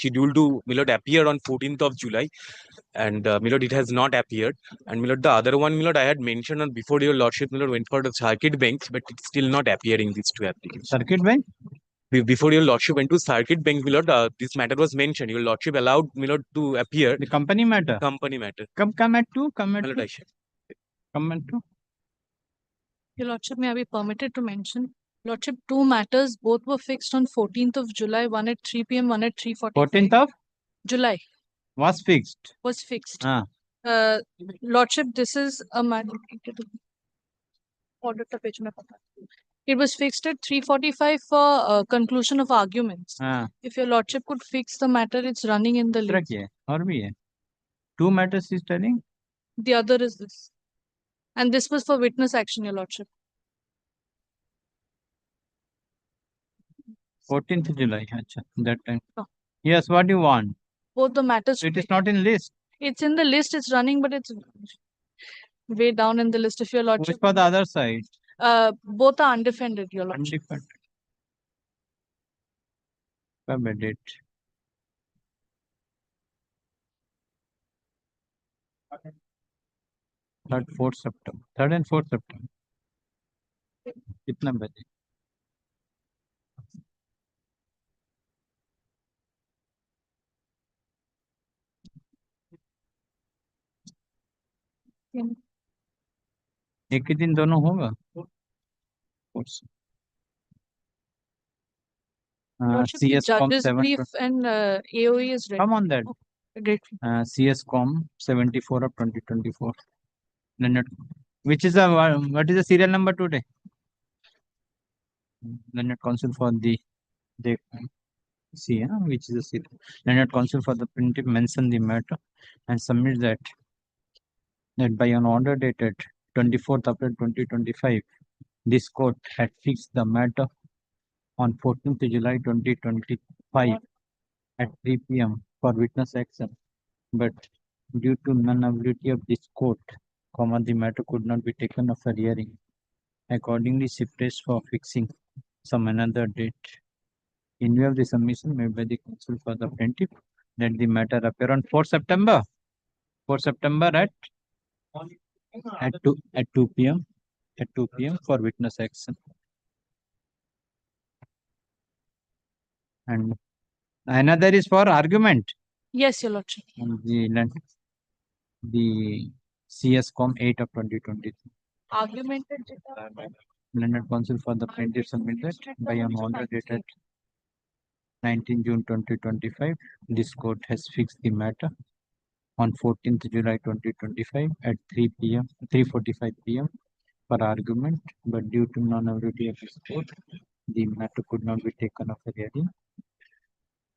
scheduled to, my lord, appear on 14th of July. And my lord, it has not appeared. And my lord, the other one, my lord, I had mentioned on before your lordship, my lord, went for the circuit bench, but it's still not appearing, these two applications. Circuit bench? Before your lordship went to circuit bench, my lord, this matter was mentioned. Your lordship allowed, my lord, to appear. The company matter? Company matter. Come at 2? Come at My lord, 2? I shall. Come at 2? Your lordship, may I be permitted to mention? Lordship, two matters, both were fixed on 14th of July, one at 3 p.m., one at 3:45. 14th of July was fixed. was fixed. Ah. Lordship, this is a matter. It was fixed at 3:45 for conclusion of arguments. Ah. If your lordship could fix the matter, it's running in the list. और भी है. Two matters is telling? The other is this. And this was for witness action, your lordship. 14th July. Achha, that time. Oh. Yes, what do you want? Both the matters. It is not in list. It's in the list, it's running, but it's way down in the list if your lordship. Which for the other side? Both are undefended, your lordship. Undefended. Come date. Third, 4th September. 3rd and 4th September. कितना बजे? एक ही दिन दोनों होगा? CS.com 7. And AOE is ready. Come on that. Great. CS.com 74 of 2024. Leonard, which is what is the serial number today? Leonard Counsel for the see, which is the serial. Leonard Counsel for the plaintiff mention the matter and submit that by an order dated 24th April 2025, this court had fixed the matter on 14th July 2025 at 3 p.m. for witness action, but due to non-ability of this court, the matter could not be taken up for hearing. Accordingly, she pressed for fixing some another date. In view of the submission made by the counsel for the plaintiff, that the matter appear on 4 September. 4 September at 2 p.m. At 2 p.m. for witness action. And another is for argument. Yes, your lordship. And the CS.com 8 of 2023. Argumented. Leonard Counsel for the plaintiff submitted by an order dated 19 June 2025. This court has fixed the matter on 14th July 2025 at 3:45 p.m. for argument, but due to non-ability of this court, the matter could not be taken up for hearing.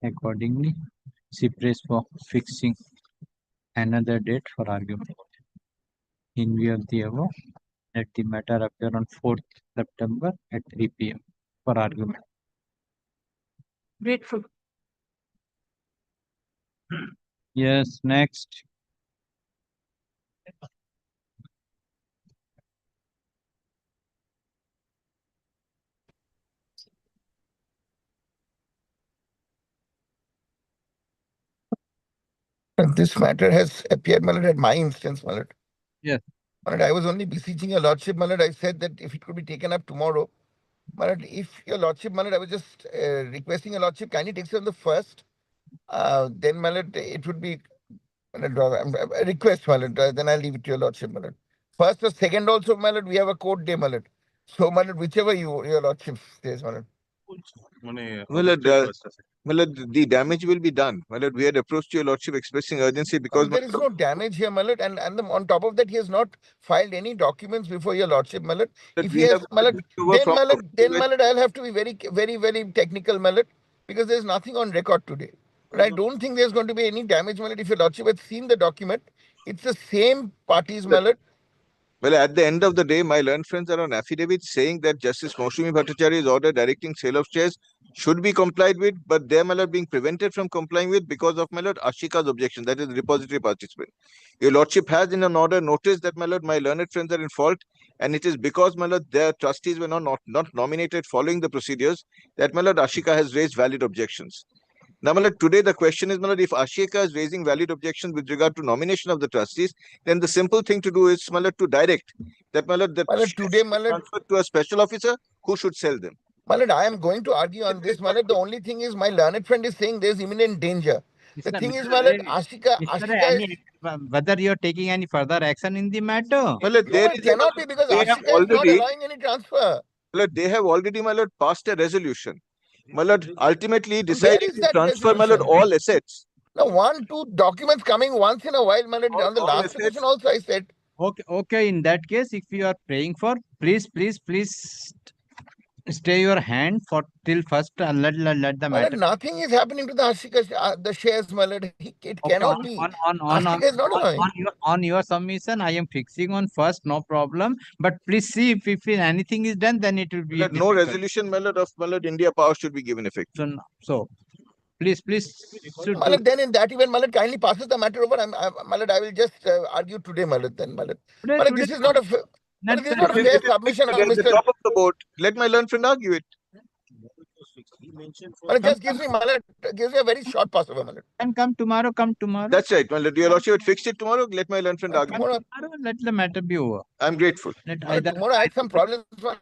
Accordingly, she pressed for fixing another date for argument. In view of the above, let the matter appear on 4th September at 3 p.m. for argument. Grateful. Yes, next. This matter has appeared, my lord, at my instance, my lord. Yes. My lord, I was only beseeching your lordship, my lord. I said that if it could be taken up tomorrow, my lord, if your lordship, my lord, I was just requesting your lordship kindly takes it on the 1st. Then, my lord, it would be a request, my lord. Then I'll leave it to your lordship, my lord. 1st or 2nd also, my lord, we have a court day, my lord. So, my lord, whichever your lordship says, my lord. Well, the damage will be done. Well, we had approached your lordship expressing urgency because there is no damage here, my lord, and on top of that, he has not filed any documents before your lordship, my lord. If he has, my lord, then, my lord, I'll have to be very technical, my lord, because there's nothing on record today. But I don't think there's going to be any damage, my lord. If your lordship has seen the document, it's the same parties, my lord. Well, at the end of the day, my learned friends are on affidavit saying that Justice Moushumi Bhattacharya's order directing sale of shares should be complied with, but they are being prevented from complying with because of my lord Ashika's objection, that is the repository participant. Your lordship has in an order noticed that my learned friends are in fault, and it is because my lord their trustees were not nominated following the procedures that my lord Ashika has raised valid objections. Now, my lord, today the question is, my lord, if Ashika is raising valid objections with regard to nomination of the trustees, then the simple thing to do is, my lord, to direct that, my lord, that My lord, shares today, should my be lord, transferred to a special officer who should sell them. my lord, I am going to argue on this, my lord. The only thing is my learned friend is saying there's imminent danger. The thing is, my lord, Ashika is... whether you're taking any further action in the matter. My lord, No, there it is cannot be because they have Ashika is not already, allowing any transfer. my lord, they have already, my lord, passed a resolution. My lord, ultimately Where decided is to that transfer, my lord, resolution? all assets. Now, 2 documents coming once in a while, my lord. On the All last assets. petition also I said. Okay. In that case, if you are praying for, please stay your hand for till first. Let the My lord, matter. nothing is happening to the Ashika, the shares, my lord. It Okay, cannot be. Ashika is not allowing. on your submission, I am fixing on first, no problem. But please see if anything is done, then it will be My lord, no difficult. resolution, my lord, of my lord, India Power should be given effect. So please should My lord, then in that event, my lord, kindly passes the matter over. My lord, I will just argue today, my lord. Then, my lord. My lord, this is not a my lord, this is not a fair submission of At the Mr. top of the board, let my learned friend argue it. My lord, just gives me, my lord, gives me a very short pass over, my lord. And come tomorrow. That's right, my lord. Your lordship would fix it tomorrow. Let my learned friend argue. Tomorrow, Let the matter be over. I'm grateful. Let my lord, tomorrow I had some problems. My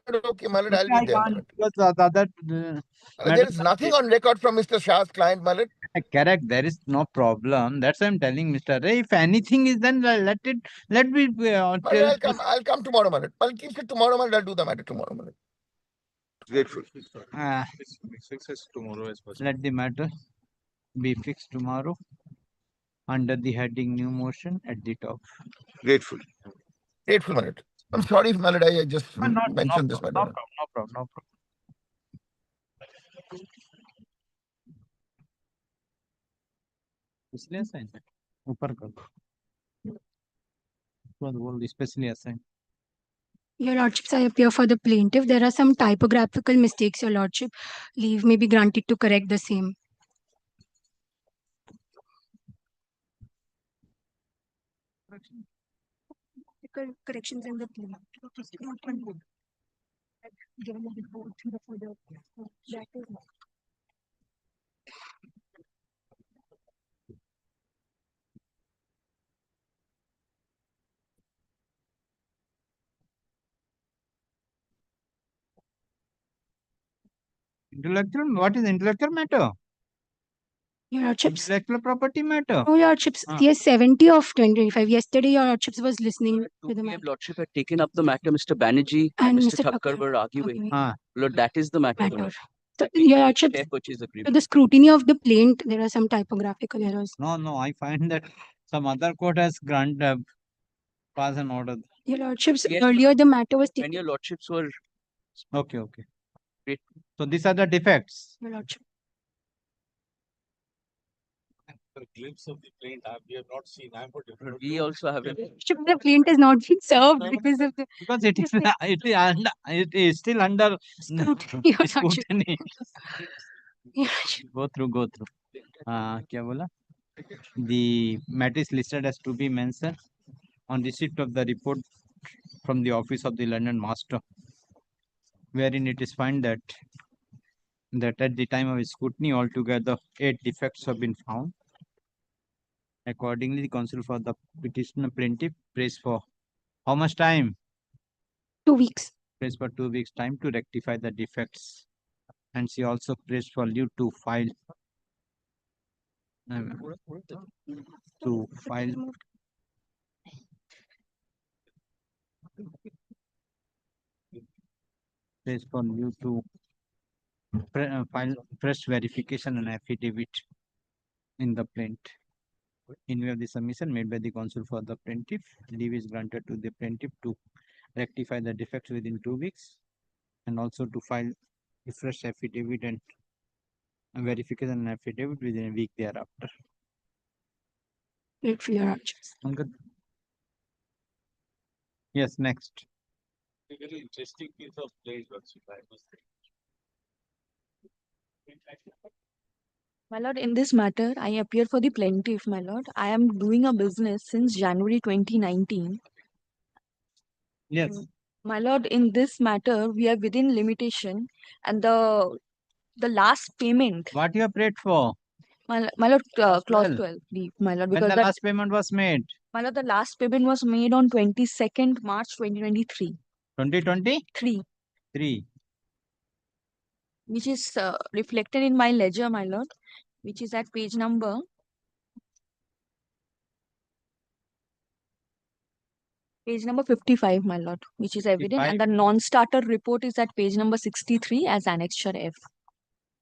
lord, okay, my lord, I'll be I there, my can't lord. because the other My lord, there is nothing on record from Mr. Shah's client, my lord. correct. There is no problem. That's why I'm telling Mr. Ray. If anything is done, let me My lord, I'll come tomorrow, my lord. My lord, keep it tomorrow, my lord. I'll do the matter tomorrow, my lord. Grateful. Let the matter be fixed tomorrow under the heading new motion at the top. Grateful. Grateful, my lord. I'm sorry if, my lord, I just mentioned this, my No lord. problem. इसलिए assign है ऊपर कर दो बोल especially assigned. Your Lordships, I appear for the plaintiff. There are some typographical mistakes, Your Lordship. Leave may be granted to correct the same. Corrections in the plaint. Given the report before the that is not. Intellectual, what is intellectual matter? Your Lordships. Intellectual property matter. No, Your Lordships. Yes, 70 of 2025. Yesterday, Your Lordships was listening to the matter. Lordship had taken up the matter. Mr. Banerjee And and Mr. Mr. Thakkar Thakkar were arguing. हाँ Lord, that is the matter. Matter. So, Your Lordships, Share purchase to agreement. the scrutiny of the plaint, there are some typographical errors. no I find that some other court has pass an order. Your Lordships, Yes, earlier the matter was When taken. your lordships were Okay Great. so these are the defects. Your Lordship. A glimpse of the plaint we have not seen. I'm for different. we also haven't. The plaint has not been served because of the Because it is still under scrutiny. Your Lordship. scrutiny. Your Lordship. Go through क्या बोला? The matter is listed as to be mentioned on receipt of the report from the office of the London Master, wherein it is found that at the time of scrutiny altogether 8 defects have been found. Accordingly, the counsel for the petitioner plaintiff prays for how much time? 2 weeks. Prays for 2 weeks time to rectify the defects, and she also prays for leave to file prays for you to file fresh verification and affidavit in the plaint. In view of the submission made by the counsel for the plaintiff, leave is granted to the plaintiff to rectify the defects within 2 weeks, and also to file a fresh affidavit and verification and affidavit within a week thereafter. Wait for your Lordships. Yes, next. A very interesting piece of plaint, Lordship, I must say. My lord, in this matter, I appear for the plaintiff, my lord. I am doing a business since January 2019. Yes. My lord, in this matter, we are within limitation and the the last payment, What you have paid for? my lord, clause 12. 12, leave, my lord, When because the that, last payment was made? my lord, the last payment was made on 22nd March 2023. 2023. 3, which is reflected in my ledger, my lord, which is at page number 55, my lord, which is evident, 55. and the non-starter report is at page number 63 as annexure F.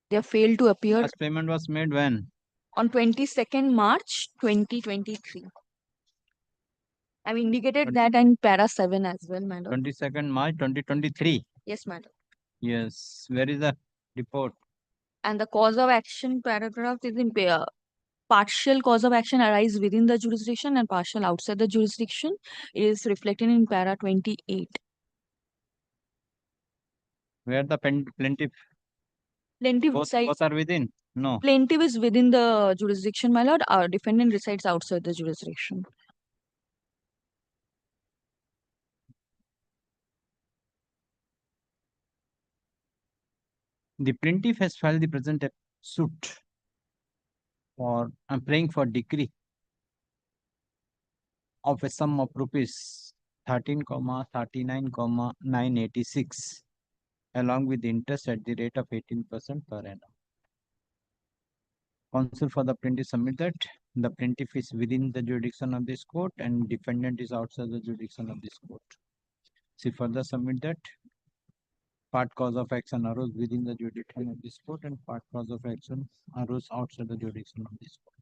They have failed to appear Last payment was made when? on 22nd March 2023. I've indicated that in para 7 as well, my lord. 22nd March 2023. Yes, madam. Yes. Where is the report? And the cause of action paragraph is in partial cause of action arise within the jurisdiction and partial outside the jurisdiction. It is reflected in para 28. Where the plaintiff? Plaintiff Both are within? No. Plaintiff is within the jurisdiction, my lord. Our defendant resides outside the jurisdiction. The plaintiff has filed the present suit for praying for decree of a sum of rupees 13,39,986 along with interest at the rate of 18% per annum. Counsel for the plaintiff submit that the plaintiff is within the jurisdiction of this court and defendant is outside the jurisdiction of this court. She further submit that part cause of action arose within the jurisdiction of this court and part cause of action arose outside the jurisdiction of this court.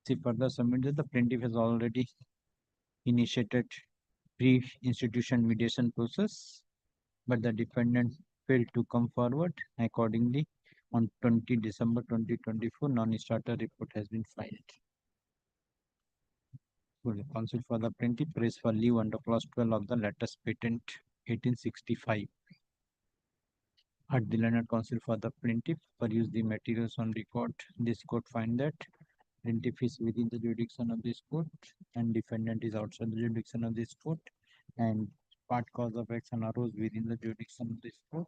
She further submit that the plaintiff has already initiated pre-institution mediation process, but the defendant failed to come forward. Accordingly, on 20 December 2024, non-starter report has been filed. The counsel for the plaintiff prays for leave under clause 12 of the latest patent 1865. At the learned counsel for the plaintiff peruse the materials on record. This court find that plaintiff is within the jurisdiction of this court and defendant is outside the jurisdiction of this court, and part cause of action arose within the jurisdiction of this court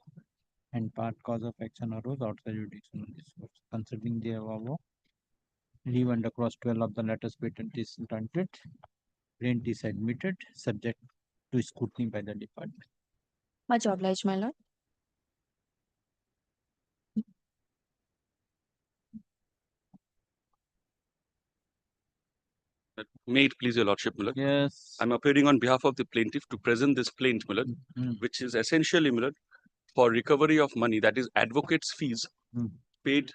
and part cause of action arose outside the jurisdiction of this court. Considering the above, leave under clause 12 of the latest patent is granted. Plaintiff is admitted subject to scrutiny by the department. Much obliged, my lord. May it please your lordship, my lord. Yes. I'm appearing on behalf of the plaintiff to present this plaint, my lord, which is essentially, my lord, for recovery of money, that is advocates' fees paid,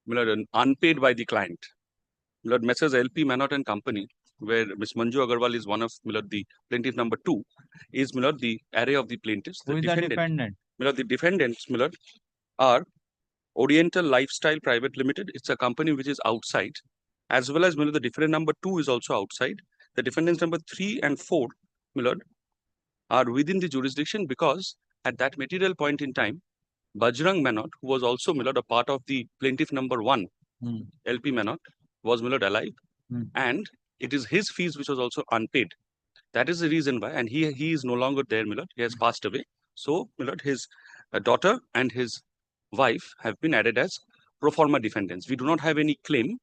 my lord, and unpaid by the client. My lord, Messrs. LP Manot and Company, where Ms. Manju Agarwal is one of, my lord, the plaintiff number 2, is, my lord, the array of the plaintiffs. Who is the defendant? My lord, the defendants, my lord, are Oriental Lifestyle Private Limited. It's a company which is outside, as well as, my lord, the defendant number 2 is also outside. The defendants number 3 and 4, my lord, are within the jurisdiction because at that material point in time, Bajrang Manot, who was also, my lord, a part of the plaintiff number 1, LP Manot, was, my lord, alive, and it is his fees which was also unpaid. That is the reason why, and he is no longer there, my lord. He has passed away. So, my lord, his daughter and his wife have been added as pro forma defendants. We do not have any claim,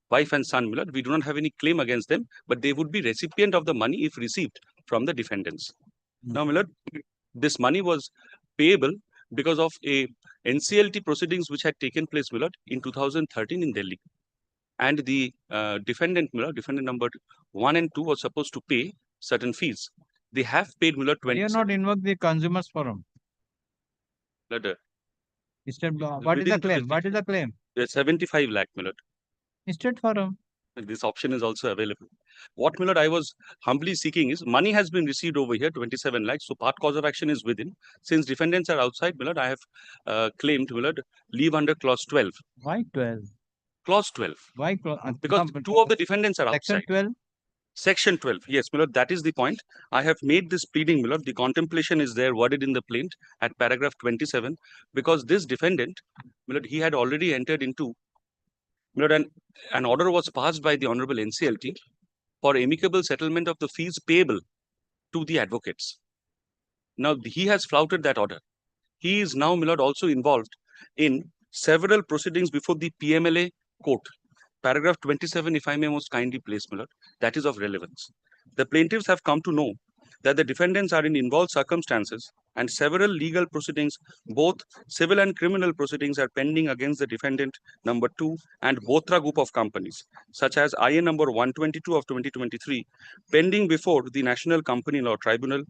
wife and son, my lord, we do not have any claim against them, but they would be recipient of the money if received from the defendants. Now, my lord, this money was payable because of a NCLT proceedings which had taken place, my lord, in 2013 in Delhi. And the defendant, my lord, defendant number 1 and 2 was supposed to pay certain fees. They have paid, my lord, 20. You not invoke the consumers forum. What is the claim? What is the claim? 75 lakh, my lord. State forum. This option is also available. What, my lord, I was humbly seeking is money has been received over here, 27 lakhs. So part cause of action is within. Since defendants are outside, my lord, I have claimed, my lord, leave under clause 12. Why 12? Clause 12. Why clause? Because 2 of the defendants are outside. Section 12? Section 12. Yes, my lord, that is the point. I have made this pleading, my lord. The contemplation is there worded in the plaint at paragraph 27. Because this defendant, my lord, he had already entered into, my lord, an order was passed by the Honorable NCLT for amicable settlement of the fees payable to the advocates. Now, he has flouted that order. He is now, my lord, also involved in several proceedings before the PMLA court. Paragraph 27, if I may most kindly place, my lord, that is of relevance. The plaintiffs have come to know that the defendants are in involved circumstances and several legal proceedings, both civil and criminal proceedings, are pending against the defendant number 2 and Bothra group of companies, such as IN number 122 of 2023, pending before the National Company Law Tribunal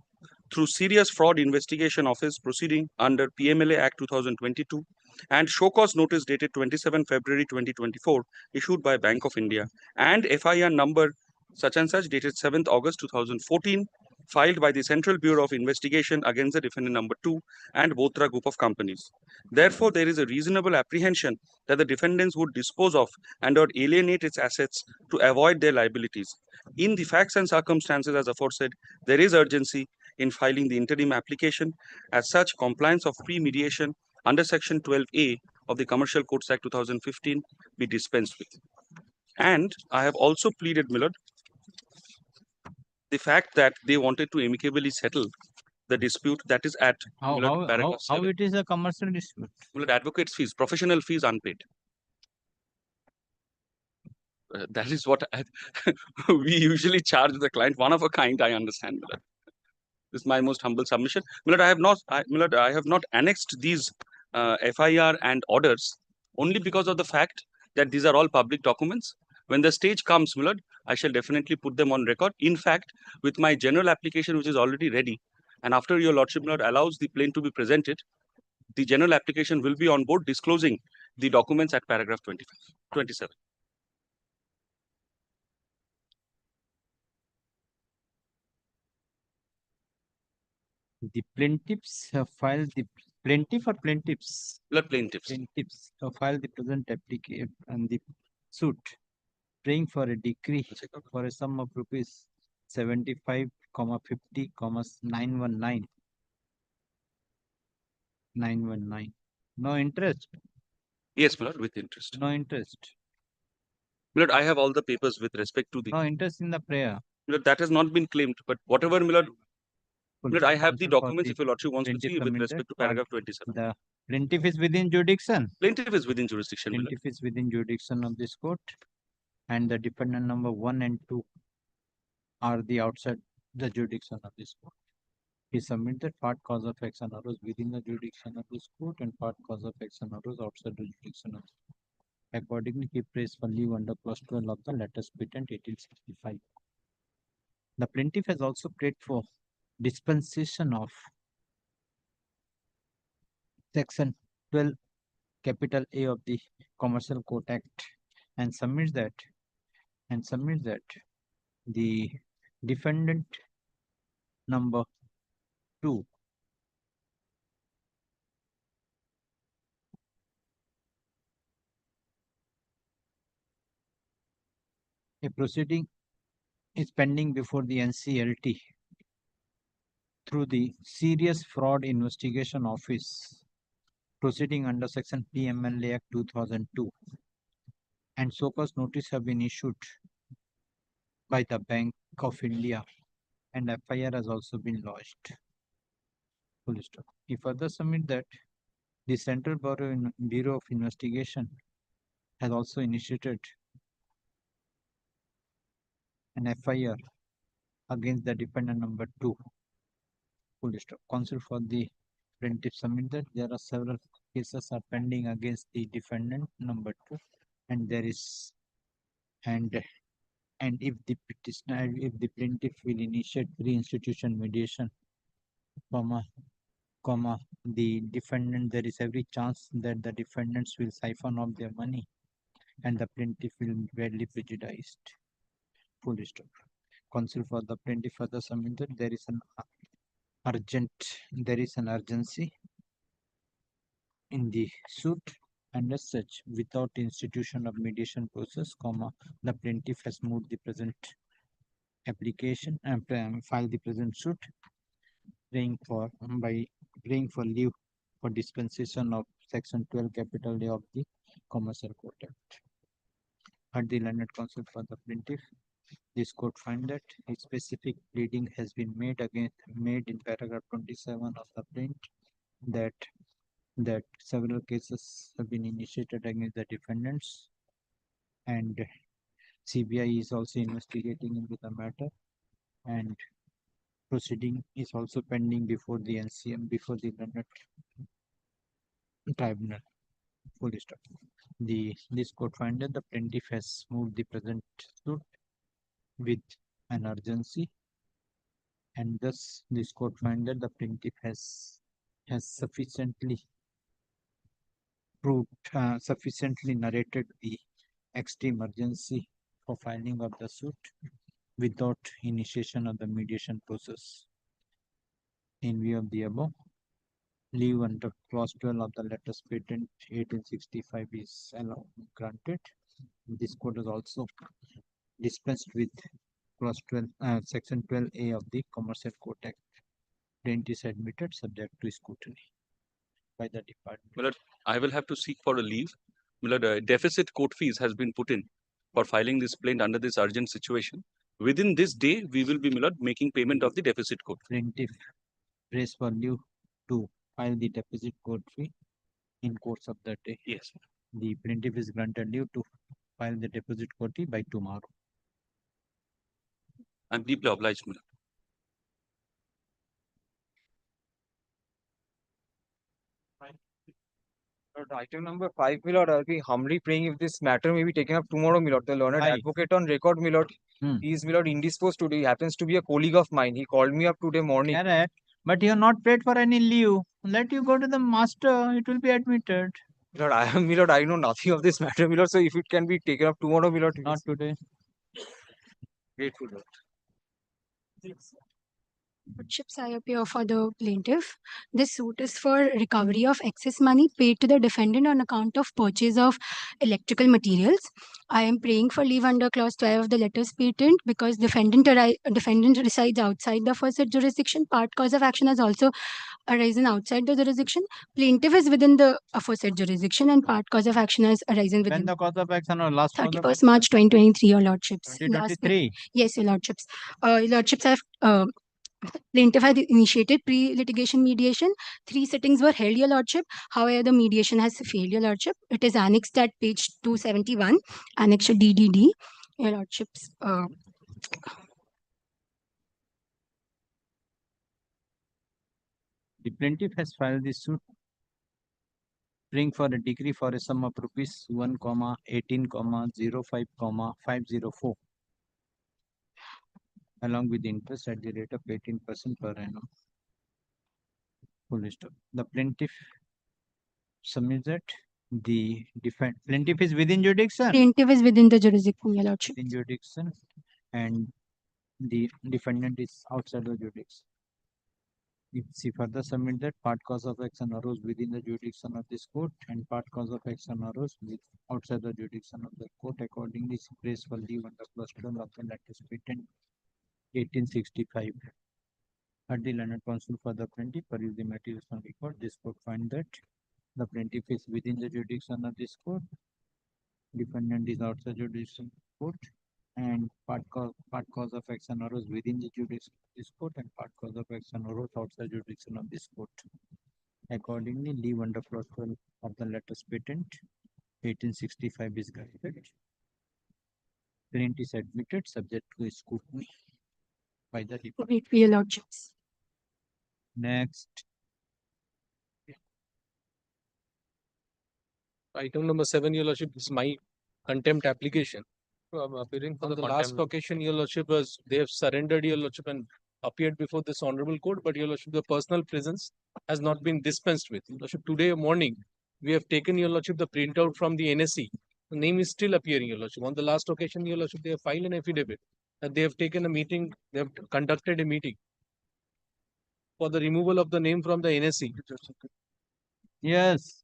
through Serious Fraud Investigation Office proceeding under PMLA Act 2022 and show cause notice dated 27 February 2024 issued by Bank of India and FIR number such and such dated 7th August 2014 filed by the Central Bureau of Investigation against the defendant number 2 and Bothra group of companies. Therefore, there is a reasonable apprehension that the defendants would dispose of and or alienate its assets to avoid their liabilities. In the facts and circumstances as aforesaid, there is urgency in filing the interim application. As such, compliance of pre-mediation under Section 12A of the Commercial Codes Act 2015 be dispensed with. And I have also pleaded, my lord, the fact that they wanted to amicably settle the dispute that is at How, my lord, paragraph how 7. it is a commercial dispute? My lord, advocates' fees, professional fees unpaid. That is what we usually charge the client. One of a kind, I understand, my lord. This is my most humble submission. My lord, I have not annexed these FIR and orders only because of the fact that these are all public documents. When the stage comes, my lord, I shall definitely put them on record. In fact, with my general application, which is already ready, and after your lordship, my lord, allows the plaint to be presented, the general application will be on board disclosing the documents at paragraph 27. The plaintiffs have filed the plaintiff or plaintiffs? Blood plaintiffs. Plaintiffs have filed the present application and the suit, praying for a decree for a sum of rupees 75, 50, 919. 919. No interest. Yes, my lord, with interest. No interest. My lord, I have all the papers with respect to the. No interest in the prayer. My lord, that has not been claimed, but whatever, my lord, Full I have the counsel for documents the if your lordship wants to plaintiff see with submitted respect to part- paragraph 27. The plaintiff is within jurisdiction. Plaintiff is within jurisdiction, my lord. Plaintiff is within jurisdiction of this court, and the defendant number 1 and 2 are the outside the jurisdiction of this court. He submitted part cause of action arose within the jurisdiction of this court and part cause of action arose outside the jurisdiction of this court. Accordingly, he prays for leave under clause 12 of the latest patent 1865. The plaintiff has also prayed for dispensation of section 12 capital A of the Commercial Court Act and submits that the defendant number 2 a proceeding is pending before the NCLT through the Serious Fraud Investigation Office proceeding under section PMLA Act 2002 and so cause notice have been issued by the Bank of India and FIR has also been lodged. Full stop. He further submit that the Central Bureau of Investigation has also initiated an FIR against the defendant number 2. Full stop. Counsel for the plaintiff submit that there are several cases are pending against the defendant number 2 and there is and if the petitioner if the plaintiff will initiate pre-institution mediation the defendant there is every chance that the defendants will siphon off their money and the plaintiff will be badly prejudiced. Full stop. Counsel for the plaintiff further submit that there is an urgency in the suit and as such without institution of mediation process, the plaintiff has moved the present application and filed the present suit praying for leave for dispensation of section 12 capital A of the Commercial Court Act. At the learned counsel for the plaintiff, this court find that a specific pleading has been made in paragraph 27 of the plaint that several cases have have been initiated against the defendants, and CBI is also investigating into the matter, and proceeding is also pending before the NCM, before the London Tribunal. Full stop. This court find that the plaintiff has moved the present suit with an urgency, and thus this court find that the plaintiff has sufficiently proved, sufficiently narrated the extreme urgency for filing of the suit without initiation of the mediation process. In view of the above, leave under clause 12 of the latest patent 1865 is granted. This court is also dispensed with clause 12, section 12A of the Commercial Court Act. Plaint is admitted subject to scrutiny by the department. I will have to seek for a leave. Deficit court fees has been put in for filing this plaint under this urgent situation. Within this day, we will be making payment of the deficit court. Plaintiff prays for leave to file the deficit court fee in course of the day. Yes. The plaintiff is granted leave to file the deposit court fee by tomorrow. I'm deeply obliged, my lord. Item number 5, my lord, I'll be humbly praying if this matter may be taken up tomorrow, my lord. The learned Why? advocate on record, my lord, he is, my lord, indisposed today. He happens to be a colleague of mine. He called me up today morning. Correct. But you are not paid for any leave. Let you go to the master. It will be admitted. My lord, I know nothing of this matter, my lord. So if it can be taken up tomorrow, my lord, Not today. grateful, lord. Lordships, I appear for the plaintiff. This suit is for recovery of excess money paid to the defendant on account of purchase of electrical materials. I am praying for leave under clause 12 of the letters patent because defendant resides outside the aforesaid jurisdiction. Part cause of action has also arisen outside the jurisdiction. Plaintiff is within the aforesaid jurisdiction and part cause of action has arisen When within the cause of action or last cause of 31st March 2023, your lordships. Last 2023. Yes, your lordships. Your lordships have plaintiff had initiated pre-litigation mediation. 3 sittings were held, your lordship. However, the mediation has failed, your lordship. It is annexed at page 271, annexure DDD, your lordships. The plaintiff has filed this suit praying for a decree for a sum of rupees 1,18,05,504 along with interest at the rate of 18% per annum. Full stop. The plaintiff submits that the plaintiff is within jurisdiction. Plaintiff is within the jurisdiction, your lordship. Within jurisdiction, and the defendant is outside the jurisdiction. She further submit that part cause of action arose within the jurisdiction of this court and part cause of action arose outside the jurisdiction of the court. Accordingly, she prays for leave under clause 12 of the latest patent 1865. At the learned counsel for the plaintiff peruse the materials on record. This court find that the plaintiff is within the jurisdiction of this court. Defendant is outside jurisdiction court, and part cause of action arose within the jurisdiction of this court and part cause of action arose outside jurisdiction of this court. Accordingly, leave under clause 12 of the latest patent 1865 is granted. Plaint is admitted subject to scrutiny by the department. Wait for your lordships. Next, Item number 7, your lordship, is my contempt application. So I'm appearing for the last occasion, your lordship, was they have surrendered, your lordship, and appeared before this honorable court, but your lordship, the personal presence has not been dispensed with. Your lordship, today morning, we have taken, your lordship, the printout from the NSE. The name is still appearing, your lordship. On the last occasion, your lordship, they have filed an affidavit that they have taken a meeting, they have conducted a meeting for the removal of the name from the NSE. yes,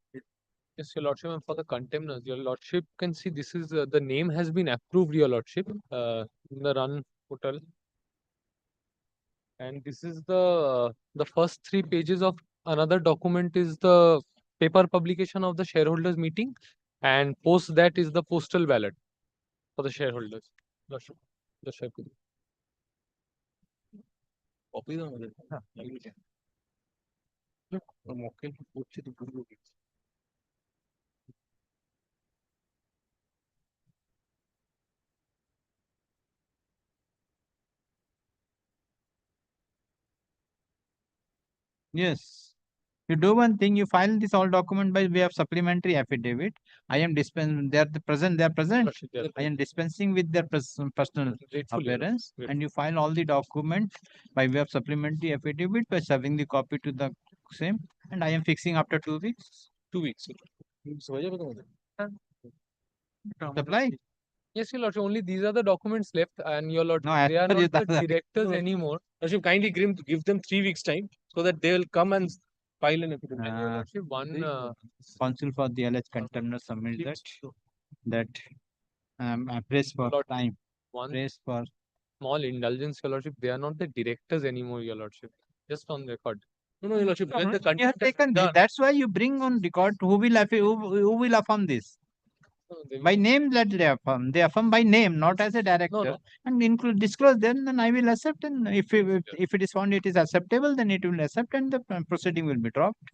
Yes, your lordship, and for the contempt, your lordship can see this is the name has been approved, your lordship, in the run portal. And this is the first 3 pages of another document is the paper publication of the shareholders meeting, and post that is the postal ballot for the shareholders. Lordship, lordship. Copy the other. Look, the mock-in, Yes. You do one thing, you file this all document by way of supplementary affidavit. I am dispensing, they are present. Lordship, they are I am dispensing with their personal grateful, Your appearance, Lordship. and you file all the documents by way of supplementary affidavit by serving the copy to the same, and I am fixing after 2 weeks. 2 weeks. So, Supply? yes, Your Lordship, only these are the documents left, and Your Lordship, No, as they are per not the- the directors anymore. Lordship, kindly give them 3 weeks time so that they will come and file an affidavit. And Your Lordship, one Counsel for the alleged contemner submit that praise for Lord, time, one praise for small indulgence, Your Lordship. They are not the directors anymore, Your Lordship. Just on record. No, Your Lordship. When the you have contempt has taken. been done, That's why you bring on record who will affirm this. they By will- name that they affirm. They affirm by name, not as a director. no. And include disclose them, then I will accept. And if it is found it is acceptable, then it will accept and the proceeding will be dropped.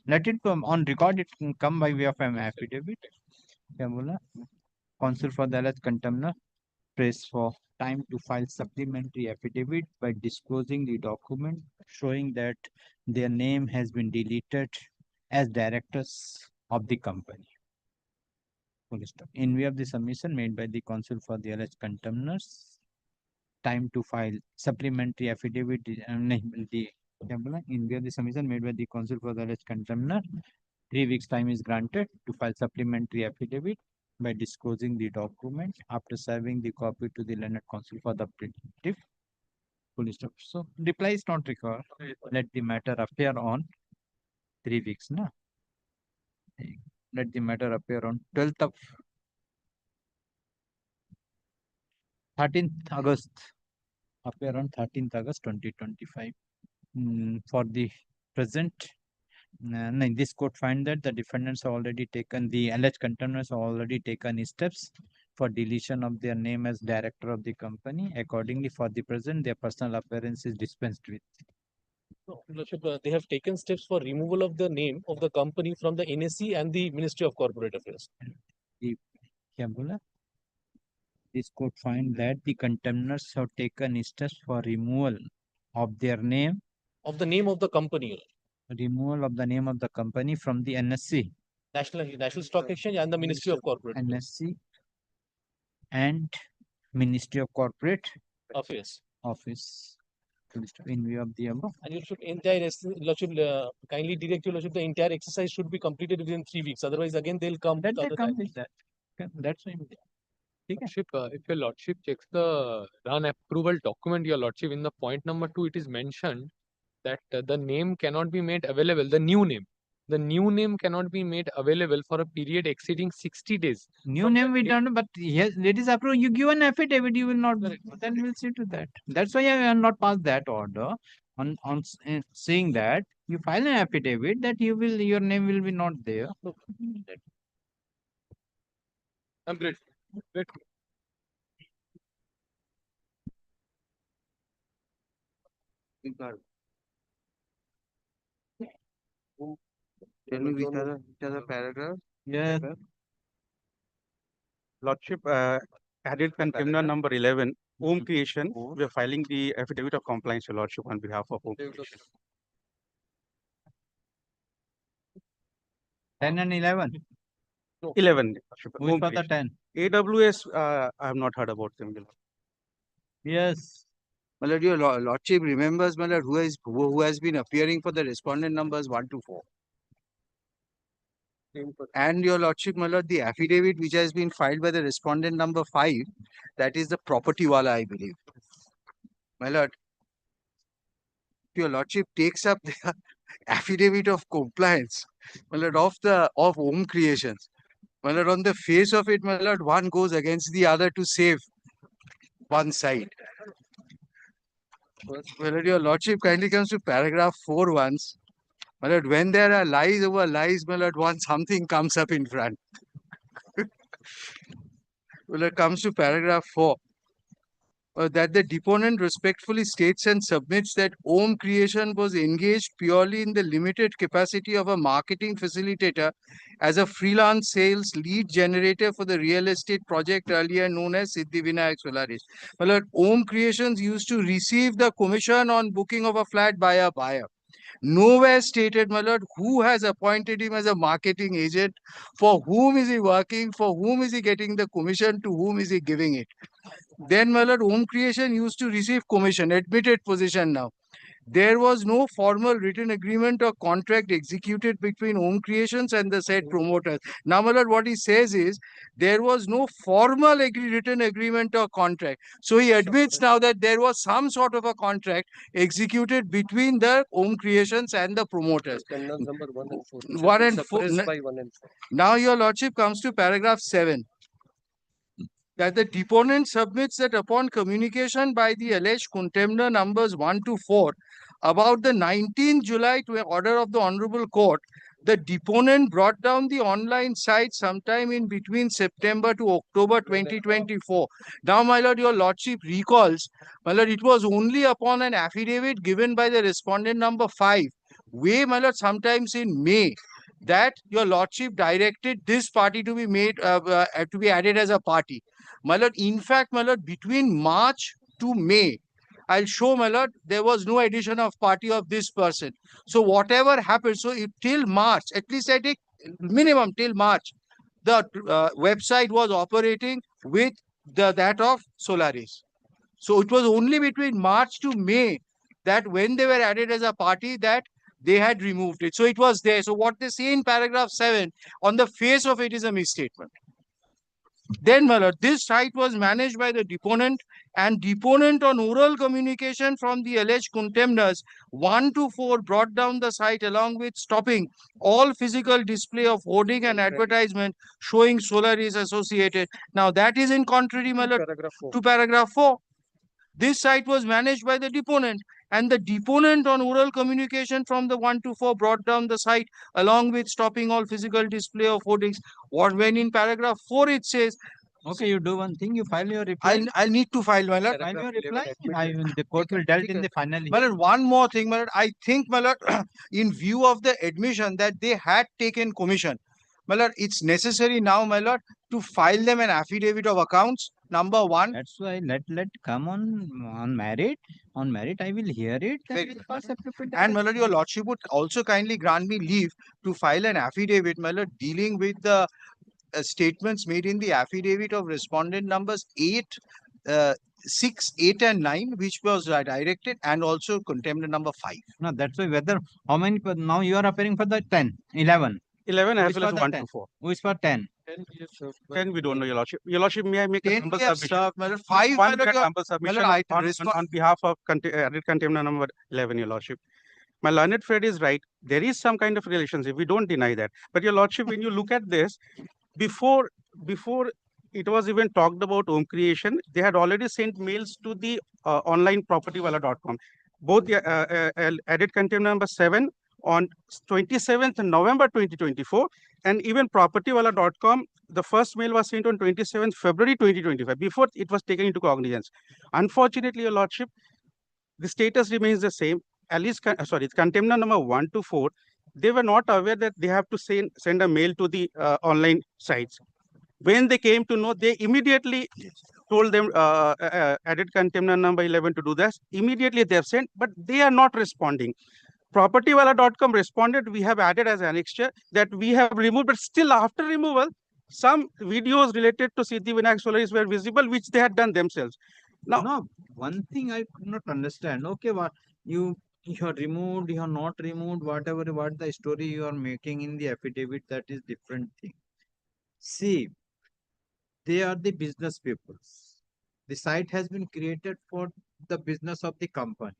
Let it come on record, it can come by way of an affidavit. क्या बोला? Counsel for the alleged contemner prays for time to file supplementary affidavit by disclosing the document showing that their name has been deleted as directors of the company. Full stop. In view of the submission made by the counsel for the alleged contemners, time to file supplementary affidavit in view of the submission made by the counsel for the alleged contemner, 3 weeks time is granted to file supplementary affidavit by disclosing the document after serving the copy to the learned counsel for the plaintiff. Full stop. So reply is not required. Let the matter appear on 3 weeks. No? Let the matter appear on 13th August. Appear on 13th August 2025. For the present, this court find that the defendants have already taken, the alleged contemners have already taken steps for deletion of their name as director of the company. Accordingly, for the present, their personal appearance is dispensed with. No, Lordship, they have taken steps for removal of the name of the company from the NSE and the Ministry of Corporate Affairs. क्या बोला? This court find that the contemners have taken steps for removal of their name. Of the name of the company. Removal of the name of the company from the NSE. National Stock Exchange and the Ministry of Corporate NSE and Ministry of Corporate Affairs. Office. In view of the above. And you should Lordship, kindly direct your Lordship, the entire exercise should be completed within 3 weeks. Otherwise, again, they'll come. Let the they other come time. with that. That's why. Lordship, if your Lordship checks the run approval document, your Lordship, in the point number 2, it is mentioned that the name cannot be made available, the new name cannot be made available for a period exceeding 60 days. New name we don't, but yes, it is approved. You give an affidavit, you will not, then we'll see to that. That's why I have not passed that order. On saying that, you file an affidavit that your name will be not there. I'm grateful. Tell me which are the paragraph? Yes. Lordship, added contemner number 11, Home Creation. We are filing the affidavit of compliance, Your Lordship, on behalf of Home Creation. 10 and 11. 11. Lordship, Who is Home for the Creation. 10? AWS, I have not heard about them. Your Lordship. Yes. My lord, your lordship remembers, my lord, who has been appearing for the respondent numbers 1 to 4. And your lordship, my lord, the affidavit which has been filed by the respondent number 5, that is the property wala, I believe. My lord, your lordship takes up the affidavit of compliance, my lord, of Home Creations. My lord, on the face of it, my lord, one goes against the other to save one side. My lord, your lordship kindly comes to paragraph 4 once. My lord, when there are lies over lies, my lord, once something comes up in front. Well, it comes to paragraph 4. That the deponent respectfully states and submits that Home Creation was engaged purely in the limited capacity of a marketing facilitator as a freelance sales lead generator for the real estate project earlier known as Siddhivinayak Solaris. Well, Home Creations used to receive the commission on booking of a flat by a buyer. nowhere stated, my lord, who has appointed him as a marketing agent, for whom is he working, for whom is he getting the commission, to whom is he giving it. Then, my lord, home creation used to receive commission, admitted position now. There was no formal written agreement or contract executed between home creations and the said promoters. Now, my lord, what he says is there was no formal written agreement or contract. So he admits now that there was some sort of a contract executed between the home creations and the promoters. Number 1 and 4. which have 1 been and 4. suppressed by 1 and 4. Now, your lordship comes to paragraph 7. That the deponent submits that upon communication by the alleged contender numbers 1 to 4 about the 19th July to an order of the Honorable Court, the deponent brought down the online site sometime in between September to October 2024. Now, my lord, your lordship recalls, my lord, it was only upon an affidavit given by the respondent number 5, way, my lord, sometimes in May, that your lordship directed this party to be made to be added as a party. My lord, in fact, my lord, between March to May, I'll show, my lord, there was no addition of party of this person. So whatever happened, so if till March, at least I take minimum till March, the website was operating with that of Solaris. So it was only between March to May that when they were added as a party that they had removed it. So it was there. So what they say in paragraph 7, on the face of it is a misstatement. Then, my lord, this site was managed by the deponent, and deponent on oral communication from the alleged contemners 1 to 4 brought down the site along with stopping all physical display of hoarding and advertisement showing Solaris associated. Now, that is in contrary, my lord, to paragraph 4. This site was managed by the deponent, and the deponent on oral communication from the 1 to 4 brought down the site along with stopping all physical display of hoardings. What when in paragraph 4 it says, Okay, you do one thing, you file your reply. I'll need to file, my lord. File your reply. The court will dealt in the final. My lord, one more thing, my lord. I think, my lord, in view of the admission that they had taken commission, my lord, it's necessary now, my lord, to file them an affidavit of accounts. Number 1. That's why let come on merit. On merit, I will hear it. Then Very we'll pass appropriate And, my action. lord, your lordship would also kindly grant me leave to file an affidavit, my lord, dealing with the statements made in the affidavit of respondent numbers 8, 6, 8 and 9, which was directed, and also contemptor number 5. No, that's why whether how many now you are appearing for the 10, 11. 11 as Which well as for the 1 10? to 4. Who is for 10? 10 we don't know, your lordship. Your lordship, may I make a 10 humble we have submission? served, my lord. 5, my One lord, minute your- humble submission I on behalf of added contender number 11, your lordship. My learned friend is right. There is some kind of relationship. We don't deny that. But your lordship, when you look at this, before it was even talked about home creation, they had already sent mails to the online propertywala.com. Both the added contender number 7 on 27th November 2024, and even propertywala.com, the first mail was sent on 27th February 2025, before it was taken into cognizance. Unfortunately, your lordship, the status remains the same. At least, contender number 1 to 4, they were not aware that they have to send a mail to the online sites. When they came to know, they immediately told them added contender number 11 to do this. Immediately they have sent, but they are not responding. Propertywala.com responded, we have added as annexure that we have removed, but still after removal, some videos related to Siddhi Vinayak Solaris were visible, which they had done themselves. Now, No, one thing I could not understand. Okay, what you are removed, you are not removed, whatever what the story you are making in the affidavit, that is different thing. See, they are the business people. The site has been created for the business of the company.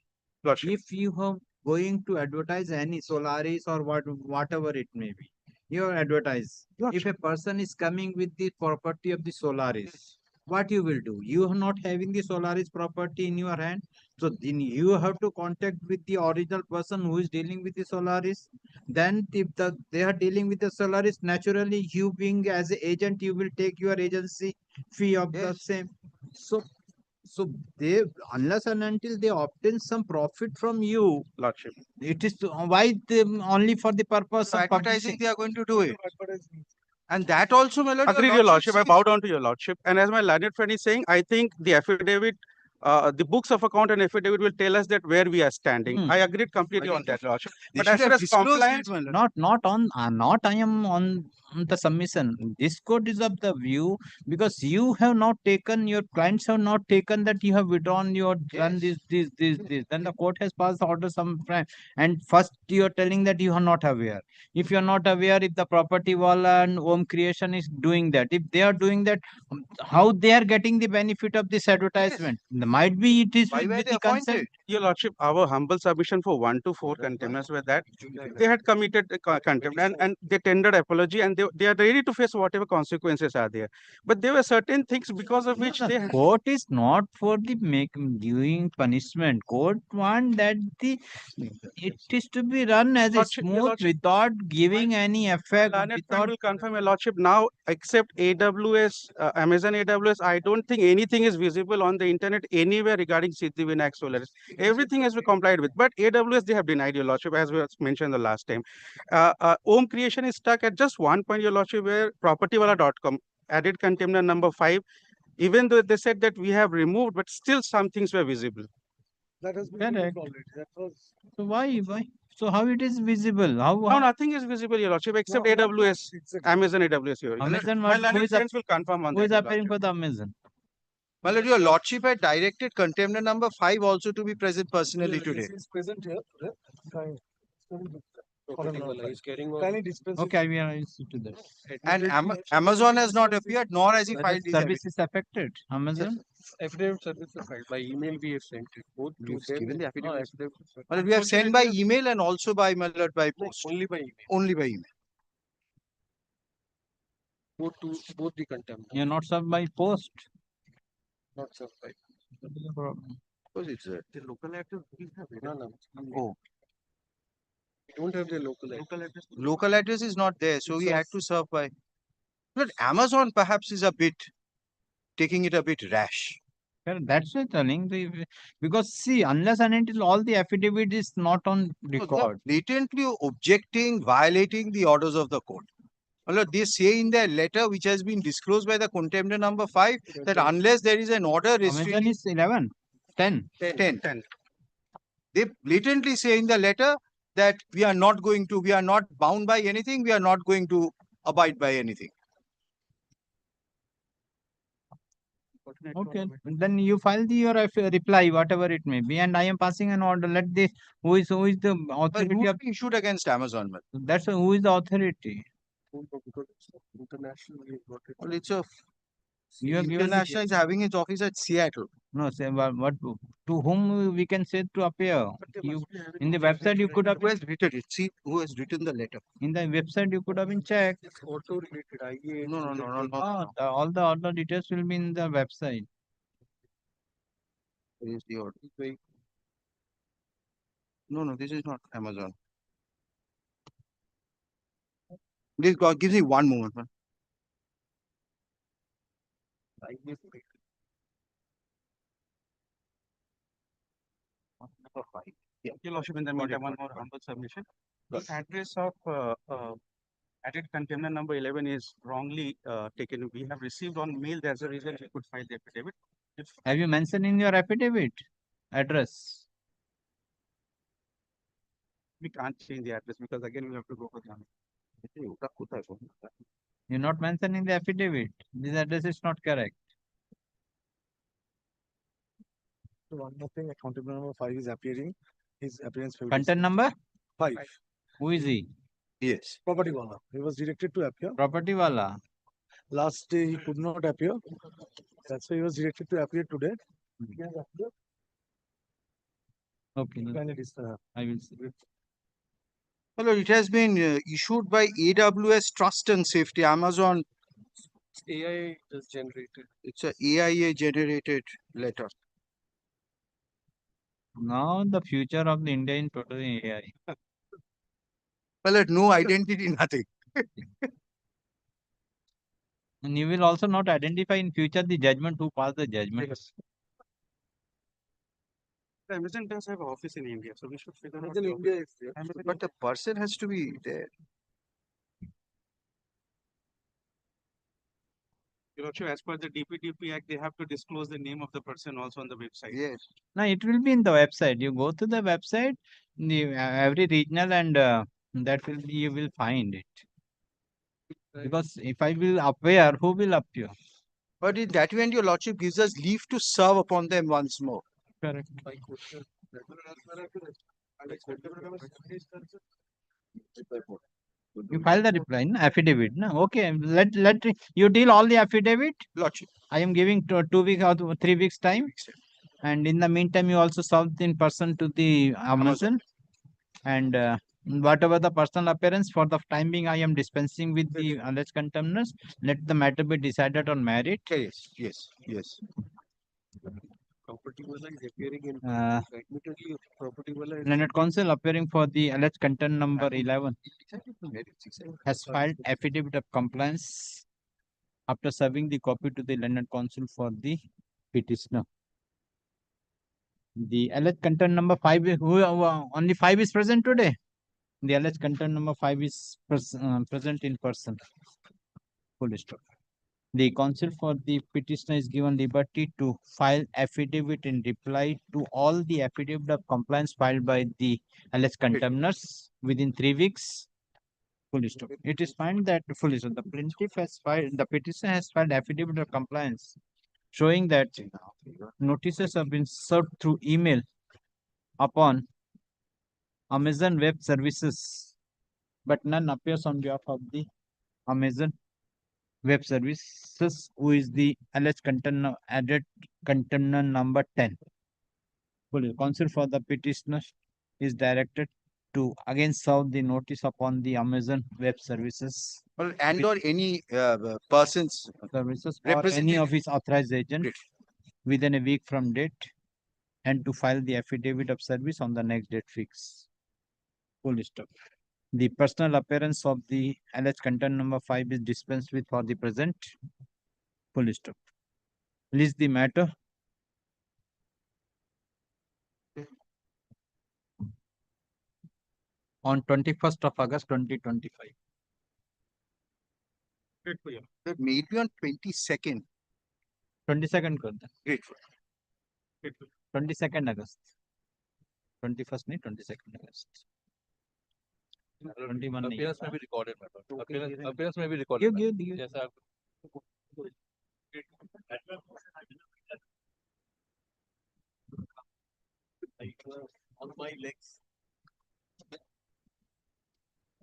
lordship, If you are going to advertise any Solaris or whatever it may be, you are advertise. If a person is coming with the property of the Solaris, what you will do? You are not having the Solaris property in your hand, so then you have to contact with the original person who is dealing with the Solaris. Then if they are dealing with the Solaris, naturally you being as an agent, you will take your agency fee of the same. So they, unless and until they obtain some profit from you, lordship. it is why they, only for the purpose of advertising, publishing. they are going to do it. And that also, my lord, Agreed, your lordship. I says- bow down to your lordship. And as my learned friend is saying, I think the affidavit the books of account and affidavit will tell us that where we are standing. Hmm. I agreed completely on that, Lordship. They But as should far have as disclosed it, compliance, my lord. Not I am on the submission. This court is of the view because you have not taken, your clients have not taken that you have withdrawn your done this. Then the court has passed the order some time. And first you are telling that you are not aware. If you are not aware, if the property wala and home creation is doing that, if they are doing that, how they are getting the benefit of this advertisement? Might be it is Why with were with they the consent. appointed? Your Lordship, our humble submission for 1 to 4 contemners were that they had committed a contempt and they tendered apology and they are ready to face whatever consequences are there. But there were certain things because of which they had. Court is not for the giving punishment. Court want that it is to be run as a Lordship, your smooth Lordship, without giving any effect. Learned friend Without will confirm, Your Lordship, now except AWS, Amazon AWS, I don't think anything is visible on the internet anywhere regarding Siddhivinayak Solaris. Everything has been complied with, but AWS, they have denied, Your Lordship, as was mentioned the last time. Home creation is stuck at just one point, Your Lordship, where propertywala.com added container number 5, even though they said that we have removed, but still some things were visible. That has been Correct. removed already. That was. So why? So how it is visible? No, How nothing is visible, Your Lordship, except No, AWS, exactly. Amazon AWS. Your Amazon My what? Who learned is friends will confirm on who is that. Your appearing Lordship. for the Amazon? My lord, your lordship had directed contemner number 5 also to be present personally today. He is present here today. He's carrying on. Okay, I will to that. And Amazon has not appeared, nor has he filed his Service is affected. Amazon. Affidavit service is filed. By email we have sent it. Both to You've them. given the affidavit? Affidavit is filed. Well, we have sent by email and also by my lord by No, post. only by email. Only by email. Both the contempt. You are not served by post. Not served by. What is the problem? Because it's The local address we have it. No. oh, We don't have the local address. local address is not there, so we had to serve by. But Amazon perhaps is a bit taking it a bit rash. Well, that's why telling because see, unless and until all the affidavit is not on So they are record. blatantly objecting, violating the orders of the court. Well, they say in their letter, which has been disclosed by the contender number 5, that unless there is an order Amazon restricting is 11, 10. 10, they blatantly say in the letter that we are not bound by anything, we are not going to abide by anything. Okay, then you file your reply, whatever it may be, and I am passing an order. Let the who is the But authority who of issued against Amazon? that's who is the authority. Because international we got it. Well, it's a You have given the- international is having its office at Seattle. No, say what to whom we can say to appear. You in the website you could have Who has written it? See who has written the letter. in the website you could have been checked. It's auto related. IA. No. All the details will be in the website. Where is the order? No, this is not Amazon. This gives me one moment. Man. Number 5. Yeah. Your Lordship, in the meantime, one more humble submission. The address of added container number 11 is wrongly taken. We have received on mail. There's a reason we could file the affidavit. Have you mentioned in your affidavit address? We can't change the address because again we have to go for the. You're not mentioning the affidavit. This address is not correct. So one more thing, account number 5 is appearing. His appearance. Content number? 5. Who is he? Yes. Property wala. He was directed to appear. Property wala. Last day he could not appear. That's why he was directed to appear today. He has appeared. Okay, And it is, I will see. Well, it has been issued by AWS Trust and Safety. Amazon. AI just generated. It's a AIA generated letter. Now the future of the India in totally AI. Well, no identity, nothing. And you will also not identify in future the judgment who passed the judgment. Yes. The Amazon does have office in India, so we should figure out. In India is there. But the person has to be there. Your Lordship, as per the DPDP Act, they have to disclose the name of the person also on the website. Yes. No, it will be in the website. You go to the website, every regional, and that will be, you will find it. Because if I will appear, who will appear? But in that event, your lordship gives us leave to serve upon them once more. Correct. You file the reply, no? Affidavit, no? Okay, let you deal all the affidavit. Lordship. I am giving 2 weeks or 3 weeks time. And in the meantime, you also solve in person to the Amazon. And whatever the personal appearance, for the time being, I am dispensing with the alleged contemners. Let the matter be decided on merit. Yes, yes, yes. Learned counsel appearing for the alleged content number 11 has filed affidavit of compliance after serving the copy to the learned counsel for the petitioner. The alleged content number 5, only 5 is present today. The alleged content number 5 is present in person. Full stop. The counsel for the petitioner is given liberty to file affidavit in reply to all the affidavit of compliance filed by the alleged contemners within 3 weeks. Full stop. It is found that full stop. The plaintiff has filed, the petitioner has filed affidavit of compliance showing that notices have been served through email upon Amazon Web Services, but none appears on behalf of the Amazon Web Services, who is the alleged contemner, added contemner number 10. Counsel for the petitioner is directed to again serve the notice upon the Amazon Web Services. Well, and or any persons Services or any of his authorized agent within a week from date, and to file the affidavit of service on the next date fix. Full stop. The personal appearance of the alleged content number 5 is dispensed with for the present. Full stop. List the matter. On 21st of August 2025. that may be on 22nd. 22nd कर दें. Grateful. 22nd August. 21st नहीं, 22nd August. 21 नहीं. Appearance may be recorded, my lord. Appearance may be recorded. Give. Yes, I have. On my legs.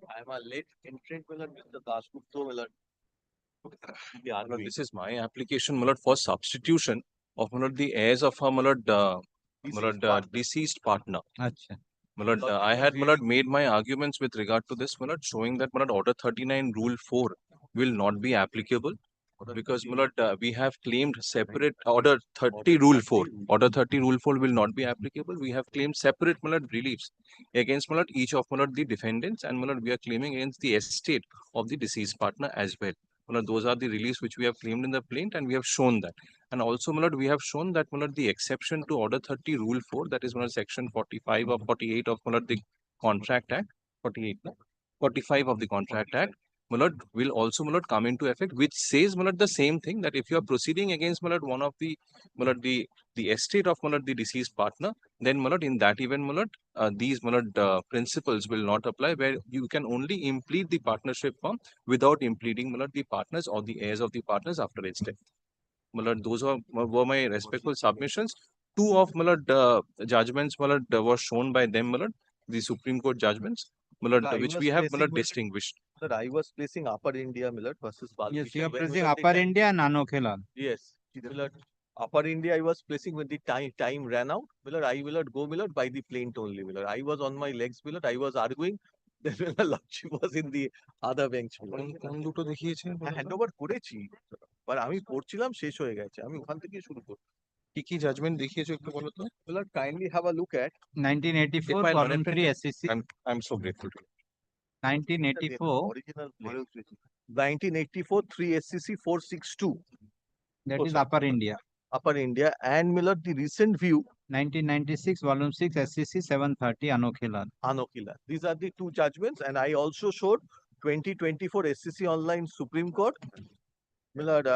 I am a late entrant, my lord, Mr. Dasgupta, my lord. My lord, this is my application, my lord, for substitution of, my lord, the heirs of our, my lord, deceased partner. अच्छा. My lord, I had, my lord, made my arguments with regard to this, my lord, showing that, my lord, Order 39 Rule 4 will not be applicable because, my lord, we have claimed separate Order 30 Rule 4. Order 30 Rule 4 will not be applicable. We have claimed separate, my lord, reliefs against, my lord, each of, my lord, the defendants, and, my lord, we are claiming against the estate of the deceased partner as well. My lord, those are the reliefs which we have claimed in the plaint, and we have shown that. And also, my lord, we have shown that, my lord, the exception to Order 30 Rule 4, that is, my lord, Section 45 or 48 of, my lord, the Contract Act, 48, no? 45 of the Contract Act, my lord, will also, my lord, come into effect, which says, my lord, the same thing, that if you are proceeding against, my lord, one of the, my lord, the estate of, my lord, the deceased partner, then, my lord, in that event, my lord, these, my lord, principles will not apply, where you can only implead the partnership form without impleading, my lord, the partners or the heirs of the partners after its death. My lord, those were my respectful submissions. Two of, my lord, judgments, my lord, were shown by them, my lord, the Supreme Court judgments, my lord, I which was we have, my placing lord, with- distinguished. Sir, I was placing Upper India, my lord, versus Balkishan. Yes, you are when, my pressing lord, the Upper time- India and Anokhelal. Yes, my lord. Upper India, I was placing when the time ran out. My lord, I will not go, my lord, by the plaint only, my lord. I was on my legs, my lord. I was arguing. Then my lordship was in the other bench. my lord. কোন দুটো দেখিয়েছেন হ্যাঁ, hand over করেছি, but আমি পড়ছিলাম শেষ হয়ে গেছে, আমি ওখান থেকে শুরু করব। কি কি জাজমেন্ট দেখিয়েছো একটু বলো তো? My lord, kindly have a look at 1984 If I Volume learned 3 SEC. I'm so grateful to you. 1984, original 1984 3 SCC 462 that Oh, is sorry. Upper India. Upper India, and my lord, the recent view 1996 Volume 6 SEC 730 Anokhelal. Anokila. These are the two judgments, and I also showed 2024 SCC online Supreme Court. My lord,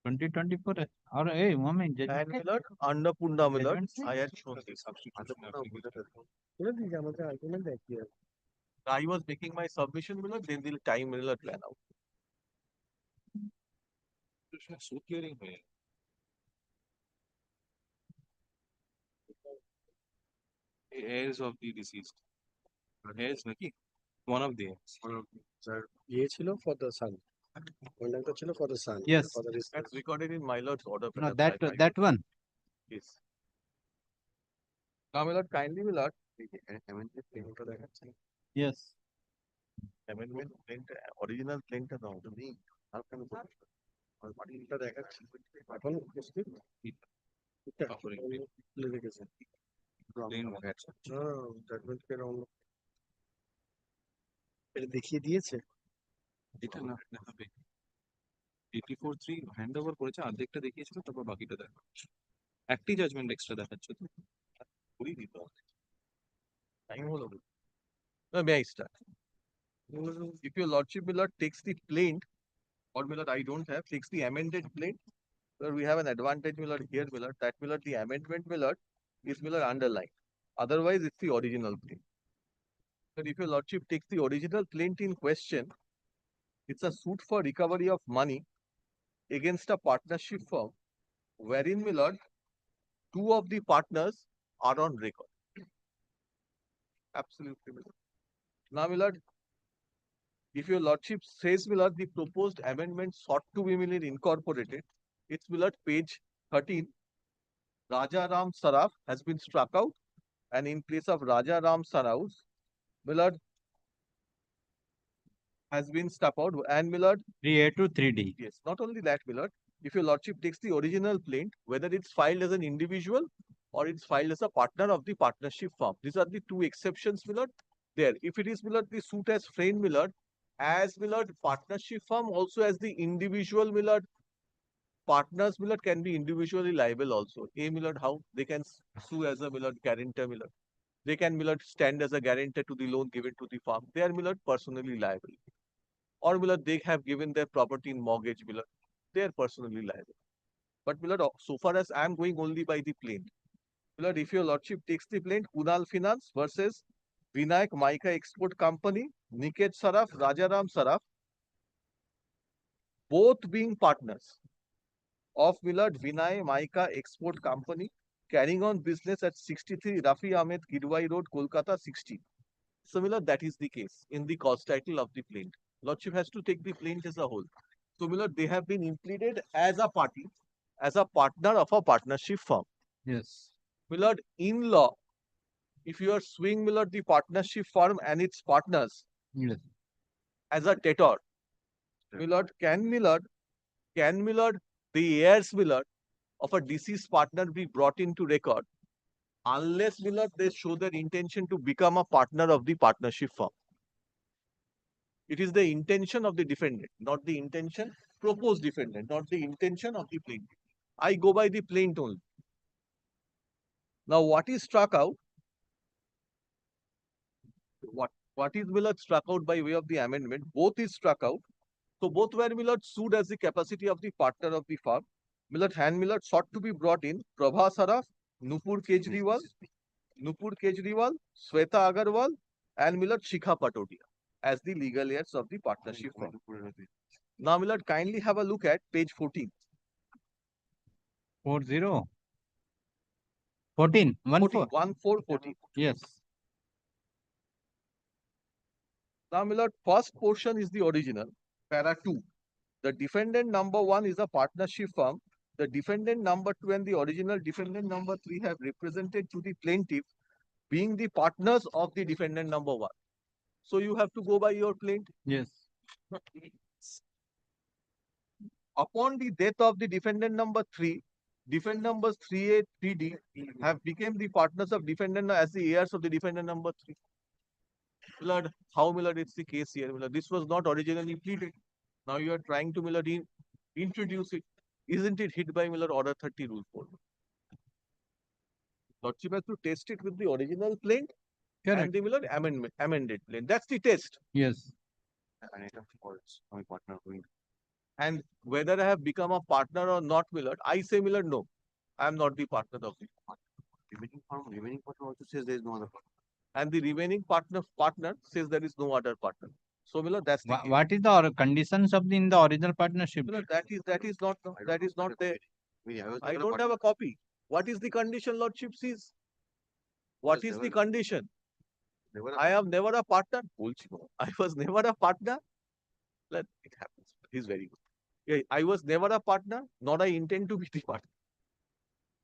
2024 or hey, moment. And Millard, Annapurna Millard, Judgment I had shown this. I was making my submission Millard, then the time Millard ran out. So clearing হয়ে heirs of the deceased. Heirs নাকি? One of the heirs. Sir, ইয়ে ছিল for the son. Bondanta ছিল for the son. Yes. For the That's recorded in my lord's order. No, perhaps I that one. Yes. Now Millard, kindly Millard. Yes. Amendment plaint, original plaint দাও তুমি আর কেন করছো? আর বাকিটা দেখাচ্ছি এখন উপস্থিত এটা খুলে রেখেছে জাজমেন্ট পেন এটা দেখিয়ে দিয়েছে এটা না হবে 84-3 হ্যান্ড ওভার করেছে, অর্ধেকটা দেখিয়েছিল, তারপর বাকিটা দেখাচ্ছে। একটি জাজমেন্ট এক্সট্রা দেখাচ্ছে তো পুরি দিতে হবে টাইম হলো না may I start? If your lordship Millard takes the plaint or Millard I don't have takes the amended plaint, Millard, we have an advantage Millard here Millard, that Millard the amendment Millard is Millard underlined, otherwise it's the original plaint. But if your lordship takes the original plaint in question, it's a suit for recovery of money against a partnership firm wherein Millard two of the partners are on record. Absolutely Millard. Now Millard, if your lordship says Millard the proposed amendment sought to be Millard incorporated, it's Millard page 13. Raja Ram Saraf has been struck out, and in place of Raja Ram Saraf, Millard has been struck out, and Millard 3A to 3D. yes, not only that Millard, if your lordship takes the original plaint, whether it's filed as an individual or it's filed as a partner of the partnership firm, these are the two exceptions Millard there. If it is Millard the suit as friend Millard, as Millard partnership firm also as the individual Millard partners Millard can be individually liable also. A Millard how they can sue as a Millard guarantor Millard. They can Millard stand as a guarantor to the loan given to the firm. They are Millard personally liable. Or Millard they have given their property in mortgage Millard. They are personally liable. But Millard, so far as I am going only by the plaint, Millard, if your lordship takes the plaint, Kunal Finance versus Vinayak Maika Export Company, Niket Saraf, Rajaram Saraf, both being partners of Millard Vinay Maika Export Company, carrying on business at 63 Rafi Ahmed Kidwai Road, Kolkata 60. So Millard, that is the case in the cause title of the plaint. Lordship has to take the plaint as a whole. So Millard, they have been impleaded as a party, as a partner of a partnership firm. Yes. Millard, in law, if you are suing Millard the partnership firm and its partners Yes. as a debtor, Millard, can Millard, the heirs Millard of a deceased partner be brought into record unless Millard they show their intention to become a partner of the partnership firm. It is the intention of the defendant, not the intention, proposed defendant, not the intention of the plaintiff. I go by the plaint only. Now, what is struck out? What is Millard struck out by way of the amendment? Both is struck out. So both were Millard sued as the capacity of the partner of the firm. Millard hand Millard sought to be brought in Prabha Saraf, Nupur Kejriwal, Sweta Agarwal, and Millard Shikha Patodia as the legal heirs of the partnership firm. Now Millard, kindly have a look at page 14. 40. 14. 14. Yes. Now Millard, first portion is the original, para 2. The defendant number 1 is a partnership firm. The defendant number 2 and the original defendant number 3 have represented to the plaintiff being the partners of the defendant number 1. So you have to go by your plaint. Yes. Upon the death of the defendant number 3, defendant numbers 3A, 3D have become the partners of defendant as the heirs of the defendant number 3. Millard, how Millard it's the case here? Millard, this was not originally pleaded. Now you are trying to Millard introduce it. Isn't it hit by Millard Order 30 Rule 4? Lordship has to test it with the original plaint and the Millard amended plaint. That's the test. Yes. and এটা false, my partner going and whether I have become a partner or not, my lord, I say, my lord, no, I am not the partner of the remaining partner also says there is no other partner. And the remaining partner says there is no other partner. So, my lord, that's the case. What is the conditions of in the original partnership? My lord, that is not there. I don't have a copy. What is the condition, lordship sees? What is the condition? I am never a partner. I was never a partner. Let it happens. He's very good. Yeah, I was never a partner, nor I intend to be the partner.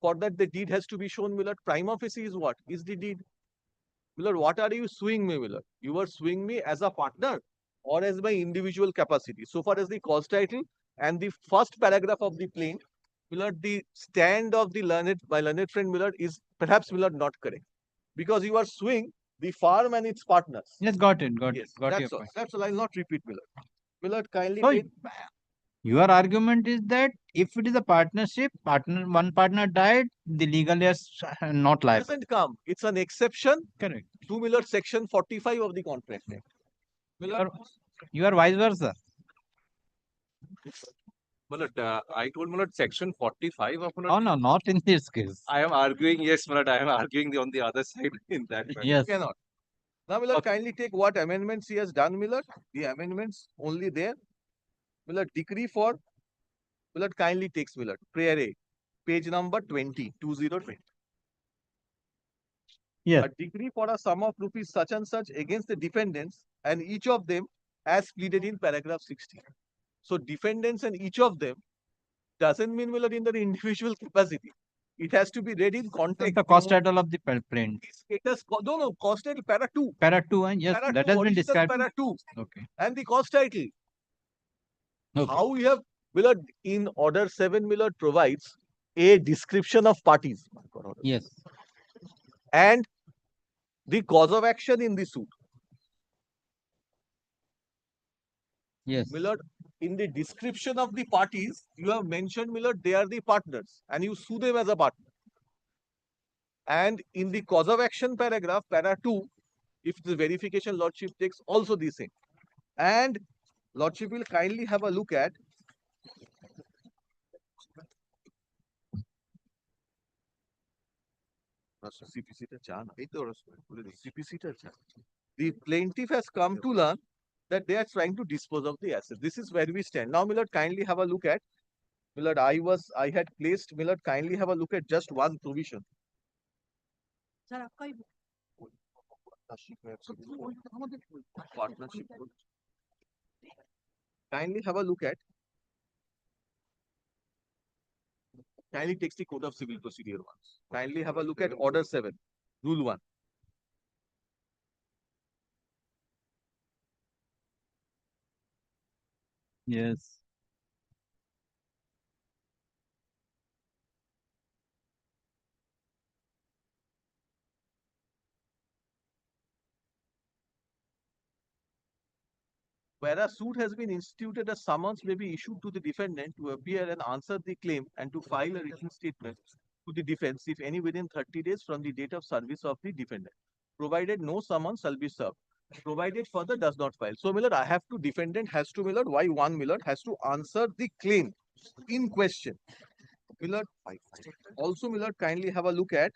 For that, the deed has to be shown, my lord. Prima facie is what? Is the deed. My lord, what are you suing me, my lord? You are suing me as a partner or as my individual capacity. So far as the cause title and the first paragraph of the plaint, my lord, the stand of the my learned friend, my lord, is perhaps, my lord, not correct. Because you are suing the firm and its partners. Yes, got it. Got Yes, your that's all. point. That's all. I'll not repeat, my lord. My lord, kindly So, take. your argument is that if it is a partnership, one partner died, the legal heirs are not liable. Doesn't come. It's an exception Correct. to, my lord, section 45 of the contract act. My lord, You are vice versa. I told my lord section 45 of my Oh no, not in this case. I am arguing, yes, my lord, I am arguing on the other side in that. Yes. cannot. Now, my lord, kindly take what amendments he has done, my lord. The amendments only there. My lord, decree for, my lord, kindly takes, my lord. Prayer A, page number 20. Yes. A decree for a sum of rupees such and such against the defendants and each of them as pleaded in paragraph 60. So defendants and each of them doesn't mean, my lord, in their individual capacity. It has to be read in context. The cost title of the plaint. No, cost title para 2. Para 2, yes, Para that 2, has been original described. para 2. Okay. And the cost title. Okay. How we have, Millard, in order 7, Millard provides a description of parties. Yes. And the cause of action in the suit. Yes. Millard, in the description of the parties, you have mentioned, Millard, they are the partners and you sue them as a partner. And in the cause of action paragraph, para 2, if the verification lordship takes also the same. And lordship will kindly have a look at the plaintiff has come to learn that they are trying to dispose of the asset. This is where we stand. Now, Millard, kindly have a look at, Millard, I had placed, Millard, kindly have a look at just one provision. Partnership. Kindly have a look at. Kindly takes the Code of Civil Procedure once. Kindly have a look at Order 7, Rule 1. Yes. Where a suit has been instituted, a summons may be issued to the defendant to appear and answer the claim and to file a written statement to the defense, if any, within 30 days from the date of service of the defendant, provided no summons shall be served, provided further does not file. So, Millard, I have to, defendant has to, Millard, why one Millard has to answer the claim in question. Millard, also, Millard, kindly have a look at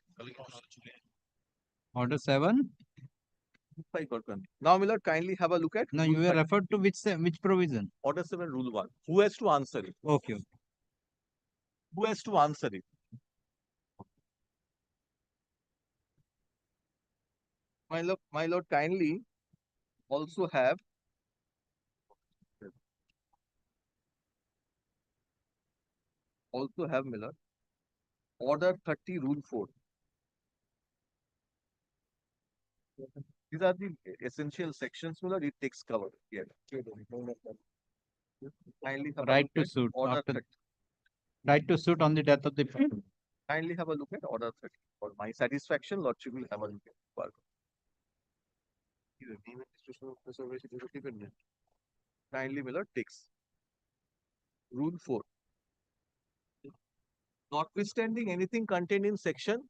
Order 7. Now, Millard, kindly have a look at. No, you were referred to which provision? Order 7, Rule 1. Who has to answer it? Okay. Who has to answer it? My lord, kindly also have Millard, Order 30, Rule 4. These are the essential sections, Millard. It takes cover here. Kindly have Right a to look at suit. Order After 30. right to suit on the death of the person. Kindly have a look at Order 30. For my satisfaction, Lordship will have a look at. Kindly, Millard, takes Rule 4. Notwithstanding anything contained in Section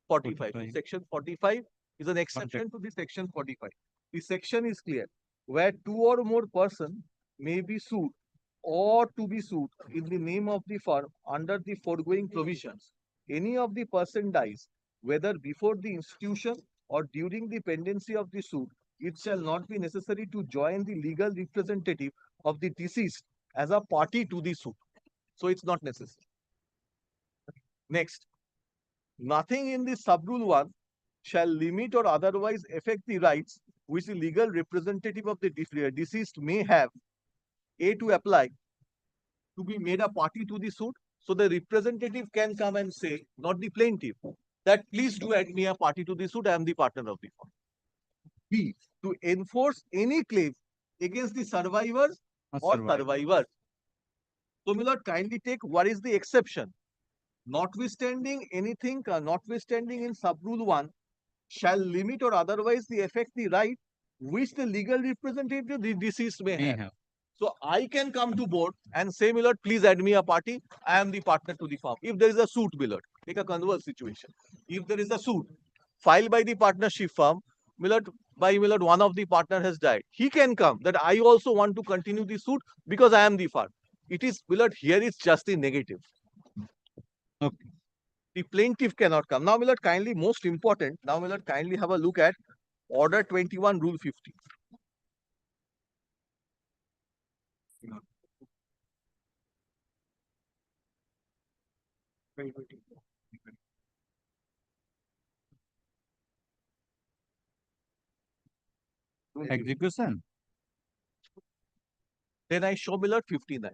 45. 45. Section 45 is an exception to the Section 45. The section is clear. Where two or more persons may be sued or to be sued in the name of the firm under the foregoing provisions, any of the person dies, whether before the institution or during the pendency of the suit, it shall not be necessary to join the legal representative of the deceased as a party to the suit. So it's not necessary. Next, nothing in the sub-rule 1 shall limit or otherwise affect the rights which the legal representative of the deceased may have, A, to apply to be made a party to the suit. So the representative can come and say, not the plaintiff, that please do add me a party to the suit, I am the partner of the firm. B, to enforce any claim against the survivors or survivors. So, my lord, kindly take what is the exception. Notwithstanding anything, notwithstanding in sub-rule 1, shall limit or otherwise the affect the right which the legal representative of the deceased may have. So I can come to board and say, my lord, please add me a party. I am the partner to the firm. If there is a suit, my lord, take a converse situation. If there is a suit filed by the partnership firm, my lord, one of the partner has died. He can come that I also want to continue the suit because I am the firm. It is, my lord, here is just the negative. Okay. The plaintiff cannot come. Now, my lord, kindly, most important, now, my lord, kindly have a look at Order 21, Rule 50. Execution. Then I show, my lord, 59.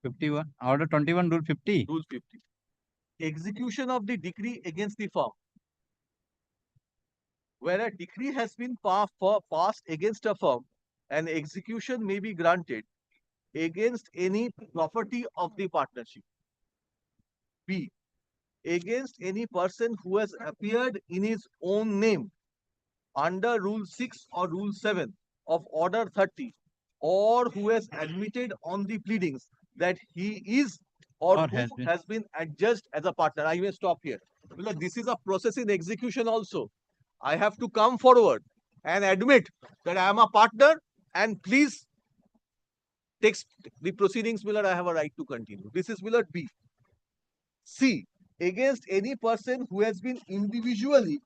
51. Order 21, Rule 50. Rule 50. Execution of the decree against the firm. Where a decree has been passed against a firm, an execution may be granted against any property of the partnership. B, against any person who has appeared in his own name under Rule 6 or Rule 7 of Order 30, or who has admitted on the pleadings that he is or who has been adjudged as a partner. I may stop here. Because this is a process in execution also. I have to come forward and admit that I am a partner and please take the proceedings, Miller, I have a right to continue. This is Miller B. C, against any person who has been individually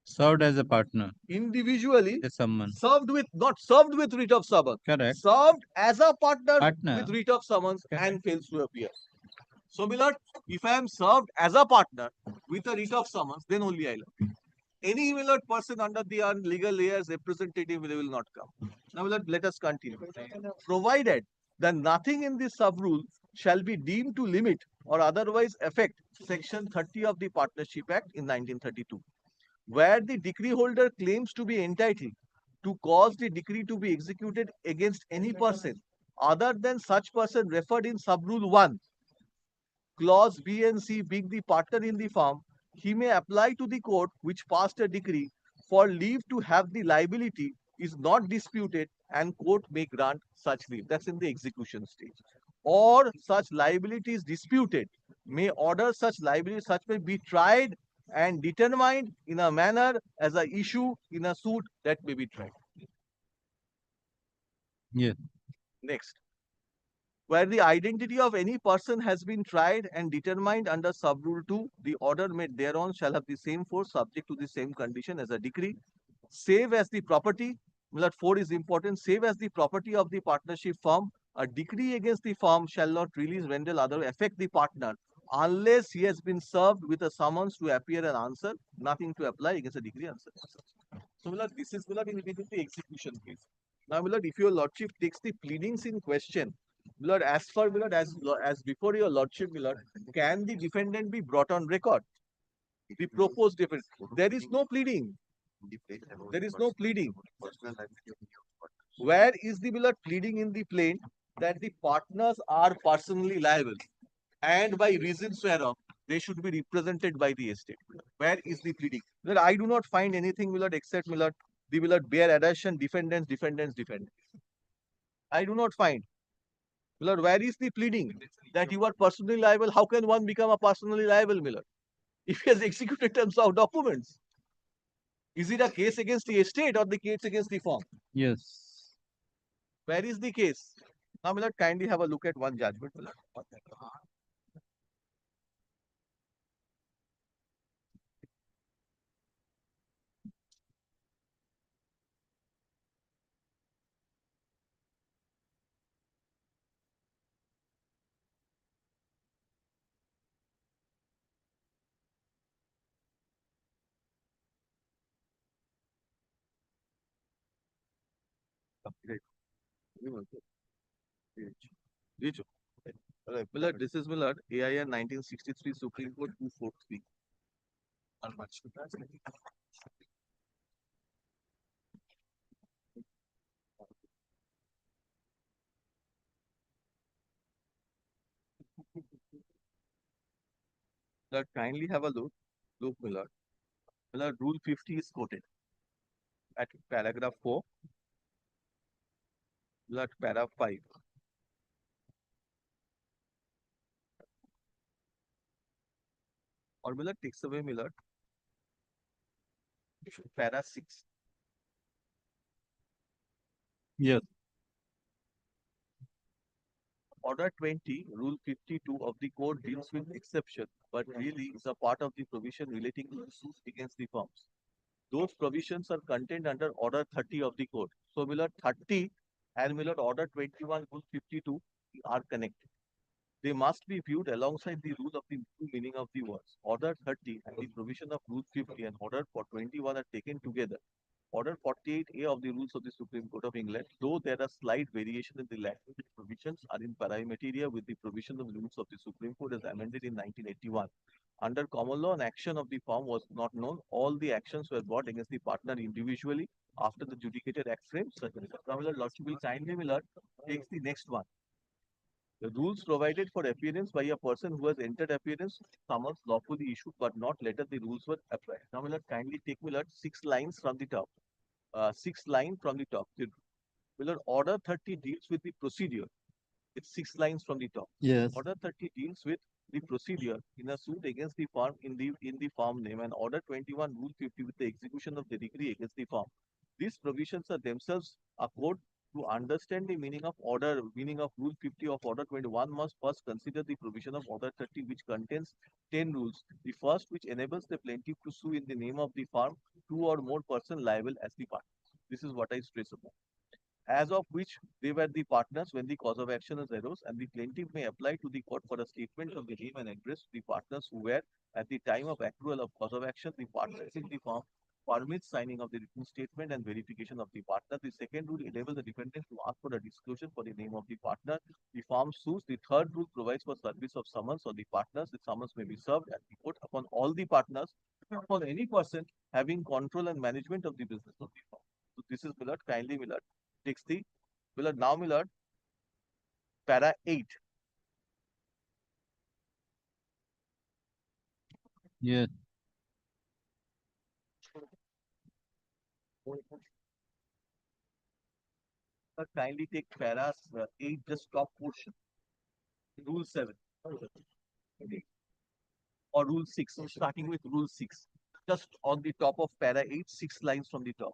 Served as a partner. Individually Someone. served with, not served with writ of summons. Correct. Served as a partner Partner. with writ of summons Correct. and fails to appear. So, Millard, if I am served as a partner with a writ of summons, then only I will appear. Any Millard person under the legal heirs representative, they will not come. Now, Millard, let us continue. Provided that nothing in this sub-rule shall be deemed to limit or otherwise affect Section 30 of the Partnership Act in 1932. Where the decree holder claims to be entitled to cause the decree to be executed against any person other than such person referred in sub-rule 1, clause B and C being the partner in the firm, he may apply to the court which passed a decree for leave to have the liability is not disputed and court may grant such leave. That's in the execution stage. Or such liability is disputed, may order such liability, such may be tried and determined in a manner as a issue in a suit that may be tried. Yes. Next, where the identity of any person has been tried and determined under sub-rule 2, the order made thereon shall have the same force subject to the same condition as a decree, save as the property, that 4 is important, save as the property of the partnership firm, a decree against the firm shall not release, render, other affect the partner unless he has been served with a summons to appear and answer, nothing to apply against a decree answer. So, Millard, this is Millard in the execution case. Now, Millard, if your lordship takes the pleadings in question, Millard, as for Millard, as before your lordship, Millard, can the defendant be brought on record? The proposed defense. There is no pleading. There is no pleading. Where is the Millard pleading in the plaint that the partners are personally liable and by reasons whereof they should be represented by the estate? Where is the pleading? Millard, I do not find anything, Millard, except Millard, the Millard bare addition, defendants. I do not find. Millard, where is the pleading that you are personally liable? How can one become a personally liable, Millard, if he has executed terms of documents? Is it a case against the estate or the case against the firm? Yes. Where is the case? Now, my lord, kindly have a look at one judgment, my lord. Great. Reach. Alright, my lord, this is my lord, AIR 1963 Supreme Court 243. Lord, kindly have a look. Look, my lord. My lord, Rule 50 is quoted at paragraph 4. My lord, paragraph 5. Or my lord, takes away, my lord, para 6. Yes. Order 20, Rule 52 of the Code deals with exception, but really is a part of the provision relating to suits against the firms. Those provisions are contained under Order 30 of the Code. So, my lord, 30 and my lord, Order 21, Rule 52 are connected. They must be viewed alongside the rule of the true meaning of the words. Order 30 and the provision of Rule 50 and Order 21 are taken together. Order 48A of the rules of the Supreme Court of England, though there are slight variation in the language, provisions are in parameteria with the provision of the rules of the Supreme Court as amended in 1981. Under common law, an action of the firm was not known. All the actions were brought against the partner individually after the judicated act frame. Now, Lordship will kindly, my lord, takes the next one. The rules provided for appearance by a person who has entered appearance, summons lawfully issued but not later the rules were applied. Now, my lord, kindly take, my lord, 6 lines from the top. 6 line from the top. The Order 30 deals with the procedure. It's 6 lines from the top. Yes. Order 30 deals with the procedure in a suit against the firm in the firm name, and Order 21, Rule 50 with the execution of the decree against the firm. These provisions are themselves a code. To understand the meaning of Rule 50 of Order 21 must first consider the provision of Order 30, which contains 10 rules. The first, which enables the plaintiff to sue in the name of the firm 2 or more persons liable as the partners. This is what I stress upon. As of which they were the partners when the cause of action arose, and the plaintiff may apply to the court for a statement of the name and address to the partners who were at the time of accrual of cause of action the partners in the firm, permits signing of the written statement and verification of the partner. The second rule enables the defendant to ask for a disclosure for the name of the partner. The firm sues. The third rule provides for service of summons on the partners. The summons may be served at the court upon all the partners, upon any person having control and management of the business of the firm. So this is Millard. Kindly Millard takes the Millard. Now Millard, para 8. Yes. Kindly take para 8, just top portion. Rule 7. Or Rule 6, starting with Rule 6. Just on the top of para 8, 6 lines from the top.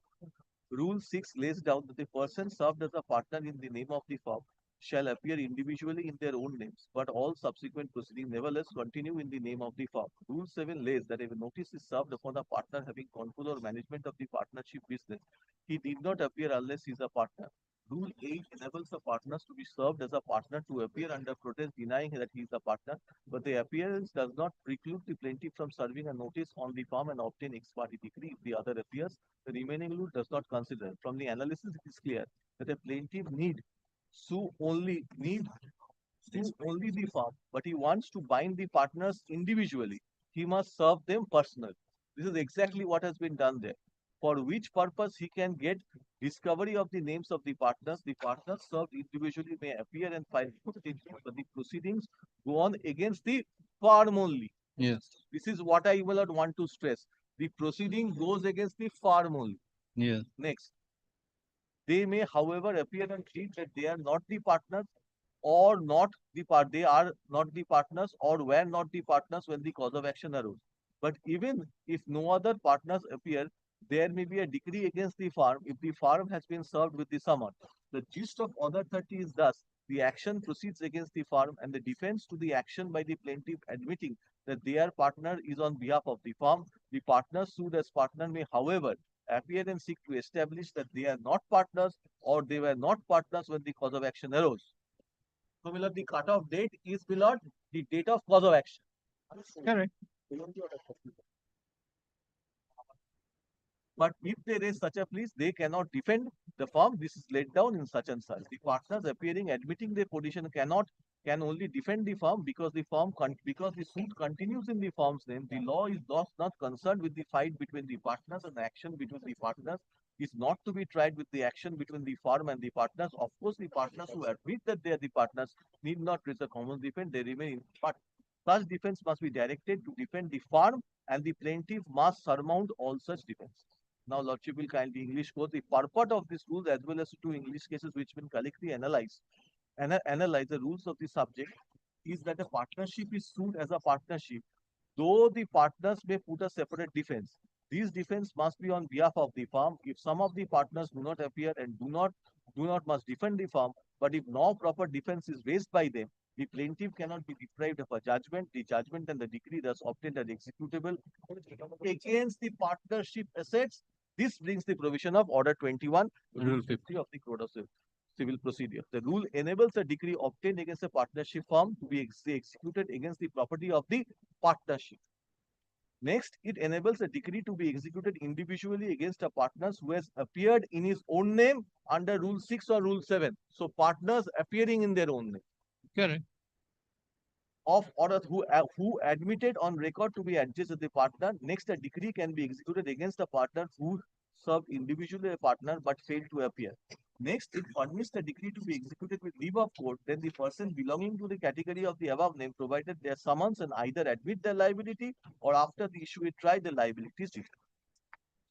Rule 6 lays down that the person served as a partner in the name of the firm shall appear individually in their own names, but all subsequent proceedings nevertheless continue in the name of the firm. Rule 7 lays that if a notice is served upon a partner having control or management of the partnership business, he need not appear unless he is a partner. Rule 8 enables the partners to be served as a partner to appear under protest denying that he is a partner, but the appearance does not preclude the plaintiff from serving a notice on the firm and obtain ex parte decree if the other appears. The remaining rule does not consider. From the analysis, it is clear that a plaintiff need sue only the firm, but he wants to bind the partners individually. He must serve them personally. This is exactly what has been done there. For which purpose he can get discovery of the names of the partners. The partners served individually may appear and file petitions, but the proceedings go on against the firm only. Yes. This is what I will want to stress. The proceeding goes against the firm only. Yes. Next. They may, however, appear and plead that they are not the partners or not the part. They are not the partners or were not the partners when the cause of action arose. But even if no other partners appear, there may be a decree against the firm if the firm has been served with the summons. The gist of Order 30 is thus the action proceeds against the firm and the defense to the action by the plaintiff admitting that their partner is on behalf of the firm. The partner sued as partner may, however, appear and seek to establish that they are not partners or they were not partners when the cause of action arose. So, my lord, the cutoff date is, my lord, the date of cause of action. Correct. But if there is such a plea, they cannot defend the firm. This is laid down in such and such. The partners appearing, admitting their position can only defend the firm because the suit continues in the firm's name. The law is thus not concerned with the fight between the partners, and the action between the partners is not to be tried with the action between the firm and the partners. Of course, the partners who admit that they are the partners need not raise a common defense. They remain in part. Such defense must be directed to defend the firm, and the plaintiff must surmount all such defenses. Now, Lordship will kindly English quote the purport of this rule as well as two English cases which will collectively analyze the rules of the subject is that a partnership is sued as a partnership, though the partners may put a separate defense. These defense must be on behalf of the firm. If some of the partners do not appear and do not must defend the firm, but if no proper defense is raised by them, the plaintiff cannot be deprived of a judgment. The judgment and the decree thus obtained are executable against the partnership assets. This brings the provision of Order 21, Rule 50 of the Code of Civil Procedure. The rule enables a decree obtained against a partnership firm to be executed against the property of the partnership. Next, it enables a decree to be executed individually against a partner who has appeared in his own name under Rule 6 or Rule 7. So, partners appearing in their own name. Correct. Of order who admitted on record to be adjudged as the partner. Next, a decree can be executed against a partner who served individually a partner but failed to appear. Next, it permits the decree to be executed with leave of court. Then the person belonging to the category of the above name, provided their summons and either admit their liability or after the issue is tried, the liability is declared.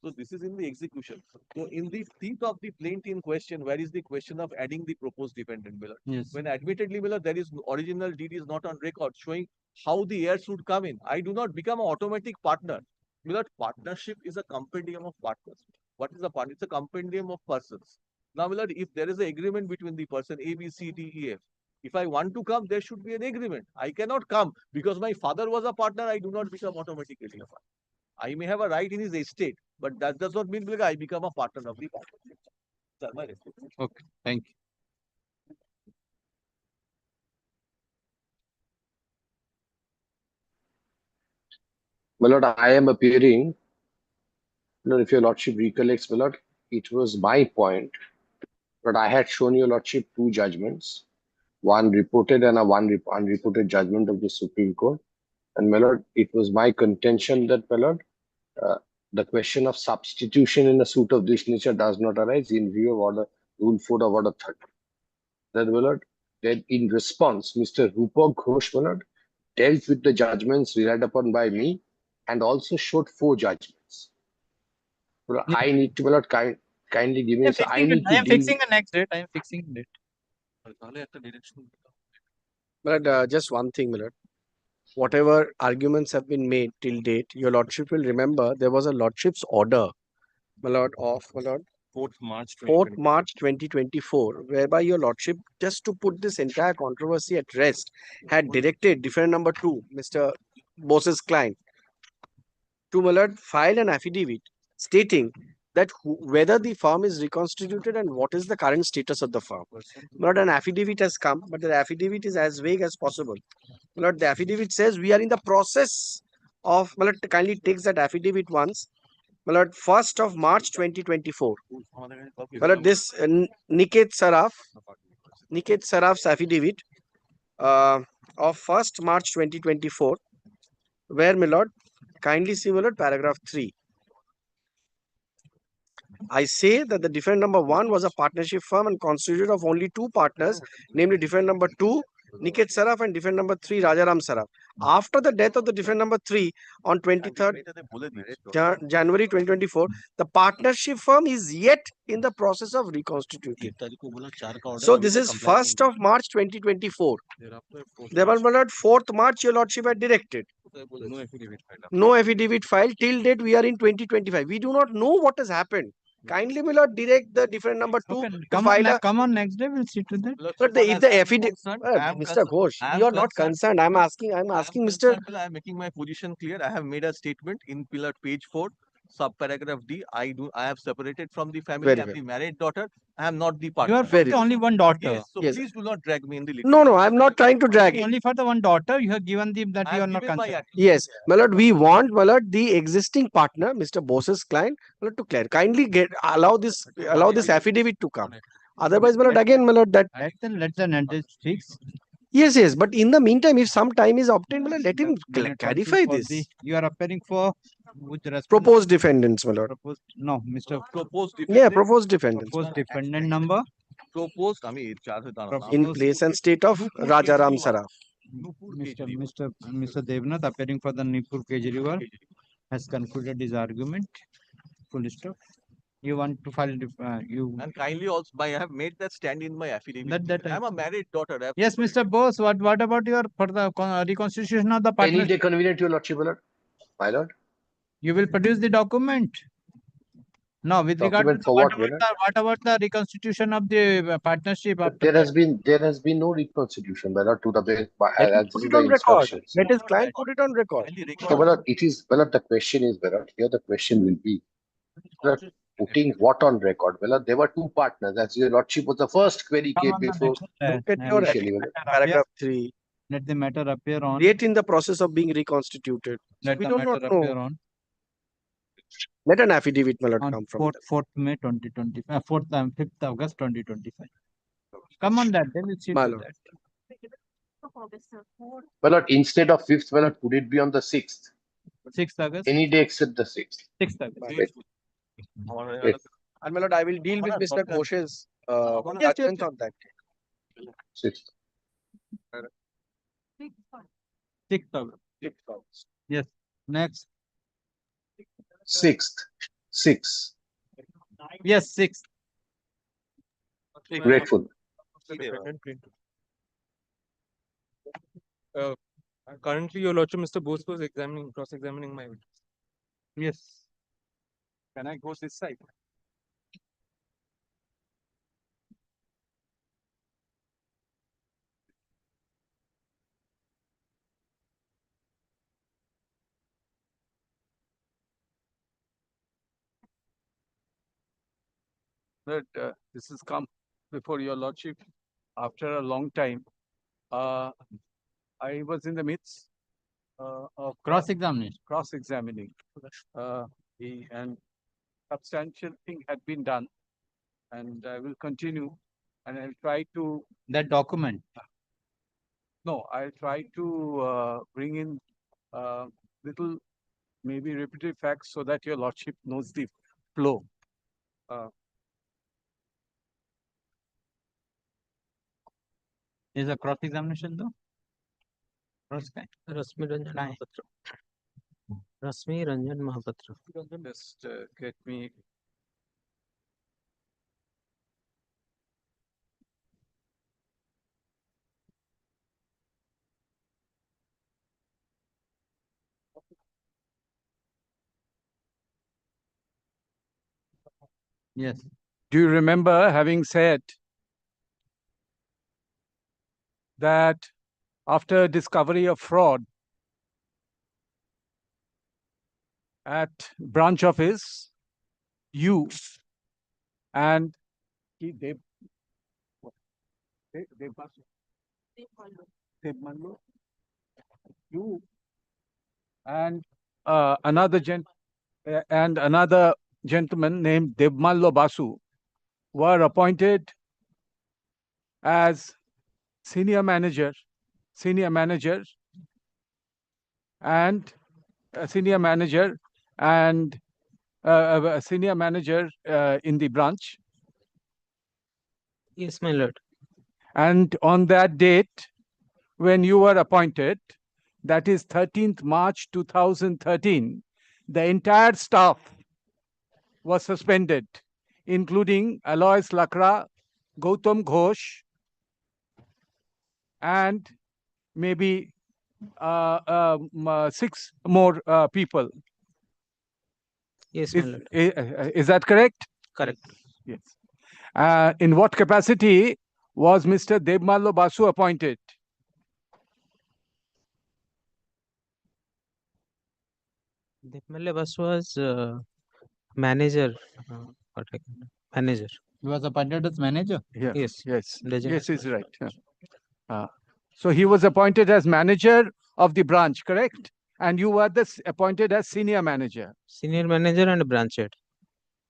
So this is in the execution. So in the teeth of the plaint in question, where is the question of adding the proposed dependent, Miller? Yes. When admittedly, Miller, there is original deed is not on record showing how the heirs should come in. I do not become an automatic partner. Miller, partnership is a compendium of partners. What is a partner? It's a compendium of persons. Now, Miller, if there is an agreement between the person A, B, C, D, E, F, if I want to come, there should be an agreement. I cannot come because my father was a partner. I do not become automatically a partner. I may have a right in his estate, but that does not mean I become a partner of the partnership. Sir, my respect. Okay, thank you. My lord, I am appearing. Lord, if your lordship recollects, my lord, it was my point that I had shown your lordship two judgments, one reported and a one unreported judgment of the Supreme Court. And my lord, it was my contention that, my lord, the question of substitution in a suit of this nature does not arise in view of order Rule 4 of Order 30. That, my lord, then in response, Mr. Rupak Ghosh, my lord, dealt with the judgments relied upon by me and also showed 4 judgments. Well, I need to, my lord, kindly give me. So I need I to am deal. fixing the next date. I am fixing it. But just one thing, my lord. Whatever arguments have been made till date, your lordship will remember there was a lordship's order, my lord, of my lord, 4th March 4th March 2024, whereby your lordship, just to put this entire controversy at rest, had directed defendant number 2, Mr. Bose's client, to, my lord, file an affidavit stating that whether the firm is reconstituted and what is the current status of the firm. My lord, an affidavit has come, but the affidavit is as vague as possible. My lord, the affidavit says we are in the process of, my lord, kindly takes that affidavit once. My lord, 1st of March 2024. My lord, this Niket Saraf's affidavit of 1st March 2024, where, my lord, kindly see, my lord, paragraph 3. I say that the defendant number 1 was a partnership firm and constituted of only 2 partners, namely defendant number 2, Niket Saraf, and defendant number 3, Rajaram Saraf. After the death of the defendant number 3 on 23rd January 2024, the partnership firm is yet in the process of reconstituting. So this is 1st of March 2024. There was 4th March your lordship had directed. No affidavit filed till date. We are in 2025. We do not know what has happened. kindly, my lord, direct the different number 2 Okay, to come file on, a. come on, next day we'll see to that. But if the affidavit, Mr. Ghosh, you are not concerned. I'm asking Mr. I am making my position clear. I have made a statement in pillar page 4, subparagraph D. I have separated from the family. Very I have well. the married daughter. I am not the You partner. are Very for only one daughter. Yes, so Yes. please do not drag me in the No, no, I'm not trying to drag it. Only for the one daughter, you have given the that I you are have not given my concerned. Yes, my lord, we want, my lord, the existing partner, Mr. Bose's client, my lord, to clear. Kindly allow this affidavit to come. Otherwise, my lord, again, my lord, that. Let the net fix. Yes, but in the meantime, if some time is obtained, my lord, let him clarify this. You are appearing for with respect Proposed defendants, my lord. proposed, no, Mr. proposed Yeah, proposed defendants. Proposed defendant number proposed. I mean, In place and state of Rajaram Saraf. Mr. Devnath appearing for the Nipur Kejriwal has concluded his argument. Full stop. You want to file you and kindly also, I have made that stand in my affidavit. that I am a married daughter. I have yes, Mr. Bose. What about your for the reconstitution of the Any partner? day convenient, your lordship, my lord. You will produce the document. No, with regard Document to for what, my lord? what about the reconstitution of the partnership? But After there has been no reconstitution, my lord, to the best, Let as him this put is it the on record. instructions. Let his client put it on record. So, my lord, it is, my lord, the question is, my lord, here the question will be, my lord, putting what on record? Well, there were two partners. As your lordship was the first query came before. Look at your initially, my lord. paragraph 3. let the matter appear on. Yet in the process of being reconstituted. Let We the do matter not know. appear on Let an affidavit, my lord, on come from 4th May 2025, 5th August 2025. Come on that, then we'll see My to lord. that. My lord, instead of 5th, my lord, could it be on the 6th? 6th August. Any day except the 6th. 6th August. Yes. And my lord, I will deal with Mr. Ghosh's Yes, judgment on that. 6th. 6th August. Yes. Next. 6th. 6th. Yes, 6th. Grateful. Currently, your lordship, Mr. Bose was cross-examining my witness. Yes. Can I go this side? That this has come before your lordship after a long time. I was in the midst of Cross-examination. and substantial thing had been done, and I will continue, and I'll try to. That document. No, I'll try to bring in little maybe repetitive facts so that your lordship knows the flow. Is a cross-examination though? Rasmi Ranjan Mahapatra. Just get me. Yes. Do you remember having said that after discovery of fraud at branch office, you and you and another gentleman named Devmallo Basu were appointed as senior manager and a senior manager in the branch. Yes, my lord. And on that date, when you were appointed, that is 13th March 2013, the entire staff was suspended, including Alois Lakra, Gautam Ghosh, and maybe 6 more people. Yes, my lord. Is that correct? Correct. Yes. In what capacity was Mr. Devmallo Basu appointed? Devmallo Basu was manager. Manager. He was appointed as manager. Yes. Yes. Yes. Legend. Yes, is right. So he was appointed as manager of the branch, correct? And you were appointed as senior manager. Senior manager and branch head.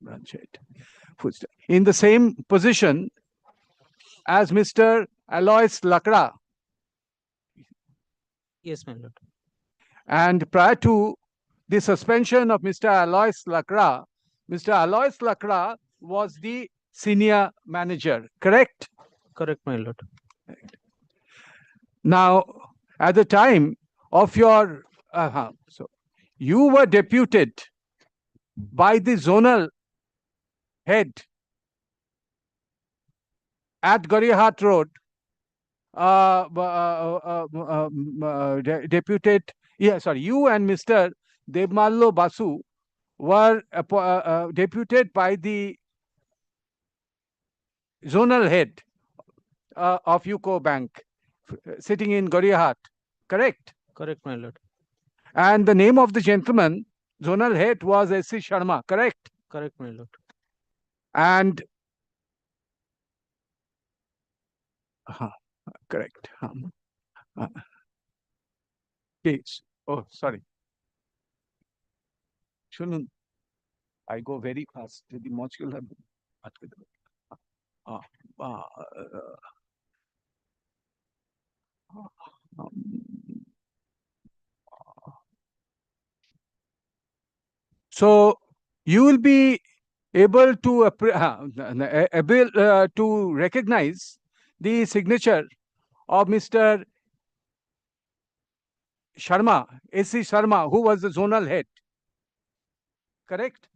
Branch head. In the same position as Mr. Alois Lakra. Yes, my lord. And prior to the suspension of Mr. Alois Lakra, Mr. Alois Lakra was the senior manager, correct? Correct, my lord. Now, at the time of your, so you were deputed by the zonal head at Garihat Road, you and Mr. Devmallo Basu were deputed by the zonal head of UCO Bank sitting in Goriahat, correct? Correct, my lord. And the name of the gentleman, zonal head, was S.C. Sharma, correct? Correct, my lord. And correct. Page. Oh, sorry. Shouldn't I go very fast? The molecule so you will be able to recognize the signature of Mr. Sharma, S.C. Sharma, who was the zonal head. Correct?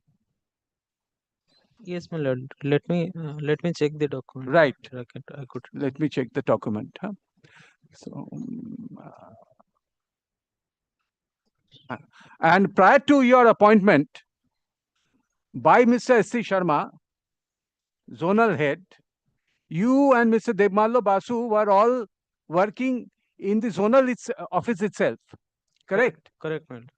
Yes, my lord. Let me check the document. Right. I could. Let me check the document. So, and prior to your appointment by Mr. S.C. Sharma, zonal head, you and Mr. Devmallo Basu were all working in the zonal office itself. Correct? Correct, my lord.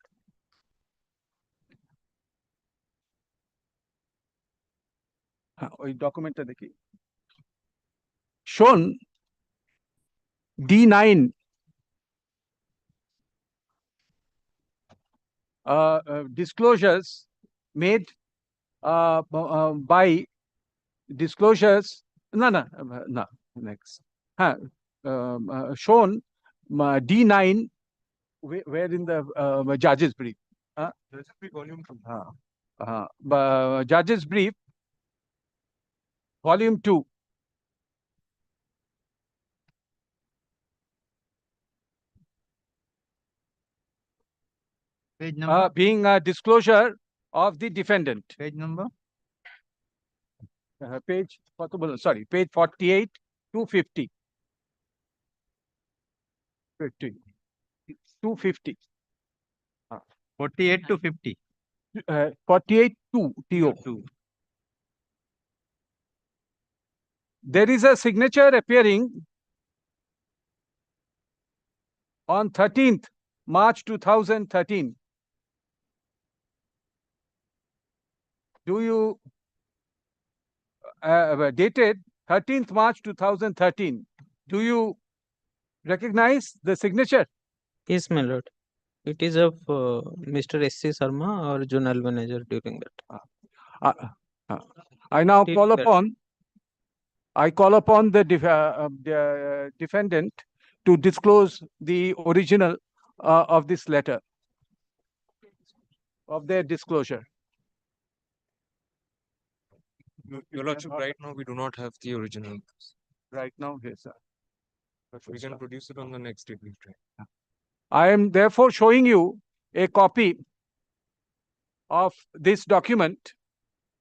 Document shown D9 disclosures made by disclosures next shown D9 where in the judge's brief. Volume 2. Judge's brief, volume 2. Page number? Being a disclosure of the defendant. Page number? Page 48 to 50. 250. 48 to 50. 48 to TO. There is a signature appearing on 13th March 2013. Do you dated 13th March 2013? Do you recognize the signature? Yes, my lord. It is of Mr. S.C. Sharma, our journal manager during that. I now call upon the defendant to disclose the original of this letter, of their disclosure. Your Lordship, right now we do not have the original. Right now, yes, sir. But we can produce it on the next date we try. I am therefore showing you a copy of this document,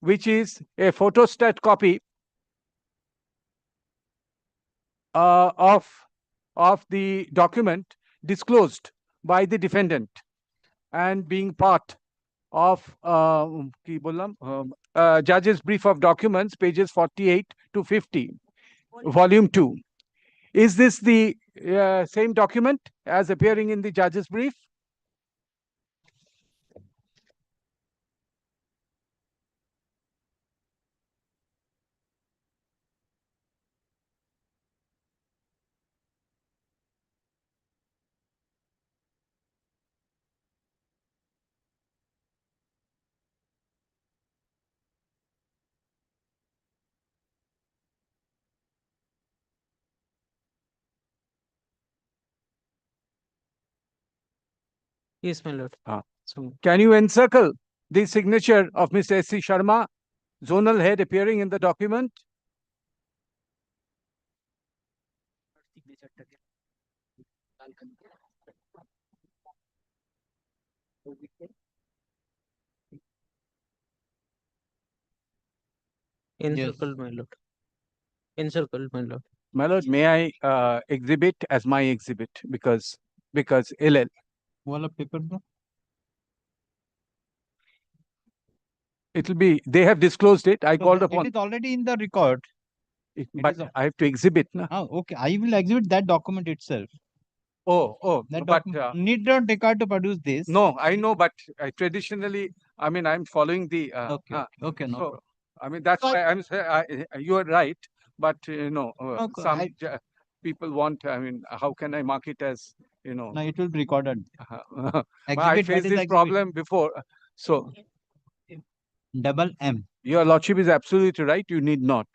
which is a photostat copy of the document disclosed by the defendant and being part of Judge's Brief of Documents, pages 48 to 50, volume 2. Is this the same document as appearing in the Judge's Brief? Yes, my lord. So can you encircle the signature of Mr. S.C. Sharma, zonal head, appearing in the document? Encircled, my lord. Encircled, my lord. My lord, may I exhibit as my exhibit because LL. वाला paper दो. It'll be, they have disclosed it. I So called it upon, is already in the record. but is a- I have to exhibit. Na? Okay, I will exhibit that document itself. That But need not record to produce this. no, I know, but traditionally, I mean, I'm following the. Okay, no So, problem. I mean, that's So why I'm saying you are right, but Okay, some people want. I mean, how can I mark it as No, it will be recorded. I Exhibit, faced this problem before, so Double M. your lordship is absolutely right. You need not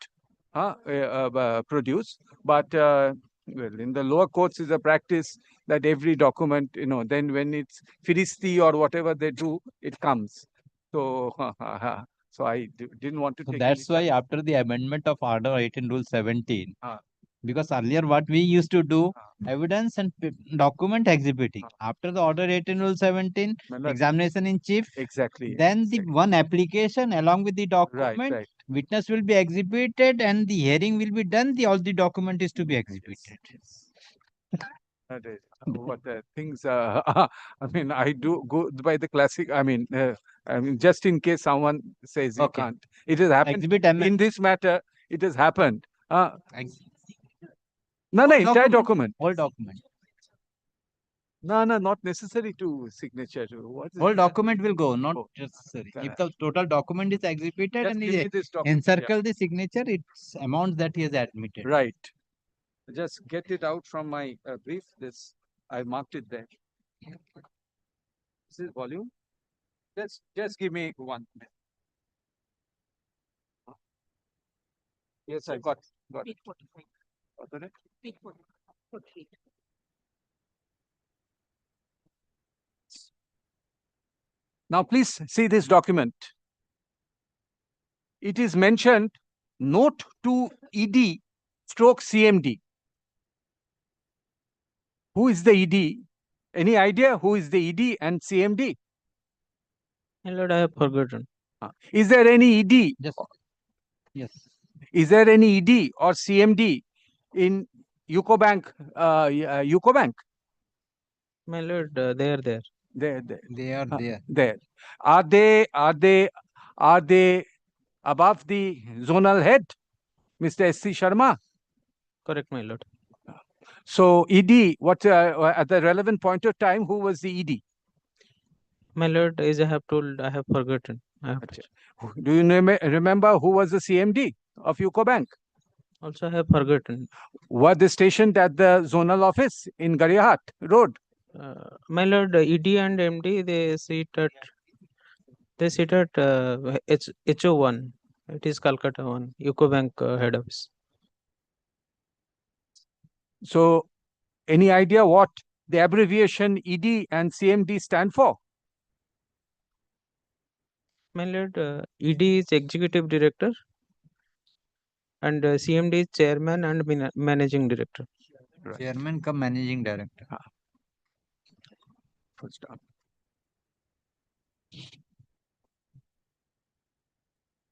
produce, but well, in the lower courts is a practice that every document, then when it's firisti or whatever they do, it comes. So, so I didn't want to So take. that's why after the amendment of Order 18 Rule 17, because earlier what we used to do, evidence and document exhibiting. After the Order 18 Rule 17, examination in chief. Exactly. Then the one application along with the document, right. witness will be exhibited and the hearing will be done. All the document is to be exhibited. What things, I mean, I do go by the classic, I mean, just in case someone says you can't. It has happened Exhibit in this matter, it has happened. No, Whole entire document. Whole document. No, not necessary to signature. What is Whole it? document will go, not necessary. If the total document is exhibited Just and give me this document, encircle the signature, it's amount that he has admitted. Right. Just get it out from my brief. This, I marked it there. This is volume. Just give me one. Yes, I got it. Got it? Now, please see this document. It is mentioned note to ED stroke CMD. Who is the ED? Any idea who is the ED and CMD? My lord, I have forgotten. Is there any ED? Yes. Is there any ED or CMD in UCO Bank? UCO Bank? My lord, they are there. They are there. There. Are they above the zonal head, Mr. S.C. Sharma? Correct, my lord. So ED, what at the relevant point of time, who was the ED? My lord, as I have told, I have forgotten. Do you remember who was the CMD of UCO Bank? Also, I have forgotten. Were they stationed at the zonal office in Gariahat Road? My lord, ED and MD, they sit at HO1. It is Calcutta 1, UCO Bank head office. So, any idea what the abbreviation ED and CMD stand for? My lord, ED is executive director and CMD is chairman and managing director. Right. Chairman come managing director. First up.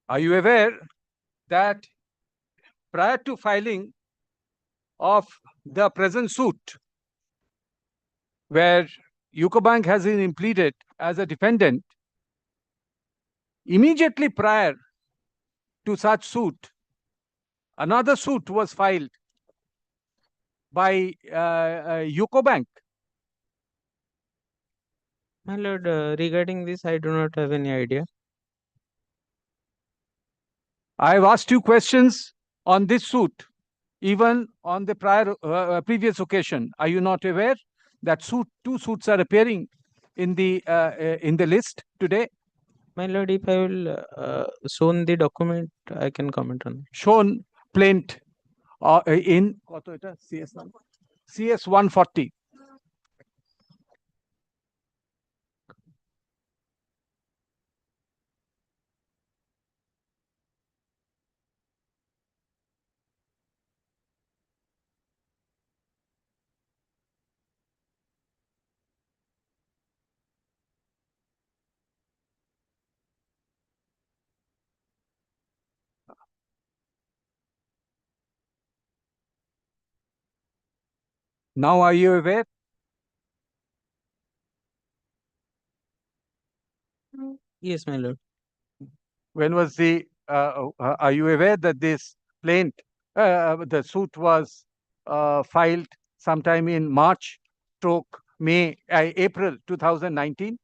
Are you aware that prior to filing of the present suit, where UCO Bank has been pleaded as a defendant, immediately prior to such suit, another suit was filed by UCO Bank. My lord, regarding this, I do not have any idea. I have asked you questions on this suit, even on the previous occasion. Are you not aware that two suits are appearing in the list today? My lord, if I will shown the document, I can comment on it. Shown plaint in CS 140. Now, are you aware? Yes, my lord. When was are you aware that this plaint, the suit was filed sometime in March, April 2019?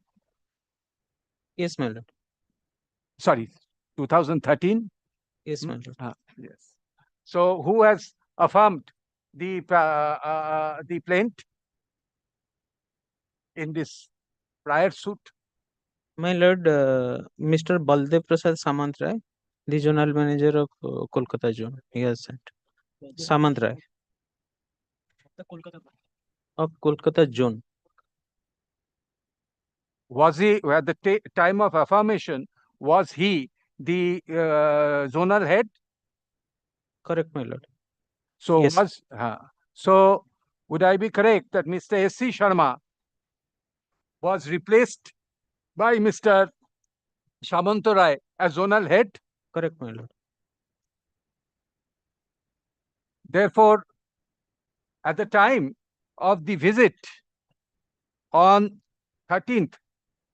Yes, my lord. Sorry, 2013? Yes, my lord. Yes. So, who has affirmed the plaint in this prior suit? My lord, Mr. Baldev Prasad Samantray, the zonal manager of Kolkata zone, he has sent. Samantray of Kolkata zone. Was he, at the time of affirmation, was he the zonal head? Correct, my lord. So, Yes. So would I be correct that Mr. S.C. Sharma was replaced by Mr. Samantarai as zonal head? Correct, my lord. Therefore, at the time of the visit on 13th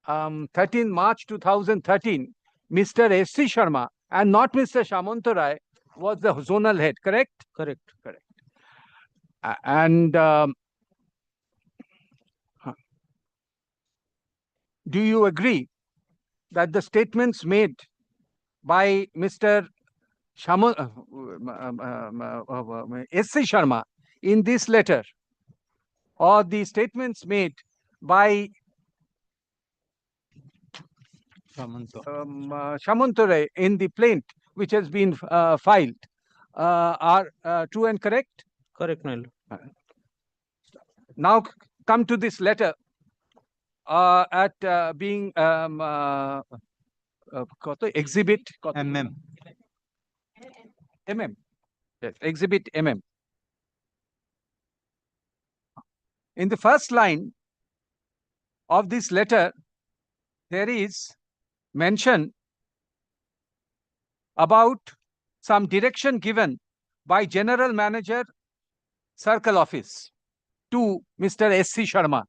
March 2013, Mr. S.C. Sharma and not Mr. Samantarai was the zonal head, correct? Correct. Correct. And do you agree that the statements made by Mr. S.C. Sharma in this letter, or the statements made by Samantarai in the plaint which has been filed, are true and correct? Correct, my lord. Now come to this letter at being exhibit MM. Yes, exhibit MM. In the first line of this letter, there is mention about some direction given by General Manager, Circle Office, to Mr. S.C. Sharma.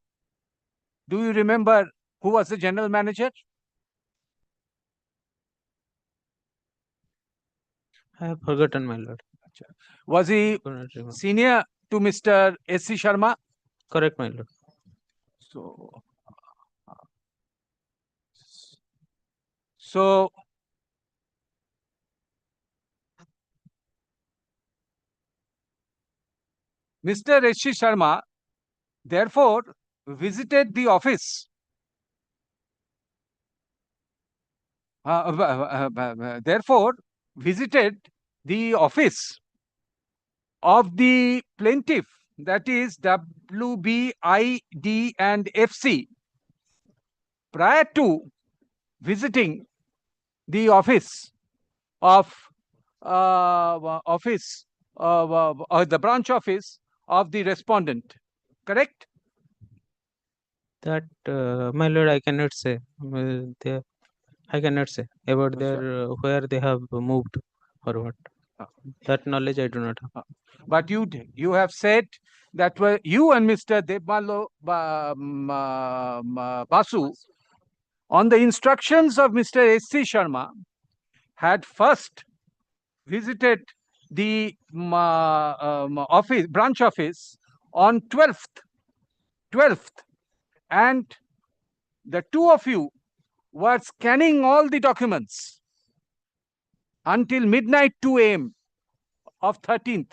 Do you remember who was the General Manager? I have forgotten, my lord. Was he senior to Mr. S.C. Sharma? Correct, my lord. So, Mr. S.C. Sharma therefore visited the office. Therefore, visited the office of the plaintiff, that is WBID and FC, prior to visiting the office of the branch office of the respondent, correct? That, my lord, I cannot say. I cannot say about their where they have moved or what. That knowledge I do not have. But you have said that you and Mr. Devmalo Basu on the instructions of Mr. S.C. Sharma, had first visited the branch office on 12th, and the two of you were scanning all the documents until midnight 2 a.m. of 13th.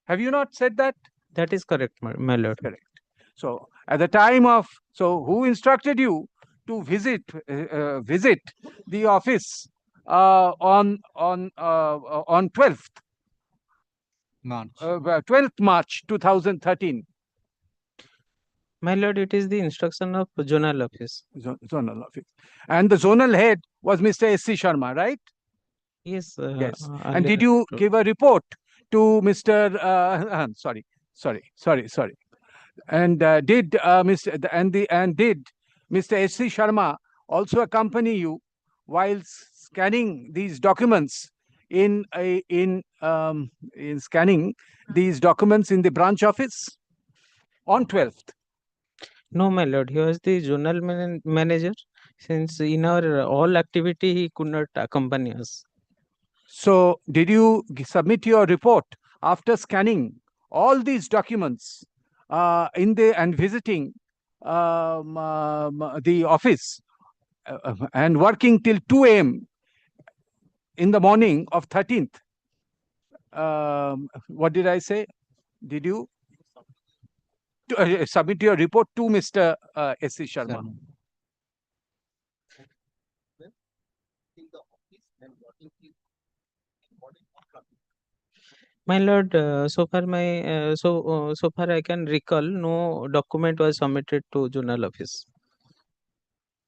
Have you not said that? That is correct, my lord. Correct. So at the time of, so who instructed you to visit the office on 12th March. 12th March 2013? My lord, it is the instruction of zonal office. Zonal office. And the zonal head was Mr. S.C. Sharma, right? Yes. Yes. And did you give a report to Mr. Sorry. And did Mr. S.C. Sharma also accompany you while scanning these documents in scanning these documents in the branch office on 12th? No, my lord, he was the zonal manager. Since in our all activity, he could not accompany us. So, did you submit your report after scanning all these documents and visiting the office and working till 2 a.m. in the morning of 13th? What did I say? Did you submit your report to Mr. S.C. Sharma? My lord, so far I can recall, no document was submitted to zonal office.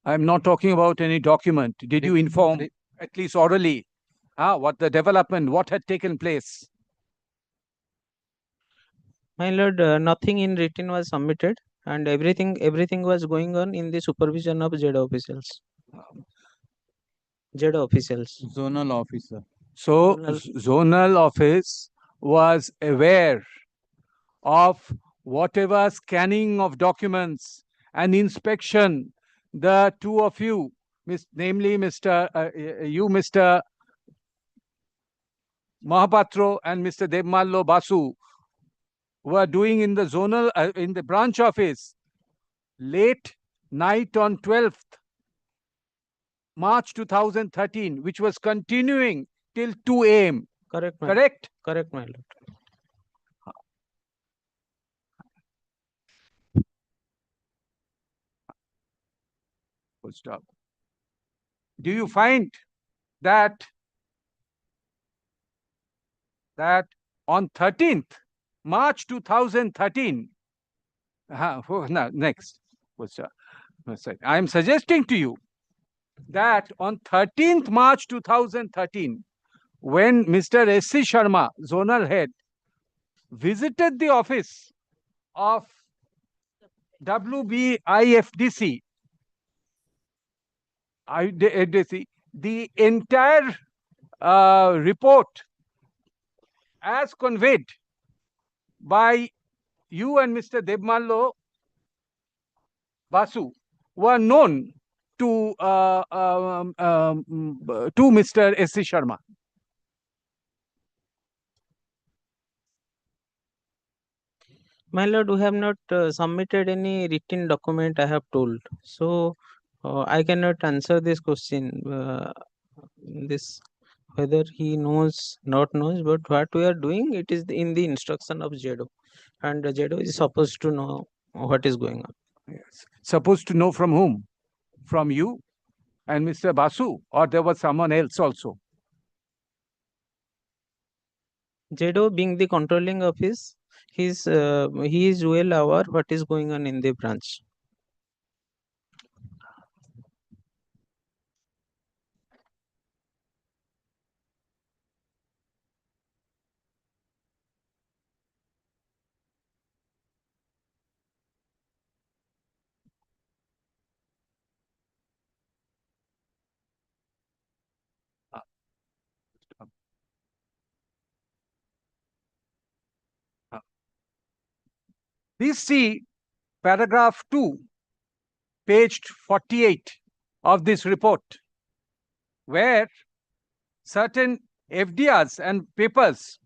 I'm not talking about any document. Did you inform, at least orally, what the development, what had taken place? My lord, nothing in written was submitted, and everything was going on in the supervision of ZEDO officials. ZEDO officials. Zonal officer. So zonal office was aware of whatever scanning of documents and inspection the two of you, namely Mr. Mr. Mahapatro and Mr. Devmallo Basu, were doing in the zonal in the branch office late night on 12th March 2013, which was continuing till 2 a.m. Correct, my Correct? Correct, my lord. Full stop. Do you find that on 13th March 2013, next, I am suggesting to you that on 13th March 2013, when Mr. S.C. Sharma, zonal head, visited the office of WBIFDC, the entire report as conveyed by you and Mr. Devmallo Basu were known to Mr. S.C. Sharma. My lord, we have not submitted any written document, I have told. So I cannot answer this question. This whether he knows, not knows, but what we are doing, it is in the instruction of ZEDO, and ZEDO is supposed to know what is going on. Yes. Supposed to know from whom? From you and Mr. Basu, or there was someone else also? ZEDO being the controlling office, he is well aware what is going on in the branch. Please see paragraph 2 page 48 of this report, where certain FDRs and papers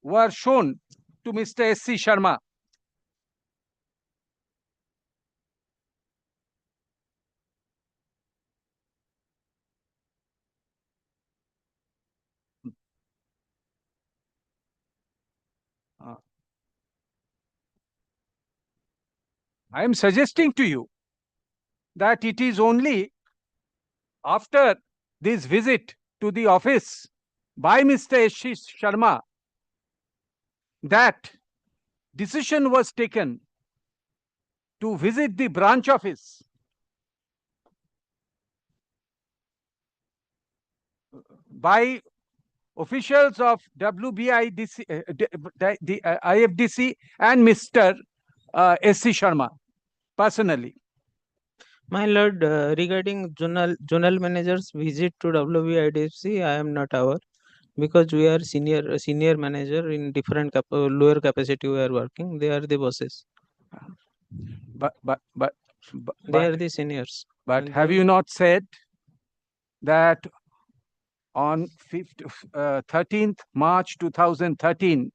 were shown to Mr. S.C. Sharma. I am suggesting to you that it is only after this visit to the office by Mr. S.C. Sharma that decision was taken to visit the branch office by officials of WBIDC, the IFDC and Mr. S.C. Sharma personally. My lord, regarding zonal manager's visit to WBIDFC, I am not aware because we are senior manager in different lower capacity we are working. They are the bosses. But They are the seniors. But And have they- you not said that on 13th March 2013,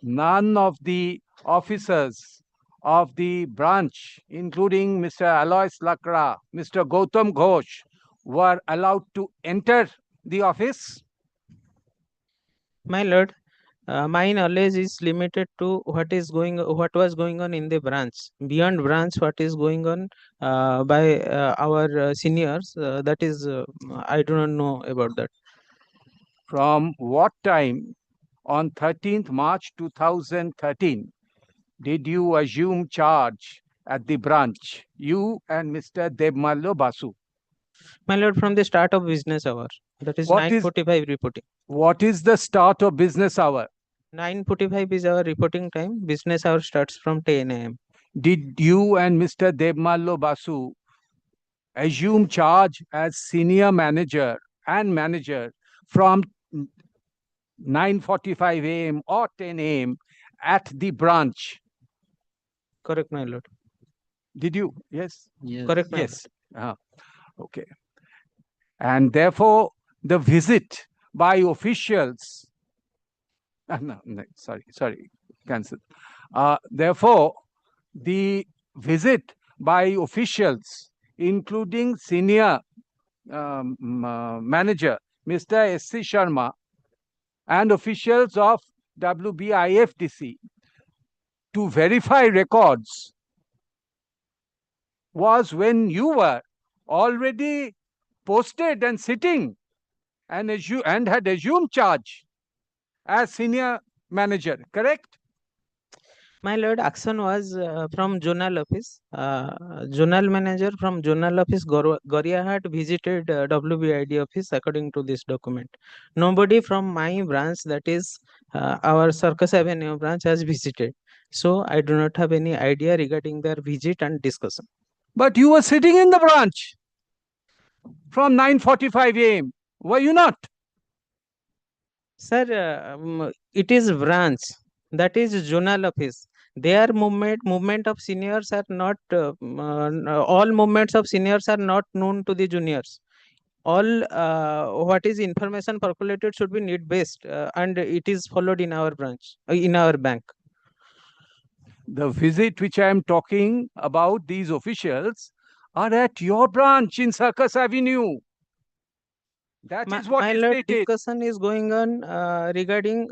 none of the officers of the branch, including Mr. Alois Lakra, Mr. Gautam Ghosh, were allowed to enter the office? My lord, my knowledge is limited to what was going on in the branch. Beyond branch, what is going on by our seniors, that is, I do not know about that. From what time on 13th March 2013 did you assume charge at the branch, you and Mr. Debmallo Basu? My lord, from the start of business hour, that is What is- 9:45 reporting. What is the start of business hour? 9:45 is our reporting time. Business hour starts from 10 a.m. Did you and Mr. Debmallo Basu assume charge as senior manager and manager from 9:45 a.m. or 10 a.m. at the branch? Correct, my lord. Did you? Yes. Correct, my lord. Yes. Okay. And therefore, the visit by officials. No, sorry, cancel. Therefore, the visit by officials, including senior manager, Mr. S.C. Sharma, and officials of WBIFDC to verify records was when you were already posted and sitting and had assumed charge as senior manager, correct? My lord, action was from zonal office. Zonal manager from zonal office, Goria had visited WBID office according to this document. Nobody from my branch, that is our Circus Avenue branch, has visited. So I do not have any idea regarding their visit and discussion. But you were sitting in the branch from 9:45 a.m. Were you not? Sir, it is branch. That is zonal office. Their movement of seniors are not all movements of seniors are not known to the juniors. All what is information percolated should be need based, and it is followed in our branch, in our bank. The visit which I am talking about, these officials are at your branch in Circus Avenue. That is what My is lord, stated. discussion is going on regarding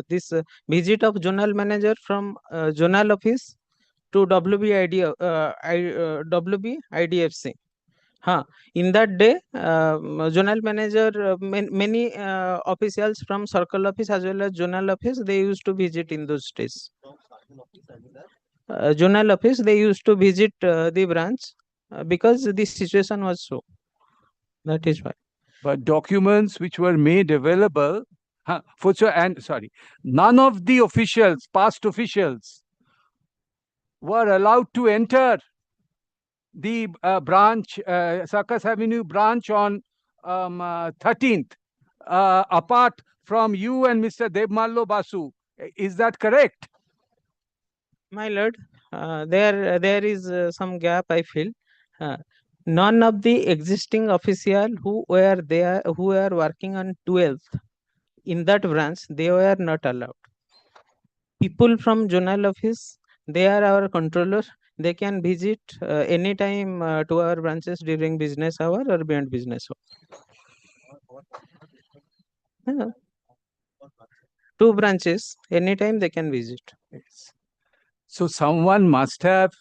this visit of zonal manager from zonal office to WBIDFC. In that day, zonal manager, many officials from circle office as well as zonal office, they used to visit in those days. Zonal office, they used to visit the branch because the situation was so. That is why. But documents which were made available, none of the officials, past officials, were allowed to enter the branch, Circus Avenue branch on 13th, apart from you and Mr. Debmallo Basu. Is that correct? My lord, there is some gap I feel. None of the existing official who were there, who were working on 12th in that branch, they were not allowed. People from zonal office, they are our controller. They can visit anytime to our branches during business hour or beyond business hour. Yeah. Two branches, anytime they can visit. Yes. So someone must have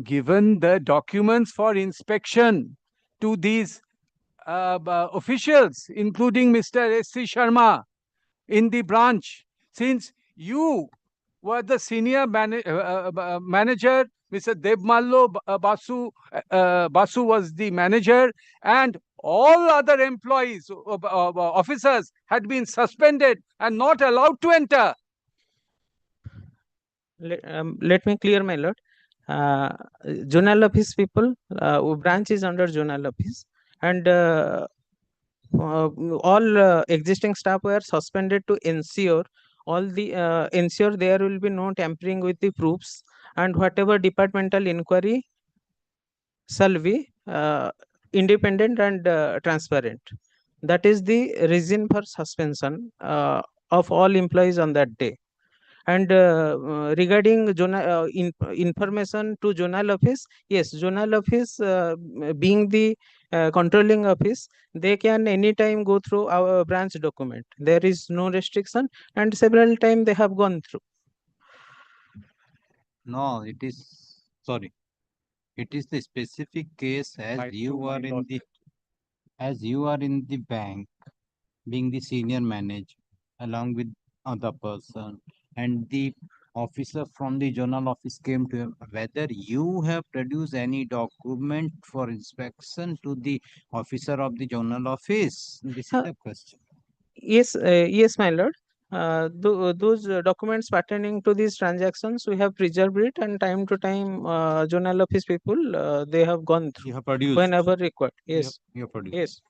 given the documents for inspection to these officials, including Mr. S.C. Sharma in the branch. Since you were the senior manager, Mr. Devmallo Basu was the manager, and all other employees, officers had been suspended and not allowed to enter. Let me clear, my lord. Zonal office people, branch is under zonal office, and all existing staff were suspended to ensure ensure there will be no tampering with the proofs, and whatever departmental inquiry shall be independent and transparent. That is the reason for suspension of all employees on that day. And regarding information to zonal office, yes, zonal office being the controlling office, they can anytime go through our branch document. There is no restriction, and several times they have gone through. No, it is, sorry. It is the specific case as you are in the bank, being the senior manager along with other person, and the officer from the journal office came to him, whether you have produced any document for inspection to the officer of the journal office. This is the question. Yes, yes, my lord. Those documents pertaining to these transactions, we have preserved it, and time to time, journal office people, they have gone through You have produced. whenever required. Yes, You have produced. yes.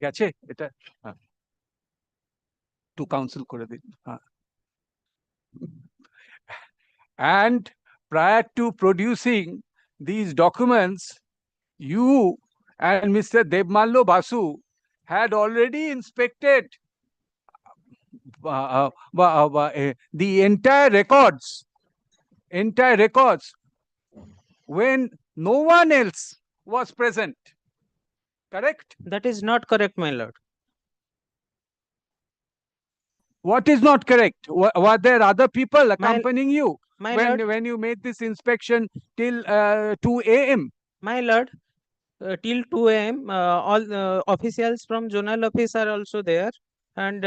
গেছে এটা to counsel করে দিন and prior to producing these documents, you and Mr. Devmallo Basu had already inspected the entire records when no one else was present. Correct? That is not correct, my lord. What is not correct? Were there other people accompanying you My lord, when you made this inspection till 2 a.m.? My lord, till 2 a.m., all officials from zonal office are also there, and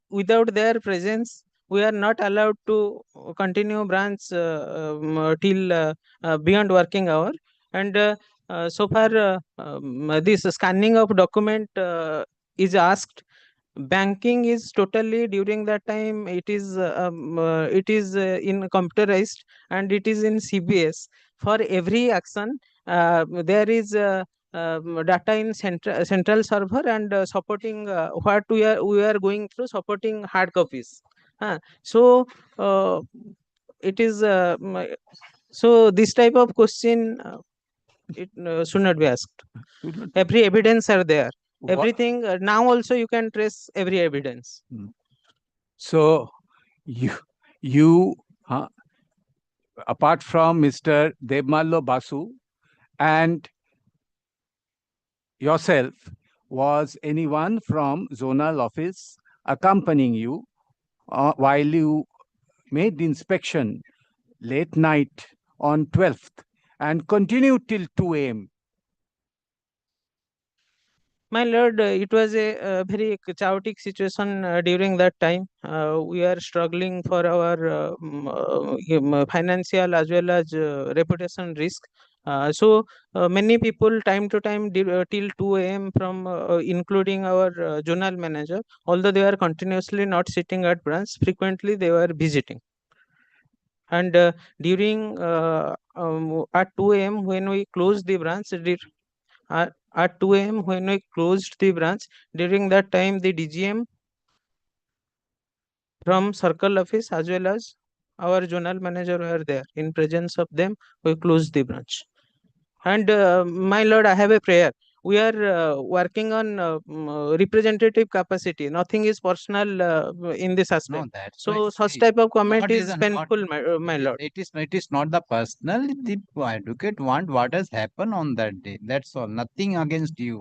without their presence, we are not allowed to continue branch till beyond working hour. And so far, this scanning of document is asked. Banking is totally during that time. It is in computerized, and it is in CBS. For every action, there is data in central server, and supporting what we are going through, supporting hard copies. So it is so this type of question it should not be asked. Every evidence are there. Everything now also you can trace every evidence. So you apart from Mr. Devmallo Basu and yourself, was anyone from zonal office accompanying you while you made the inspection late night on 12th and continued till 2 a.m.? My lord, it was a very chaotic situation during that time. We are struggling for our financial as well as reputation risk. So many people time to time till 2 a.m. from including our zonal manager, although they are continuously not sitting at branch, frequently they were visiting. And during at 2 a.m. when we closed the branch, at 2 a.m. when we closed the branch, during that time the DGM from circle office as well as our zonal manager were there. In presence of them, we closed the branch. And my lord, I have a prayer. We are working on representative capacity. Nothing is personal in this aspect. that's So such type of comment Lord, is not- painful, my lord. It is not the personal. The advocate want what has happened on that day. That's all. Nothing against you.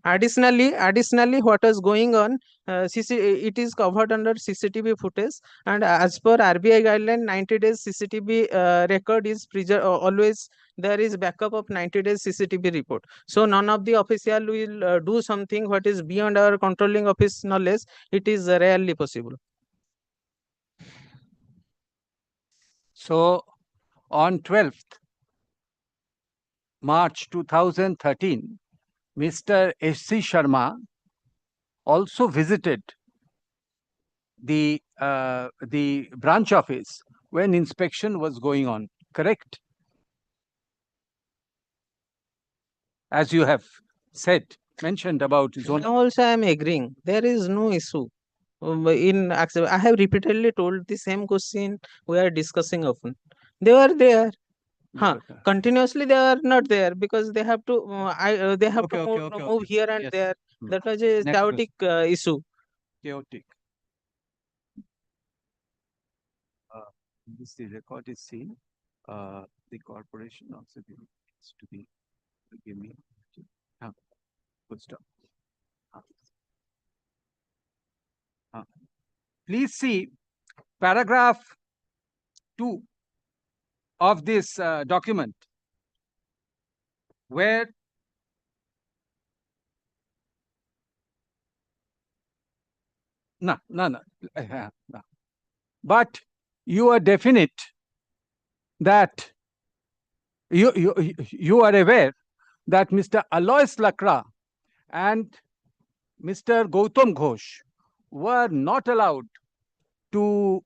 Additionally, what is going on, it is covered under CCTV footage, and as per RBI guideline, 90 days CCTV record is always there is backup of 90 days CCTV report. So none of the official will do something what is beyond our controlling office knowledge. It is rarely possible. So on 12th March 2013, Mr. S.C. Sharma also visited the branch office when inspection was going on, correct? As you have mentioned about zone. Also, I am agreeing. There is no issue. I have repeatedly told the same question we are discussing often. They were there. Continuously they are not there because they have to move here and Yes. there. That was a Next chaotic issue. Chaotic. This record is seen. The corporation also needs to be give me. Good stuff. Please see paragraph 2 of this document, where no. But you are definite that you are aware that Mr. Alois Lakra and Mr. Gautam Ghosh were not allowed to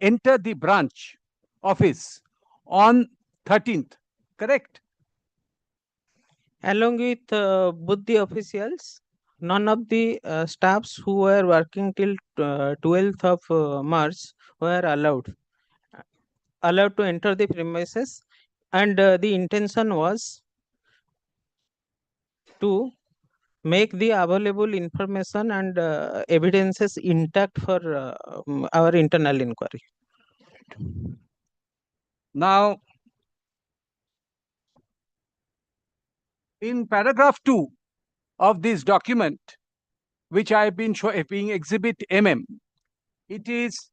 enter the branch office on 13th, correct? Along with both the officials, none of the staffs who were working till 12th of March were allowed to enter the premises, and the intention was to make the available information and evidences intact for our internal inquiry. Now, in paragraph 2 of this document, which I have been being exhibit MM, it is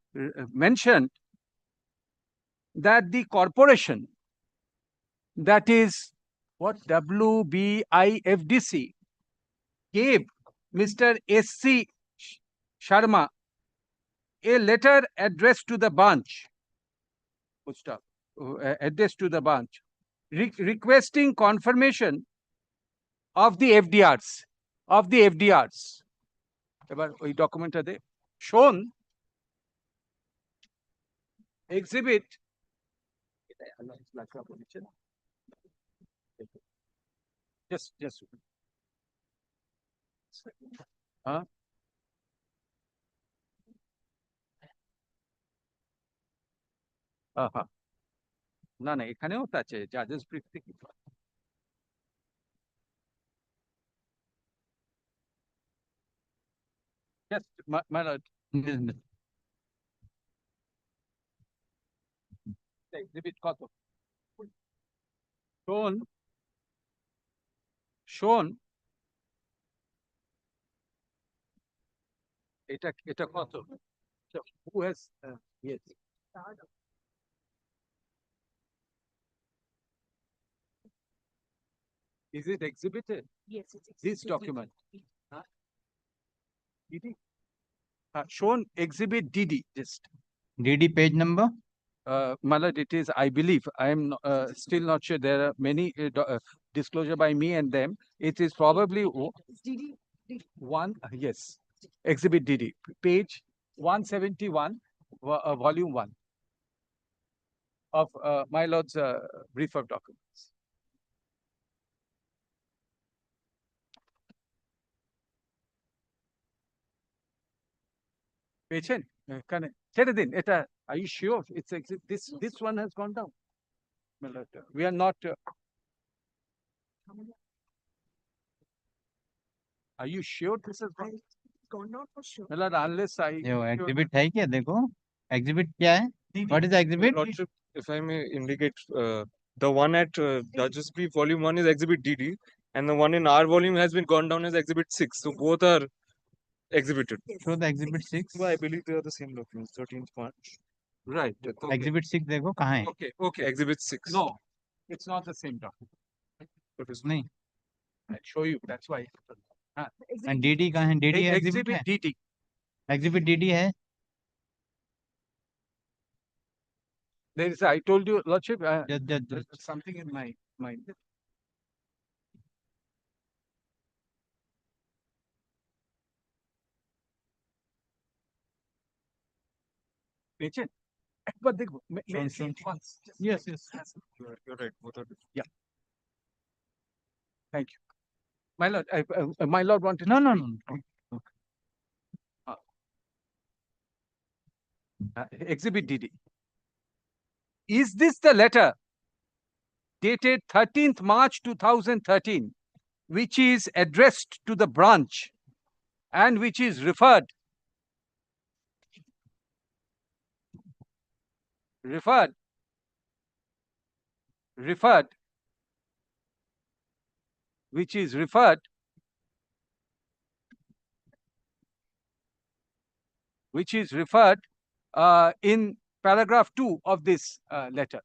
mentioned that the corporation, that is what WBIFDC, gave Mr. S.C. Sharma a letter addressed to the branch, requesting confirmation of the FDRs. এবার ওই ডকুমেন্টটাতে shown exhibit just না এখানেও তো আছে জাজেস brief থেকে just my lord exhibit কত shown এটা কত who has yes is it exhibited? Yes, it's This document. DD? Shown exhibit DD, just. DD page number? Malad, it is, I believe, I am still not sure. There are many disclosure by me and them. It is probably one, yes, exhibit DD, page 171, volume 1 of my lord's brief of documents. পেয়েছেন? এখানে ছেড়ে দিন এটা। Are you sure it's this one has gone down? We are not. Are you sure this has gone down for sure? Unless I. जो exhibit है क्या देखो, exhibit क्या है? What is the exhibit? Lordship, if I may indicate, the one at Judges Brief Volume 1 is Exhibit DD, and the one in our volume has been gone down as Exhibit 6. So both are exhibited. Show the exhibit 6. Well, I believe they are the same documents. 13th March. Right. Okay. Exhibit 6 देखो कहाँ है? Okay. Exhibit 6. No, it's not the same document. नहीं. I'll show you. That's why. And DD कहाँ है? DD है exhibit है? DD. Exhibit DD है? There is. I told you, Lordship. Just. There's something in my mind. পেয়েছেন? একবার দেখবো। Yes. You're right. Both are different. Yeah. Thank you. My lord, my lord wanted. No. Exhibit DD. Is this the letter dated 13th March 2013, which is addressed to the branch and which is referred which is referred in paragraph 2 of this letter?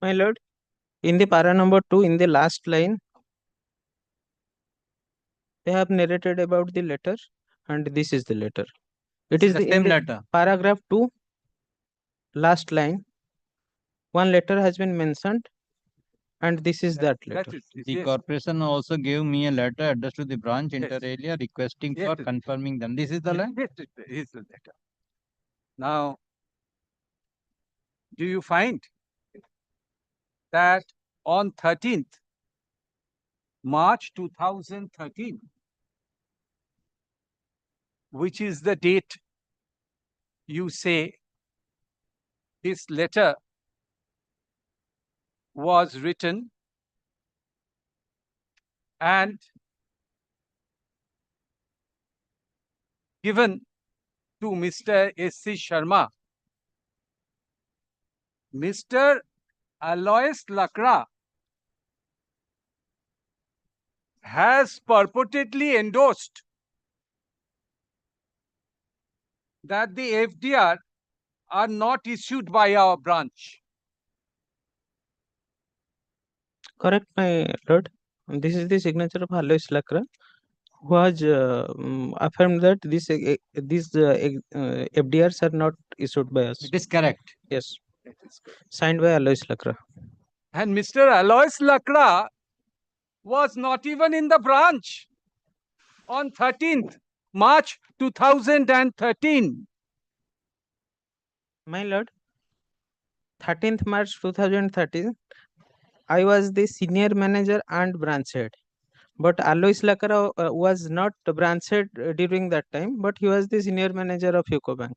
My lord, in the para number 2, in the last line, they have narrated about the letter, and this is the letter. It is the in same the letter. paragraph 2, last line. One letter has been mentioned, and this is that letter. The corporation also gave me a letter addressed to the branch Yes. inter alia requesting Yes, for yes. confirming them. This is the letter. Yes, it is the letter. Now, do you find that on 13th March 2013, which is the date you say this letter was written and given to Mr. S.C. Sharma, Mr. Alois Lakra has purportedly endorsed that the FDR are not issued by our branch. Correct, my lord. This is the signature of Alois Lakra, who has affirmed that these FDRs are not issued by us. It is correct. Yes, signed by Alois Lakra. And Mr. Alois Lakra was not even in the branch on 13th March 2013. My lord, 13th March 2013, I was the senior manager and branch head. But Alois Lakra was not branch head during that time, but he was the senior manager of UCO Bank.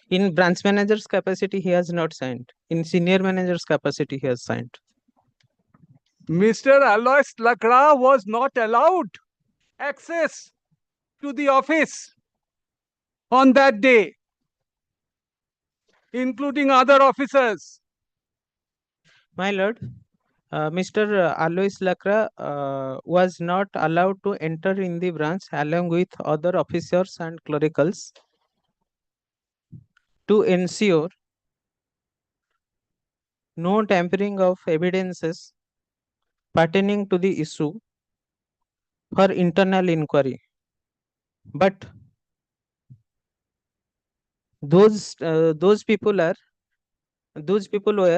In branch manager's capacity, he has not signed. In senior manager's capacity, he has signed. Mr. Alois Lakra was not allowed access to the office on that day, including other officers. My lord, Mr. Alois Lakra was not allowed to enter in the branch along with other officers and clericals. to ensure no tampering of evidences pertaining to the issue for internal inquiry. But those people were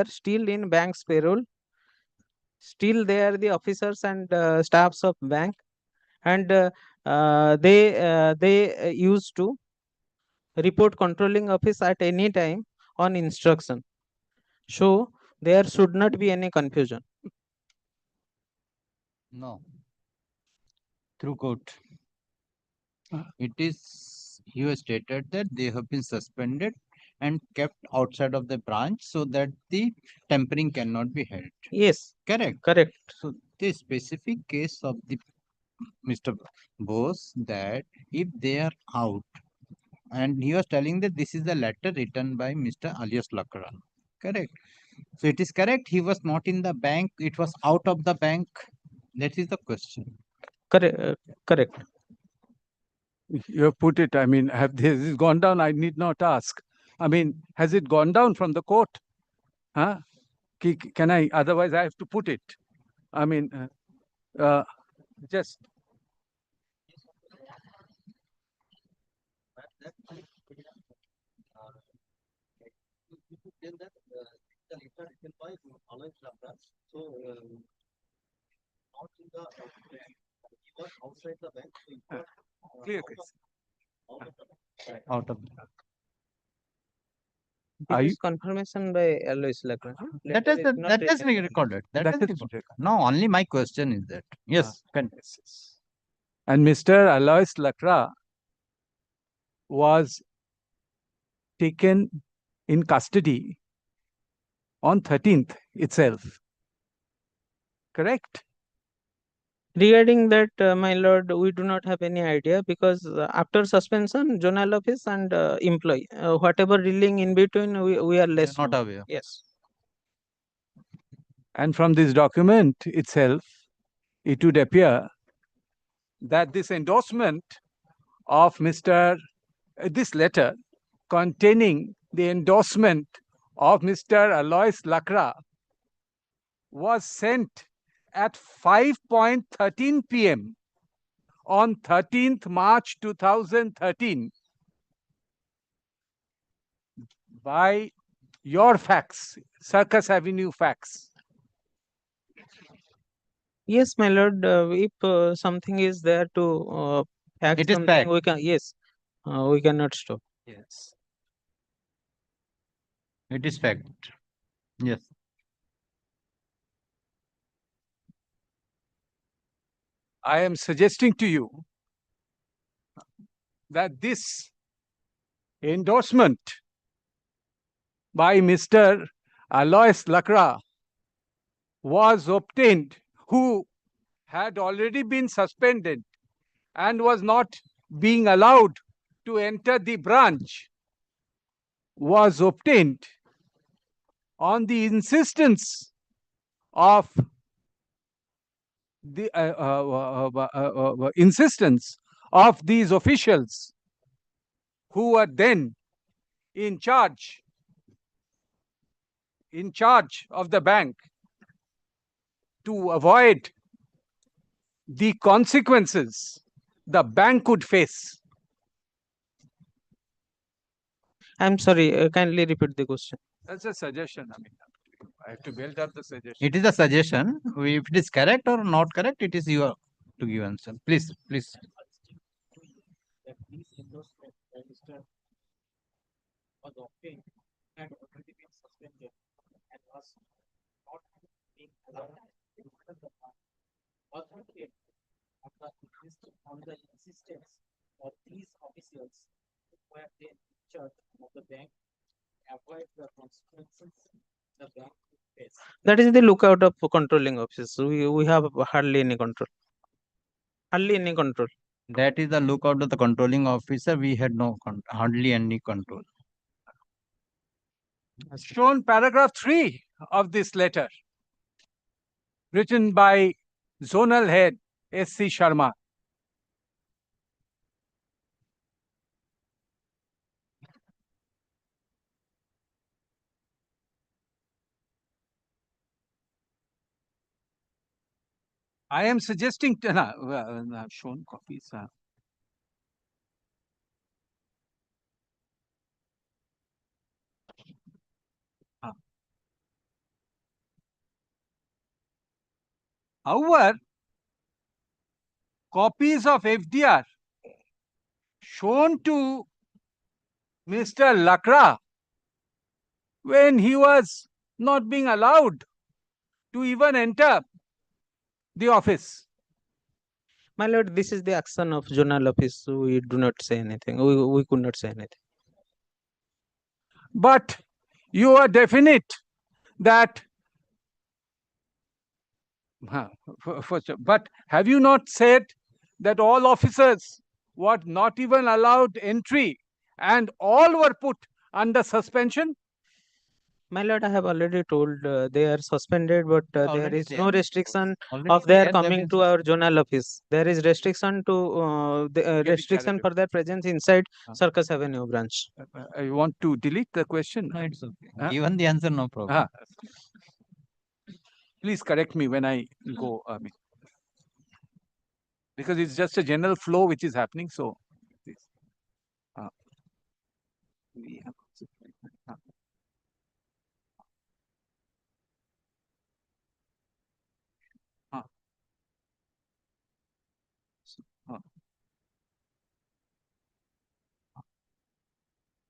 still in bank's payroll. Still, they are the officers and staffs of bank, and they used to report controlling office at any time on instruction. So there should not be any confusion. No. Through court. It is, you stated that they have been suspended and kept outside of the branch so that the tampering cannot be held. Yes, Correct. correct. So the specific case of the Mr. Bose, that if they are out, and he was telling that this is the letter written by Mr. Alias Lakra. Correct. So it is correct. He was not in the bank. It was out of the bank. That is the question. Correct. Correct. You have put it, I mean, have this gone down? I need not ask. I mean, has it gone down from the court? Huh? Can I, otherwise I have to put it. I mean, just. Clear case. Out of It is confirmation by Alois Lakra. that is recorded. That is recorded. No, only my question is that. Yes. And Mr. Alois Lakra was taken in custody on 13th itself. Correct? Regarding that, my lord, we do not have any idea because after suspension, zonal office and employee, whatever dealing in between, we are less not known. aware. Yes. And from this document itself, it would appear that this endorsement of this letter containing the endorsement of Mr. Alois Lakra was sent at 5:13 p.m. on 13th March 2013 by your fax, Circus Avenue fax. Yes, my lord, if something is there to fact It is something, fact. we can, yes, we cannot stop. Yes. It is fact. Yes. I am suggesting to you that this endorsement by Mr. Alois Lakra was obtained, who had already been suspended and was not being allowed to enter the branch, was obtained on the insistence of the insistence of these officials who were then in charge of the bank, to avoid the consequences the bank could face. I'm sorry, kindly repeat the question. That's a suggestion. I mean, I have to build up the suggestion. It is a suggestion. If it is correct or not correct, it is your to give answer. Please, please. On the insistence of these officials who were in charge of the bank, avoid the consequences the bank would face. That is the lookout of controlling office. We have hardly any control. Hardly any control. That is the lookout of the controlling officer. We had no hardly any control. Shown paragraph 3 of this letter, written by Zonal Head S.C. Sharma. I am suggesting shown copies. However, copies of FDR shown to Mr. Lakra when he was not being allowed to even enter the office. My lord, this is the action of zonal office, so we do not say anything. We could not say anything. But you are definite that but have you not said that all officers were not even allowed entry and all were put under suspension? My lord, I have already told they are suspended, but there Already is they no have been restriction Already of their they've coming been to our zonal office. There is restriction to restriction for their presence inside Circus Avenue branch. I want to delete the question. No, it's okay. Given the answer, no problem. Please correct me when I go. Because it's just a general flow which is happening. So, we have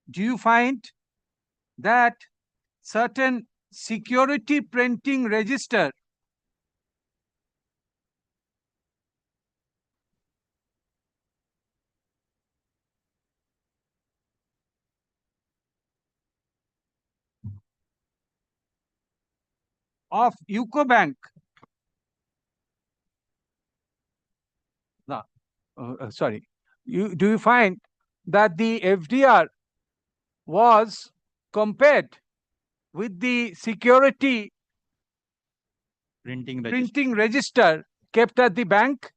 do you find that certain security printing register of UCO Bank sorry, do you find that the FDR was compared with the security printing register kept at the bank?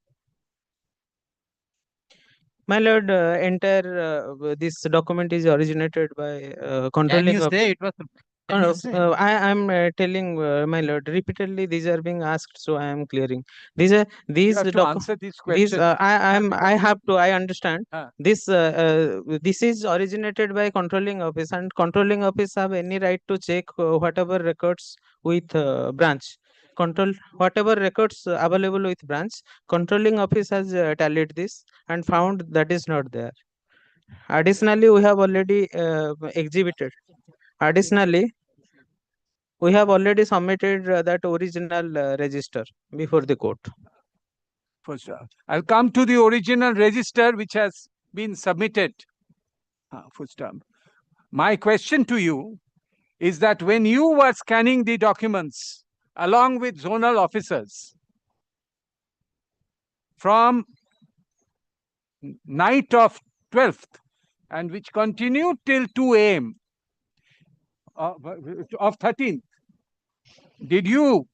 My lord, entire this document is originated by controlling. Can you say it was? I am telling my lord repeatedly. These are being asked, so I am clearing. These You have to answer these questions. I have to. I understand. This this is originated by controlling office, and controlling office have any right to check whatever records with branch. Whatever records available with branch, controlling office has tallied this and found that is not there. Additionally, we have already exhibited. Additionally, we have already submitted that original register before the court. First, I'll come to the original register which has been submitted. My question to you is that when you were scanning the documents along with zonal officers from night of 12th and which continued till 2 a.m. Of 13th, did you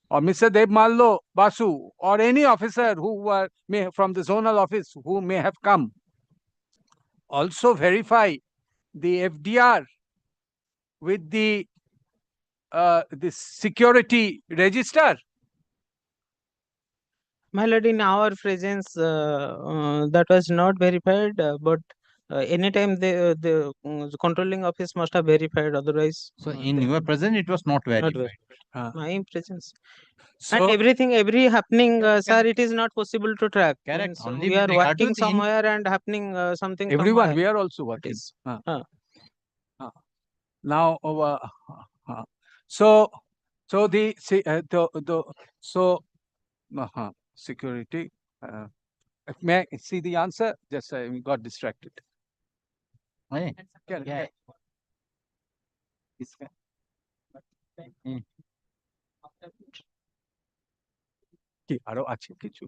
or Mr. Debmallo Basu or any officer who were from the zonal office who may have come also verify the FDR with the security register? My lord, in our presence, that was not verified, but anytime the controlling office must have verified. Otherwise, So in your presence, it was not verified. My presence. So, and every happening, sir, it is not possible to track. Correct. Means Only we are with regard to working the somewhere and happening something. Everyone, somewhere. we are also working. Now, so the security. May I see the answer? Just I got distracted. Yeah. আরো আছে কিছু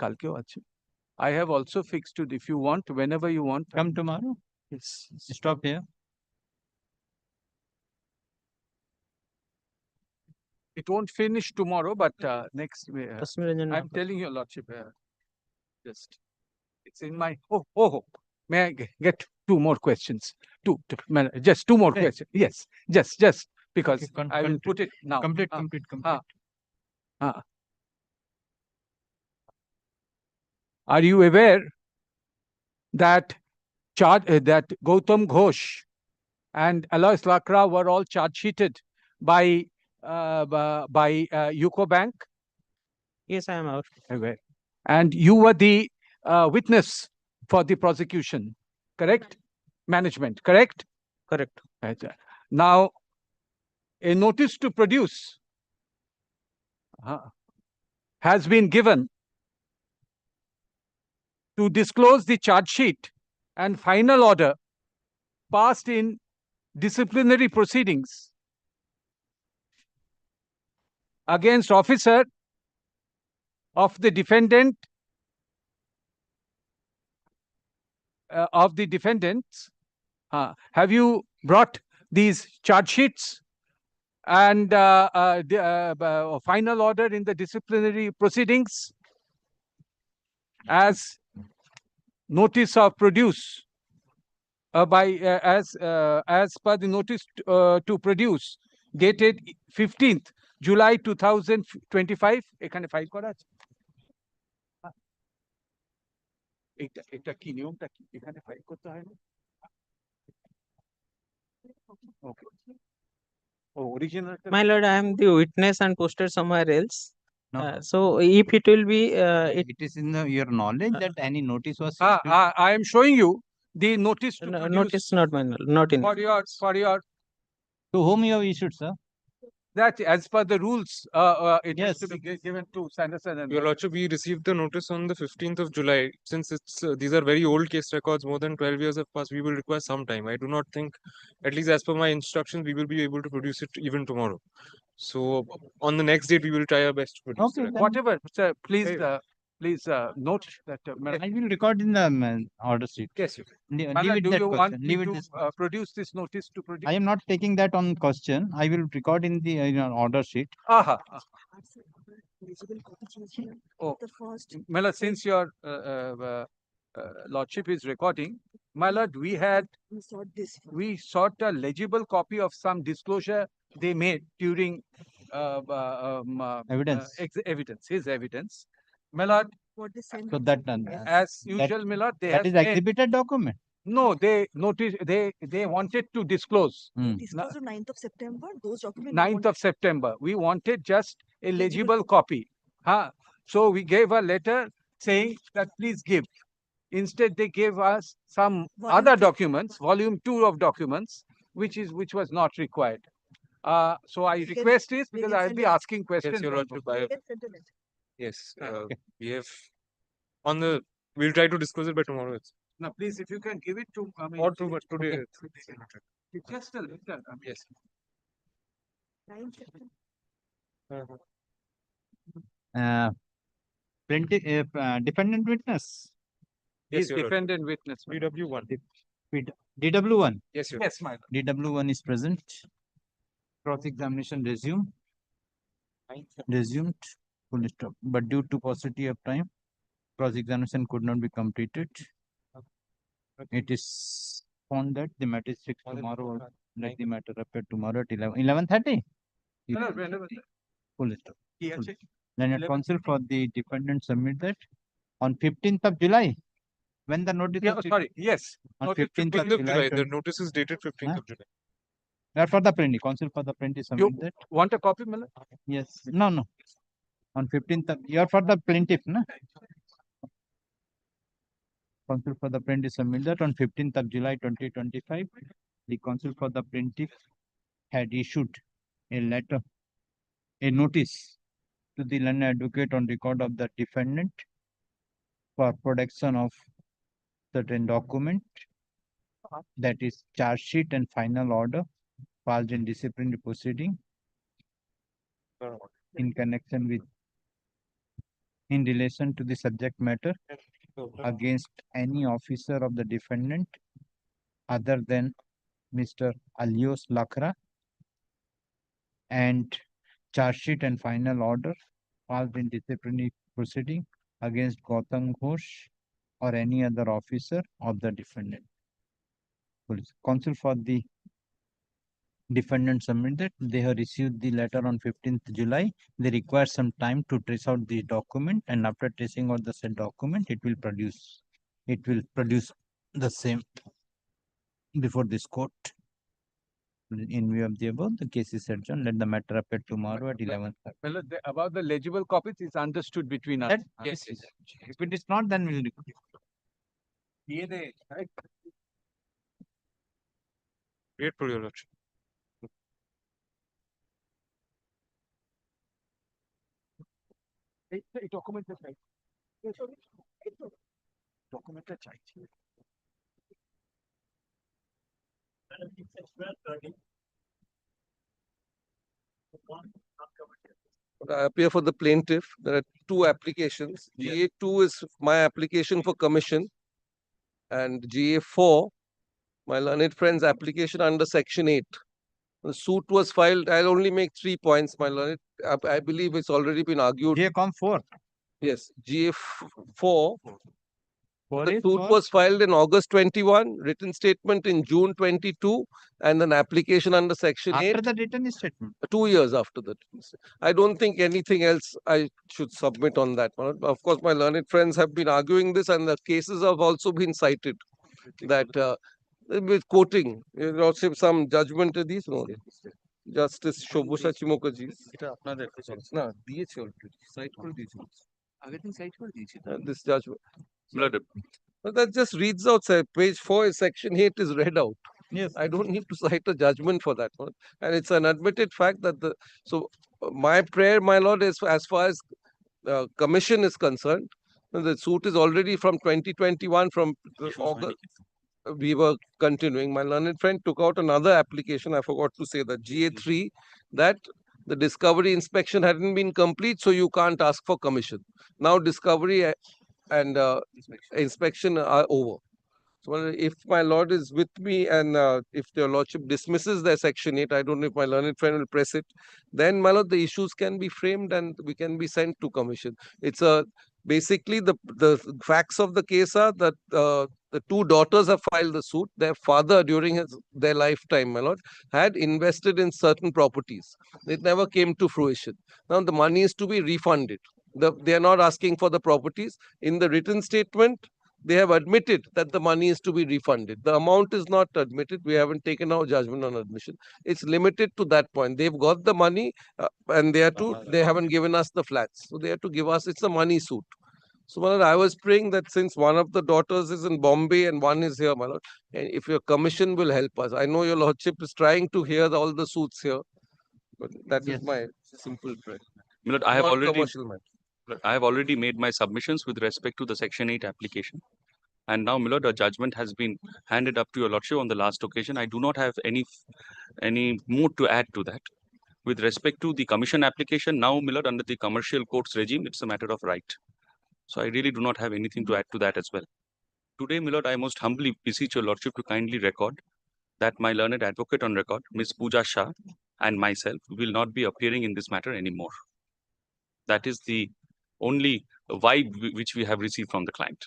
কালকেও আছে I have also fixed it. If you want, whenever you want, come tomorrow. Yes. Stop here. It won't finish tomorrow, but next. I'm telling you, Lordship. Just it's in my. Oh. May I get two more questions? Just two more questions. Yes, just because I will put it now. Complete. Are you aware that that Gautam Ghosh and Alois Lakra were all charge sheeted by UCO Bank? Yes, I am aware. And you were the witness for the prosecution, correct? Management, correct? Correct. Right. Now, a notice to produce has been given to disclose the charge sheet and final order passed in disciplinary proceedings against officer of the defendant of the defendants. Have you brought these charge sheets and final order in the disciplinary proceedings as notice of produce as per the notice to produce dated 15th July 2025? এখানে file করা আছে এটা কি নিয়মটা কি এখানে file করতে হয় না ওকে original My lord, I am the witness and posted somewhere else. No. So if it will be, it is in your knowledge that any notice was. I am showing you the notice to produce. Notice not my not in. For your To whom you have issued, sir? That as per the rules, it has to be given to Sanderson. And Your Lordship, we received the notice on the 15th of July. Since it's these are very old case records, more than 12 years have passed, we will require some time. I do not think, at least as per my instructions, we will be able to produce it even tomorrow. So on the next date, we will try our best to produce okay, the record. whatever. Sir, please, please note that. I will record in the order sheet. Yes, you can. Leave Madam, it do that you question. want me Leave it to this. produce this notice to produce? I am not taking that on question. I will record in the order sheet. Aha. Oh, my lord, since your lordship is recording, my lord, we sought a legible copy of some disclosure they made during Evidence. His evidence. My lord, So that as usual, my lord, that is exhibited document. No, they noticed they wanted to disclose. Disclosed on 9th of September, those documents. 9th of September. We wanted just a legible copy. So we gave a letter saying that please give. Instead, they gave us some other documents, volume 2 of documents, which was not required. So I request this because I'll be asking questions. Yes, Your Lordship, yes, we have on the. We'll try to disclose it by tomorrow. Now, please, if you can give it to or today. It's just a letter. Yes. Defendant witness. Yes, defendant witness. DW1. DW1. Yes, sir. Yes, my lord. DW1 is present. Cross-examination resumed. Resumed. Full stop. But due to paucity of time, cross-examination could not be completed. It is found that the matter is fixed tomorrow. Let the matter appear tomorrow at 11:30. Full stop. Learned counsel for the defendant submit that on 15th of July. When the notice. Yeah, sorry. Yes. On Notice 15th of July. The notice is dated 15th of July. That for the plaintiff. Counsel for the plaintiff submit that. Want a copy, Miller? Yes. No. On 15th of, you are for the plaintiff, no? Counsel for the plaintiff submit that on 15th of July 2025. The counsel for the plaintiff had issued a letter, a notice to the learned advocate on record of the defendant for production of certain document, that is charge sheet and final order filed in disciplinary proceeding in connection with, in relation to the subject matter against any officer of the defendant other than Mr. Alois Lakra, and charge sheet and final order filed in disciplinary proceeding against Gautam Ghosh or any other officer of the defendant. Counsel for the defendant submit that they have received the letter on 15th July. They require some time to trace out the document, and after tracing out the said document, it will produce the same before this court. In view of the above, the case is adjourned. Let the matter appear tomorrow at 11. Well, about the legible copies, it's understood between us. Yes. If it is not, then we'll. Grateful, Your Lordship. Document document I appear for the plaintiff. There are two applications. GA2 is my application for commission, and GA4, my learned friend's application under Section 8. The suit was filed. I'll only make 3 points, my learned. I believe it's already been argued. GA4. Yes, GA4. For The it, suit for- was filed in August 21, written statement in June 22, and an application under Section 8. After the written statement. 2 years after that. I don't think anything else I should submit on that one. Of course, my learned friends have been arguing this, and the cases have also been cited that with quoting, Your Lordship, some judgment of these. No, Justice Shobhusha Mukherjee. না দিয়েছে already. Cite করে দিয়েছে। আগের দিন cite করে দিয়েছে। This judgment. But that just reads out, page 4 is Section 8 is read out. Yes. I don't need to cite a judgment for that one. And it's an admitted fact that my prayer, my lord, is as far as commission is concerned, the suit is already from 2021, from August. We were continuing. My learned friend took out another application. I forgot to say that GA3, that the discovery inspection hadn't been complete, so you can't ask for commission. Now discovery and inspection are over. So if my lord is with me, and if your lordship dismisses the Section 8, I don't know if my learned friend will press it, then my lord, the issues can be framed and we can be sent to commission. It's basically the facts of the case are that the two daughters have filed the suit. Their father, during their lifetime, my lord, had invested in certain properties. It never came to fruition. Now the money is to be refunded. They are not asking for the properties. In the written statement, they have admitted that the money is to be refunded. The amount is not admitted. We haven't taken our judgment on admission. It's limited to that point. They've got the money and they haven't given us the flats. So they have to give us, it's a money suit. So my lord, I was praying that since one of the daughters is in Bombay and one is here, my lord, and if your commission will help us. I know your lordship is trying to hear all the suits here, but that is my simple prayer. My lord, I have already Non-commercial matter. I have already made my submissions with respect to the Section 8 application. And now, my lord, a judgment has been handed up to your lordship on the last occasion. I do not have any more to add to that. With respect to the commission application, now, my lord, under the commercial courts regime, it's a matter of right. So I really do not have anything to add to that as well. Today, my lord, I most humbly beseech your lordship to kindly record that my learned advocate on record, Ms. Pooja Shah, and myself will not be appearing in this matter anymore. That is the only vibe which we have received from the client.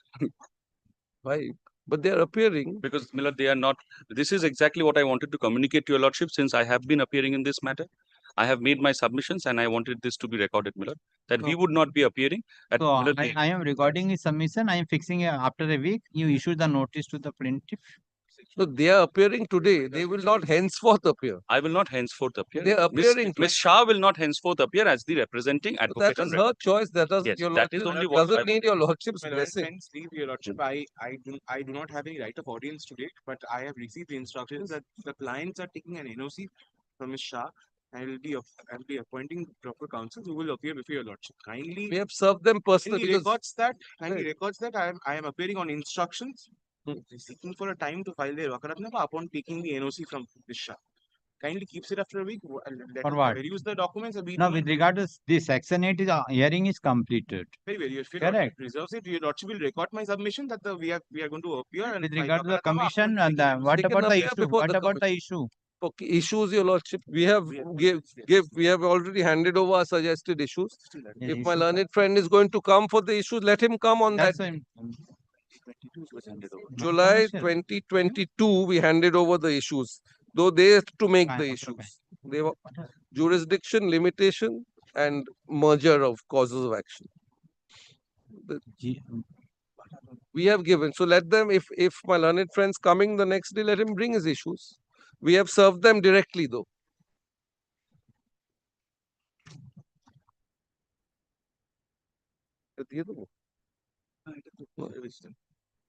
Why? But they are appearing. Because, my lord, they are not. This is exactly what I wanted to communicate to your lordship, since I have been appearing in this matter. I have made my submissions and I wanted this to be recorded, my lord, that we would not be appearing. At So I am recording his submission. I am fixing after a week. You issue the notice to the plaintiff. So they are appearing today. They will not henceforth appear. I will not henceforth appear. They are appearing. Ms. Shah will not henceforth appear as the representing advocate. That is her choice. That doesn't, Yes, your that is lordship only what doesn't I- need your lordship's My learned blessing. friends, leave your lordship. I do not have any right of audience today, but I have received the instructions that the clients are taking an NOC from Ms. Shah. I'll be appointing proper counsel who will appear before your lordship. Kindly. We have served them personally. Kindly because- records that I am appearing on instructions, seeking for a time to file their wakaratnama upon taking the NOC from Ms. Shah. Kindly keeps it after a week. Let For us what? peruse the documents. Now, with regard to this Section 8 hearing is completed. Very well. If your Correct. lordship reserves it, your lordship will record my submission that we are going to appear. And With file regard to the wakaratnama upon commission, and taking what They can about the appear issue? before What the about the issue? Okay, issues, your lordship. We have we have already handed over our suggested issues. Yeah, If my issue. learned friend is going to come for the issues, let him come on That's that. why July 2022, we handed over the issues. though they have to make the issues. They were jurisdiction, limitation, and merger of causes of action. We have given. So let them, if my learned friend's coming the next day, let him bring his issues. We have served them directly though.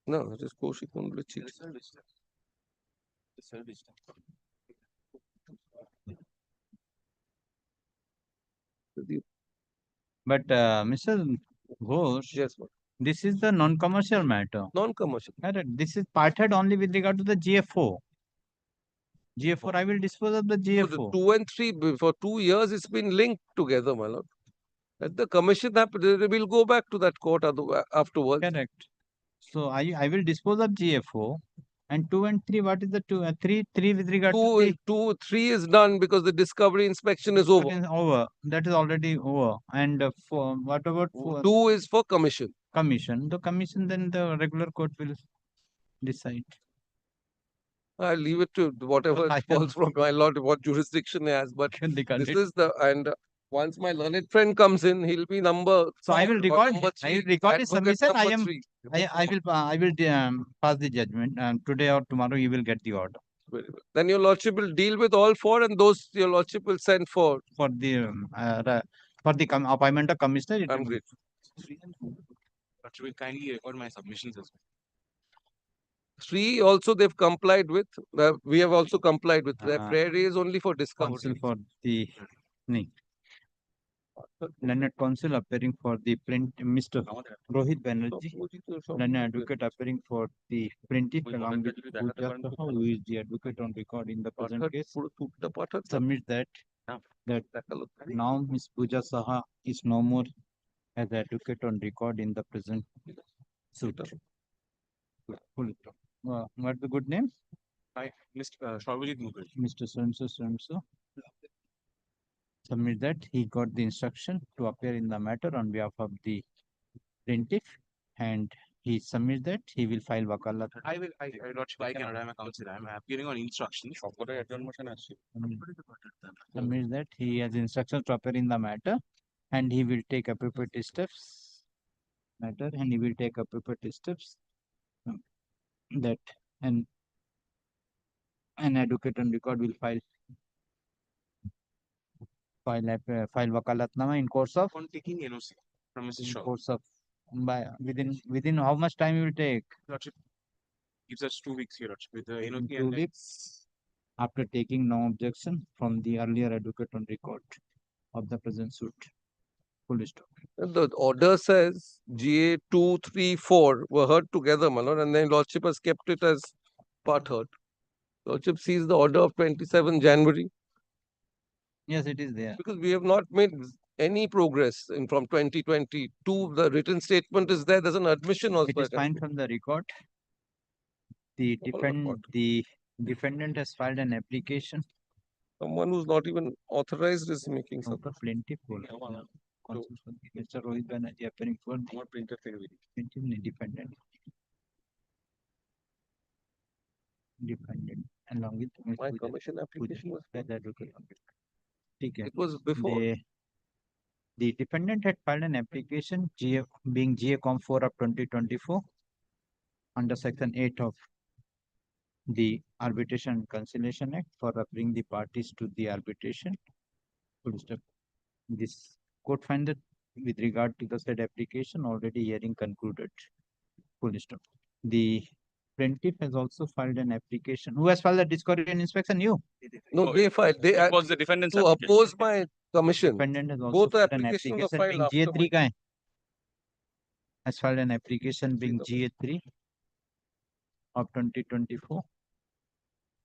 No, it is Kaushik only. But Mr. Ghosh, yes, this is the non-commercial matter. Non-commercial. Correct. This is parted only with regard to the GFO. GFO, I will dispose of the So GFO. the 2 and 3 for 2 years, it's been linked together, my lord. Let the commission happen. They will go back to that court afterwards. Correct. So I will dispose of GFO. And 2 and 3, what is the 2? 3 with regard to the 3 is done because the discovery inspection is over. over. That is already over. And for what about 2 is for commission. Commission. The commission, then the regular court will decide. I leave it to whatever falls from my lord, what jurisdiction he has. But this is the and once my learned friend comes in, he'll be number. So I will record. I will record his advocate submission. number 3. I will pass the judgment. Today or tomorrow you will get the order. Very well. Then your lordship will deal with all 4, and those your lordship will send for the appointment of commissioner. I'm grateful. But you will kindly record my submissions as well. 3 also they've complied with. We have also complied with. Their prayer is only for discovery. Counsel for the Learned counsel appearing for the print, Mr. Rohit Banerjee, learned advocate appearing for the plaintiff along with Pooja Saha, who is the advocate on record in the present case, submit that now Ms. Pooja Saha is no more as advocate on record in the present suit. What's the good name? Hi, Mr. Sarvajit Mukherjee. Mr. Swamso. Submit that he got the instruction to appear in the matter on behalf of the plaintiff, and he submits that he will file wakalat. I cannot. I'm a counselor. I'm appearing on instructions. Submits that he has instructions to appear in the matter, and he will take appropriate steps. That an advocate on record will file wakalatnama in course of On taking NOC from Mrs. Shaw. course of within how much time you will take? Lordship gives us 2 weeks here, Lordship, with the NOC 2 weeks after taking no objection from the earlier advocate on record of the present suit. Full stop. The order says GA 2, 3, 4 were heard together, my lord, and then lordship has kept it as part heard. Lordship sees the order of 27 January. Yes, it is there. Because we have not made any progress from 2022. The written statement is there. There's an admission also. It is fine from the record. The defendant has filed an application. Someone who's not even authorized is making some. Plenty full. Mr. Rohit Banerjee appearing for the defendant. Along with my commission application was advocate. It was before. The defendant had filed an application being GA-Com 4 of 2024 under Section 8 of the Arbitration and Conciliation Act for referring the parties to the arbitration. This court find that with regard to the said application, already hearing concluded. Full stop. The plaintiff has also filed an application. Who has filed the discovery and inspection? You? No, they filed. It was the defendant's to application. oppose my commission. Defendant has also Both the filed an applications are application filed being after GA3 guy. Has filed an application being GA3 of 2024.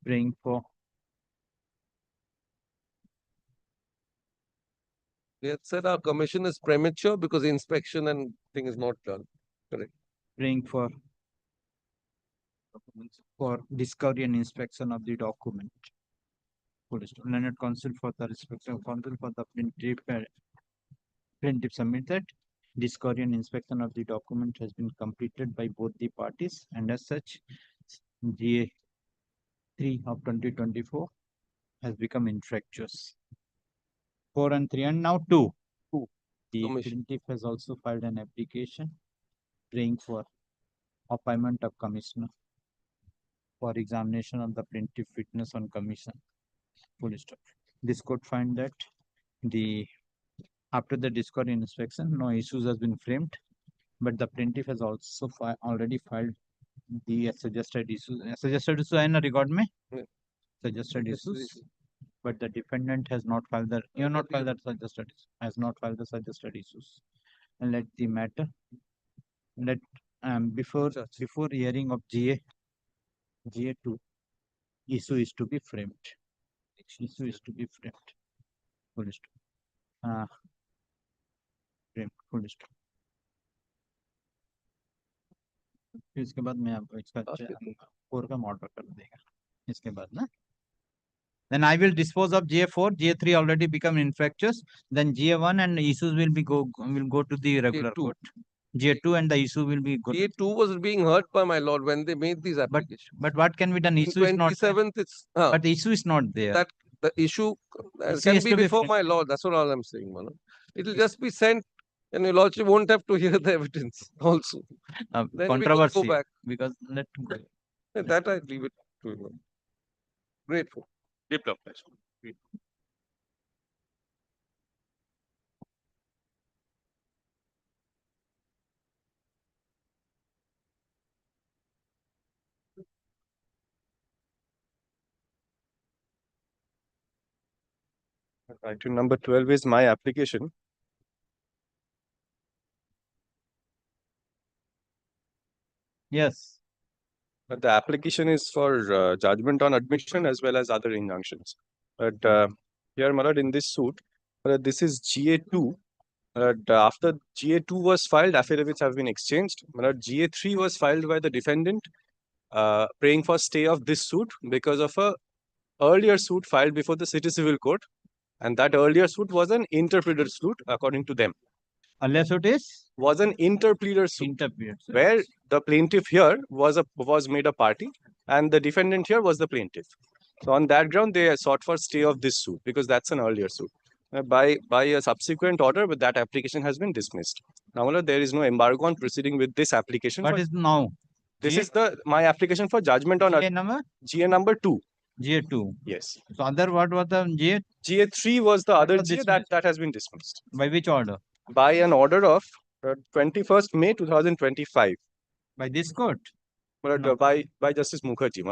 Praying for They had said our commission is premature because the inspection and thing is not done. Correct. praying for discovery and inspection of the document. Learned counsel for the respective counsel for the plaintiff submit that discovery and inspection of the document has been completed by both the parties, and as such, GA 3 of 2024 has become infractuous. 4 and 3 and now 2. The Commission. plaintiff has also filed an application praying for appointment of commissioner for examination of the plaintiff witness on commission. Full stop. This court find that after the discord inspection, no issues has been framed, but the plaintiff has also already filed the suggested issues. Suggested issue है ना record में? Yeah. Suggested Yes, issues, but the defendant has not filed the suggested issue, has not filed the suggested issues. And let the matter before hearing of GA2 issue is to be framed. Issue is to be framed. Full stop. Framed. Full stop. फिर इसके बाद मैं आपको इसका 4 का order कर देगा इसके बाद ना. Then I will dispose of GA4. GA3 already become infractuous. Then GA1 and issues will go to the regular court. GA2 and the issue will be good. GA2 was being heard by my lord when they made these applications. But what can be done? Issue is not there. 27th, But the issue is not there. That the issue Issue can is be to be before framed. my lord. That's all I'm saying, my lord. It will just be sent, and your lordship won't have to hear the evidence also. Then we will Controversy. go back. Because let That I leave it to you. Grateful. Development. Item number 12 is my application. Yes. But the application is for judgment on admission as well as other injunctions. But here, my lord, in this suit, this is GA2. After GA2 was filed, affidavits have been exchanged. My lord, GA3 was filed by the defendant praying for stay of this suit because of a earlier suit filed before the City Civil Court. And that earlier suit was an interpleader suit, according to them. Earlier suit was an interpleader suit, where the plaintiff here was made a party, and the defendant here was the plaintiff. So on that ground, they sought for stay of this suit because that's an earlier suit. By a subsequent order, but that application has been dismissed. Now, my lord, there is no embargo on proceeding with this application. What is now? This is my application for judgment on GA number 2. GA2. Yes. So other what was the GA? GA3 was the other GA that has been dismissed. By which order? By an order of 21st May 2025. By this court? By Justice Mukherjee,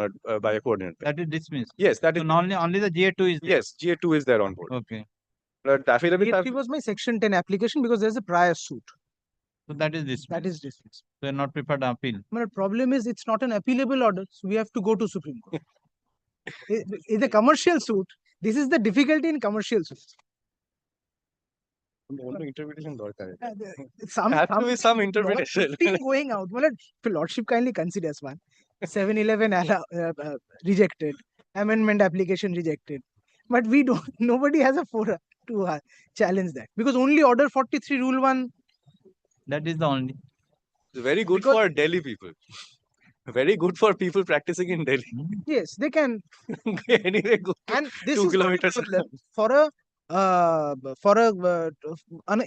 by a coordinate. That is dismissed. Yes, that is. So only the GA2 is there. Yes, GA2 is there on board. Okay. GA3 was my section 10 application because there's a prior suit. So that is dismissed. That is dismissed. So you're not prepared to appeal. But the problem is it's not an appealable order, so we have to go to Supreme Court. In a commercial suit, this is the difficulty in commercial suits. Interpretation Has to be some interpretation. Going out. Well, if Lordship kindly considers one. 711 rejected. Amendment application rejected. But we don't. Nobody has a forum to challenge that because only Order 43 Rule 1. That is the only. It's very good for Delhi people. Very good for people practicing in Delhi. Yes, they can. Anyway, go and this 2 is kilometers for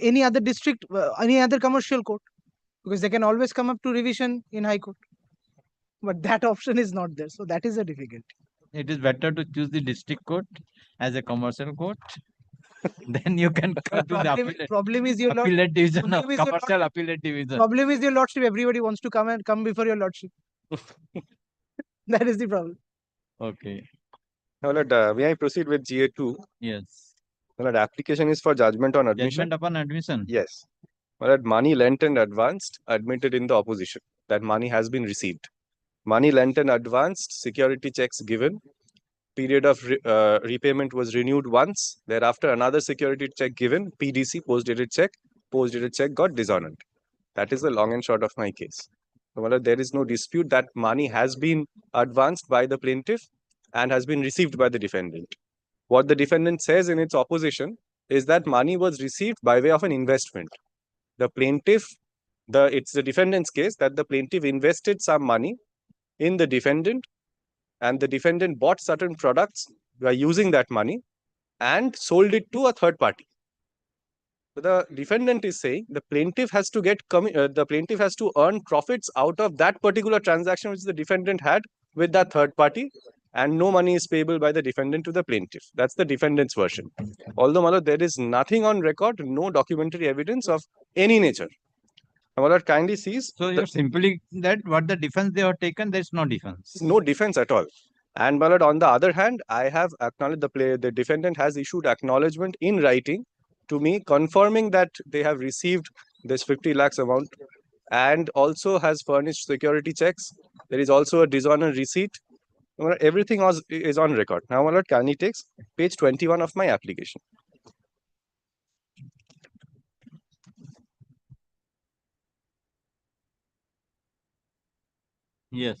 any other district, any other commercial court, because they can always come up to revision in High Court. But that option is not there, so that is a difficulty. It is better to choose the district court as a commercial court. Then you can come to the appellate. Problem is your appellate division of commercial appellate division. Problem is your lordship. Everybody wants to come before your lordship. That is the problem. Okay. Now, may I proceed with GA2? Yes. Well, the application is for judgment on admission. Judgment upon admission. Yes. Well, money lent and advanced admitted in the opposition. That money has been received. Money lent and advanced, security checks given. Period of repayment was renewed once. Thereafter, another security check given. PDC, post-dated check. Post-dated check got dishonored. That is the long and short of my case. Well, there is no dispute that money has been advanced by the plaintiff and has been received by the defendant. What the defendant says in its opposition is that money was received by way of an investment. The plaintiff, it's the defendant's case that the plaintiff invested some money in the defendant and the defendant bought certain products by using that money and sold it to a third party. So the defendant is saying the plaintiff has to earn profits out of that particular transaction which the defendant had with that third party, and no money is payable by the defendant to the plaintiff. That's the defendant's version. Although, my lord, there is nothing on record, no documentary evidence of any nature. My lord kindly sees. So you're simply that what the defense they have taken, there's no defense. No defense at all. And my lord, on the other hand, I have acknowledged the defendant has issued acknowledgement in writing to me confirming that they have received this 50 lakhs amount and also has furnished security checks. There is also a dishonor receipt. Everything is on record. Now, my lord, kindly takes page 21 of my application. Yes.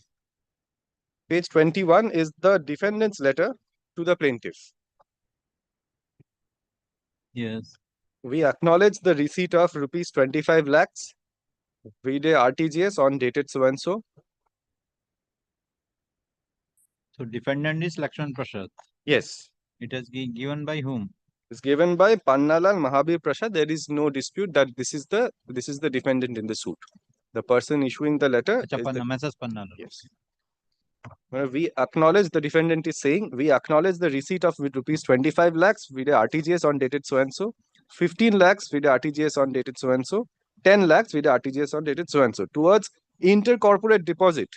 Page 21 is the defendant's letter to the plaintiff. Yes. We acknowledge the receipt of rupees 25 lakhs vide RTGS on dated so and so. So defendant is Lakshman Prasad. Yes. It has been given by whom? It's given by Pannalal Mahabir Prasad. There is no dispute that this is the defendant in the suit. The person issuing the letter is Mrs. Pannalal. Yes. We acknowledge, the defendant is saying, we acknowledge the receipt of rupees 25 lakhs with RTGS on dated so and so, 15 lakhs with RTGS on dated so and so, 10 lakhs with RTGS on dated so and so towards intercorporate deposit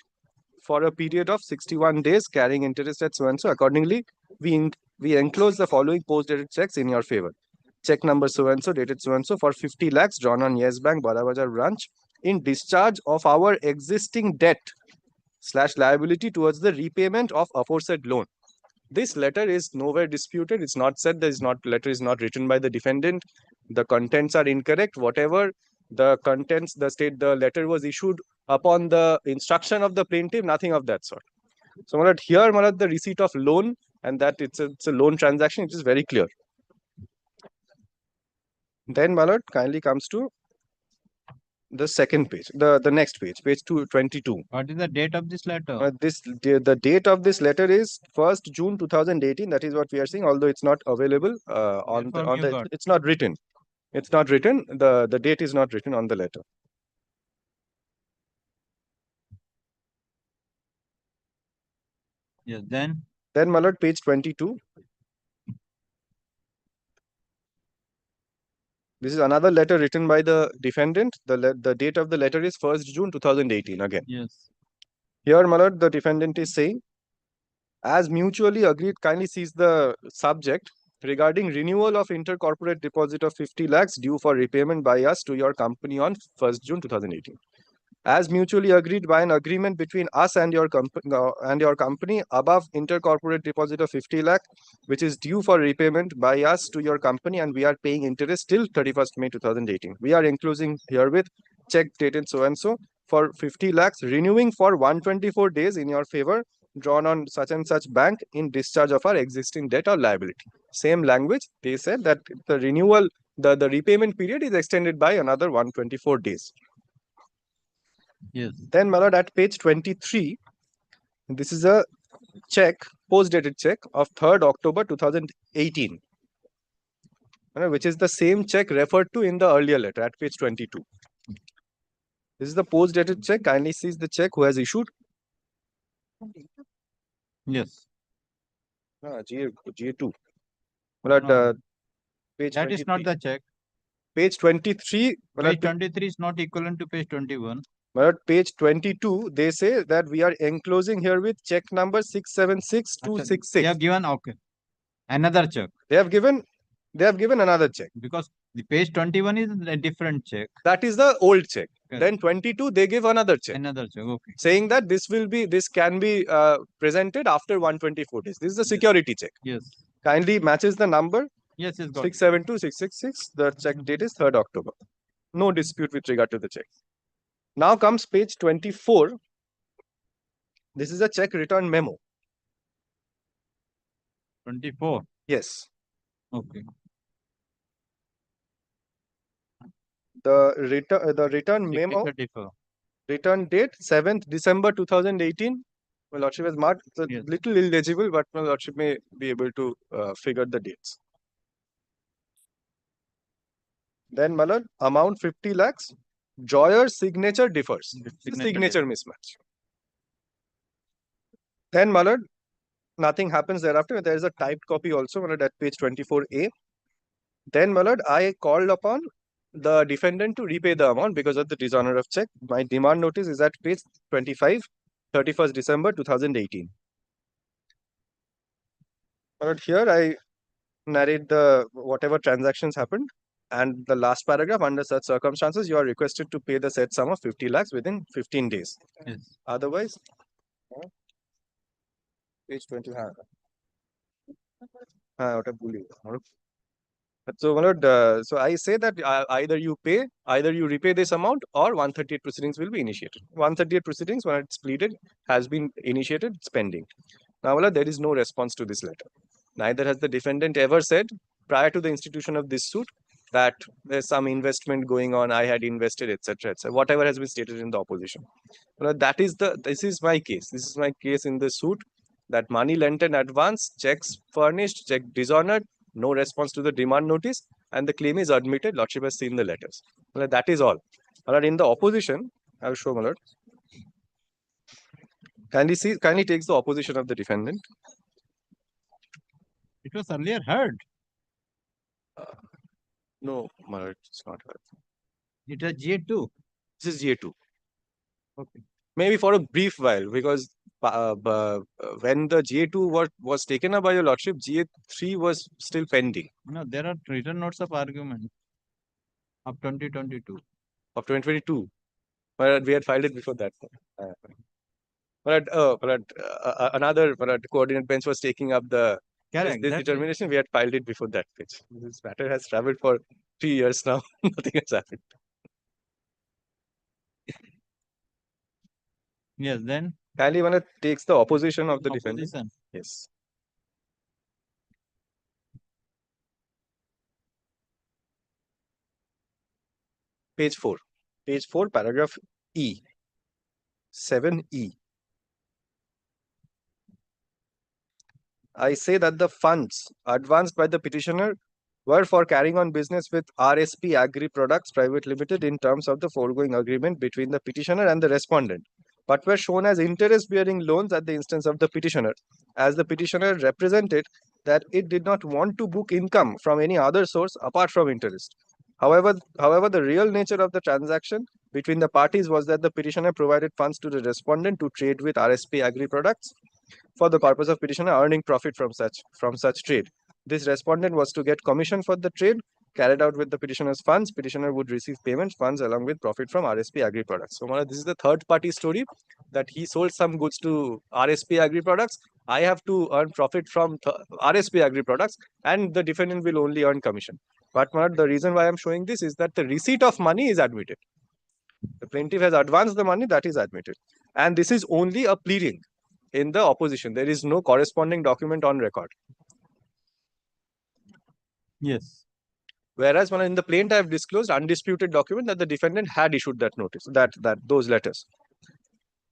for a period of 61 days carrying interest at so and so. Accordingly, we enclose the following post-dated checks in your favor. Check number so and so dated so and so for 50 lakhs drawn on Yes Bank, Badabajar branch in discharge of our existing debt / liability towards the repayment of aforesaid loan. This letter is nowhere disputed. It's not said letter is not written by the defendant. The contents are incorrect. Whatever the contents, the letter was issued upon the instruction of the plaintiff, nothing of that sort. So, Malad, here, Malad, the receipt of loan and that it's a loan transaction, it is very clear. Then, Malad, kindly comes to the second page, the next page, page 222. What is the date of this letter? The date of this letter is 1st June 2018. That is what we are seeing, although it's not available it's not written. It's not written. The date is not written on the letter. Yes, then my lord, page 22. This is another letter written by the defendant. The date of the letter is 1st June 2018 again. Yes. Here, my lord, the defendant is saying, as mutually agreed, kindly sees the subject regarding renewal of intercorporate deposit of 50 lakhs due for repayment by us to your company on 1st June 2018. As mutually agreed by an agreement between us and your company above intercorporate deposit of 50 lakh, which is due for repayment by us to your company, and we are paying interest till 31st May 2018. We are enclosing herewith check dated so and so for 50 lakhs renewing for 124 days in your favor, drawn on such and such bank in discharge of our existing debt or liability. Same language, they said that the renewal, the repayment period is extended by another 124 days. Yes. Then, my lord, at page 23, this is a check, post-dated check of 3rd October 2018, which is the same check referred to in the earlier letter at page 22. This is the post-dated check. Kindly sees the check who has issued. Yes. GA2. No. Page That is not the check. Page 23. Page 23 is not equivalent to page 21. But page 22, they say that we are enclosing here with check number 676266. They have given, okay, another check. They have given another check. Because the page 21 is a different check. That is the old check. Correct. Then 22, they give another check. Another check, okay. Saying that this can be presented after 124 days. This is a security check. Yes. Kindly matches the number. Yes, it's got 672666. The check date is 3rd October. No dispute with regard to the check. Now comes page 24. This is a check return memo. 24. Yes. Okay. The return memo. 34. Return date 7th December 2018. My lordship has marked. It's a little illegible, but my lordship may be able to figure the dates. Then, my lord, amount 50 lakhs. Joyer's signature differs. The signature mismatch. Then, my lord, nothing happens thereafter. There is a typed copy also, my lord, at page 24A. Then, my lord, I called upon the defendant to repay the amount because of the dishonor of check. My demand notice is at page 25, 31st December 2018. But here I narrate the whatever transactions happened, and the last paragraph, under such circumstances, you are requested to pay the said sum of 50 lakhs within 15 days. Yes. Otherwise, page 20. So, my lord, so I say that either you repay this amount, or 138 proceedings will be initiated. 138 proceedings, when it's pleaded, has been initiated, it's pending. Now, my lord, there is no response to this letter. Neither has the defendant ever said, prior to the institution of this suit, that there's some investment going on, I had invested, etc., etc. Whatever has been stated in the opposition. Well, this is my case. This is my case in the suit, that money lent in advance, checks furnished, check dishonored, no response to the demand notice, and the claim is admitted. Lordship has seen the letters. Well, that is all. Well, in the opposition, I will show, my lord. Kindly takes the opposition of the defendant. It was earlier heard. No, my lord, it's not heard. It was GA2. This is GA2. Okay. Maybe for a brief while, because when the GA2 was taken up by your lordship, GA3 was still pending. No, there are written notes of argument of 2022. Of 2022. But we had filed it before that. Another coordinate bench was taking up this determination. We had filed it before that pitch. This matter has traveled for 3 years now. Nothing has happened. Yes, then Kindly takes the opposition of the defendant. Yes. Page 4. Page 4, paragraph E. 7E. I say that the funds advanced by the petitioner were for carrying on business with RSP Agri Products Private Limited in terms of the foregoing agreement between the petitioner and the respondent, but were shown as interest-bearing loans at the instance of the petitioner, as the petitioner represented that it did not want to book income from any other source apart from interest. However, the real nature of the transaction between the parties was that the petitioner provided funds to the respondent to trade with RSP Agri Products for the purpose of petitioner earning profit from such trade. This respondent was to get commission for the trade carried out with the petitioner's funds. Petitioner would receive payment funds along with profit from RSP Agri Products. So, this is the third party story, that he sold some goods to RSP Agri Products. I have to earn profit from RSP Agri Products, and the defendant will only earn commission. But the reason why I'm showing this is that the receipt of money is admitted. The plaintiff has advanced the money, that is admitted. And this is only a pleading in the opposition. There is no corresponding document on record. Yes. Whereas when in the plaint I have disclosed undisputed document that the defendant had issued that notice, those letters.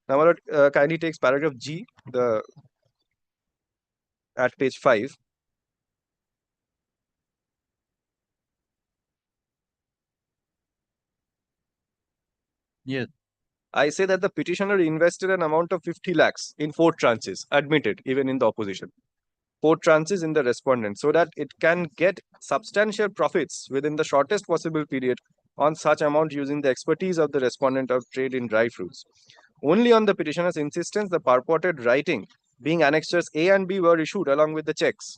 Now, my lord, kindly takes paragraph G, at page 5. Yes. I say that the petitioner invested an amount of 50 lakhs in 4 tranches, admitted even in the opposition. 4 tranches in the respondent, so that it can get substantial profits within the shortest possible period on such amount using the expertise of the respondent of trade in dry fruits. Only on the petitioner's insistence, the purported writing being annexures A and B were issued along with the checks.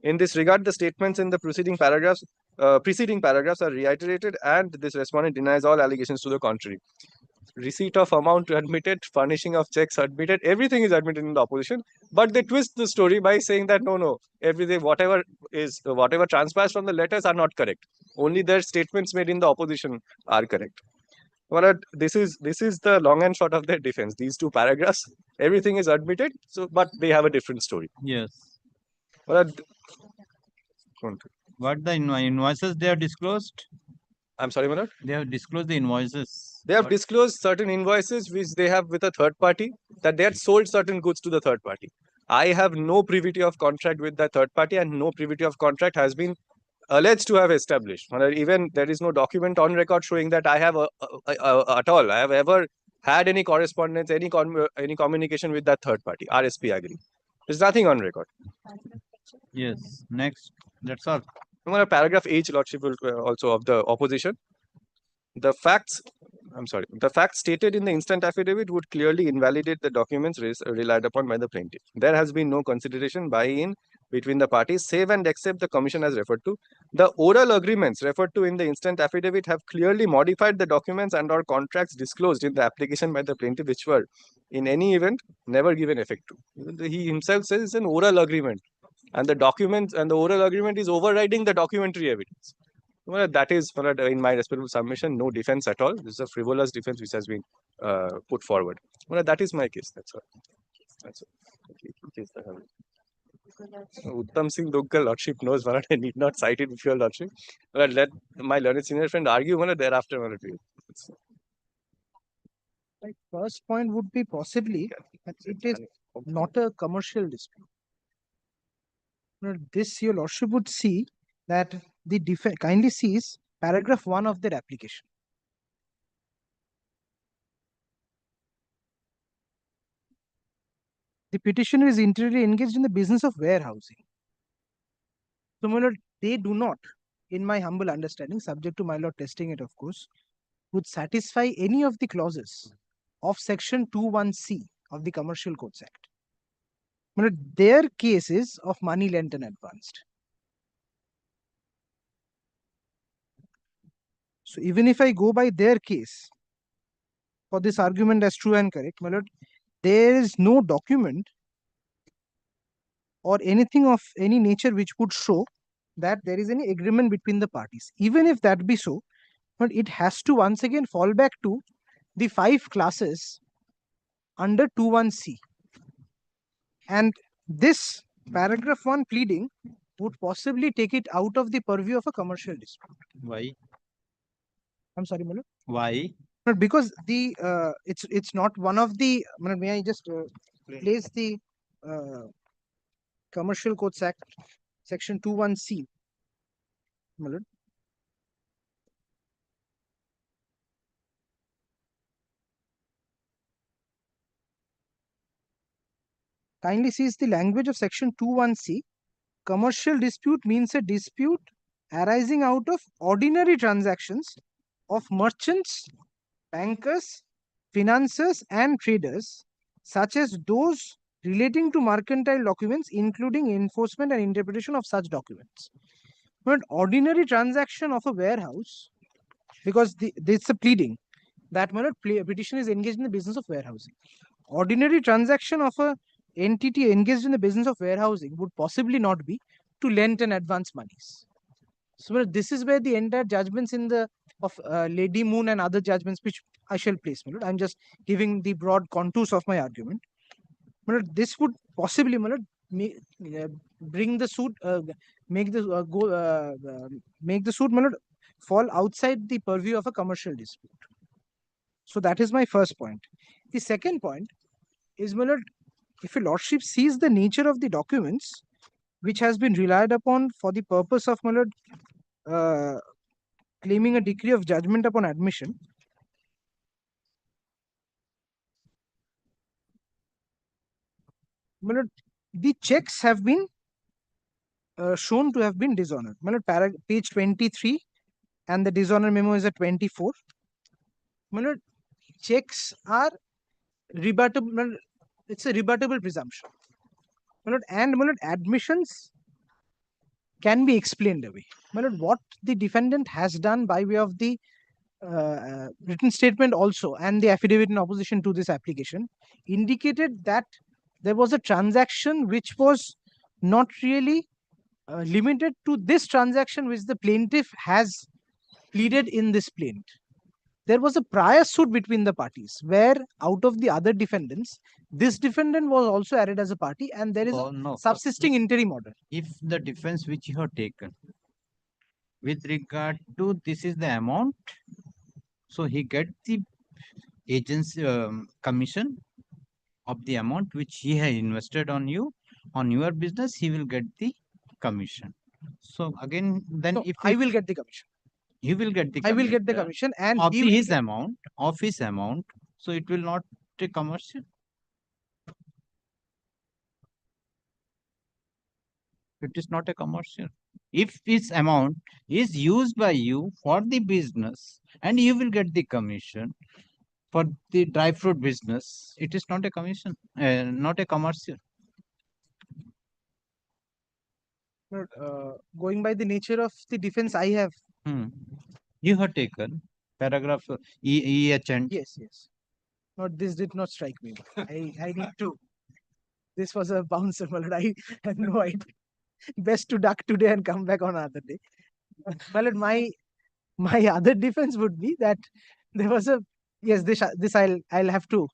In this regard, the statements in the preceding paragraphs are reiterated, and this respondent denies all allegations to the contrary. Receipt of amount admitted, furnishing of checks admitted, everything is admitted in the opposition, but they twist the story by saying that no, everything, whatever transpires from the letters are not correct. Only their statements made in the opposition are correct. Well, this is the long and short of their defense. These 2 paragraphs, everything is admitted, but they have a different story. Yes. Well, what the invoices they have disclosed? I'm sorry, my lord? They have disclosed the invoices. They have disclosed certain invoices which they have with a third party, that they had sold certain goods to the third party. I have no privity of contract with the third party, and no privity of contract has been alleged to have established. Even there is no document on record showing that I have at all. I have ever had any correspondence, any communication with that third party. RSP agree. There's nothing on record. Yes. Next. That's all. Paragraph H, Lordship will also of the opposition. The facts stated in the instant affidavit would clearly invalidate the documents relied upon by the plaintiff. There has been no consideration by-in between the parties, save and except the commission has referred to. The oral agreements referred to in the instant affidavit have clearly modified the documents and/or contracts disclosed in the application by the plaintiff, which were, in any event, never given effect to. He himself says it's an oral agreement, and the documents and the oral agreement is overriding the documentary evidence. Well, that is, in my respectful submission, no defense at all. This is a frivolous defense which has been put forward. Well, that is my case. That's all. That's all. Uttam Singh Duggal, Lordship knows, I need not cite it with your Lordship. Well, let my learned senior friend argue thereafter. My first point would be possibly that it is not a commercial dispute. This your Lordship would see that the kindly sees paragraph 1 of their application. The petitioner is interiorly engaged in the business of warehousing. So, my lord, they do not, in my humble understanding, subject to my lord testing it, of course, would satisfy any of the clauses of section 21C of the Commercial Codes Act. My lord, their cases of money lent and advanced. So even if I go by their case for this argument as true and correct, my lord, there is no document or anything of any nature which would show that there is any agreement between the parties. Even if that be so, but it has to once again fall back to the 5 classes under 21C. And this paragraph 1 pleading would possibly take it out of the purview of a commercial dispute. Why? I'm sorry, Manu. Why? But because the it's not one of the. May I just place the Commercial Codes Act section 21C. Malad. Kindly sees the language of section 21C. Commercial dispute means a dispute arising out of ordinary transactions of merchants, bankers, financiers, and traders, such as those relating to mercantile documents, including enforcement and interpretation of such documents. But ordinary transaction of a warehouse, because this is a pleading that petition is engaged in the business of warehousing. Ordinary transaction of a entity engaged in the business of warehousing would possibly not be to lend and advance monies. So this is where the entire judgments in the of Lady Moon and other judgments which I shall place. I'm just giving the broad contours of my argument. This would possibly bring the suit, make the suit fall outside the purview of a commercial dispute. So that is my first point. The second point is, if your Lordship sees the nature of the documents which has been relied upon for the purpose of claiming a decree of judgment upon admission, the checks have been shown to have been dishonored. Page 23 and the dishonor memo is at 24. Checks are rebuttable. It's a rebuttable presumption. And admissions can be explained away. What the defendant has done by way of the written statement also and the affidavit in opposition to this application indicated that there was a transaction which was not really limited to this transaction which the plaintiff has pleaded in this plaint. There was a prior suit between the parties where out of the other defendants, this defendant was also added as a party and there is a subsisting interim order. If the defense which you have taken with regard to this is the amount, so he get the agent's commission of the amount which he has invested on you, on your business, he will get the commission. So again, then No, if I will get the commission. you will get the I will get the commission commission and of he the will his get- amount, of his amount. So it will not take commercial. It is not a commercial. If this amount is used by you for the business and you will get the commission for the dry fruit business, it is not a commission, not a commercial. Going by the nature of the defense I have. You have taken paragraph EH and Yes, yes. Not this did not strike me. I need to. This was a bouncer, my lord. I had no idea. Best to duck today and come back on another day. My lord, my other defense would be that there was a yes. This I'll have to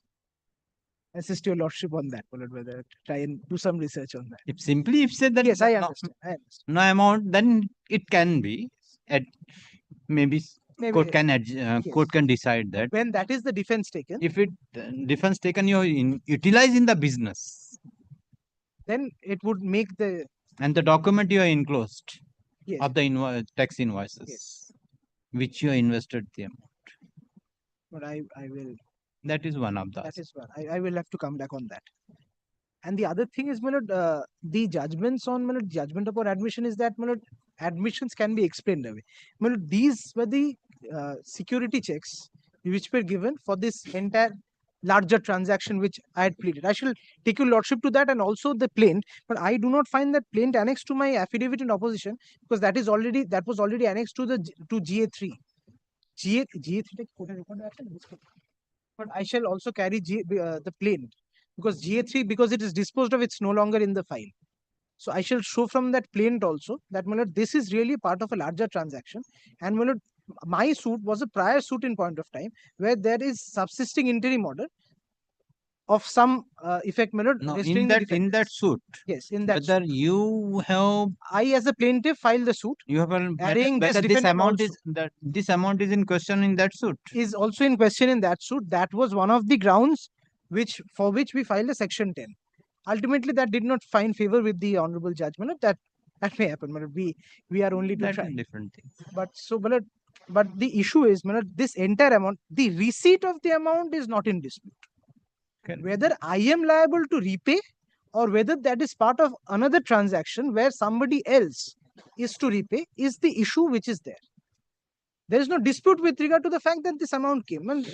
assist your lordship on that, my lord. Whether try and do some research on that. If simply if said that Yes, I no- understand. I understand. no amount, then it can be at maybe Maybe, court can yes. court can decide that. When that is the defense taken, If it defense taken you utilize in the business then it would make the and the document you are enclosed yes. of the tax invoices Yes. which you invested the amount. But I will. That is one of the. That is one. I will have to come back on that. And the other thing is, my lord, the judgments on my lord, judgment upon admission is that, my lord, admissions can be explained away. My lord, these were the security checks which were given for this entire larger transaction which I had pleaded. I shall take your lordship to that and also the plaint, but I do not find that plaint annexed to my affidavit in opposition because that was already annexed to the to GA3. GA3 but I shall also carry the plaint because GA3 because it is disposed of, it's no longer in the file. So I shall show from that plaint also that, my lord, this is really part of a larger transaction. And, my lord, my suit was a prior suit in point of time where there is subsisting interim order of some effect, my lord. No, restraining the in that defendants. suit. Yes, in that Whether suit. you have I as a plaintiff filed the suit. you have Arraying this whether this defendant amount also. is that this amount is in question in that suit. Is also in question in that suit. That was one of the grounds for which we filed a section 10. Ultimately, that did not find favor with the honorable judge. That may happen. We are only to That's try. a different thing. But the issue is, this entire amount, the receipt of the amount is not in dispute. Whether I am liable to repay or whether that is part of another transaction where somebody else is to repay is the issue which is there. There is no dispute with regard to the fact that this amount came, and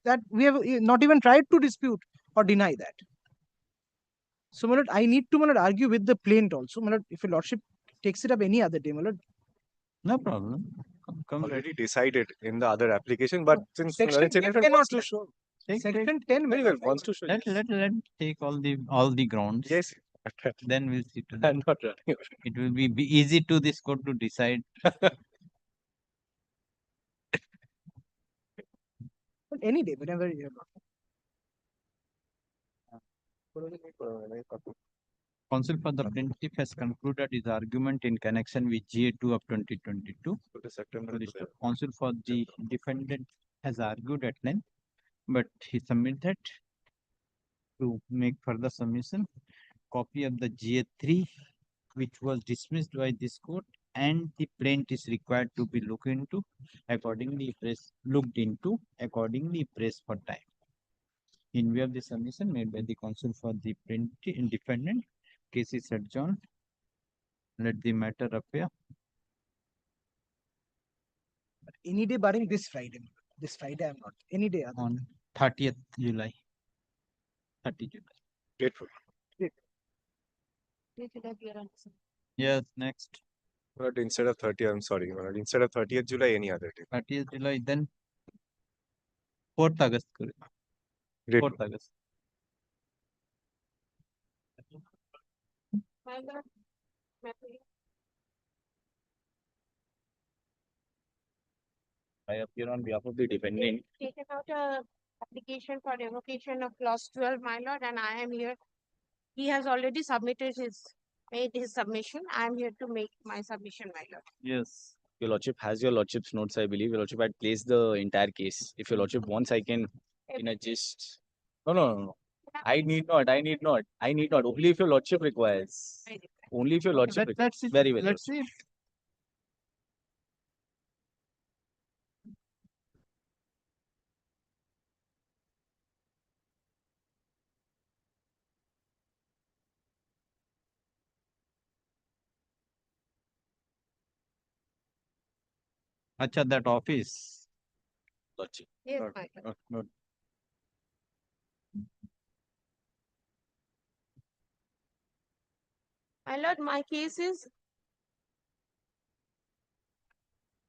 that we have not even tried to dispute or deny that. So, my lord, I need to, my lord, argue with the plaint also. My lord, if your lordship takes it up any other day, my lord. No problem. Come Already decided in the other application, but since Section 10 cannot to show. Section 10 Very well, wants to show. Let take all the grounds. Yes. Then we'll see to I'm not running away. It will be easy to this court to decide. Any day, whenever you Counsel for the plaintiff has concluded his argument in connection with GA2 of 2022. Counsel for the defendant has argued at length, but he submitted to make further submission copy of the GA3 which was dismissed by this court, and the plaint is required to be looked into accordingly pressed for time. In view of the submission made by the counsel for the defendant, case is adjourned. Let the matter appear. any day barring this Friday. This Friday I'm not. Any day other. On 30th July. 30 July. Grateful. Yes, next. But instead of 30th, I'm sorry. But instead of 30th July, any other day. 30th July, then 4th August. Grateful. 4th August. I appear on behalf of the defendant. Taken out a application for revocation of clause 12, my lord, and I am here. He has already made his submission. I am here to make my submission, my lord. Yes, Your Lordship has your Lordship's notes, I believe. Your Lordship had placed the entire case. If your Lordship wants, I can, in a gist. No. I need not. Only if your Lordship requires. Only if your Lordship requires. Let's see. Very well. Let's see. Acha, that office. Lordship. Yes, Good, my lord. good. My lord, my case is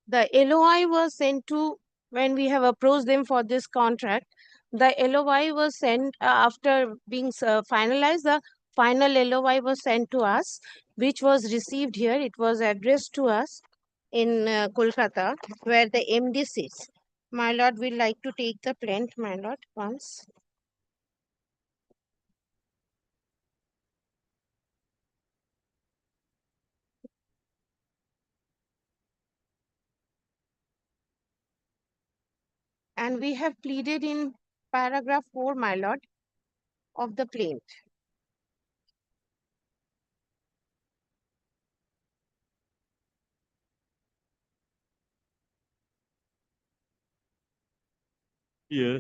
the LOI was sent to, when we have approached them for this contract, the LOI was sent after being finalized. The final LOI was sent to us, which was received here. It was addressed to us in Kolkata, where the MD sits. My lord, will like to take the plaint, my lord, once. And we have pleaded in paragraph 4, my lord, of the plaint. Yeah.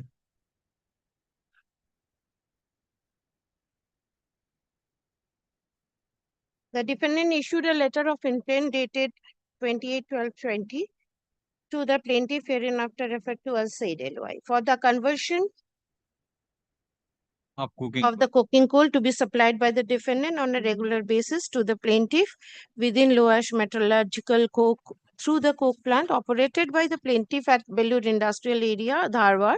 The defendant issued a letter of intent dated 28/12/20 to the plaintiff herein after referred to as said LOI for the conversion Of cooking. of the coking coal to be supplied by the defendant on a regular basis to the plaintiff within low ash metallurgical coke through the coke plant operated by the plaintiff at Belur Industrial Area, Dharwad.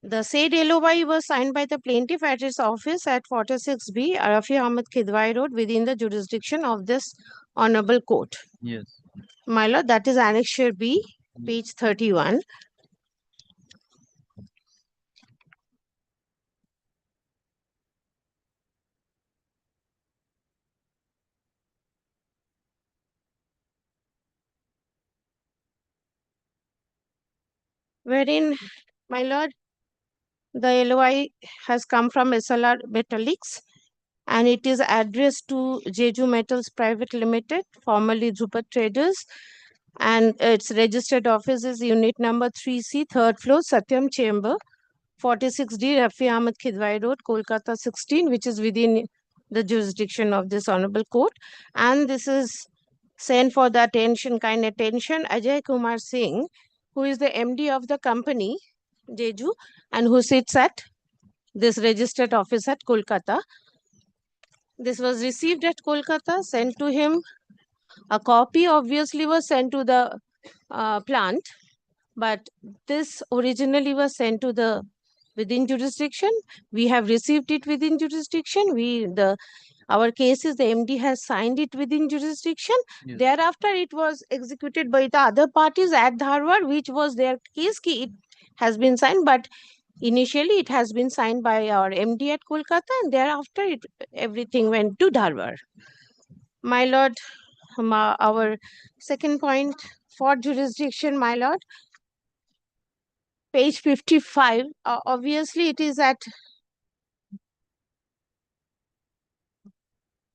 The said LOI was signed by the plaintiff at his office at 46B, Rafi Ahmed Khidwai Road, within the jurisdiction of this Honorable Court. Yes. My lord, that is Annexure B, page 31. Wherein, my lord, the LOI has come from SLR Metallics and it is addressed to Jeju Metals Private Limited, formerly Drupa Traders, and its registered office is unit number 3C, third floor, Satyam Chamber, 46D, Rafi Ahmed Khidwai Road, Kolkata 16, which is within the jurisdiction of this Honorable Court. And this is sent for the kind attention, Ajay Kumar Singh, who is the MD of the company, Jeju, and who sits at this registered office at Kolkata. This was received at Kolkata, sent to him. A copy obviously was sent to the plant, but this originally was sent to the within jurisdiction. We have received it within jurisdiction. Our case is the MD has signed it within jurisdiction. Yes. Thereafter, it was executed by the other parties at Dharwad, which was their case. It has been signed, but initially it has been signed by our MD at Kolkata, and thereafter everything went to Dharwad. My lord, our second point for jurisdiction, my lord, page 55. Obviously, it is at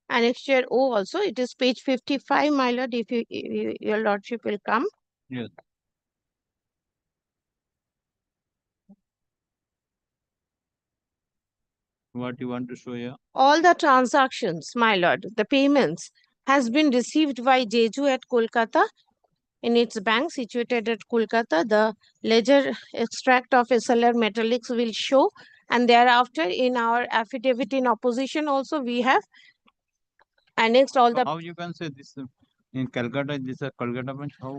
Annexure O also. It is page 55, my lord, if your lordship will come. Yes. What you want to show here? All the transactions, my lord, the payments has been received by Jeju at Kolkata in its bank situated at Kolkata. The ledger extract of SLR Metallics will show, and thereafter in our affidavit in opposition also we have annexed all the. How you can say this in Calcutta? This is Calcutta bench. How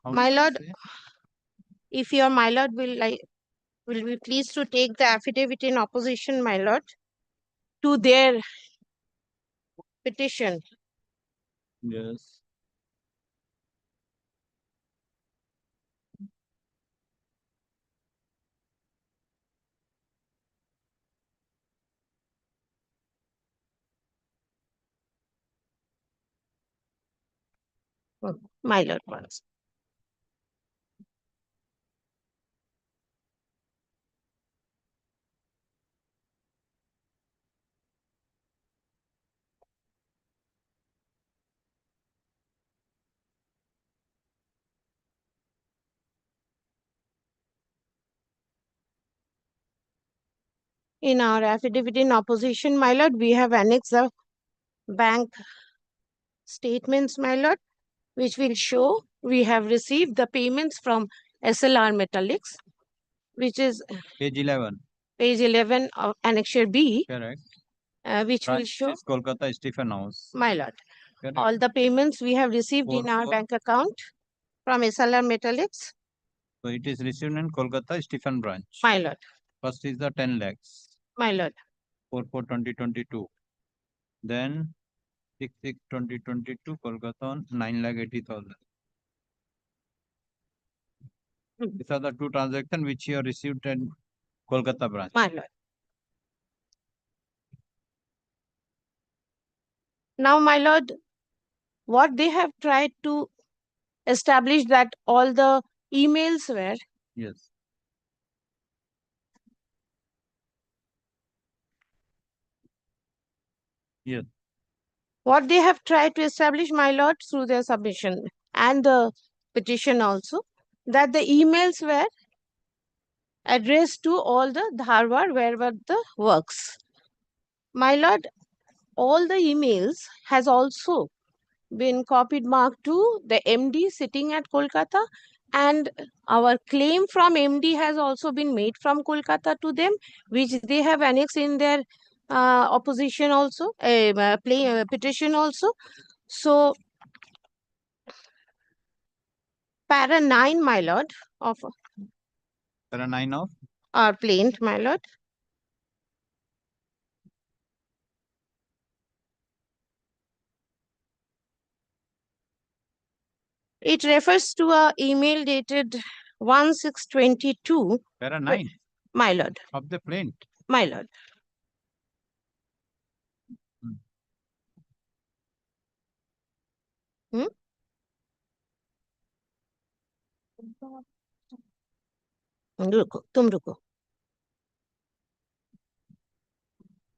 My you can lord, say? if your my lord will be pleased to take the affidavit in opposition, my lord, to their petition. Yes. My lord, once. In our affidavit in opposition, my lord, we have annexed the bank statements, my lord, which will show we have received the payments from SLR Metallics, which is Page 11. page 11 of Annexure B, Correct. which will Branch show, is Kolkata Stephen House. my lord, Correct. all the payments we have received in our 4. bank account from SLR Metallics, So it is received in Kolkata Stephen branch. my lord, First is the 10 lakhs. my lord, 4/4/2022. Then 6/6/2022 Kolkata on 9,80,000. These are the two transactions which you have received in Kolkata branch. my lord. Now, my lord, what they have tried to establish that all the emails were Yes. Yes. what they have tried to establish, my lord, through their submission and the petition also, that the emails were addressed to all the Dharwar where were the works. My lord, all the emails has also been copied marked to the MD sitting at Kolkata, and our claim from MD has also been made from Kolkata to them, which they have annexed in their opposition also, petition also. So, para 9, my lord, of Para 9 of our plaint, my lord. It refers to a email dated 1/6/22. para 9 My lord, of the plaint. my lord. Hmm? रुको, तुम रुको.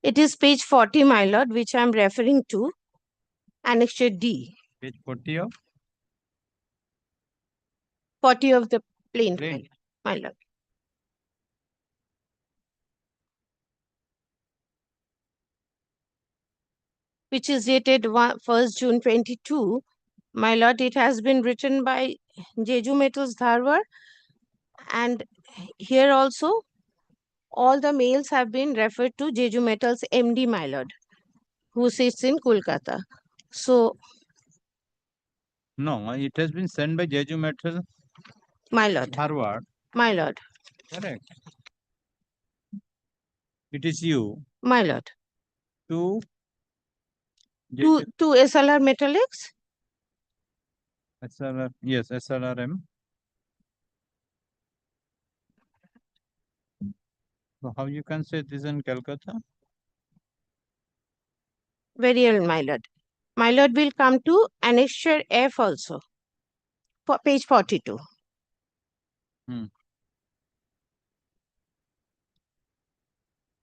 It is page 40, my lord, which I am referring to, Annexure D. Page 40 of 40 of the plaint, plaint. my lord. Which is dated 1st June 22. My lord, it has been written by Jeju Metals Dharwar, and here also all the mails have been referred to Jeju Metals MD, my lord, who sits in Kolkata. So, No, it has been sent by Jeju Metal my lord, Harvard. my lord, Correct. It is you my lord, to to SLR Metallics, SLR, yes, SLRM. So how you can say this in Calcutta? very well, my lord. My lord will come to Annexure F also, for page 42.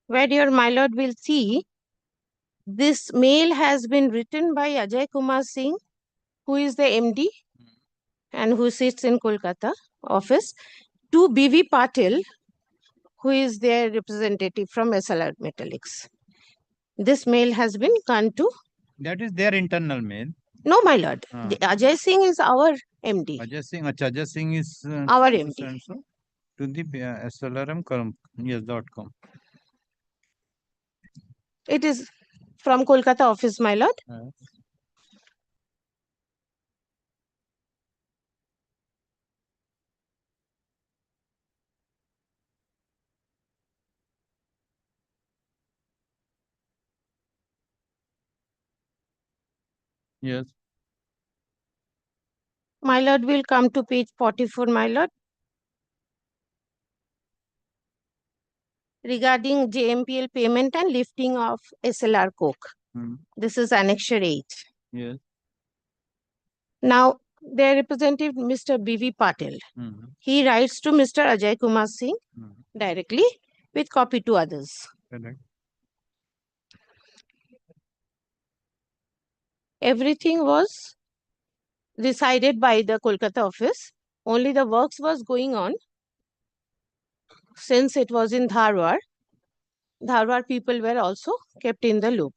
Where your my lord will see this mail has been written by Ajay Kumar Singh, who is the MD and who sits in Kolkata office, to BV Patil, who is their representative from SLR Metallics. This mail has been gone to. That is their internal mail. No, my lord. Ajay Singh is our MD. Ajay Singh is our MD. To the SLRM yes.com. It is from Kolkata office, my lord. Yes. My lord will come to page 44, my lord. Regarding JMPL payment and lifting of SLR Coke. This is Annexure 8. Yes. Now, their representative, Mr. B.V. Patel. He writes to Mr. Ajay Kumar Singh directly with copy to others. Correct. Everything was decided by the Kolkata office. Only the works was going on. Since it was in Dharwad, Dharwad people were also kept in the loop.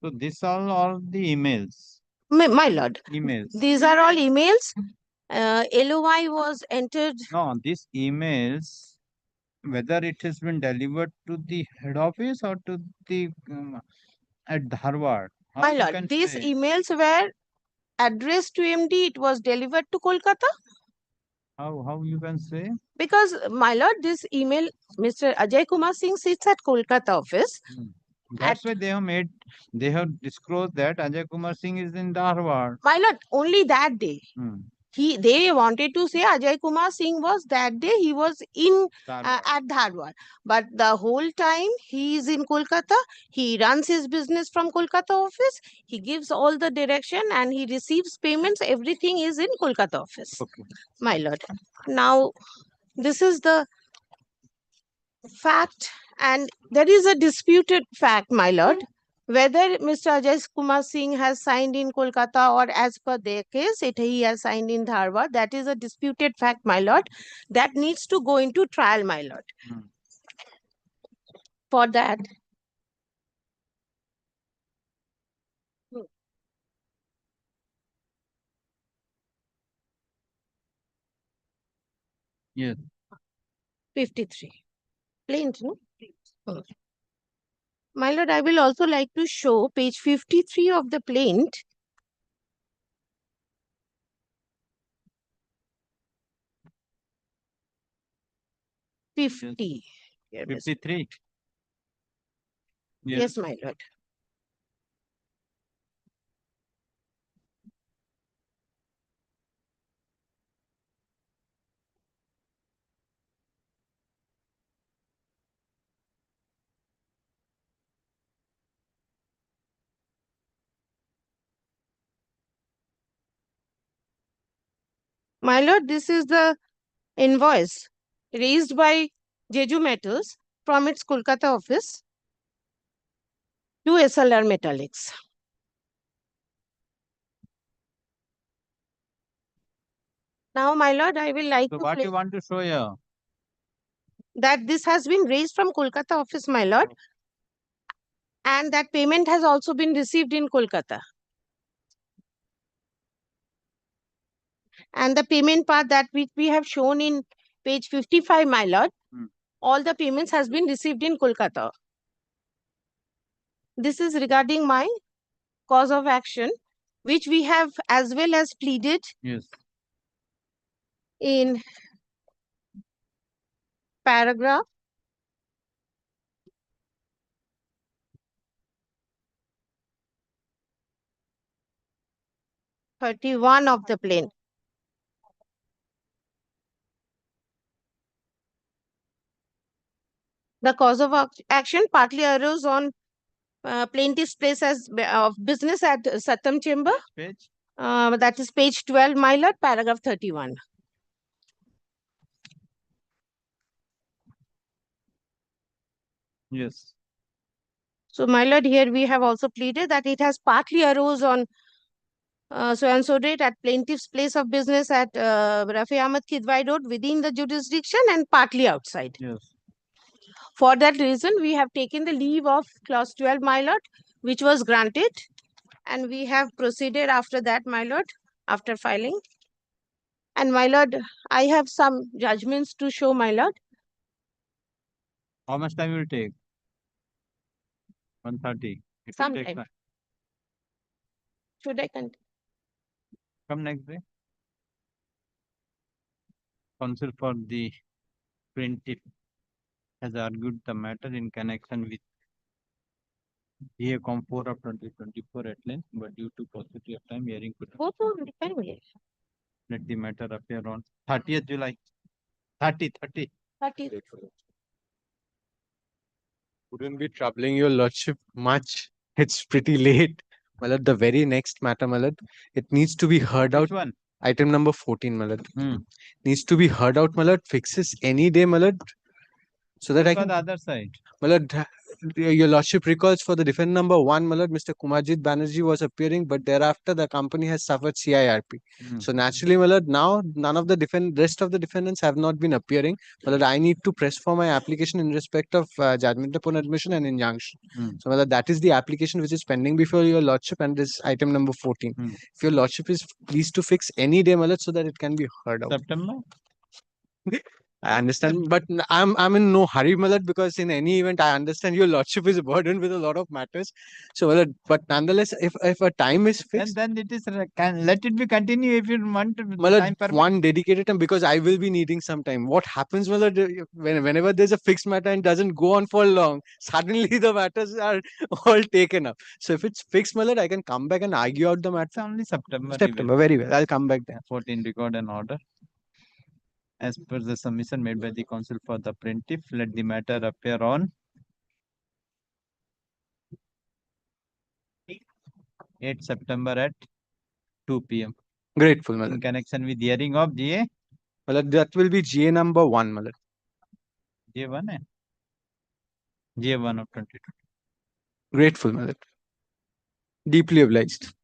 So these are all the emails. My lord, Emails. these are all emails. LOI was entered. No, these emails, whether it has been delivered to the head office or to the at Dharwad. How My you lord, can these say? emails were addressed to MD. It was delivered to Kolkata. How you can say? Because, my lord, this email, Mr. Ajay Kumar Singh sits at Kolkata office. That's why they have disclosed that Ajay Kumar Singh is in Dharwad. My lord, only that day. They wanted to say Ajay Kumar Singh was that day, he was in at Dharwad. But the whole time he is in Kolkata, he runs his business from Kolkata office, he gives all the direction and he receives payments, everything is in Kolkata office. My lord. Now, this is the fact, and there is a disputed fact, my lord, whether Mr. Ajay Kumar Singh has signed in Kolkata or as per their case, he has signed in Dharwad. That is a disputed fact, my lord, that needs to go into trial, my lord. For that, Yes. 53. Plaint, no? My lord, I will also like to show page 53 of the plaint. Yes. 50. Here, 53. Yes, my lord. My lord, this is the invoice raised by Jeju Metals from its Kolkata office to SLR Metallics. Now, my lord, I will like So to what play you want to show here? that this has been raised from Kolkata office, my lord, and that payment has also been received in Kolkata. And the payment part that we have shown in page 55, my lord, all the payments has been received in Kolkata. This is regarding my cause of action, which we have as well as pleaded in paragraph 31 of the plaint. The cause of action partly arose on plaintiff's place as of business at Satam Chamber. Page? That is page 12, my lord, paragraph 31. Yes. So, my lord, here we have also pleaded that it has partly arose on so and so date at plaintiff's place of business at Rafi Ahmed Kidwai Road within the jurisdiction and partly outside. Yes. For that reason, we have taken the leave of clause 12, my lord, which was granted, and we have proceeded after that, my lord, after filing. And my lord, I have some judgments to show, my lord. How much time will take? 1:30. It will Some take time. time. Should I continue? Come next day. Counsel for the plaintiff has argued the matter in connection with DACOM 4 of 2024 at length, but due to paucity of time, hearing could not. Let the matter appear on 30th July. 30. Wouldn't be troubling your lordship much. It's pretty late. Malad, the very next matter, Malad, it needs to be heard out. Which one? Item number 14, Malad. Hmm. Needs to be heard out, Malad. Fixes any day, Malad. So that I Look on can. the other side. Malad, your lordship recalls for the defendant number 1, Malad, Mr. Kumarjit Banerjee was appearing, but thereafter the company has suffered CIRP. So naturally, Malad, now none of the rest of the defendants have not been appearing. Malad, I need to press for my application in respect of judgment upon admission and injunction. So Malad, that is the application which is pending before your lordship, and this item number 14. If your lordship is pleased to fix any day, Malad, so that it can be heard out. September. I understand, but I'm in no hurry, Malad, because in any event, I understand your lordship is burdened with a lot of matters. So, Malad, but nonetheless, if a time is fixed, then it is can let it be continue if you want to. Malad, one dedicated time, because I will be needing some time. What happens, Malad, whenever there's a fixed matter and doesn't go on for long, suddenly the matters are all taken up. So if it's fixed, Malad, I can come back and argue out the matter. It's only September. September, very well. I'll come back then. 14 record and order. As per the submission made by the counsel for the plaintiff, let the matter appear on 8 September at 2 p.m. Grateful, In Malad. connection with hearing of GA. Malad, that will be GA number 1, Malad. GA1, GA1 of 2020. Grateful, Malad. Deeply obliged.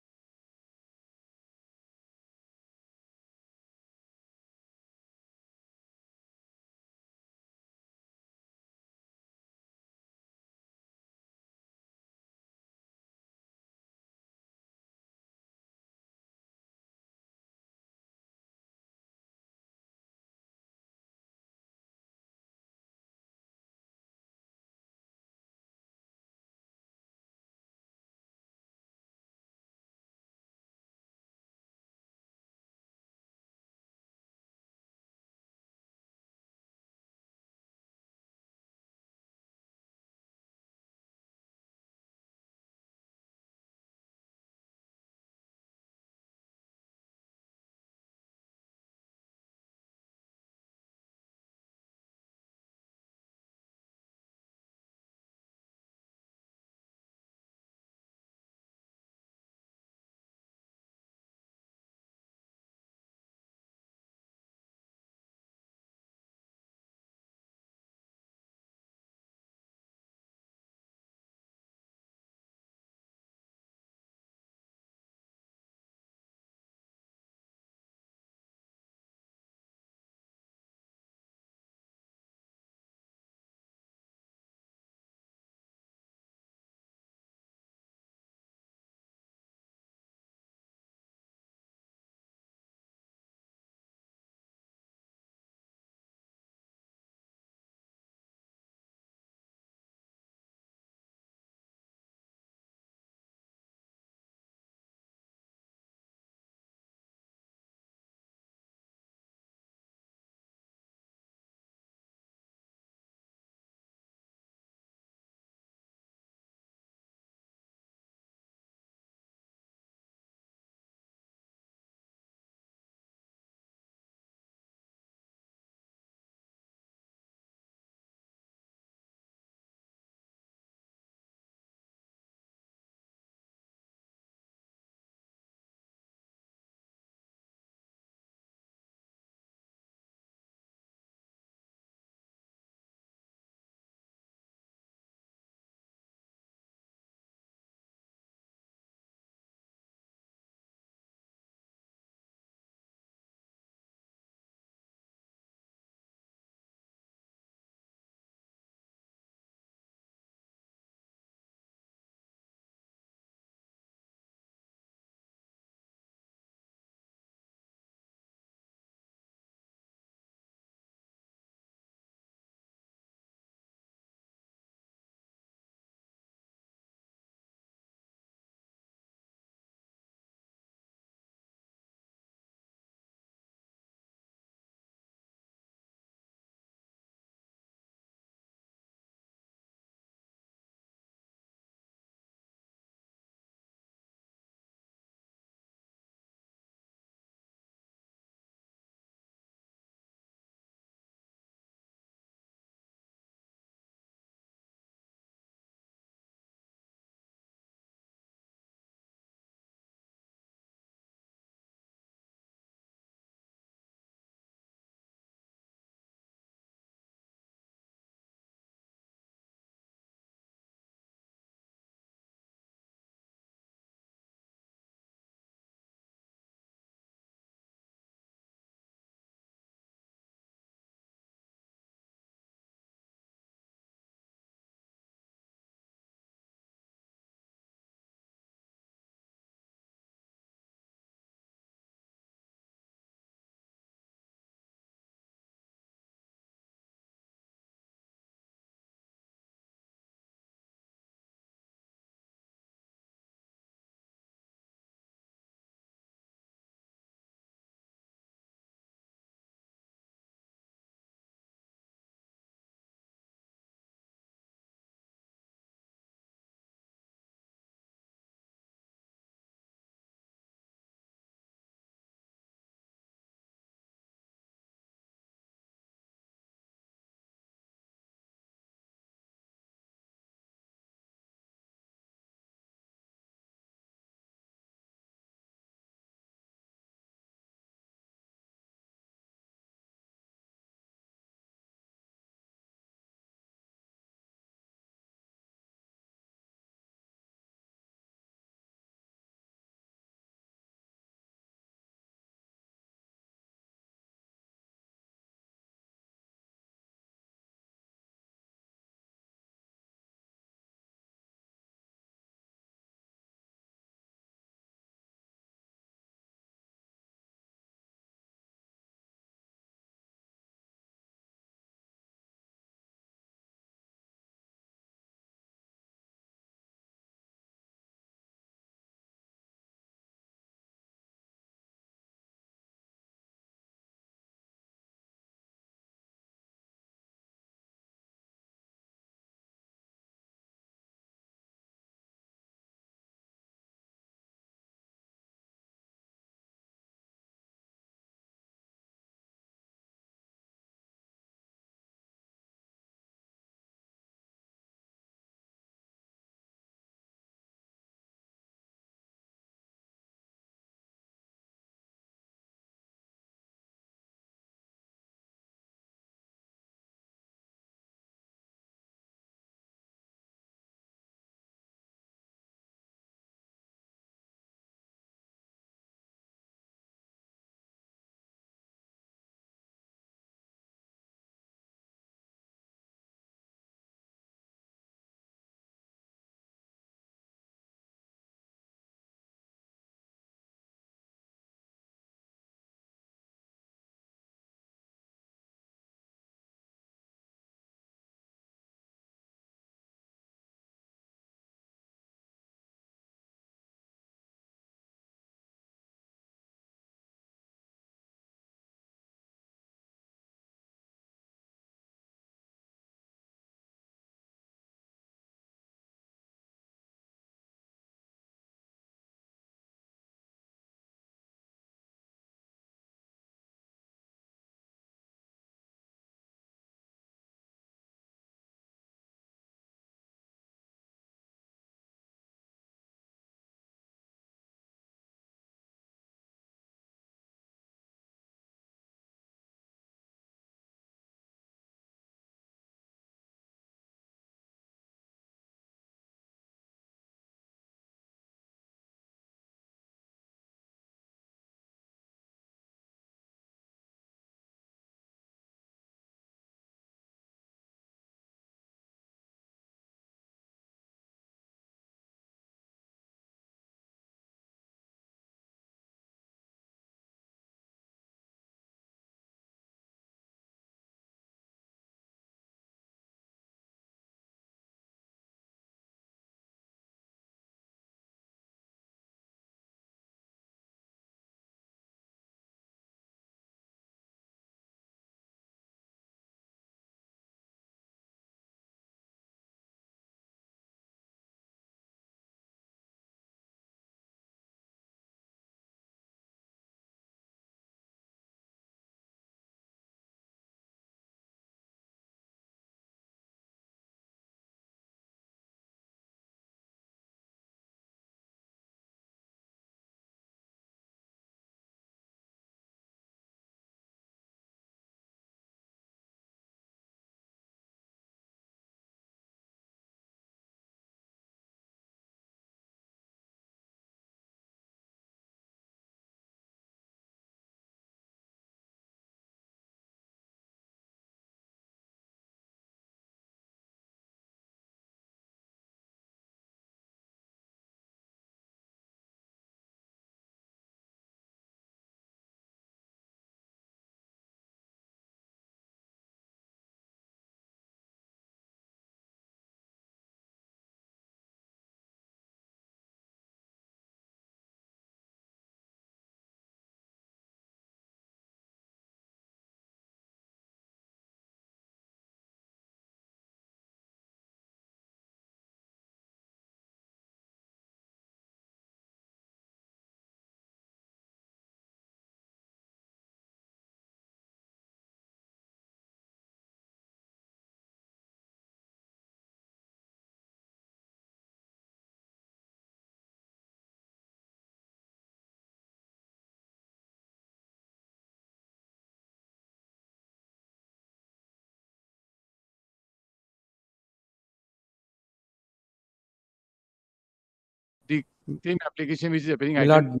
same application which is appearing. My lord,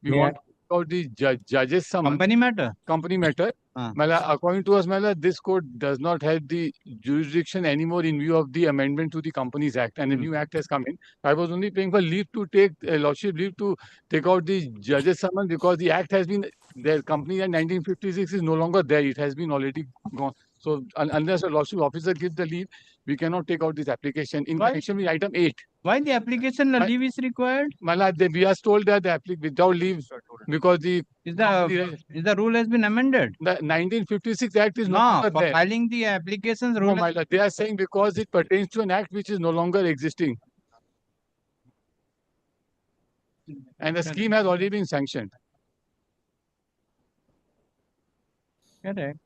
We may want to take out the judges summons. Company matter? Company matter. According to us, this code does not have the jurisdiction anymore in view of the amendment to the Companies Act, and the new act has come in. I was only paying for leave to take lordship leave to take out the judges summons because the act has been the Company Act 1956 is no longer there. It has been already gone. So unless a lordship officer gives the leave, we cannot take out this application in connection with item 8. Why the application leave is required? We are told that the without leave because the the rule has been amended. The 1956 Act is no No, longer for there. filing the applications No, rule. my lord, they are saying because it pertains to an act which is no longer existing. And the scheme has already been sanctioned. Correct.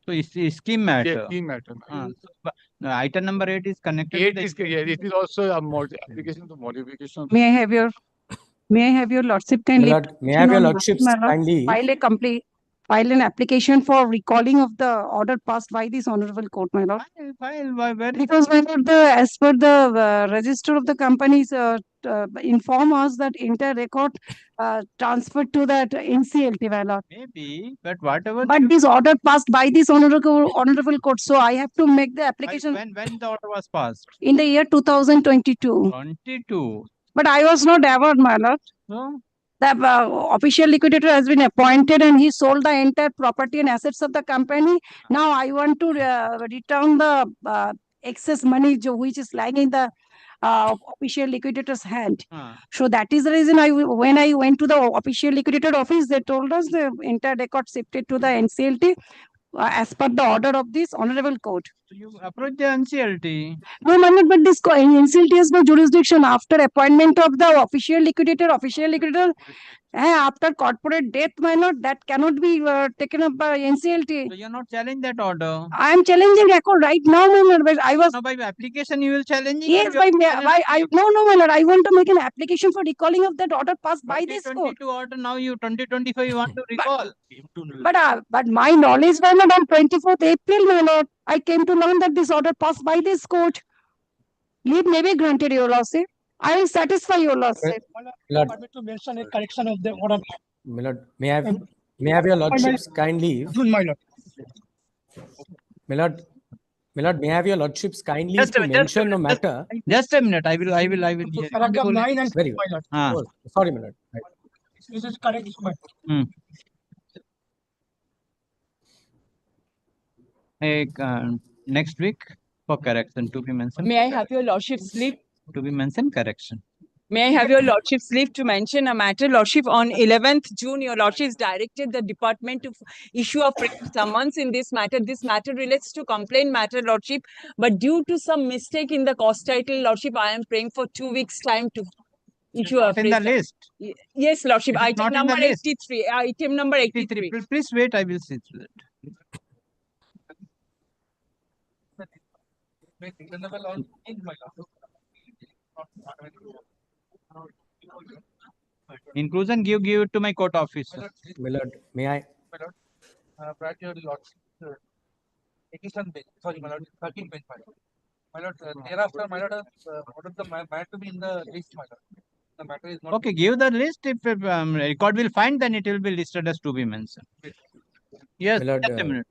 So it's a scheme matter. Yes, scheme matter. Item number 8 is connected. 8 is it is also a application to modification. May I have your lordship kindly? May I have your lordship's kindly? File an application for recalling of the order passed by this honorable court, my lord. Because my lord, as per the register of the companies inform us that entire record transferred to that NCLT, my lord. Maybe, but whatever. But this order passed by this honorable court, so I have to make the application. When the order was passed? In the year 2022. 22. But I was not aware, my lord. No. The official liquidator has been appointed and he sold the entire property and assets of the company. Now I want to return the excess money which is lying in the official liquidator's hand. So that is the reason when I went to the official liquidator office, they told us the entire record shifted to the NCLT as per the order of this honorable court. So you approach the NCLT. No, my lord, but this NCLT has no jurisdiction after appointment of the official liquidator. After corporate death, my lord, that cannot be taken up by NCLT. So you are not challenging that order. I am challenging record right now, my lord. But I was. No, by application you will challenge. Yes, no, my lord. I want to make an application for recalling of that order passed by this court. 2022 order. Now you 2025 you want to recall. But my knowledge, my lord, on 24th April, my lord, I came to learn that this order passed by this court. Leave may be granted, your lordship. I will satisfy your lordship. Permit to mention a correction of the order. My lord, may I have your lordship's kind leave? My lord. My lord, may I have your lordship's kind leave to mention no matter? Just a minute. I will. Paragraph 9 and Very 10, well. my lord. Oh, sorry, my lord. Right. This is correct. Next week for correction to be mentioned. May I have your lordship's leave? To be mentioned correction. May I have your lordship's leave to mention a matter? Lordship, on 11th June, your lordship directed the department to issue a summons in this matter. This matter relates to complaint matter, lordship. But due to some mistake in the cost title, lordship, I am praying for 2 weeks' time to issue a in the list. Yes, lordship. It is Item not in number the list. 83. Item number 83. Please wait. I will see to that. Inclusion, give it to my court officer. My lord, may I? My lord, prior to your lordship, 87 page, sorry, my lord, 13 page, my lord. Thereafter, my lord, ordered the matter to be in the list, my lord. The matter is not. Okay, give the list. If record will find, then it will be listed as to be mentioned. Yes, my lord, just a minute.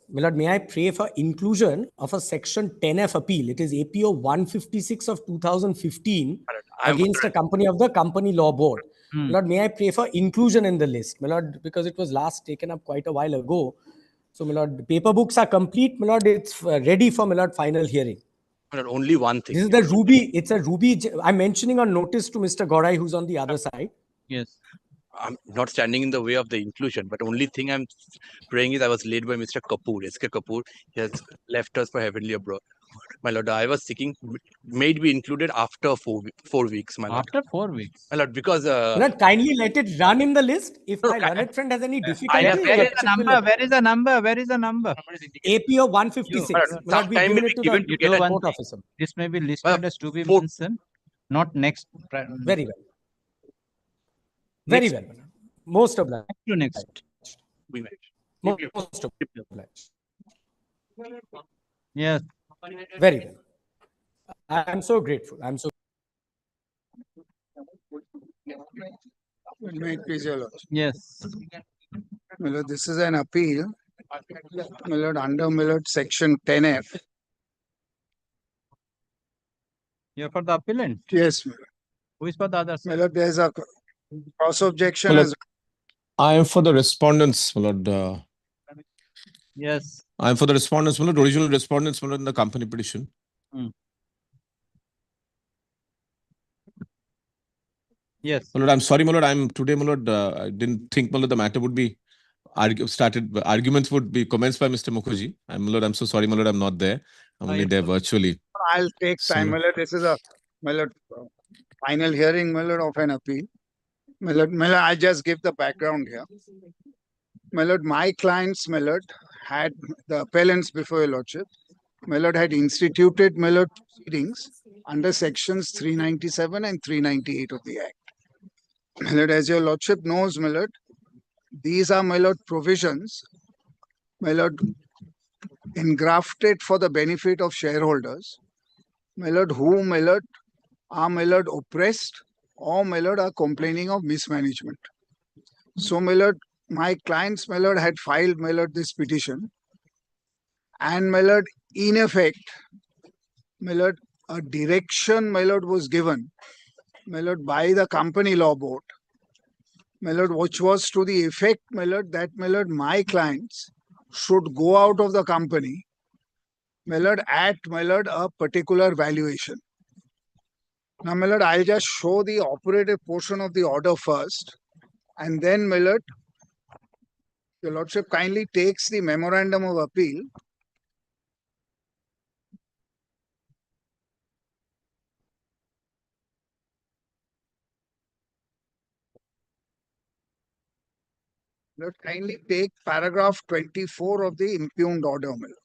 My lord, may I pray for inclusion of a section 10F appeal? It is APO 156 of 2015 against a company of the Company Law Board. My lord, may I pray for inclusion in the list? My lord, because it was last taken up quite a while ago. So, my lord, the paper books are complete. My lord, it's ready for my lord final hearing. My lord, only one thing. This is the Ruby. It's a Ruby. I'm mentioning on notice to Mr. Gorai, who's on the other side. Yes. I'm not standing in the way of the inclusion, but only thing I'm praying is I was led by Mr. Kapoor, S.K. Kapoor. He has left us for heavenly abroad. My lord, I was seeking, may it be included after 4 weeks, my lord. After 4 weeks? My lord, because... Lord, kindly let it run in the list. If my learned friend has any difficulty... Where is the number? Where is the number? Where is the number? APO 156. Some time will be given to get a court officer. This may be listed as to be mentioned, not next. Very well. Very well. Most obliged. To next. Most obliged. Yes. Very well. I'm so grateful. I'm so. May it please your lordship. Yes. My lord, this is an appeal. My lord, under my lord, section 10F. You're for the appellant? Yes, my lord. Who is for the other My side? lord, there's a cross objection My lord, as I am for the respondents, my lord. Yes. I am for the respondents, my lord, original respondents, my lord, in the company petition. Yes. My lord, I'm sorry, my lord. I'm today, my lord. I didn't think, my lord, the matter would be arguments would be commenced by Mr. Mukherjee. My lord, I'm so sorry, my lord. I'm not there. I'm only there virtually. I'll take So, time, my lord. This is a my lord, final hearing, my lord, of an appeal. My lord, I'll just give the background here. My lord, my clients, my lord, had the appellants before your lordship. My lord had instituted, my lord, proceedings under sections 397 and 398 of the Act. My lord, as your lordship knows, my lord, these are, my lord, provisions, my lord, engrafted for the benefit of shareholders, my lord, who, my lord, are, my lord, oppressed or, my lord, are complaining of mismanagement. So, my lord, my clients, my lord, had filed, my lord, this petition, and, my lord, in effect, my lord, a direction, my lord, was given, my lord, by the company law board, my lord, which was to the effect, my lord, that, my lord, my clients should go out of the company, my lord, at, my lord, a particular valuation. Now, my lord, I'll just show the operative portion of the order first, and then, my lord, your lordship kindly takes the memorandum of appeal. Lord, kindly take paragraph 24 of the impugned order, my lord.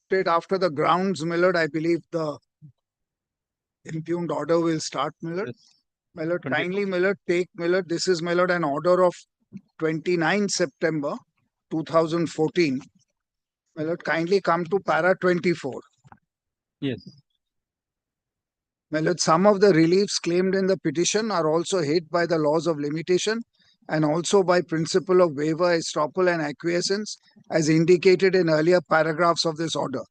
Straight after the grounds, my lord, I believe the impugned order will start, my lord. My lord, kindly, my lord, take, my lord, this is, my lord, an order of 29 September 2014. My lord, kindly come to para 24. Yes. My lord, some of the reliefs claimed in the petition are also hid by the laws of limitation and also by principle of waiver, estoppel, and acquiescence, as indicated in earlier paragraphs of this order.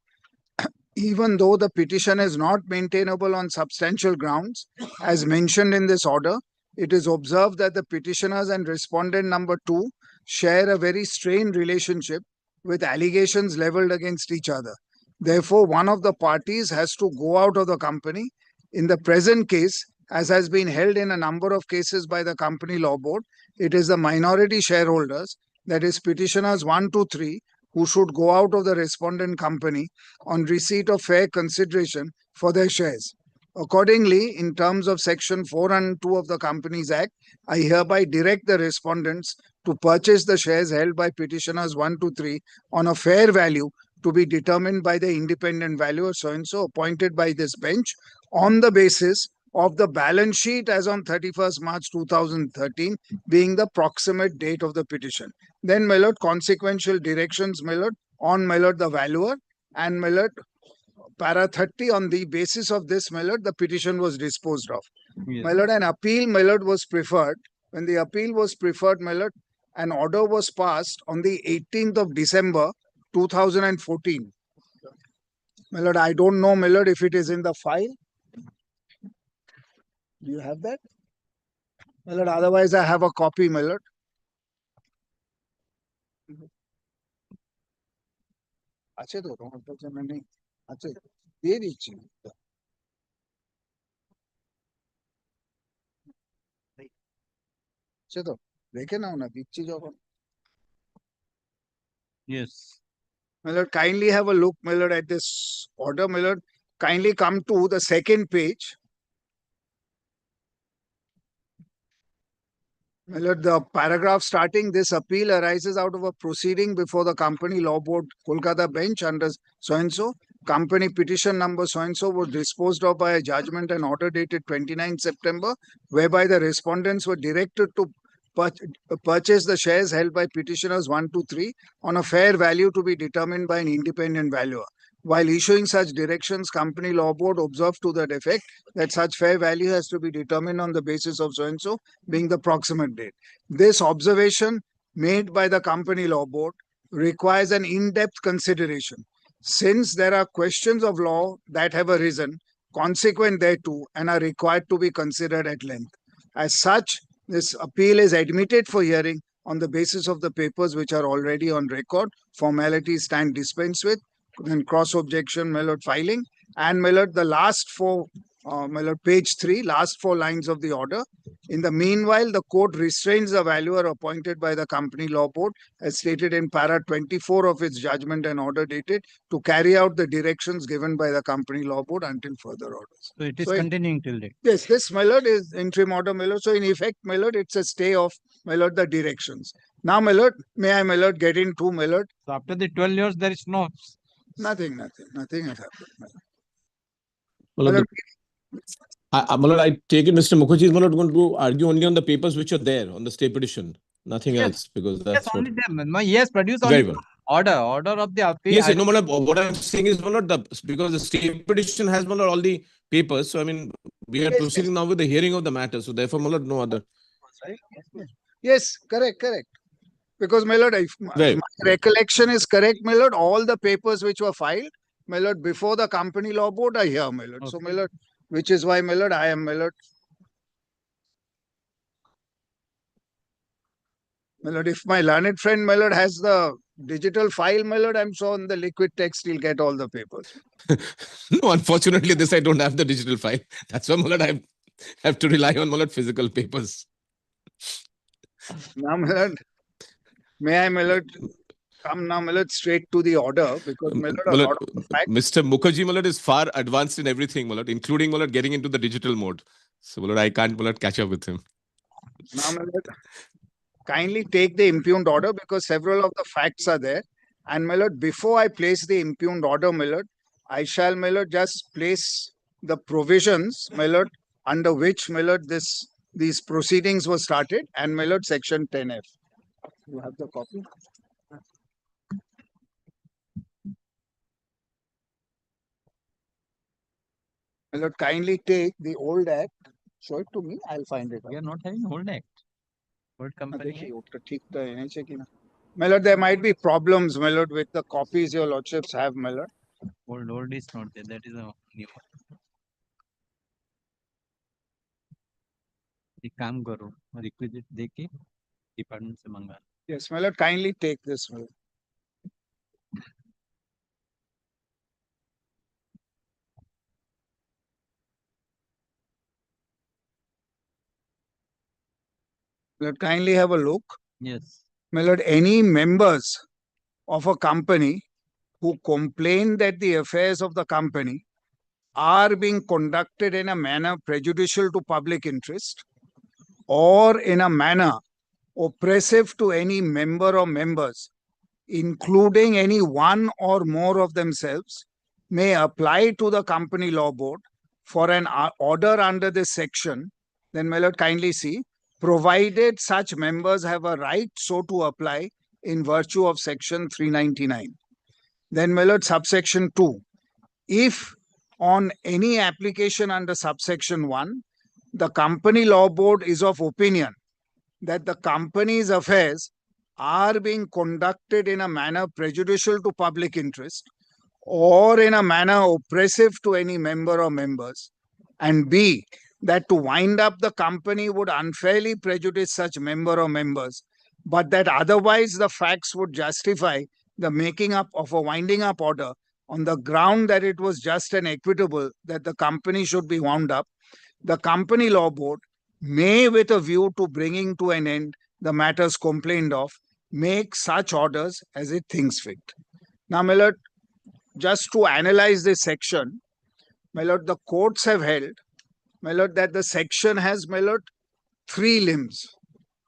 Even though the petition is not maintainable on substantial grounds, as mentioned in this order, it is observed that the petitioners and respondent number 2 share a very strained relationship with allegations leveled against each other. Therefore, one of the parties has to go out of the company. In the present case, as has been held in a number of cases by the company law board, it is the minority shareholders, that is petitioners 1, 2, 3, who should go out of the respondent company on receipt of fair consideration for their shares. Accordingly, in terms of section 402 of the Companies Act, I hereby direct the respondents to purchase the shares held by petitioners 1, 2, 3 on a fair value to be determined by the independent valuer so-and-so appointed by this bench on the basis of the balance sheet as on 31st March 2013 being the proximate date of the petition. Then, my lord, consequential directions, my lord, on, my lord, the valuer, and, my lord, para 30, on the basis of this, my lord, the petition was disposed of. Yes. My lord, an appeal, my lord, was preferred. When the appeal was preferred, my lord, an order was passed on the 18th of December 2014. My lord, I don't know, my lord, if it is in the file. Do you have that? My lord, otherwise I have a copy, my lord. আছে তো তোমার কাছে মানে আছে দিয়ে দিচ্ছি আছে তো দেখে নাও না দিচ্ছি যখন Yes. My lord, kindly have a look, my lord, at this order. My lord, kindly come to the second page. My lord, the paragraph starting this appeal arises out of a proceeding before the Company Law Board Kolkata bench under so-and-so. Company petition number so-and-so was disposed of by a judgment and order dated 29 September, whereby the respondents were directed to purchase the shares held by petitioners 1 to 3 on a fair value to be determined by an independent valuer. While issuing such directions, Company Law Board observed to that effect that such fair value has to be determined on the basis of so-and-so being the proximate date. This observation made by the Company Law Board requires an in-depth consideration, since there are questions of law that have arisen consequent thereto and are required to be considered at length. As such, this appeal is admitted for hearing on the basis of the papers which are already on record. Formalities stand dispensed with. Then cross objection, my lord, filing, and my lord, the last four, my lord, page 3, last 4 lines of the order. In the meanwhile, the court restrains the valuer appointed by the Company Law Board, as stated in para 24 of its judgment and order dated, to carry out the directions given by the Company Law Board until further orders. So it is continuing till date. Yes, this, my lord, is interim order, my lord. So in effect, my lord, it's a stay of, my lord, the directions. Now, my lord, may I, my lord, get into, my lord? So after the 12 years, there is no. Nothing has happened. My lord, my lord, I take it Mr. Mukherjee is going to argue only on the papers which are there on the stay petition, nothing else, because that's Yes, what. only them. Yes, produce Very only well. order of the appeal. Yes, no, my lord, what I'm saying is, my lord, because the stay petition has, my lord, all the papers. So I mean, we are proceeding now with the hearing of the matter. So therefore, my lord, no other. Yes, correct. Because, my lord, if my recollection is correct, my lord, all the papers which were filed, my lord, before the Company Law Board are here, my lord. Okay. So, my lord, which is why, my lord, I am, my lord. My lord, if my learned friend, my lord, has the digital file, my lord, I'm sure on the liquid text he'll get all the papers. No, unfortunately, this I don't have the digital file. That's why, my lord, I have to rely on, my lord, physical papers. Now, my lord, may I, my lord, come now, my lord, straight to the order, because, my lord, a lot of the facts. Mr. Mukherjee, my lord, is far advanced in everything, my lord, including, my lord, getting into the digital mode. So, my lord, I can't, my lord, catch up with him. Now, my lord, kindly take the impugned order, because several of the facts are there. And, my lord, before I place the impugned order, my lord, I shall, my lord, just place the provisions, my lord, under which, my lord, these proceedings were started, and, my lord, section 10F. You have the copy? My lord, kindly take the old act, show it to me, I'll find it. We are not having old act. Old company. My lord, there might be problems, my lord, with the copies your lordships have, my lord. Old is not there. That is a new one. एक काम करो, requisite देके department से मंगा. Yes, my lord, kindly take this, my lord. My lord, kindly have a look. Yes. My lord, any members of a company who complain that the affairs of the company are being conducted in a manner prejudicial to public interest or in a manner oppressive to any member or members, including any one or more of themselves, may apply to the Company Law Board for an order under this section. Then, my lord, kindly see, provided such members have a right so to apply in virtue of section 399. Then, my lord, subsection 2. If on any application under subsection 1, the Company Law Board is of opinion that the company's affairs are being conducted in a manner prejudicial to public interest or in a manner oppressive to any member or members, and B, that to wind up the company would unfairly prejudice such member or members, but that otherwise the facts would justify the making up of a winding up order on the ground that it was just and equitable that the company should be wound up, the Company Law Board may, with a view to bringing to an end the matters complained of, make such orders as it thinks fit. Now, my lord, just to analyze this section, my lord, the courts have held, my lord, that the section has, my lord, 3 limbs.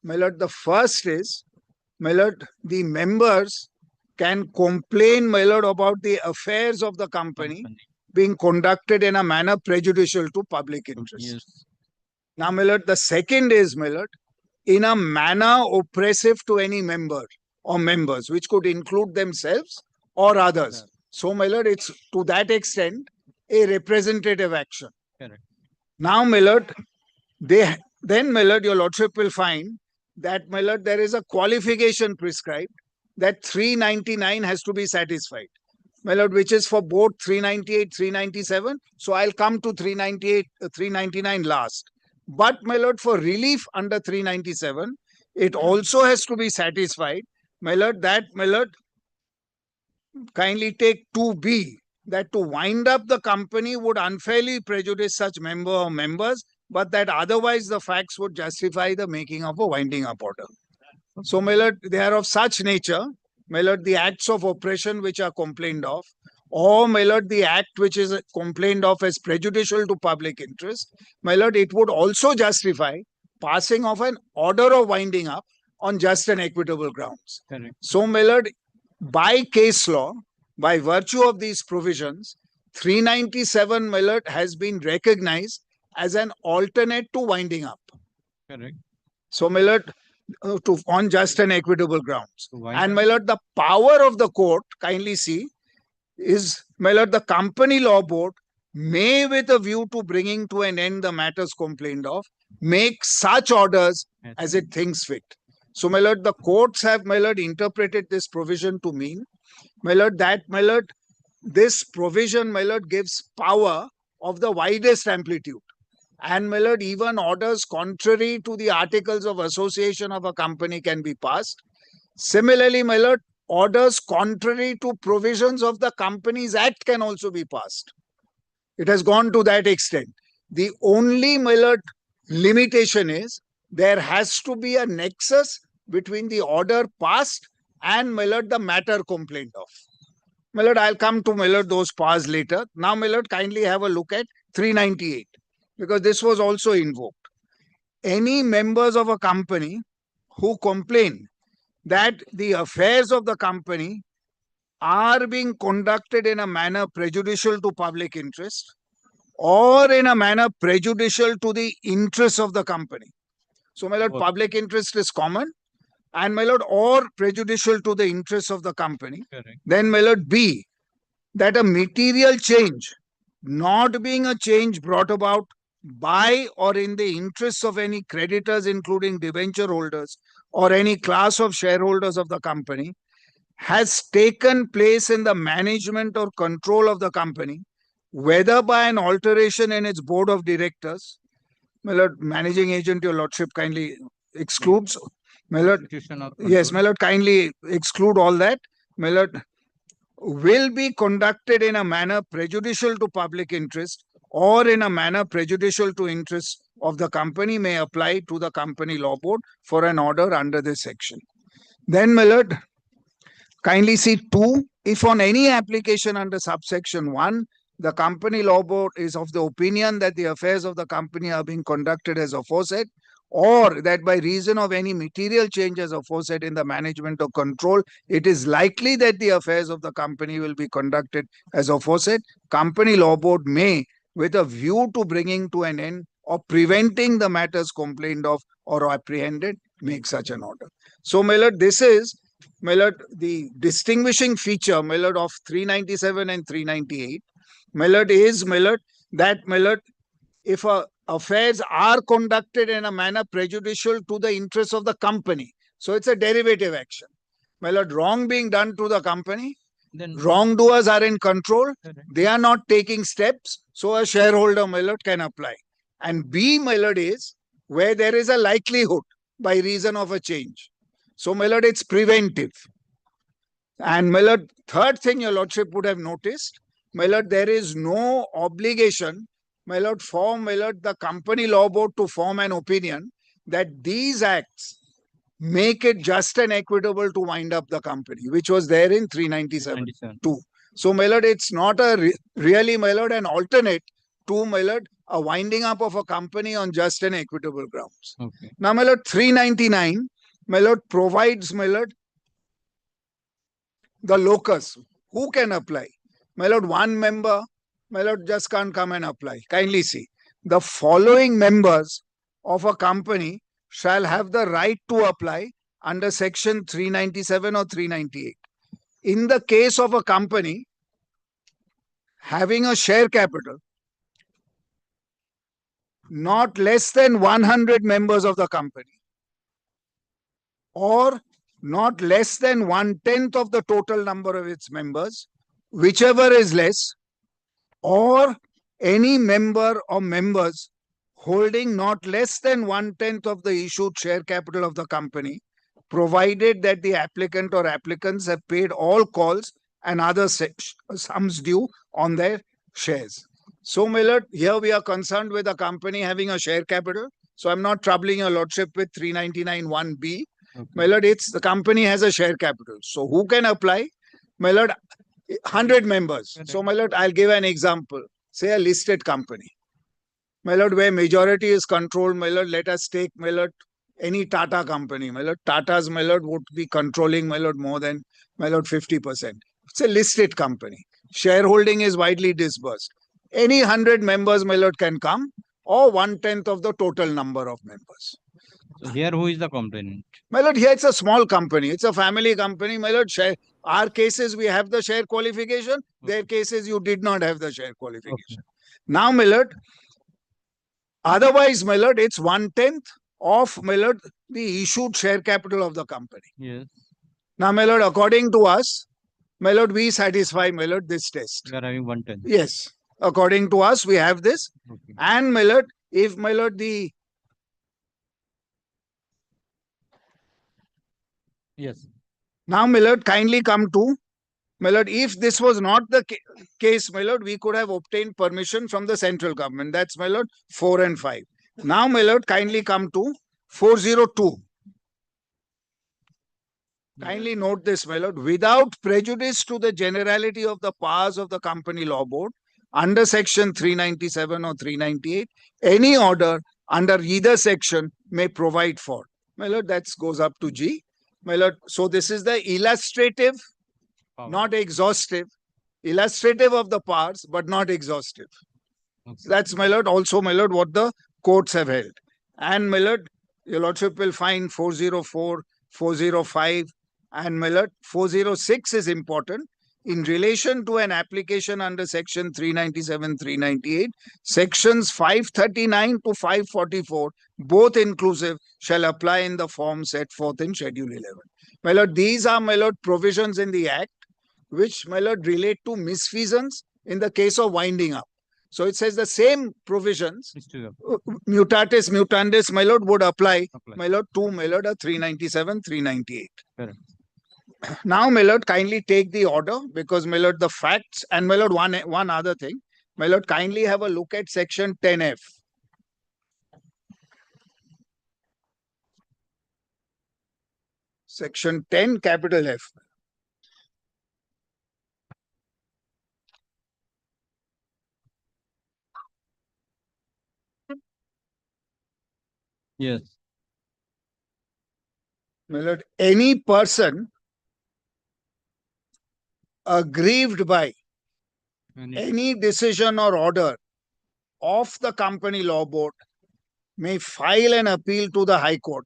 my lord, the first is, my lord, the members can complain, my lord, about the affairs of the company being conducted in a manner prejudicial to public interest. Now, my lord, the second is, my lord, in a manner oppressive to any member or members, which could include themselves or others. So, my lord, it's to that extent a representative action. Correct. Now, my lord, then, my lord, your lordship will find that, my lord, there is a qualification prescribed that 399 has to be satisfied. My lord, which is for both 398, 397. So I'll come to 398, 399 last. But, my lord, for relief under 397, it also has to be satisfied. My lord, that, my lord, kindly take 2B, that to wind up the company would unfairly prejudice such member or members, but that otherwise the facts would justify the making of a winding up order. So, my lord, they are of such nature, my lord, the acts of oppression which are complained of, or, my lord, the act which is complained of as prejudicial to public interest, my lord, it would also justify passing of an order of winding up on just and equitable grounds. Correct. So, my lord, by case law, by virtue of these provisions, 397, my lord, has been recognized as an alternate to winding up. Correct. So, my lord, on just and equitable grounds. wind And, my lord, the power of the court, kindly see, is, my lord, the company law board may, with a view to bringing to an end the matters complained of, make such orders as it thinks fit. So, my lord, the courts have, my lord, interpreted this provision to mean, my lord, that, my lord, this provision, my lord, gives power of the widest amplitude. And, my lord, even orders contrary to the articles of association of a company can be passed. Similarly, my lord, orders contrary to provisions of the Companies Act can also be passed. It has gone to that extent. The only, my lord, limitation is there has to be a nexus between the order passed and, my lord, the matter complained of. My lord, I'll come to, my lord, those powers later. Now, my lord, kindly have a look at 398, because this was also invoked. Any members of a company who complain that the affairs of the company are being conducted in a manner prejudicial to public interest or in a manner prejudicial to the interests of the company. So, my lord, public interest is common, and, my lord, or prejudicial to the interests of the company. Correct. Then, my lord, B, that a material change, not being a change brought about by or in the interests of any creditors, including debenture holders or any class of shareholders of the company, has taken place in the management or control of the company, whether by an alteration in its board of directors. My lord, managing agent, your lordship kindly excludes. My lord, yes, my lord, kindly exclude all that. My lord, will be conducted in a manner prejudicial to public interest or in a manner prejudicial to interests of the company may apply to the company law board for an order under this section. Then, my lord, kindly see 2. If on any application under subsection 1, the company law board is of the opinion that the affairs of the company are being conducted as aforesaid, or that by reason of any material change as aforesaid in the management or control, it is likely that the affairs of the company will be conducted as aforesaid, company law board may, with a view to bringing to an end or preventing the matters complained of or apprehended, make such an order. So, my lord, this is, my lord, the distinguishing feature, my lord, of 397 and 398. My lord, is, my lord, that, my lord, if affairs are conducted in a manner prejudicial to the interests of the company, so it's a derivative action. My lord, wrong being done to the company, then wrongdoers are in control, they are not taking steps, so a shareholder, my lord, can apply. And B, my lord, is where there is a likelihood by reason of a change. So, my lord, it's preventive. And, my lord, third thing your lordship would have noticed, my lord, there is no obligation, my lord, for, my lord, the company law board to form an opinion that these acts make it just and equitable to wind up the company, which was there in 397 too. So, my lord, it's not a really, my lord, an alternate to, my lord, a winding up of a company on just and equitable grounds. Okay. Now, my lord, 399, my lord, provides, my lord, the locus. Who can apply? My lord, one member, my lord, just can't come and apply. Kindly see. The following members of a company shall have the right to apply under section 397 or 398. In the case of a company having a share capital not less than 100 members of the company, or not less than 1/10 of the total number of its members, whichever is less, or any member or members holding not less than 1/10 of the issued share capital of the company, provided that the applicant or applicants have paid all calls and other sums due on their shares. So, my lord, here we are concerned with a company having a share capital. So, I'm not troubling your lordship with 399(1)(b). Okay. My lord, it's the company has a share capital. So, who can apply? My lord, 100 members. So, my lord, I'll give an example. Say a listed company. My lord, where majority is controlled, my lord, let us take, my lord, any Tata company. My lord, Tata's, my lord, would be controlling, my lord, more than, my lord, 50%. It's a listed company. Shareholding is widely dispersed. Any 100 members, my lord, can come, or 1/10 of the total number of members. So here, who is the complainant? My lord, here it's a small company. It's a family company. My lord, our cases, we have the share qualification. Their cases, you did not have the share qualification. Now, my lord, otherwise, my lord, it's 1/10 of, my lord, the issued share capital of the company. Yes. Now, my lord, according to us, my lord, we satisfy, my lord, this test. We are having 1/10. Yes. According to us, we have this. Okay. And, my lord, if, my lord, the... Yes. Now, my lord, kindly come to, my lord, if this was not the case, my lord, we could have obtained permission from the central government. That's, my lord, 4 and 5. Now, my lord, kindly come to 402. Kindly note this, my lord. Without prejudice to the generality of the powers of the Company Law Board, under section 397 or 398, any order under either section may provide for. My lord, that goes up to G. My lord, so this is the illustrative, not exhaustive, illustrative of the powers, but not exhaustive. Okay. That's, my lord, also, my lord, what the courts have held. And, my lord, your lordship will find 404, 405, and, my lord, 406 is important. In relation to an application under section 397, 398, sections 539 to 544, both inclusive, shall apply in the form set forth in Schedule 11. My lord, these are, my lord, provisions in the Act which, my lord, relate to misfeasance in the case of winding up. So it says the same provisions, mutatis mutandis, my lord, would apply. My lord, to, my lord, 397, 398. Correct. Now, my lord, kindly take the order, because, my lord, the facts, and, my lord, one other thing. My lord, kindly have a look at section 10F. Section 10, capital F. Yes. My lord, any person aggrieved by any decision or order of the Company Law Board may file an appeal to the High Court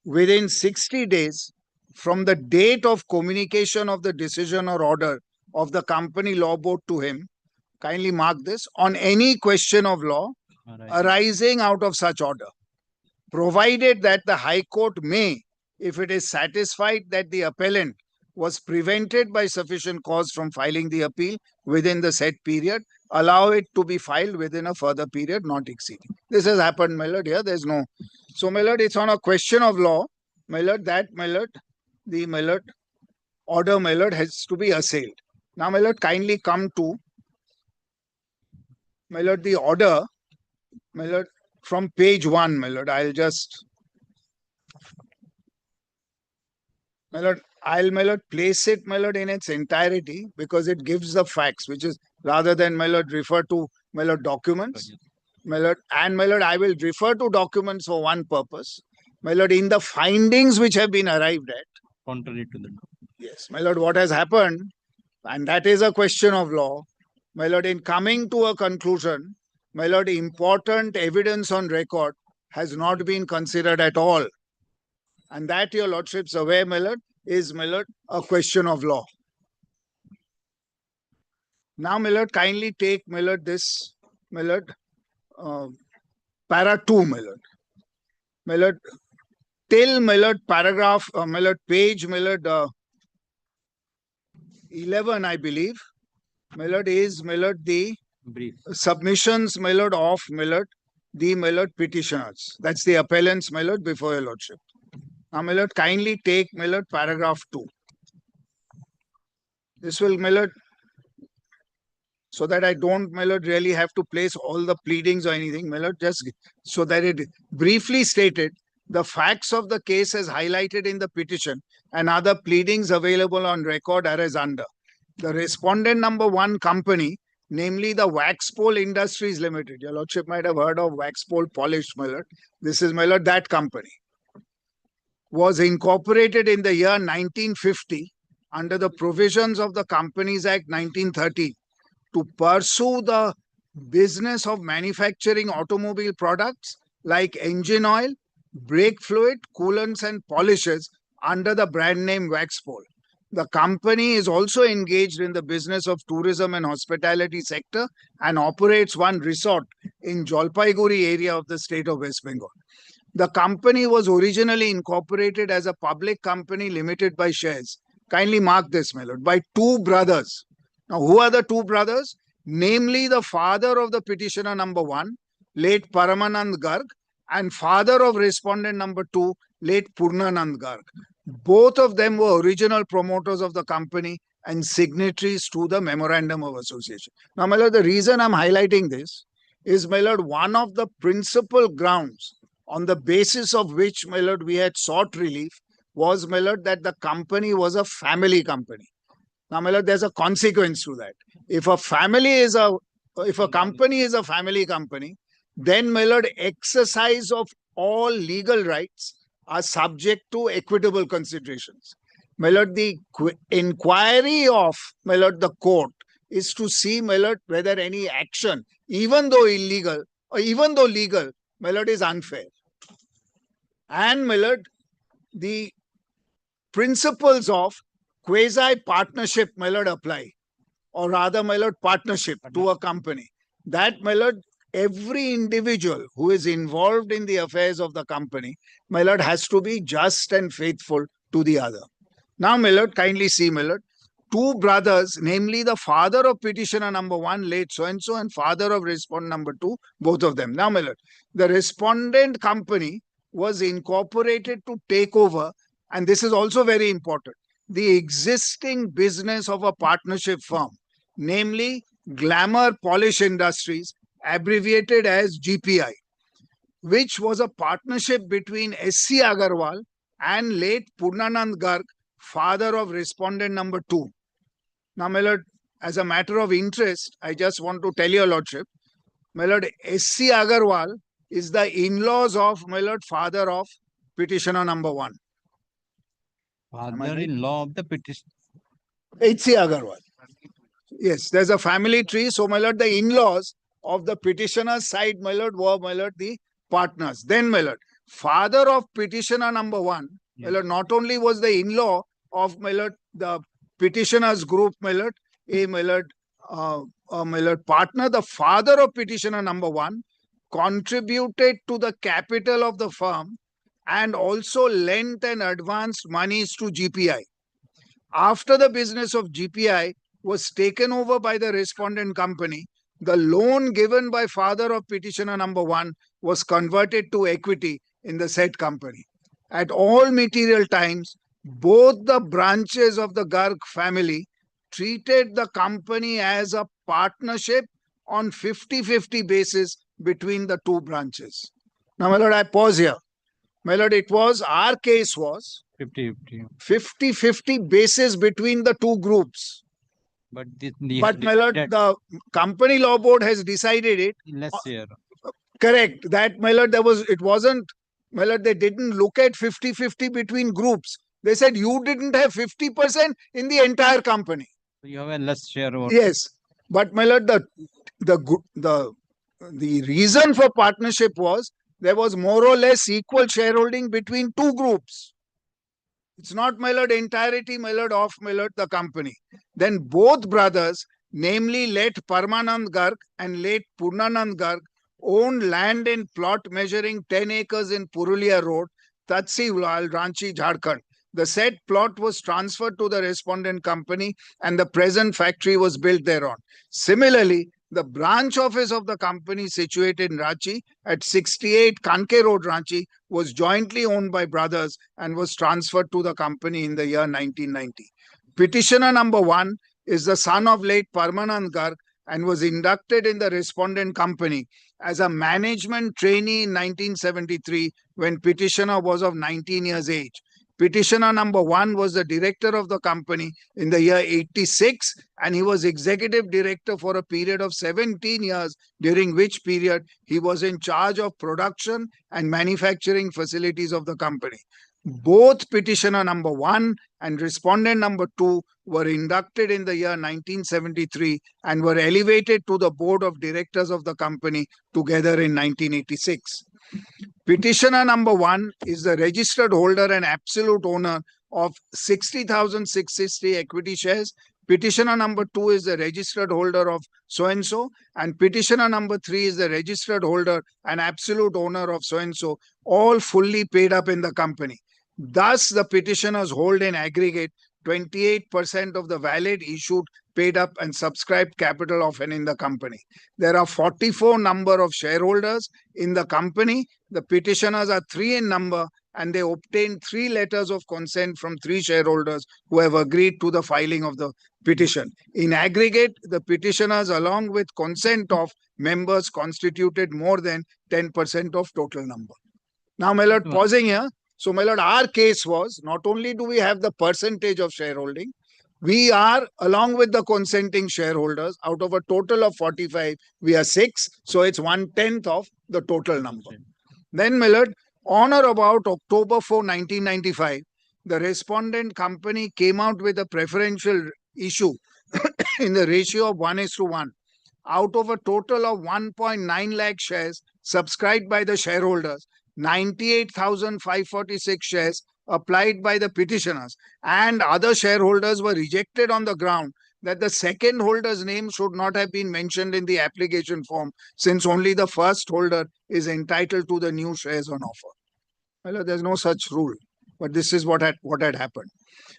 within 60 days from the date of communication of the decision or order of the Company Law Board to him. Kindly mark this, on any question of law arising out of such order, provided that the High Court may, if it is satisfied that the appellant was prevented by sufficient cause from filing the appeal within the said period, allow it to be filed within a further period not exceeding. This has happened, my lord. Here, there's no. So, my lord, it's on a question of law, my lord, that, my lord, the, my lord, order, my lord, has to be assailed. Now, my lord, kindly come to, my lord, the order, my lord, from page 1, my lord. I'll just, my lord, my lord, place it, my lord, in its entirety, because it gives the facts, which is, rather than, my lord, refer to, my lord, documents. My lord, and my lord, I will refer to documents for one purpose. My lord, in the findings which have been arrived at. Contrary to the law. Yes, my lord, what has happened, and that is a question of law. My lord, in coming to a conclusion, my lord, important evidence on record has not been considered at all. And that, your lordship's aware, my lord, is, my lord, a question of law. Now, my lord, kindly take, my lord, this, my lord, para 2, my lord. My lord, till, my lord, paragraph, my lord, page, my lord, 11, I believe, my lord, is, my lord, the brief submissions, my lord, of, my lord, the, my lord, petitioners. That's the appellants, my lord, before your lordship. Now, my lord, kindly take, my lord, paragraph 2. This will, my lord, so that I don't, my lord, really have to place all the pleadings or anything, my lord, just so that it briefly stated the facts of the case as highlighted in the petition and other pleadings available on record are as under. The respondent number 1 company, namely the Waxpole Industries Limited. Your lordship might have heard of Waxpole Polished, my lord. This is, my lord, that company. Was incorporated in the year 1950 under the provisions of the Companies Act 1930 to pursue the business of manufacturing automobile products like engine oil, brake fluid, coolants and polishes under the brand name Waxpole. The company is also engaged in the business of tourism and hospitality sector and operates one resort in Jalpaiguri area of the state of West Bengal. The company was originally incorporated as a public company limited by shares. Kindly mark this, my lord, by 2 brothers. Now, who are the 2 brothers? Namely, the father of the petitioner number 1, late Paramanand Garg, and father of respondent number 2, late Purnanand Garg. Both of them were original promoters of the company and signatories to the Memorandum of Association. Now, my lord, the reason I'm highlighting this is, my lord, one of the principal grounds on the basis of which, my lord, we had sought relief was, my lord, that the company was a family company. Now, my lord, there's a consequence to that. If a company is a family company, then, my lord, exercise of all legal rights are subject to equitable considerations. My lord, the inquiry of, my lord, the court is to see, my lord, whether any action, even though illegal or even though legal, my lord, is unfair. And, my lord, the principles of quasi-partnership, my lord, apply. Or rather, my lord, partnership to a company. That, my lord, every individual who is involved in the affairs of the company, my lord, has to be just and faithful to the other. Now, my lord, kindly see, my lord, 2 brothers, namely the father of petitioner number 1, late so-and-so, and father of respondent number 2, both of them. Now, my lord, the respondent company was incorporated to take over, and this is also very important, the existing business of a partnership firm, namely Glamour Polish Industries, abbreviated as GPI, which was a partnership between S.C. Agarwal and late Purnanand Garg, father of respondent number 2. Now, my lord, as a matter of interest, I just want to tell your lordship, my lord, S.C. Agarwal is the in-laws of, my lord, father of petitioner number 1. Father-in-law of the petition. H.C. Agarwal. Yes, there's a family tree. So, my lord, the in-laws of the petitioner's side, my lord, were, my lord, the partners. Then, my lord, father of petitioner number 1, my lord, not only was the in-law of, my lord, the petitioner's group, my lord, my lord, partner, the father of petitioner number 1 contributed to the capital of the firm and also lent and advanced monies to GPI. After the business of GPI was taken over by the respondent company, the loan given by father of petitioner number 1 was converted to equity in the said company. At all material times, both the branches of the Garg family treated the company as a partnership on 50-50 basis between the 2 branches. Now, my lord, I pause here. My lord, our case was 50-50 basis between the 2 groups. But my lord, the company law board has decided it. Less share. Correct. That, my lord, it wasn't, my lord, they didn't look at 50-50 between groups. They said you didn't have 50% in the entire company. You have a less share over. Yes. But, my lord, the reason for partnership was there was more or less equal shareholding between two groups. It's not, my lord, entirety, my lord, of, my lord, the company. Then both brothers, namely late Parmanand Garg and late Purnanand Garg, owned land in plot measuring 10 acres in Purulia Road, Tatsi Ranchi, Jharkhand. The said plot was transferred to the respondent company and the present factory was built thereon. Similarly, the branch office of the company situated in Ranchi at 68 Kanke Road, Ranchi, was jointly owned by brothers and was transferred to the company in the year 1990. Petitioner number 1 is the son of late Parmanand Garg and was inducted in the respondent company as a management trainee in 1973 when petitioner was of 19 years age. Petitioner number 1 was the director of the company in the year 86 and he was executive director for a period of 17 years, during which period he was in charge of production and manufacturing facilities of the company. Both petitioner number 1 and respondent number 2 were inducted in the year 1973 and were elevated to the board of directors of the company together in 1986. Petitioner number 1 is the registered holder and absolute owner of 60,660 equity shares. Petitioner number 2 is the registered holder of so-and-so, and petitioner number 3 is the registered holder and absolute owner of so-and-so, all fully paid up in the company. Thus, the petitioners hold in aggregate 28% of the valid, issued, paid up and subscribed capital of and in the company. There are 44 number of shareholders in the company. The petitioners are 3 in number and they obtained 3 letters of consent from 3 shareholders who have agreed to the filing of the petition. In aggregate, the petitioners along with consent of members constituted more than 10% of total number. Now, my lord, pausing here. So, my lord, our case was not only do we have the percentage of shareholding, we are, along with the consenting shareholders, out of a total of 45, we are 6. So, it's 1/10 of the total number. Then, my lord, on or about October 4, 1995, the respondent company came out with a preferential issue in the ratio of 1:1. Out of a total of 1.9 lakh shares subscribed by the shareholders, 98,546 shares applied by the petitioners and other shareholders were rejected on the ground that the second holder's name should not have been mentioned in the application form, since only the first holder is entitled to the new shares on offer. Well, there's no such rule, but this is what had happened.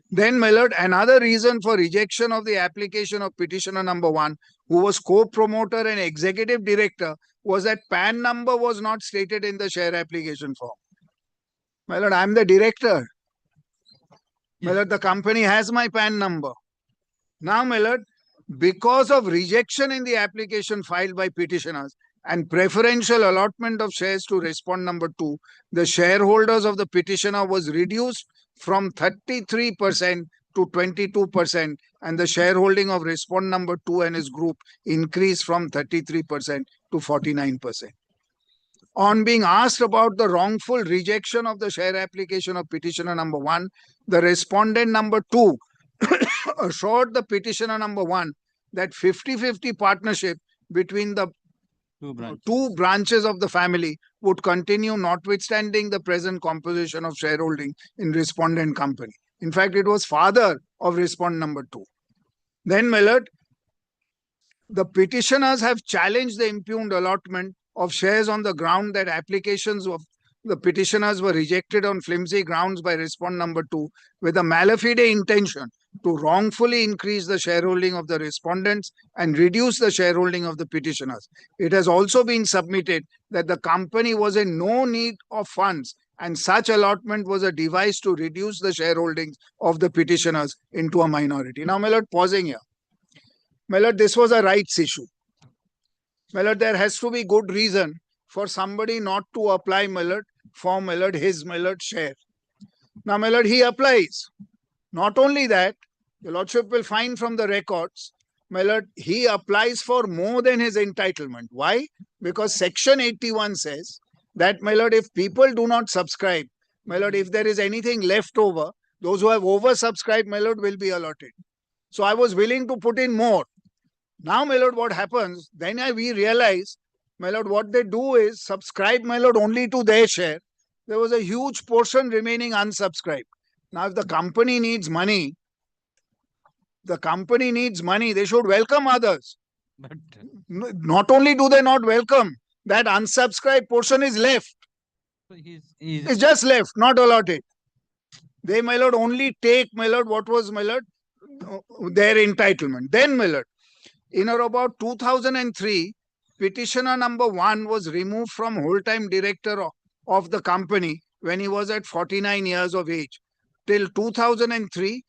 Then, my lord, another reason for rejection of the application of petitioner number 1, who was co-promoter and executive director, was that PAN number was not stated in the share application form. My lord, I'm the director. My lord, the company has my PAN number. Now, my lord, because of rejection in the application filed by petitioners and preferential allotment of shares to respond number 2, the shareholders of the petitioner was reduced from 33% to 22%, and the shareholding of respond number 2 and his group increased from 33% to 49%. On being asked about the wrongful rejection of the share application of petitioner number 1, the respondent number 2 assured the petitioner number 1 that 50-50 partnership between the two branches of the family would continue notwithstanding the present composition of shareholding in respondent company. In fact, it was father of respondent number 2. Then, my lord, the petitioners have challenged the impugned allotment of shares on the ground that applications of the petitioners were rejected on flimsy grounds by respondent number 2 with a malafide intention to wrongfully increase the shareholding of the respondents and reduce the shareholding of the petitioners. It has also been submitted that the company was in no need of funds and such allotment was a device to reduce the shareholdings of the petitioners into a minority. Now, my lord, pausing here. My lord, this was a rights issue. My lord, there has to be good reason for somebody not to apply, my lord, for, my lord, his, my lord, share. Now, my lord, he applies. Not only that, the lordship will find from the records, my lord, he applies for more than his entitlement. Why? Because section 81 says that, my lord, if people do not subscribe, my lord, if there is anything left over, those who have oversubscribed, my lord, will be allotted. So I was willing to put in more. Now, my lord, what happens? Then we realize, my lord, what they do is subscribe, my lord, only to their share. There was a huge portion remaining unsubscribed. Now, if the company needs money, they should welcome others. But Not only do they not welcome, that unsubscribed portion is left. It's just left, not allotted. They, my lord, only take, my lord, what was, my lord, their entitlement. Then, my lord, in or about 2003, petitioner number 1 was removed from whole-time director of the company when he was at 49 years of age. Till 2003,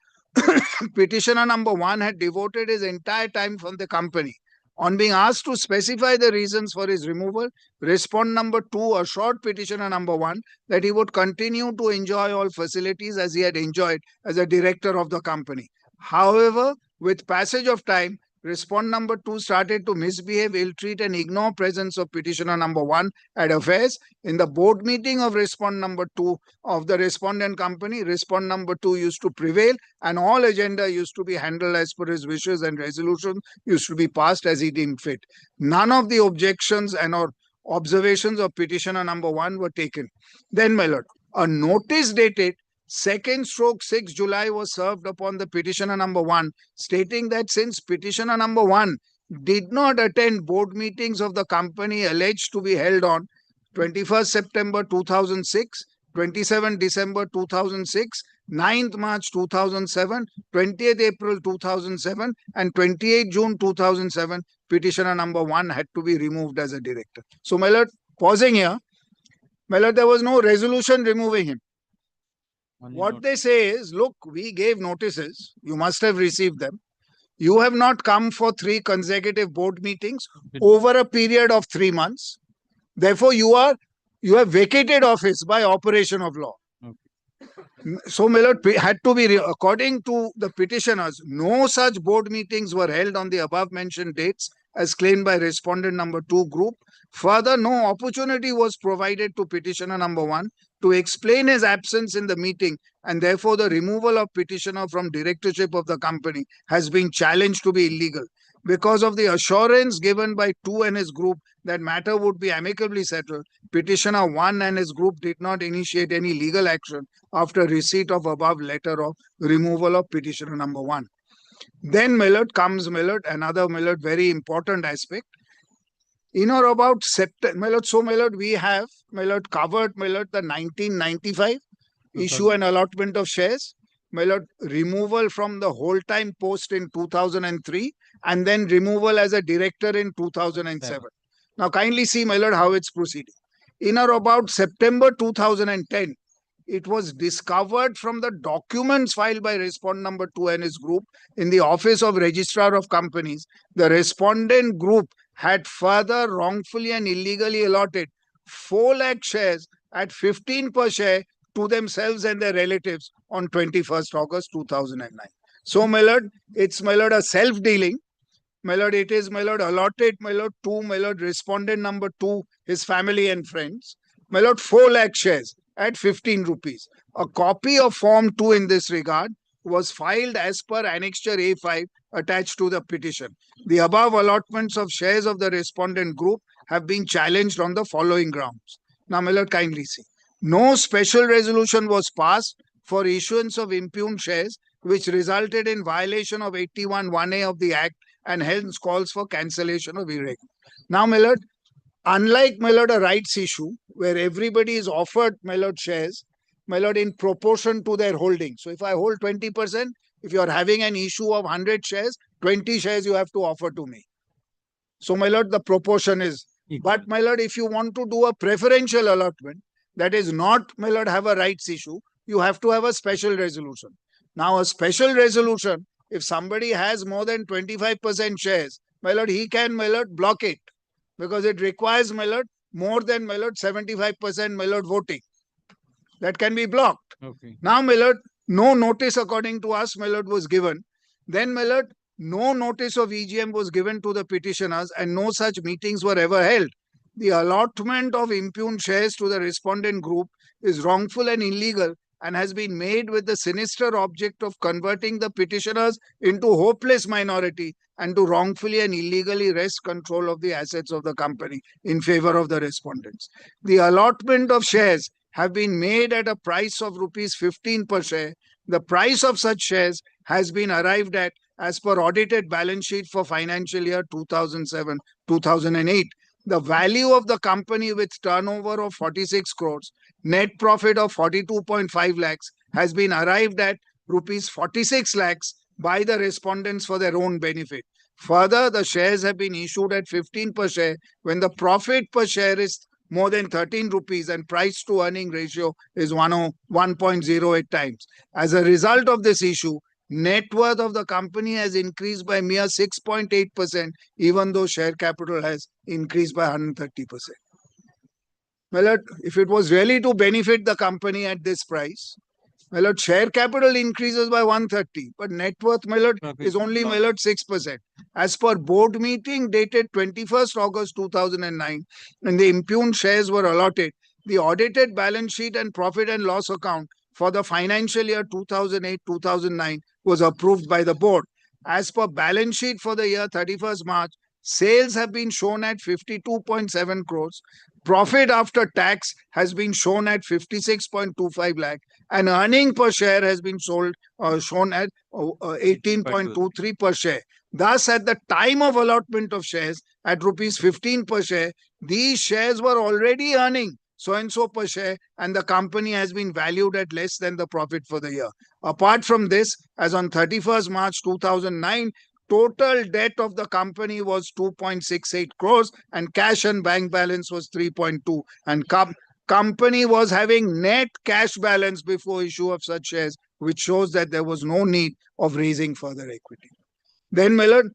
petitioner number 1 had devoted his entire time from the company. On being asked to specify the reasons for his removal, respondent number 2 assured petitioner number 1 that he would continue to enjoy all facilities as he had enjoyed as a director of the company. However, with passage of time, respondent number 2 started to misbehave, ill-treat and ignore presence of petitioner number 1 at affairs. In the board meeting of respondent number 2 of the respondent company, respondent number 2 used to prevail and all agenda used to be handled as per his wishes and resolutions used to be passed as he deemed fit. None of the objections and or observations of petitioner number 1 were taken. Then, my lord, a notice dated 2/6 July was served upon the petitioner number 1, stating that since petitioner number 1 did not attend board meetings of the company alleged to be held on 21st September 2006, 27 December 2006, 9th March 2007, 20th April 2007, and 28 June 2007, petitioner number 1 had to be removed as a director. So, my lord, pausing here, my lord, there was no resolution removing him. What they say is, look, we gave notices. You must have received them. You have not come for 3 consecutive board meetings over a period of 3 months. Therefore, you have vacated office by operation of law. So, my lord, had to be, according to the petitioners, no such board meetings were held on the above mentioned dates as claimed by respondent number 2 group. Further, no opportunity was provided to petitioner number 1 to explain his absence in the meeting, and therefore the removal of petitioner from directorship of the company has been challenged to be illegal. Because of the assurance given by 2 and his group that matter would be amicably settled, petitioner 1 and his group did not initiate any legal action after receipt of above letter of removal of petitioner number 1. Then, my lord, comes, my lord, another, my lord, very important aspect. In or about September, my lord, so, my lord, we have, my lord, covered, my lord, the 1995 issue and allotment of shares, my lord, removal from the whole-time post in 2003, and then removal as a director in 2007. Now, kindly see, my lord, how it's proceeding. In or about September 2010, it was discovered from the documents filed by respondent number 2 and his group in the Office of Registrar of Companies. The respondent group had further wrongfully and illegally allotted 4 lakh shares at 15 per share to themselves and their relatives on 21st August 2009. So, my lord, it's, my lord, a self-dealing. My lord, it is, my lord, allotted, my lord, to, my lord, respondent number 2, his family and friends. My lord, 4 lakh shares at 15 rupees. A copy of Form 2 in this regard was filed as per Annexure A5 attached to the petition. The above allotments of shares of the respondent group have been challenged on the following grounds. Now, my lord, kindly see. No special resolution was passed for issuance of impugned shares, which resulted in violation of 81(1)(a) of the Act and hence calls for cancellation of irregular. Now, my lord, unlike, my lord, a rights issue where everybody is offered, my lord, shares, my lord, in proportion to their holding. So, if I hold 20%, if you are having an issue of 100 shares, 20 shares you have to offer to me. So, my lord, the proportion is. But, my lord, if you want to do a preferential allotment, that is not, my lord, have a rights issue, you have to have a special resolution. Now, a special resolution, if somebody has more than 25% shares, my lord, he can, my lord, block it because it requires, my lord, more than, my lord, 75%, my lord, voting. That can be blocked. Okay. Now, my lord, no notice according to us, my lord, was given. Then, my lord, no notice of EGM was given to the petitioners and no such meetings were ever held. The allotment of impugned shares to the respondent group is wrongful and illegal and has been made with the sinister object of converting the petitioners into hopeless minority and to wrongfully and illegally wrest control of the assets of the company in favor of the respondents. The allotment of shares have been made at a price of rupees 15 per share. The price of such shares has been arrived at as per audited balance sheet for financial year 2007-2008. The value of the company with turnover of 46 crores, net profit of 42.5 lakhs has been arrived at rupees 46 lakhs by the respondents for their own benefit. Further, the shares have been issued at 15 per share when the profit per share is more than 13 rupees and price to earning ratio is 1.08 times. As a result of this issue, net worth of the company has increased by mere 6.8%, even though share capital has increased by 130%. Well, if it was really to benefit the company at this price, well, share capital increases by 130, but net worth is only 6%. As per board meeting dated 21st August 2009, when the impugned shares were allotted, the audited balance sheet and profit and loss account for the financial year 2008-2009 was approved by the board. As per balance sheet for the year 31st March, sales have been shown at 52.7 crores. Profit after tax has been shown at 56.25 lakh and earning per share has been shown at 18.23 per share. Thus, at the time of allotment of shares at rupees 15 per share, these shares were already earning so and so per share and the company has been valued at less than the profit for the year. Apart from this, as on 31st March 2009, total debt of the company was 2.68 crores and cash and bank balance was 3.2 and company was having net cash balance before issue of such shares, which shows that there was no need of raising further equity. Then, Millard,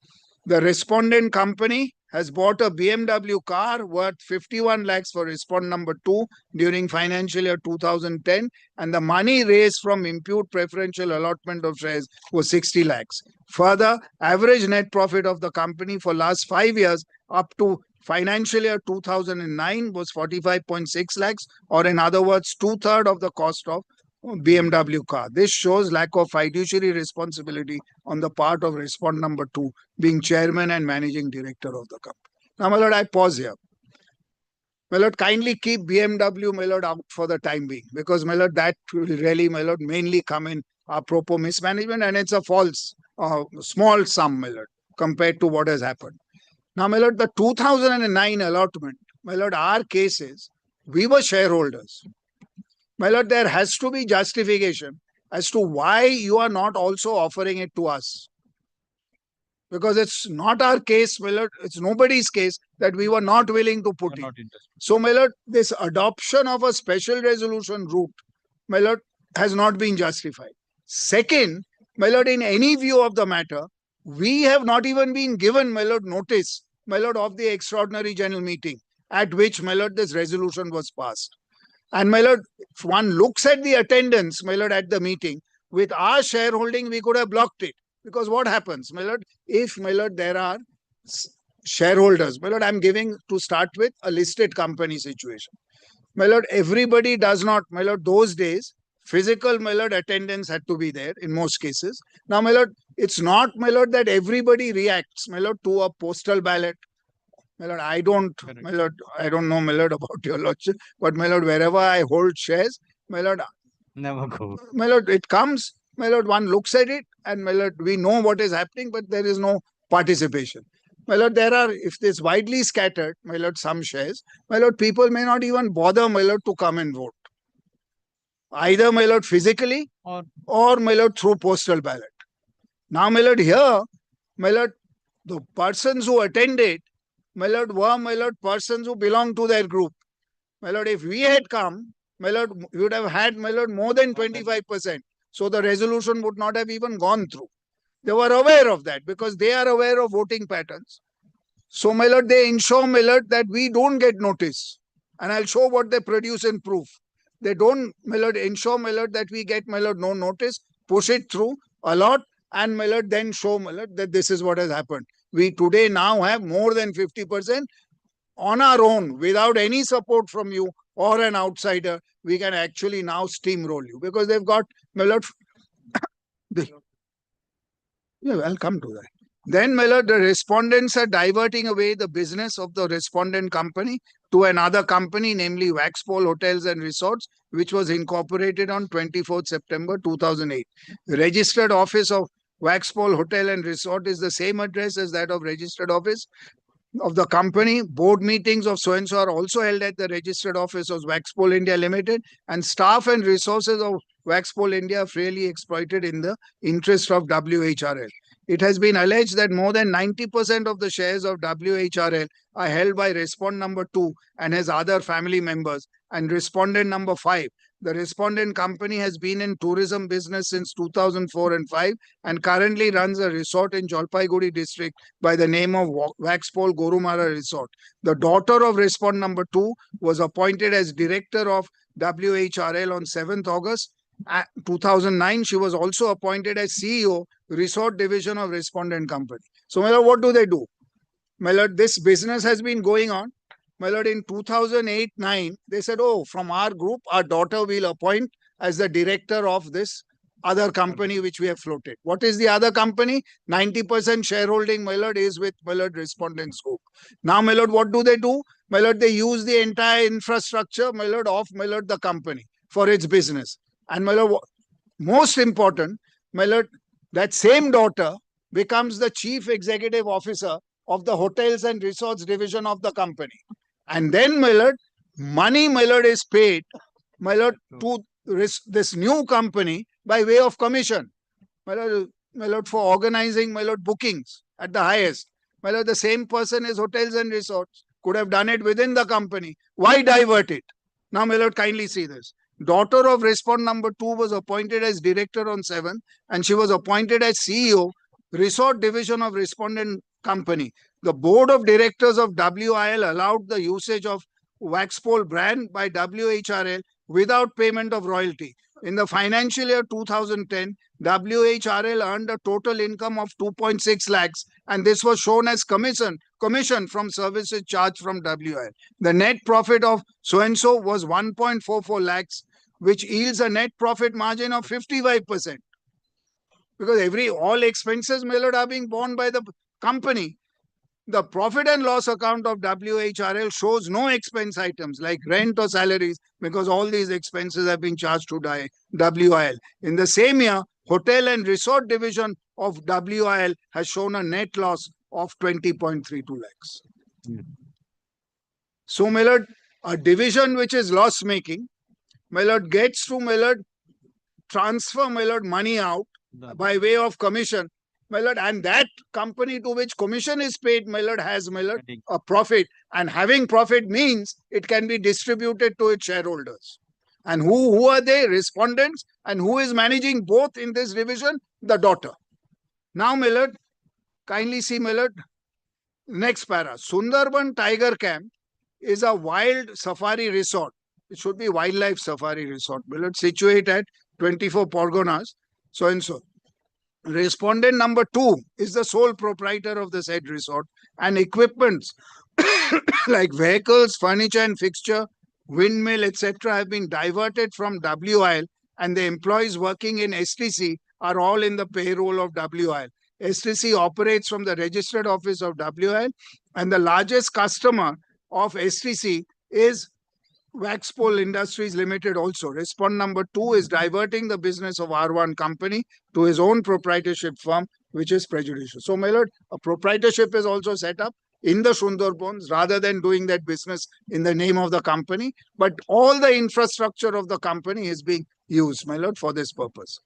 the respondent company has bought a BMW car worth 51 lakhs for respondent number 2 during financial year 2010 and the money raised from imputed preferential allotment of shares was 60 lakhs. Further, average net profit of the company for last 5 years up to financial year 2009 was 45.6 lakhs, or in other words, 2/3 of the cost of BMW car. This shows lack of fiduciary responsibility on the part of respondent number 2, being chairman and managing director of the company. Now, my lord, I pause here. My lord, kindly keep BMW, my lord, out for the time being, because, my lord, that will really, my lord, mainly come in apropos mismanagement, and it's a false, small sum, my lord, compared to what has happened. Now, my lord, the 2009 allotment, my lord, our case is, we were shareholders. My lord, there has to be justification as to why you are not also offering it to us. Because it's not our case, my lord, it's nobody's case that we were not willing to put in. So, my lord, this adoption of a special resolution route, my lord, has not been justified. Second, my lord, in any view of the matter, we have not even been given, my lord, notice, my lord, of the extraordinary general meeting at which, my lord, this resolution was passed. And, my lord, if one looks at the attendance, my lord, at the meeting, with our shareholding, we could have blocked it. Because what happens, my lord, if, my lord, there are shareholders, my lord, I'm giving to start with a listed company situation. My lord, everybody does not, my lord, those days, physical, my lord, attendance had to be there in most cases. Now, my lord, it's not, my lord, that everybody reacts, my lord, to a postal ballot. My lord, I don't know, my lord, about your lordship, but my lord, wherever I hold shares, my lord, Never go. my lord, it comes, my lord, one looks at it, and my lord, we know what is happening, but there is no participation. My lord, there are, if it's widely scattered, my lord, some shares, my lord, people may not even bother, my lord, to come and vote. Either, my lord, physically or my lord, through postal ballot. Now, my lord, here, my lord, the persons who attended, my lord, were, my lord, persons who belong to their group. My lord, if we had come, my lord, we would have had, my lord, more than 25%. So the resolution would not have even gone through. They were aware of that because they are aware of voting patterns. So, my lord, they ensure, my lord, that we don't get notice. And I'll show what they produce in proof. They don't, my lord, ensure, my lord, that we get, my lord, no notice, push it through, allot, and my lord, then show, my lord, that this is what has happened. We today now have more than 50% on our own, without any support from you or an outsider. We can actually now steamroll you because they've got, my lord, yeah, I'll come to that. Then, my lord, the respondents are diverting away the business of the respondent company to another company, namely Waxpole Hotels and Resorts, which was incorporated on 24th September 2008. The registered office of Waxpole Hotel and Resort is the same address as that of registered office of the company. Board meetings of so-and-so are also held at the registered office of Waxpole India Limited, and staff and resources of Waxpole India are freely exploited in the interest of WHRL. It has been alleged that more than 90% of the shares of WHRL are held by respondent number 2 and his other family members, and respondent number 5. The respondent company has been in tourism business since 2004 and 5 and currently runs a resort in Jalpaiguri district by the name of Waxpole Gorumara Resort. The daughter of respondent number 2 was appointed as director of WHRL on 7th August 2009. She was also appointed as CEO, Resort Division of Respondent Company. So, my lord, what do? My lord, this business has been going on. My lord, in 2008-9, they said, oh, from our group, our daughter will appoint as the director of this other company which we have floated. What is the other company? 90% shareholding, my lord, is with, my lord, respondents group. Now, my lord, what do? My lord, they use the entire infrastructure, my lord, of, my lord, the company for its business. And, my lord, most important, my lord, that same daughter becomes the chief executive officer of the hotels and resorts division of the company. And then, my lord, money, my lord, is paid, my lord, to this new company by way of commission. My lord, for organizing, my lord, bookings at the highest. My lord, the same person is hotels and resorts. Could have done it within the company. Why divert it? Now, my lord, kindly see this. Daughter of respondent number 2 was appointed as director on 7th, and she was appointed as CEO, Resort Division of Respondent Company. The board of directors of WIL allowed the usage of Waxpole brand by WHRL without payment of royalty. In the financial year 2010, WHRL earned a total income of 2.6 lakhs, and this was shown as commission from services charged from WIL. The net profit of so-and-so was 1.44 lakhs, which yields a net profit margin of 55%. Because all expenses, my lord, are being borne by the company. The profit and loss account of WHRL shows no expense items like rent or salaries because all these expenses have been charged to WIL. In the same year, hotel and resort division of WIL has shown a net loss of 20.32 lakhs. So, my lord, a division which is loss making, my lord, gets to, my lord, transfer, my lord, money out by way of commission, my lord, and that company to which commission is paid, my lord, has, my lord, a profit, and having profit means it can be distributed to its shareholders. And who are they? Respondents. And who is managing both in this division? The daughter. Now, my lord, kindly see, my lord, next para. Sundarban Tiger Camp is a wild safari resort. It should be wildlife safari resort, my lord, situated at 24 Porgonas, so and so. Respondent number 2 is the sole proprietor of the said resort, and equipments like vehicles, furniture and fixture, windmill, etc. have been diverted from WIL, and the employees working in STC are all in the payroll of WIL. STC operates from the registered office of WIL, and the largest customer of STC is Waxpole Industries Limited also. Respondent number 2 is diverting the business of R1 company to his own proprietorship firm, which is prejudicial. So, my lord, a proprietorship is also set up in the Sundarbans rather than doing that business in the name of the company. But all the infrastructure of the company is being used, my lord, for this purpose.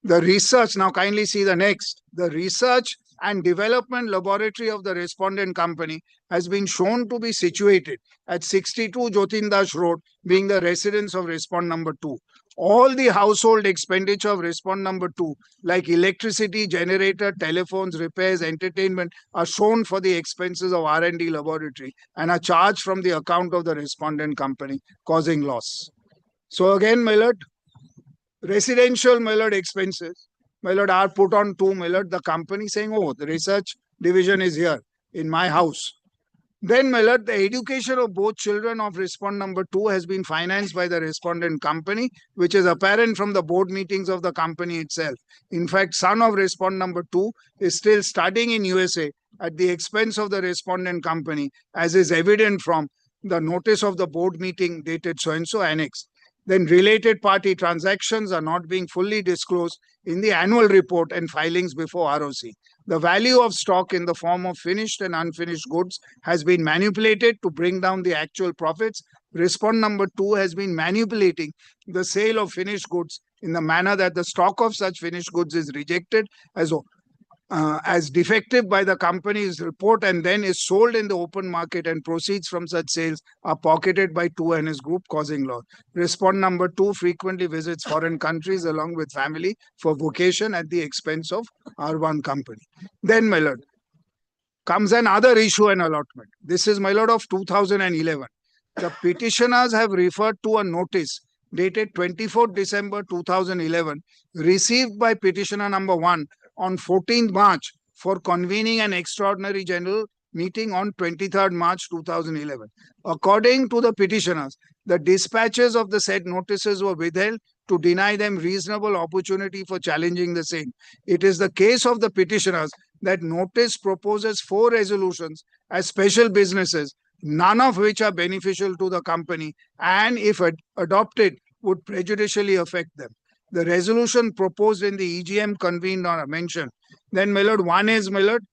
The research, now kindly see the next. The research and development laboratory of the respondent company has been shown to be situated at 62 Jotindash Road, being the residence of respondent number 2. All the household expenditure of respondent number 2, like electricity, generator, telephones, repairs, entertainment, are shown for the expenses of R&D laboratory and are charged from the account of the respondent company, causing loss. So again, my lord, residential, my lord, expenses my lord, are put on to, my lord, the company saying, oh, the research division is here in my house. Then, my lord, the education of both children of respondent number 2 has been financed by the respondent company, which is apparent from the board meetings of the company itself. In fact, son of respondent number 2 is still studying in USA at the expense of the respondent company, as is evident from the notice of the board meeting dated so-and-so annex. Then related party transactions are not being fully disclosed in the annual report and filings before ROC. The value of stock in the form of finished and unfinished goods has been manipulated to bring down the actual profits. Respondent number 2 has been manipulating the sale of finished goods in the manner that the stock of such finished goods is rejected as defective by the company's report and then is sold in the open market, and proceeds from such sales are pocketed by 2 and his group, causing loss. Respondent number 2 frequently visits foreign countries along with family for vacation at the expense of R1 company. Then, my lord, comes another issue and allotment. This is, my lord, of 2011. The petitioners have referred to a notice dated 24th December 2011 received by petitioner number 1 on 14th March for convening an extraordinary general meeting on 23rd March 2011. According to the petitioners, the dispatches of the said notices were withheld to deny them reasonable opportunity for challenging the same. It is the case of the petitioners that notice proposes 4 resolutions as special businesses, none of which are beneficial to the company and, if adopted, would prejudicially affect them. The resolution proposed in the EGM convened are mentioned. Then, my lord, one is, my lord,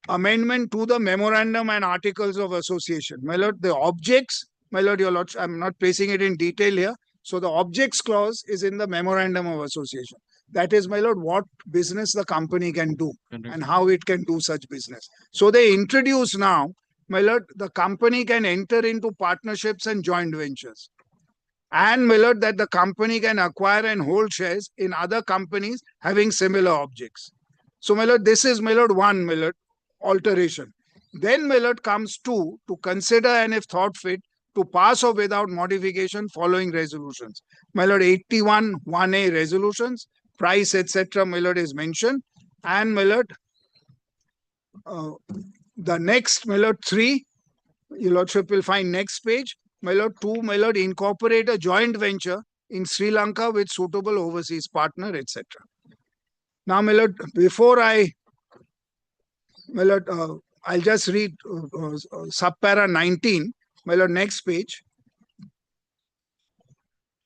amendment to the memorandum and articles of association. My lord, the objects, my lord, your lord, I'm not placing it in detail here. So the objects clause is in the memorandum of association. That is, my lord, what business the company can do and how it can do such business. So they introduce now, my lord, the company can enter into partnerships and joint ventures. And, my lord, that the company can acquire and hold shares in other companies having similar objects. So, my lord, this is, my lord, one, my lord, alteration. Then, my lord, comes 2, to consider and, if thought fit, to pass or without modification following resolutions. My lord, 81 1A resolutions, price, etc., my lord, is mentioned. And, my lord, the next, my lord, 3, your lordship will find next page. My lord, 2, my lord, incorporate a joint venture in Sri Lanka with suitable overseas partner, etc. Now, my lord, before my lord, I'll just read subpara 19. My lord, next page.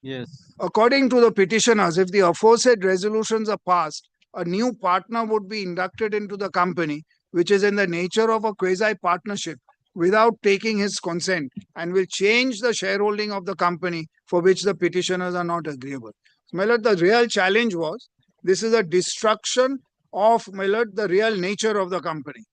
Yes. According to the petitioners, if the aforesaid resolutions are passed, a new partner would be inducted into the company, which is in the nature of a quasi-partnership, without taking his consent, and will change the shareholding of the company for which the petitioners are not agreeable. My lord, the real challenge was, this is a destruction of, my lord, the real nature of the company.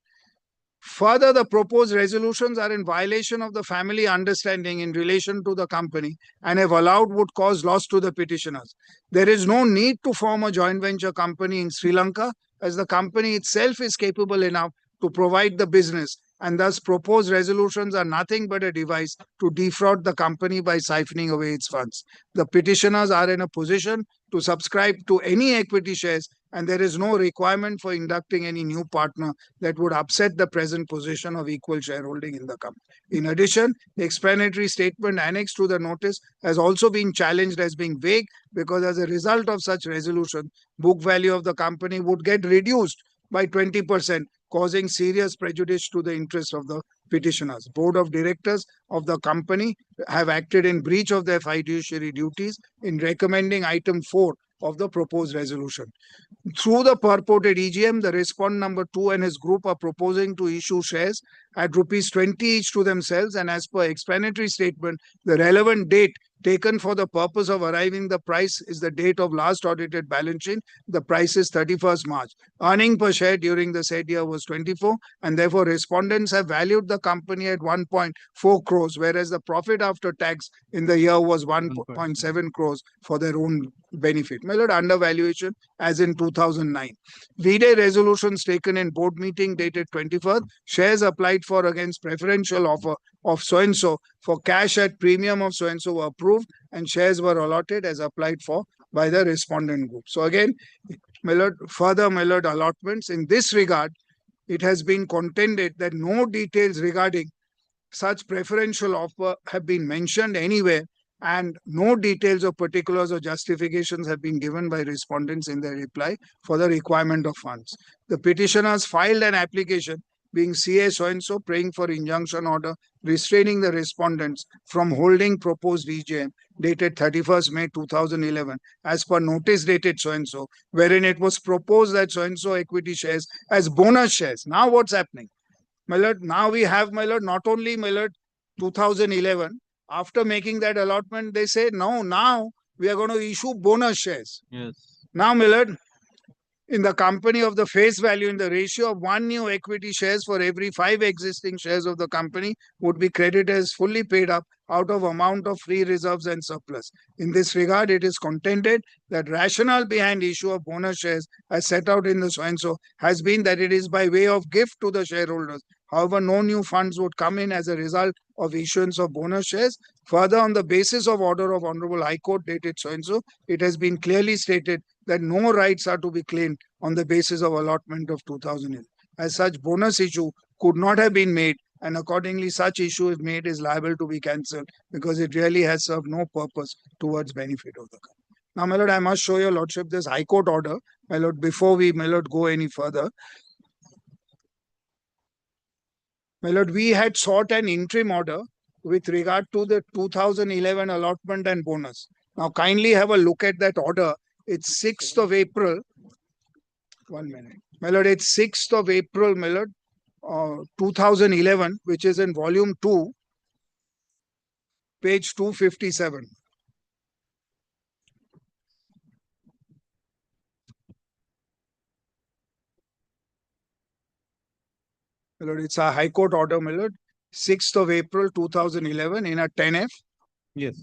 Further, the proposed resolutions are in violation of the family understanding in relation to the company and, if allowed, would cause loss to the petitioners. There is no need to form a joint venture company in Sri Lanka, as the company itself is capable enough to provide the business, and thus proposed resolutions are nothing but a device to defraud the company by siphoning away its funds. The petitioners are in a position to subscribe to any equity shares, and there is no requirement for inducting any new partner that would upset the present position of equal shareholding in the company. In addition, the explanatory statement annexed to the notice has also been challenged as being vague, because as a result of such resolution, book value of the company would get reduced by 20%, causing serious prejudice to the interests of the petitioners. Board of directors of the company have acted in breach of their fiduciary duties in recommending item 4 of the proposed resolution. Through the purported EGM, the respondent number 2 and his group are proposing to issue shares at ₹20 each to themselves, and as per explanatory statement, the relevant date taken for the purpose of arriving the price is the date of last audited balance sheet. The price is 31st March. Earning per share during the said year was 24, and therefore respondents have valued the company at 1.4 crores, whereas the profit after tax in the year was 1.7 crores for their own benefit. My lord, undervaluation as in 2009. V-Day resolutions taken in board meeting dated 21st, shares applied for against preferential offer of so-and-so for cash at premium of so-and-so were approved, and shares were allotted as applied for by the respondent group. So again, my lord, further, my lord, allotments. In this regard, it has been contended that no details regarding such preferential offer have been mentioned anywhere, and no details of particulars or justifications have been given by respondents in their reply for the requirement of funds. The petitioners filed an application being CA so-and-so praying for injunction order restraining the respondents from holding proposed EGM dated 31st May 2011 as per notice dated so-and-so, wherein it was proposed that so-and-so equity shares as bonus shares. Now what's happening? My lord, now we have, my lord, not only, my lord, 2011, after making that allotment, they say, no, now we are going to issue bonus shares. Yes. Now, my lord, in the company of the face value in the ratio of 1 new equity shares for every 5 existing shares of the company would be credited as fully paid up out of amount of free reserves and surplus. In this regard, it is contended that rationale behind issue of bonus shares as set out in the so-and-so has been that it is by way of gift to the shareholders. However, no new funds would come in as a result of issuance of bonus shares. Further, on the basis of order of Honorable High Court dated so-and-so, it has been clearly stated that no rights are to be claimed on the basis of allotment of 2011. As such, bonus issue could not have been made, and accordingly such issue if made is liable to be cancelled because it really has served no purpose towards benefit of the company. Now, my lord, I must show your lordship this High Court order, my lord, before we, my lord, go any further. My lord, we had sought an interim order with regard to the 2011 allotment and bonus. Now, kindly have a look at that order. It's 6th of April. 1 minute. My lord, it's 6th of April, my lord, 2011, which is in volume 2, page 257. My lord, it's a High Court order, my lord, 6th of April 2011 in a 10F. Yes.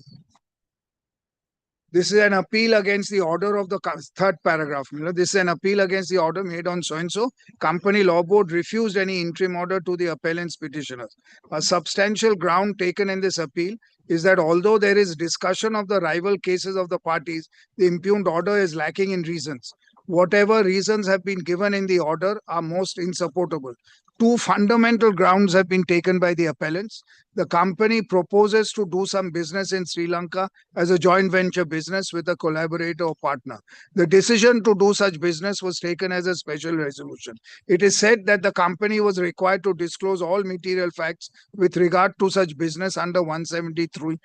This is an appeal against the order of the third paragraph. This is an appeal against the order made on so-and-so. Company Law Board refused any interim order to the appellant's petitioners. A substantial ground taken in this appeal is that although there is discussion of the rival cases of the parties, the impugned order is lacking in reasons. Whatever reasons have been given in the order are most insupportable. 2 fundamental grounds have been taken by the appellants. The company proposes to do some business in Sri Lanka as a joint venture business with a collaborator or partner. The decision to do such business was taken as a special resolution. It is said that the company was required to disclose all material facts with regard to such business under 173(2)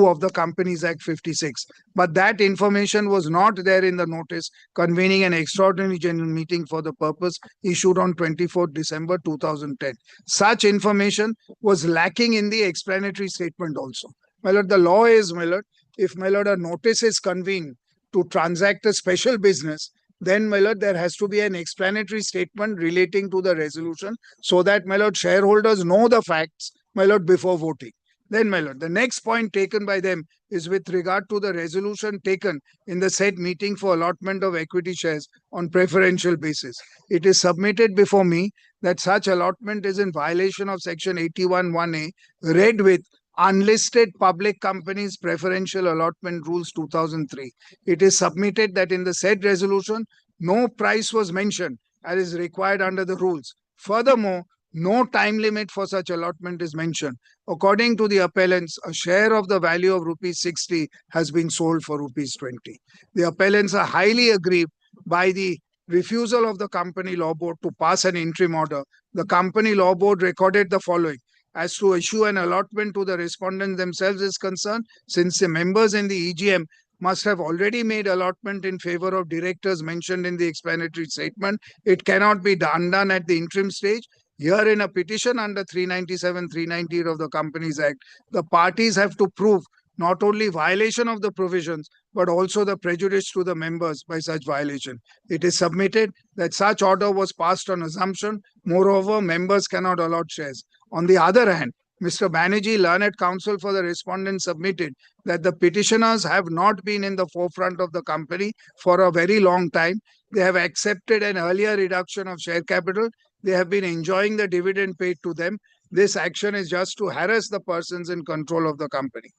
of the Companies Act 56. But that information was not there in the notice convening an extraordinary general meeting for the purpose issued on 24th December 2010. Such information was lacking in the explanatory statement also. My lord, the law is, my lord, if, my lord, a notice is convened to transact a special business, then, my lord, there has to be an explanatory statement relating to the resolution so that, my lord, shareholders know the facts, my lord, before voting. Then, my lord, the next point taken by them is with regard to the resolution taken in the said meeting for allotment of equity shares on preferential basis. It is submitted before me that such allotment is in violation of section 81(1)(a), read with Unlisted Public Companies Preferential Allotment Rules 2003. It is submitted that in the said resolution, no price was mentioned as is required under the rules. Furthermore, no time limit for such allotment is mentioned. According to the appellants, a share of the value of ₹60 has been sold for ₹20. The appellants are highly aggrieved by the refusal of the Company Law Board to pass an interim order. The Company Law Board recorded the following. As to issue an allotment to the respondents themselves is concerned, since the members in the EGM must have already made allotment in favor of directors mentioned in the explanatory statement, it cannot be undone at the interim stage. Here in a petition under 397, 398 of the Companies Act, the parties have to prove not only violation of the provisions, but also the prejudice to the members by such violation. It is submitted that such order was passed on assumption. Moreover, members cannot allot shares. On the other hand, Mr. Banerjee, learned counsel for the respondent, submitted that the petitioners have not been in the forefront of the company for a very long time. They have accepted an earlier reduction of share capital. They have been enjoying the dividend paid to them. This action is just to harass the persons in control of the company.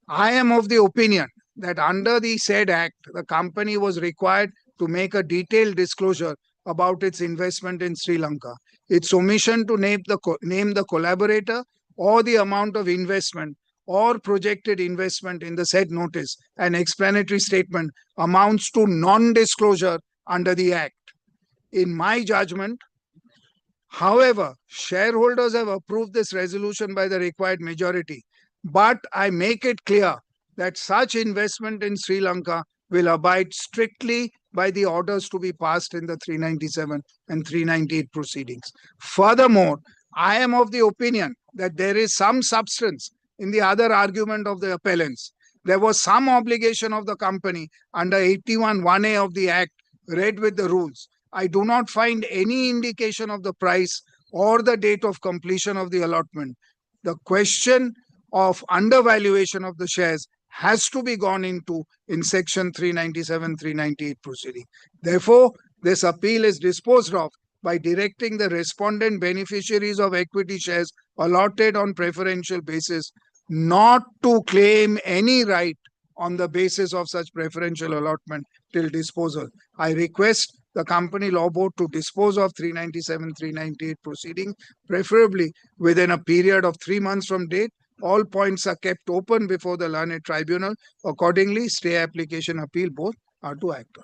I am of the opinion that under the said act, the company was required to make a detailed disclosure about its investment in Sri Lanka. Its omission to name the collaborator or the amount of investment or projected investment in the said notice and explanatory statement amounts to non-disclosure under the Act. In my judgment, however, shareholders have approved this resolution by the required majority, but I make it clear that such investment in Sri Lanka will abide strictly by the orders to be passed in the 397 and 398 proceedings. Furthermore, I am of the opinion that there is some substance in the other argument of the appellants. There was some obligation of the company under 81(1)(a) of the Act read with the rules. I do not find any indication of the price or the date of completion of the allotment. The question of undervaluation of the shares has to be gone into in section 397, 398 proceeding. Therefore, this appeal is disposed of by directing the respondent beneficiaries of equity shares allotted on preferential basis not to claim any right on the basis of such preferential allotment till disposal. I request the Company Law Board to dispose of 397, 398 proceeding, preferably within a period of 3 months from date. All points are kept open before the learned tribunal. Accordingly, stay application appeal both are to act on.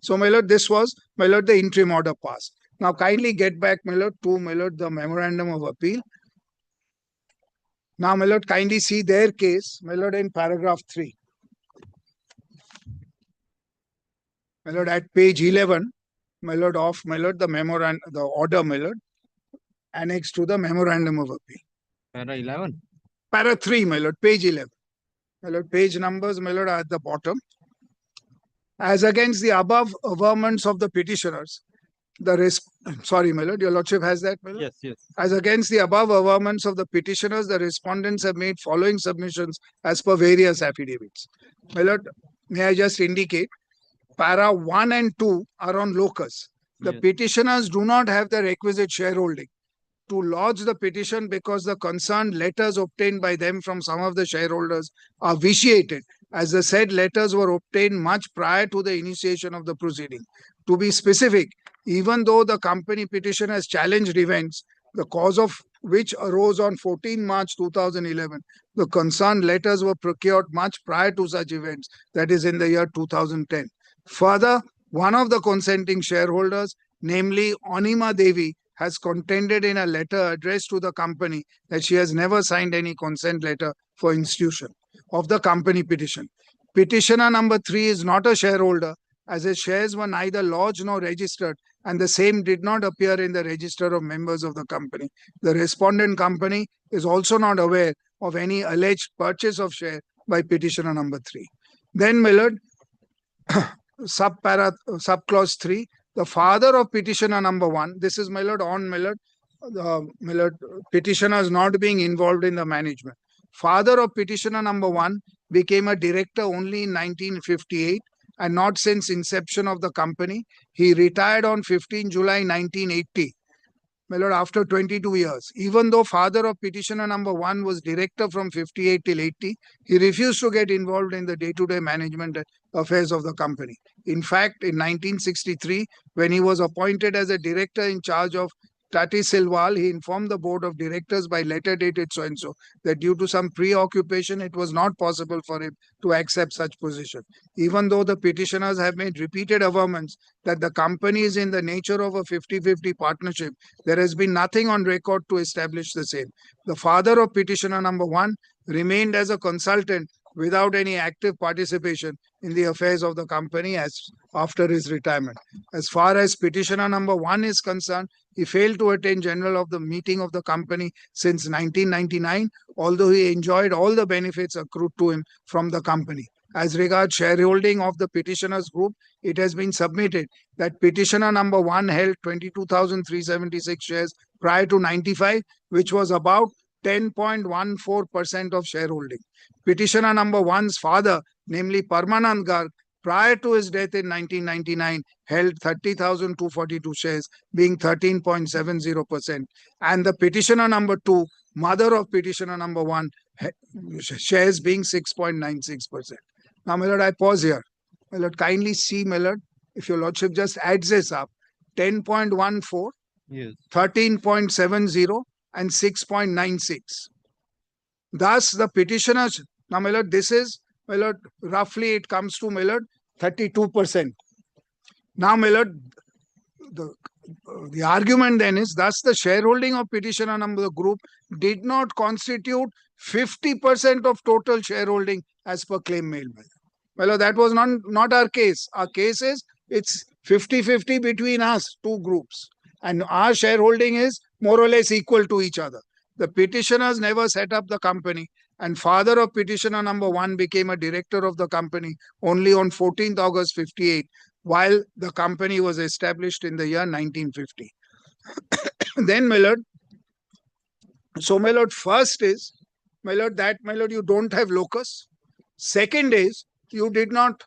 So, my lord, this was, my lord, the interim order passed. Now, kindly get back, my lord, to, my lord, the memorandum of appeal. Now, my lord, kindly see their case, my lord, in paragraph 3. My lord, at page 11, my lord, of, my lord, the memorandum, the order, my lord, annexed to the memorandum of appeal. Para 11. Para 3, my lord, page 11. My lord, page numbers, my lord, are at the bottom. As against the above averments of the petitioners, sorry, my lord, your lordship has that, my lord? Yes, yes. As against the above averments of the petitioners, the respondents have made following submissions as per various affidavits. My lord, may I just indicate, para 1 and 2 are on locus. The petitioners do not have the requisite shareholding to lodge the petition because the concerned letters obtained by them from some of the shareholders are vitiated, as the said letters were obtained much prior to the initiation of the proceeding. To be specific, even though the company petition has challenged events, the cause of which arose on 14 March 2011, the concerned letters were procured much prior to such events, that is in the year 2010. Further, one of the consenting shareholders, namely Anima Devi, has contended in a letter addressed to the company that she has never signed any consent letter for institution of the company petition. Petitioner number 3 is not a shareholder, as his shares were neither lodged nor registered, and the same did not appear in the register of members of the company. The respondent company is also not aware of any alleged purchase of share by petitioner number 3. Then, my lord, subclause 3, the father of petitioner number 1, this is, my lord, on, my lord, petitioners not being involved in the management. Father of petitioner number 1 became a director only in 1958 and not since inception of the company. He retired on 15 July 1980. My lord, after 22 years. Even though father of petitioner number 1 was director from 58 till 80, he refused to get involved in the day-to-day management affairs of the company. In fact, in 1963, when he was appointed as a director in charge of Tati Silwal, he informed the board of directors by letter dated so-and-so that due to some preoccupation, it was not possible for him to accept such position. Even though the petitioners have made repeated averments that the company is in the nature of a 50-50 partnership, there has been nothing on record to establish the same. The father of petitioner number 1 remained as a consultant without any active participation in the affairs of the company as after his retirement. As far as petitioner number 1 is concerned, he failed to attend general of the meeting of the company since 1999, although he enjoyed all the benefits accrued to him from the company. As regards shareholding of the petitioners group, it has been submitted that petitioner number 1 held 22,376 shares prior to 95, which was about 10.14% of shareholding. Petitioner number 1's father, namely Parmanand Garg, prior to his death in 1999, held 30,242 shares, being 13.70%. And the petitioner number 2, mother of petitioner number 1, shares being 6.96%. Now, my lord, I pause here. My lord, kindly see, my lord, if your lordship just adds this up, 10.14, Yes. 13.70 and 6.96. Thus, the petitioners, now, my lord, this is, my lord, roughly it comes to, my lord, 32%. Now, my lord, the argument then is, thus the shareholding of petitioner number group did not constitute 50% of total shareholding as per claim made. My lord, that was not our case. Our case is, it's 50-50 between us, two groups. And our shareholding is more or less equal to each other. The petitioners never set up the company, and father of petitioner number 1 became a director of the company only on 14th August 58, while the company was established in the year 1950. Then, my lord, so, my lord, first is, my lord, that, my lord, you don't have locus. Second is, you did not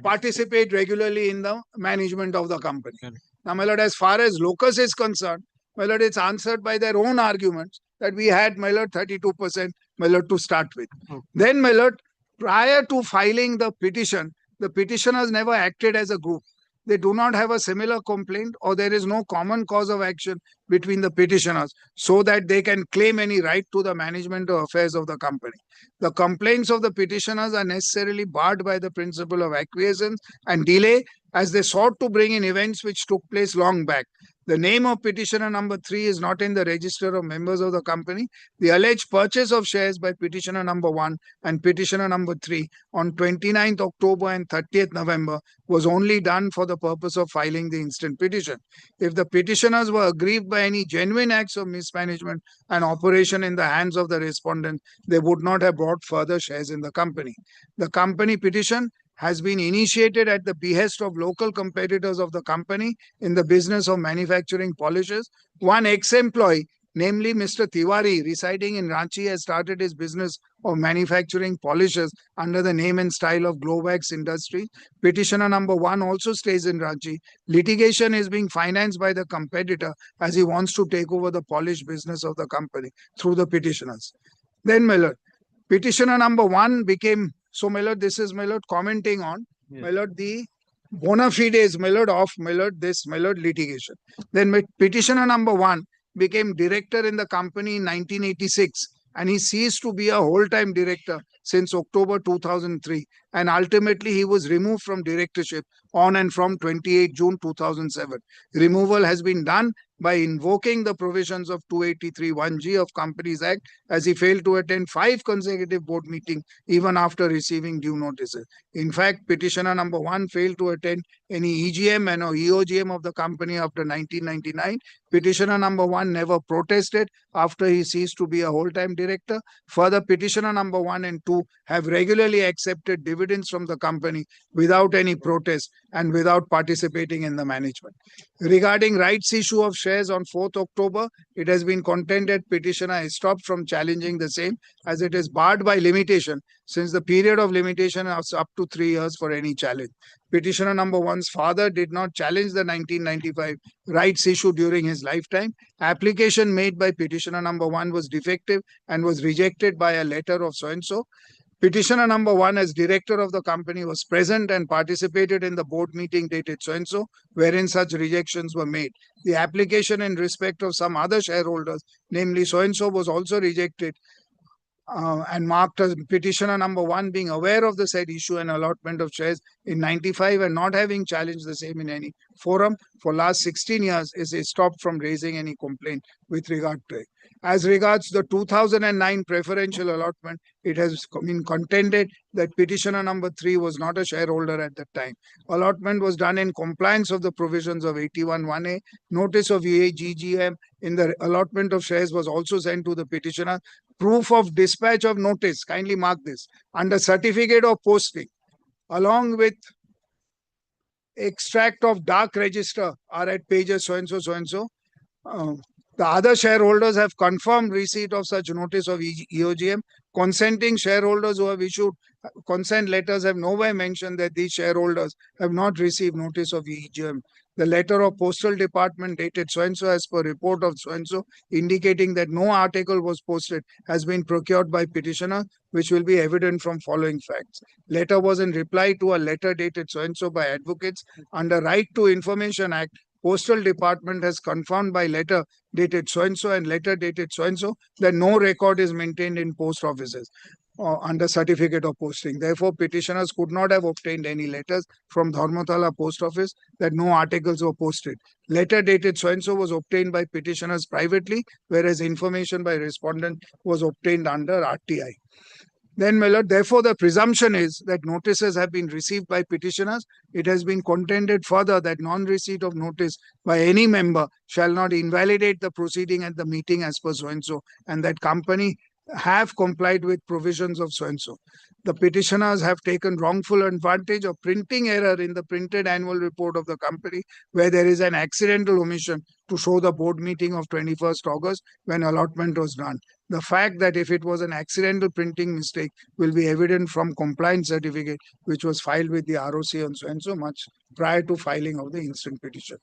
participate regularly in the management of the company. Now, my lord, as far as locus is concerned, my lord, it's answered by their own arguments that we had, my lord, 32%, my lord, to start with. Then, my lord, prior to filing the petition, the petitioners never acted as a group. They do not have a similar complaint, or there is no common cause of action between the petitioners so that they can claim any right to the management or affairs of the company. The complaints of the petitioners are necessarily barred by the principle of acquiescence and delay, as they sought to bring in events which took place long back. The name of petitioner number 3 is not in the register of members of the company. The alleged purchase of shares by petitioner number 1 and petitioner number 3 on 29th October and 30th November was only done for the purpose of filing the instant petition. If the petitioners were aggrieved by any genuine acts of mismanagement and operation in the hands of the respondent, they would not have bought further shares in the company. The company petition has been initiated at the behest of local competitors of the company in the business of manufacturing polishes. One ex-employee, namely Mr. Tiwari, residing in Ranchi, has started his business of manufacturing polishes under the name and style of Glovax Industries. Petitioner number 1 also stays in Ranchi. Litigation is being financed by the competitor as he wants to take over the polish business of the company through the petitioners. Then, my lord, petitioner number 1 became, so, my lord, this is, my lord, commenting on, my lord, the bona fides, my lord, of, my lord, this, my lord, litigation. Then, my petitioner number 1 became director in the company in 1986, and he ceased to be a whole-time director since October 2003, and ultimately he was removed from directorship on and from 28 June 2007. Removal has been done by invoking the provisions of 283(1)(g) of Companies Act, as he failed to attend 5 consecutive board meetings even after receiving due notices. In fact, petitioner number 1 failed to attend any EGM and or EOGM of the company after 1999. Petitioner number 1 never protested after he ceased to be a whole-time director. Further, petitioner number 1 and 2 have regularly accepted dividends from the company without any protest and without participating in the management. Regarding rights issue of shares on 4th October, it has been contended petitioner has stopped from challenging the same, as it is barred by limitation, since the period of limitation is up to 3 years for any challenge. Petitioner number 1's father did not challenge the 1995 rights issue during his lifetime. Application made by petitioner number 1 was defective and was rejected by a letter of so-and-so. Petitioner number 1 as director of the company was present and participated in the board meeting dated so-and-so, wherein such rejections were made. The application in respect of some other shareholders, namely so-and-so, was also rejected and marked as petitioner number 1 being aware of the said issue and allotment of shares in 95 and not having challenged the same in any forum for last 16 years is stopped from raising any complaint with regard to it. As regards the 2009 preferential allotment, it has been contended that petitioner number 3 was not a shareholder at that time. Allotment was done in compliance of the provisions of 81(1)(a). Notice of EAGGM in the allotment of shares was also sent to the petitioner. Proof of dispatch of notice, kindly mark this, under certificate of posting, along with extract of dark register are at pages so-and-so, so-and-so. The other shareholders have confirmed receipt of such notice of EOGM. Consenting shareholders who have issued consent letters have nowhere mentioned that these shareholders have not received notice of EOGM. The letter of postal department dated so-and-so as per report of so-and-so indicating that no article was posted has been procured by petitioner, which will be evident from following facts. Letter was in reply to a letter dated so-and-so by advocates under Right to Information Act. Postal Department has confirmed by letter dated so-and-so and letter dated so-and-so that no record is maintained in post offices under certificate of posting. Therefore, petitioners could not have obtained any letters from Dharmatala post office that no articles were posted. Letter dated so-and-so was obtained by petitioners privately, whereas information by respondent was obtained under RTI. Then, my lord, therefore, the presumption is that notices have been received by petitioners. It has been contended further that non-receipt of notice by any member shall not invalidate the proceeding at the meeting as per so-and-so, and that company have complied with provisions of so-and-so. The petitioners have taken wrongful advantage of printing error in the printed annual report of the company, where there is an accidental omission to show the board meeting of 21st August when allotment was done. The fact that if it was an accidental printing mistake will be evident from compliance certificate, which was filed with the ROC on so-and-so much prior to filing of the instant petition.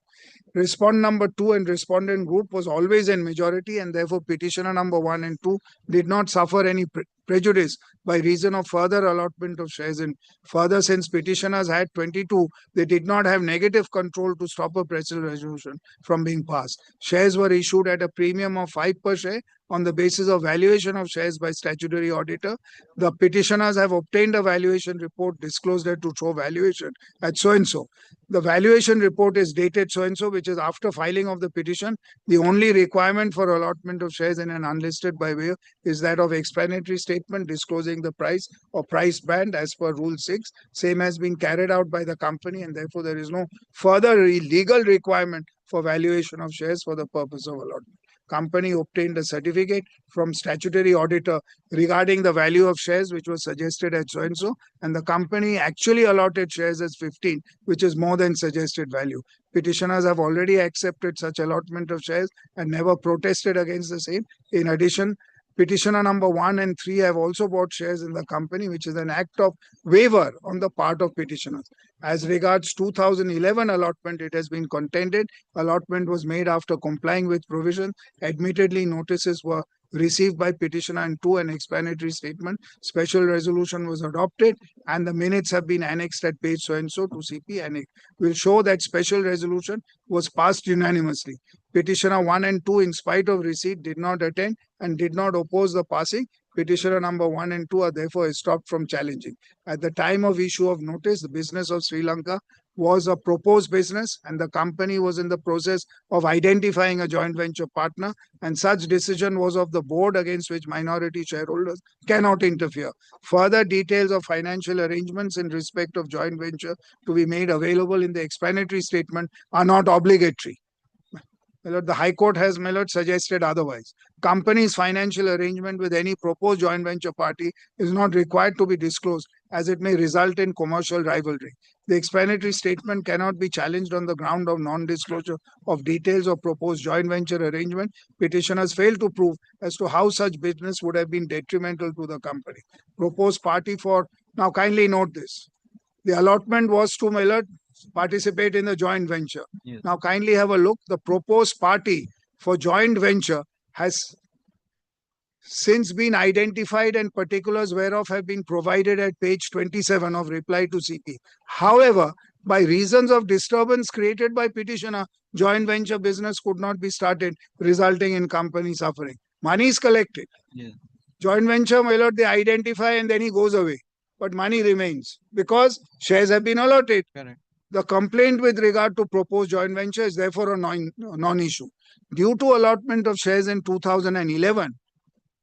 Respondent number 2 and respondent group was always in majority, and therefore petitioner number 1 and 2 did not suffer any prejudice by reason of further allotment of shares. And further, since petitioners had 22, they did not have negative control to stop a presidential resolution from being passed. Shares were issued at a premium of 5 per share on the basis of valuation of shares by statutory auditor. The petitioners have obtained a valuation report disclosed there to show valuation at so-and-so. The valuation report is dated so-and-so, which is after filing of the petition. The only requirement for allotment of shares in an unlisted by way is that of explanatory statement disclosing the price or price band as per Rule 6. Same has been carried out by the company, and therefore there is no further legal requirement for valuation of shares for the purpose of allotment. Company obtained a certificate from statutory auditor regarding the value of shares, which was suggested at so-and-so, and the company actually allotted shares as 15, which is more than suggested value. Petitioners have already accepted such allotment of shares and never protested against the same. In addition, petitioner number 1 and 3 have also bought shares in the company, which is an act of waiver on the part of petitioners. As regards 2011 allotment, it has been contended. Allotment was made after complying with provision. Admittedly, notices were received by petitioner and 2 an explanatory statement. Special resolution was adopted and the minutes have been annexed at page so-and-so to CP annex. Will show that special resolution was passed unanimously. Petitioner 1 and 2, in spite of receipt, did not attend and did not oppose the passing. Petitioner number 1 and 2 are therefore stopped from challenging. At the time of issue of notice, the business of Sri Lanka was a proposed business and the company was in the process of identifying a joint venture partner, and such decision was of the board against which minority shareholders cannot interfere. Further details of financial arrangements in respect of joint venture to be made available in the explanatory statement are not obligatory. The High Court has, my lord, suggested otherwise. Company's financial arrangement with any proposed joint venture party is not required to be disclosed, as it may result in commercial rivalry. The explanatory statement cannot be challenged on the ground of non-disclosure of details of proposed joint venture arrangement. Petitioners fail to prove as to how such business would have been detrimental to the company. Proposed party for, now kindly note this, the allotment was to, my lord, participate in the joint venture. Yes. Now kindly have a look. The proposed party for joint venture has since been identified and particulars whereof have been provided at page 27 of reply to CP. However, by reasons of disturbance created by petitioner, joint venture business could not be started, resulting in company suffering. Money is collected. Yes. Joint venture, my lord, they identify and then he goes away. But money remains because shares have been allotted. Correct. The complaint with regard to proposed joint venture is therefore a non-issue. Due to allotment of shares in 2011,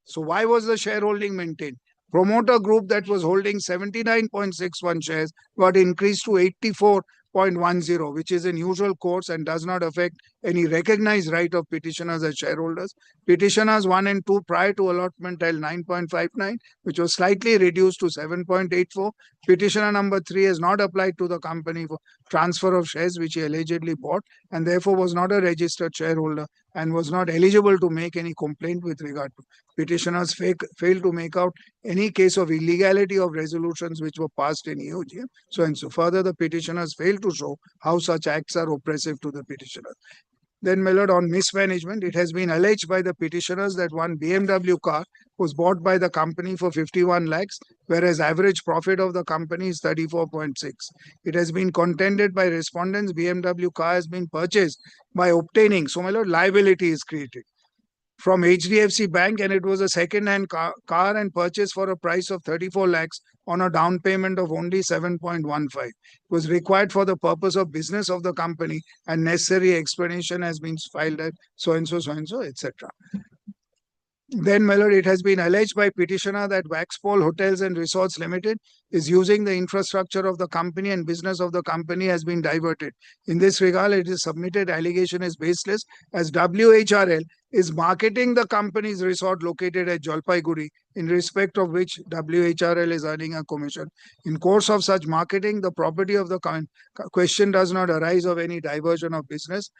so why was the shareholding maintained? Promoter group that was holding 79.61 shares got increased to 84.10, which is in usual course and does not affect any recognized right of petitioners as shareholders. Petitioners 1 and 2 prior to allotment held 9.59, which was slightly reduced to 7.84. petitioner number 3 has not applied to the company for transfer of shares which he allegedly bought and therefore was not a registered shareholder and was not eligible to make any complaint with regard to. Petitioners failed to make out any case of illegality of resolutions which were passed in EOGM. So and so. Further, the petitioners failed to show how such acts are oppressive to the petitioner. Then, my lord, on mismanagement, it has been alleged by the petitioners that one BMW car was bought by the company for 51 lakhs, whereas average profit of the company is 34.6. It has been contended by respondents BMW car has been purchased by obtaining, so my lord, liability is created from HDFC Bank, and it was a second-hand car and purchased for a price of 34 lakhs on a down payment of only 7.15. It was required for the purpose of business of the company, and necessary explanation has been filed at so and so, etc. Then, my lord, it has been alleged by petitioner that Waxpole Hotels and Resorts Limited is using the infrastructure of the company and business of the company has been diverted. In this regard, it is submitted allegation is baseless as WHRL is marketing the company's resort located at Jalpaiguri, in respect of which WHRL is earning a commission. In course of such marketing, the property of the question does not arise of any diversion of business,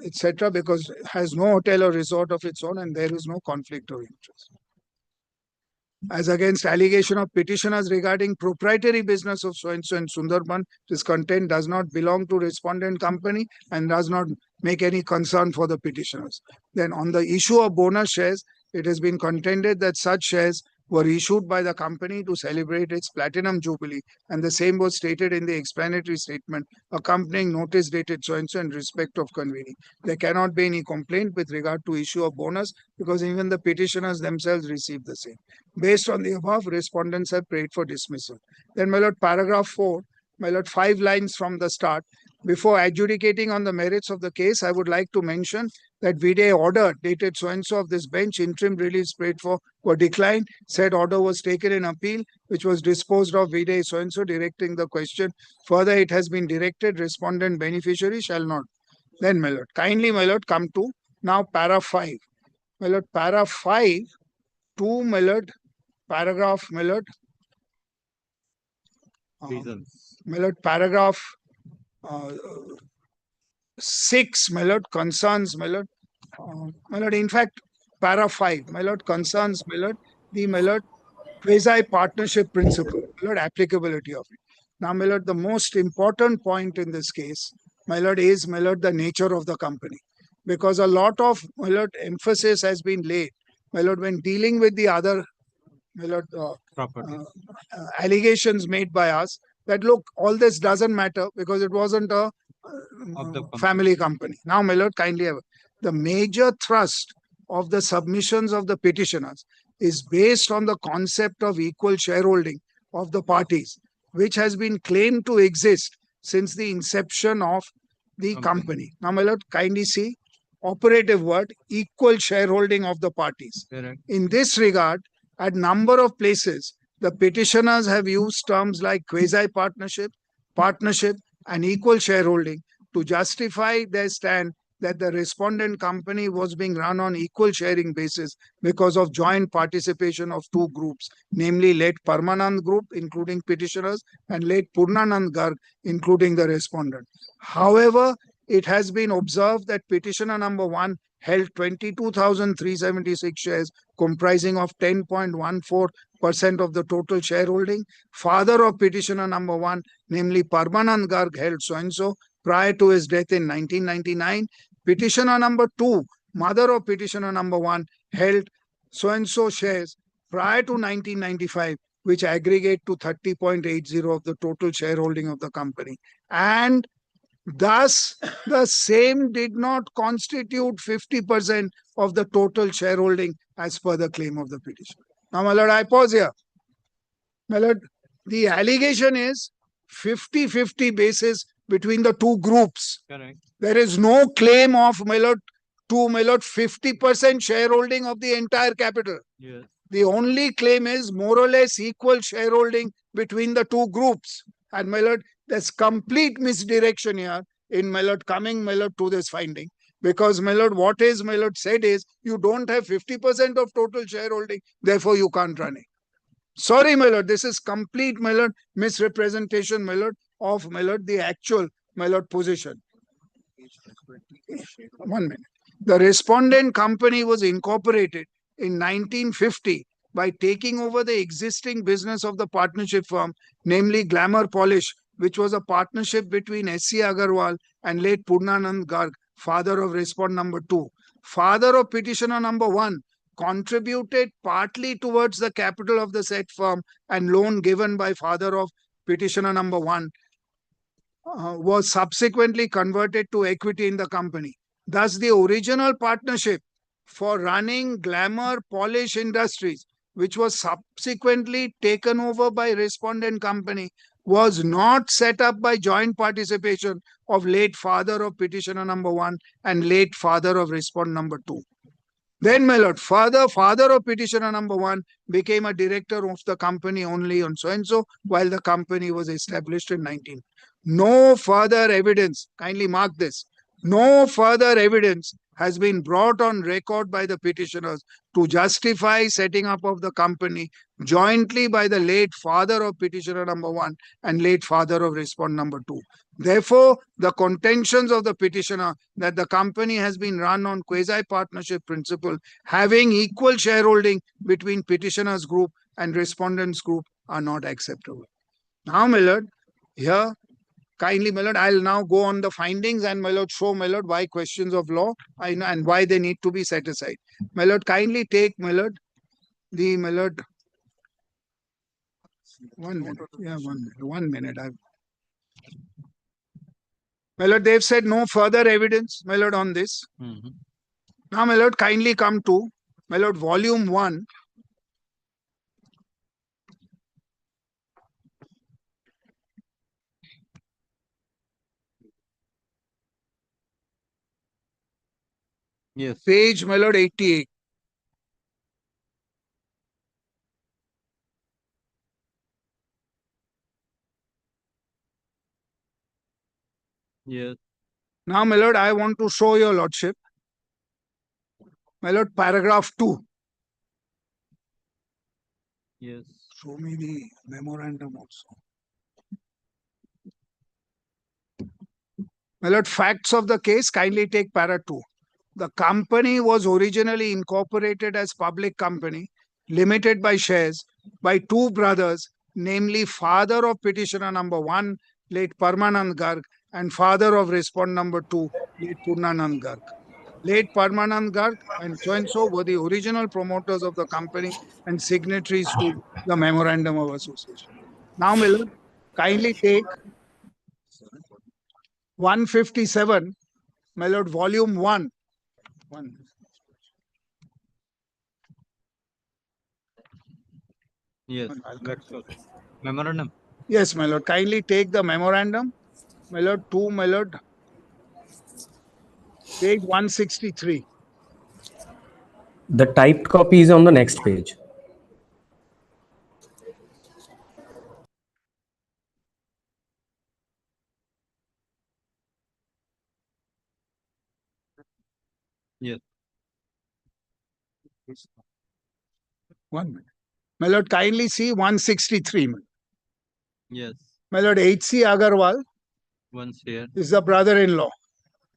etc., because it has no hotel or resort of its own and there is no conflict of interest. As against allegation of petitioners regarding proprietary business of so-and-so and Sundarban, this content does not belong to respondent company and does not make any concern for the petitioners. Then on the issue of bonus shares, it has been contended that such shares were issued by the company to celebrate its platinum jubilee, and the same was stated in the explanatory statement accompanying notice dated so-and-so in respect of convening. There cannot be any complaint with regard to issue of bonus because even the petitioners themselves received the same. Based on the above, respondents have prayed for dismissal. Then, my lord, paragraph 4, my lord, 5 lines from the start. Before adjudicating on the merits of the case, I would like to mention that vide order dated so-and-so of this bench, interim reliefs prayed for were declined. Said order was taken in appeal, which was disposed of vide so-and-so, directing the question. Further, it has been directed respondent beneficiary shall not. Then, my lord, kindly, my lord, come to now para 5. My lord, para 5 to, my lord, paragraph, my lord, my lord, paragraph 6, my lord, concerns, my lord, in fact, para 5, my lord, concerns, my lord, quasi-partnership principle, my lord, applicability of it. Now, my lord, the most important point in this case, my lord, is, my lord, the nature of the company. Because a lot of, my lord, emphasis has been laid, my lord, when dealing with the other, my lord, allegations made by us, that look, all this doesn't matter because it wasn't a family company. Now, my lord, kindly have the major thrust of the submissions of the petitioners is based on the concept of equal shareholding of the parties, which has been claimed to exist since the inception of the company. Now, my lord, kindly see operative word, equal shareholding of the parties. In this regard, at number of places, the petitioners have used terms like quasi-partnership, partnership, and equal shareholding to justify their stand that the respondent company was being run on equal sharing basis because of joint participation of two groups, namely late Parmanand Group, including petitioners, and late Purnanand Garg, including the respondent. However, it has been observed that petitioner number 1 held 22,376 shares comprising of 10.14% of the total shareholding. Father of petitioner number 1, namely Parmanand Garg, held so-and-so prior to his death in 1999. Petitioner number 2, mother of petitioner number 1, held so-and-so shares prior to 1995, which aggregate to 30.80 of the total shareholding of the company. And thus, the same did not constitute 50% of the total shareholding as per the claim of the petition. Now, my lord, I pause here. My lord, the allegation is 50-50 basis between the two groups. Correct. There is no claim of, my lord, 50% shareholding of the entire capital. Yes. The only claim is more or less equal shareholding between the two groups. And my lord, there's complete misdirection here in, my lord, coming, my lord, to this finding. Because, my lord, what is, my lord, said is, you don't have 50% of total shareholding, therefore you can't run it. Sorry, my lord, this is complete, my lord, misrepresentation, my lord, of, my lord, the actual, my lord, position. 1 minute. The respondent company was incorporated in 1950 by taking over the existing business of the partnership firm, namely Glamour Polish, which was a partnership between S.C. Agarwal and late Purnanand Garg, father of respondent number 2. Father of petitioner number 1 contributed partly towards the capital of the said firm, and loan given by father of petitioner number 1 was subsequently converted to equity in the company. Thus, the original partnership for running Glamour Polish Industries, which was subsequently taken over by respondent company, was not set up by joint participation of late father of petitioner number 1 and late father of respondent number 2. Then, my lord, father of petitioner number 1 became a director of the company only on so and so, while the company was established in 19. No further evidence, kindly mark this, no further evidence has been brought on record by the petitioners to justify setting up of the company jointly by the late father of petitioner number 1 and late father of respondent number 2. Therefore, the contentions of the petitioner that the company has been run on quasi-partnership principle, having equal shareholding between petitioners group and respondents group, are not acceptable. Now, my lord, here, kindly, my lord, I'll now go on the findings and, my lord, show, my lord, why questions of law and why they need to be set aside. My lord, kindly take, my lord, my lord, 1 minute. Yeah, 1 minute. 1 minute. My lord, they've said no further evidence, my lord, on this. Now, my lord, kindly come to, my lord, volume 1. Yes. Page, my lord, 88. Yes. Now, my lord, I want to show your lordship, my lord, paragraph 2. Yes. Show me the memorandum also. My lord, facts of the case, kindly take para 2. The company was originally incorporated as public company, limited by shares, by 2 brothers, namely father of petitioner number 1, late Parmanand Garg, and father of respondent number 2, late Purnanand Garg. Late Parmanand Garg and so were the original promoters of the company and signatories to the memorandum of association. Now, my lord, kindly take 157, my lord, volume 1. Yes. Memorandum. Yes, my lord, kindly take the memorandum, my lord, to, my lord, page 163. The typed copy is on the next page. Yes. 1 minute. My lord, kindly see 163. Yes. My lord, H.C. Agarwal Once here. is the brother-in-law.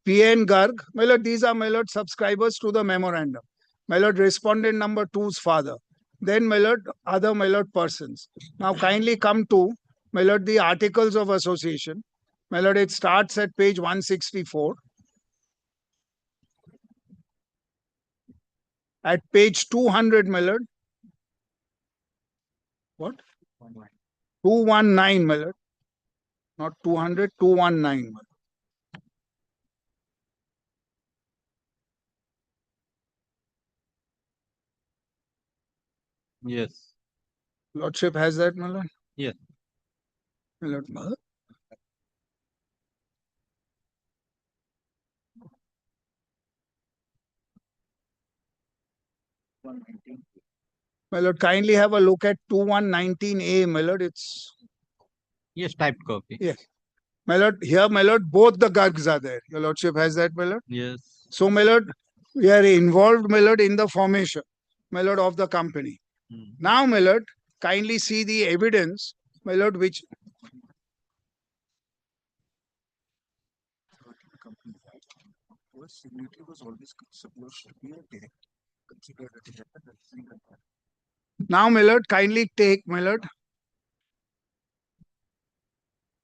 P.N. Garg, my lord, these are, my lord, subscribers to the memorandum. My lord, respondent number 2's father. Then, my lord, other, my lord, persons. Now, kindly come to, my lord, the articles of association. My lord, it starts at page 164. At page 200, my lord. What? 219, my lord. Not 200, 219, my lord. Yes. Lordship has that, my lord? Yes. My lord, mother. My lord, kindly have a look at 2119A, my lord. It's Yes, typed copy. yes. My lord, here, my lord, both the Gargs are there. Your lordship has that, my lord? Yes. So, my lord, we are involved, my lord, in the formation, my lord, of the company. Now, my lord, kindly see the evidence, my lord, which now, my lord, kindly take, my lord,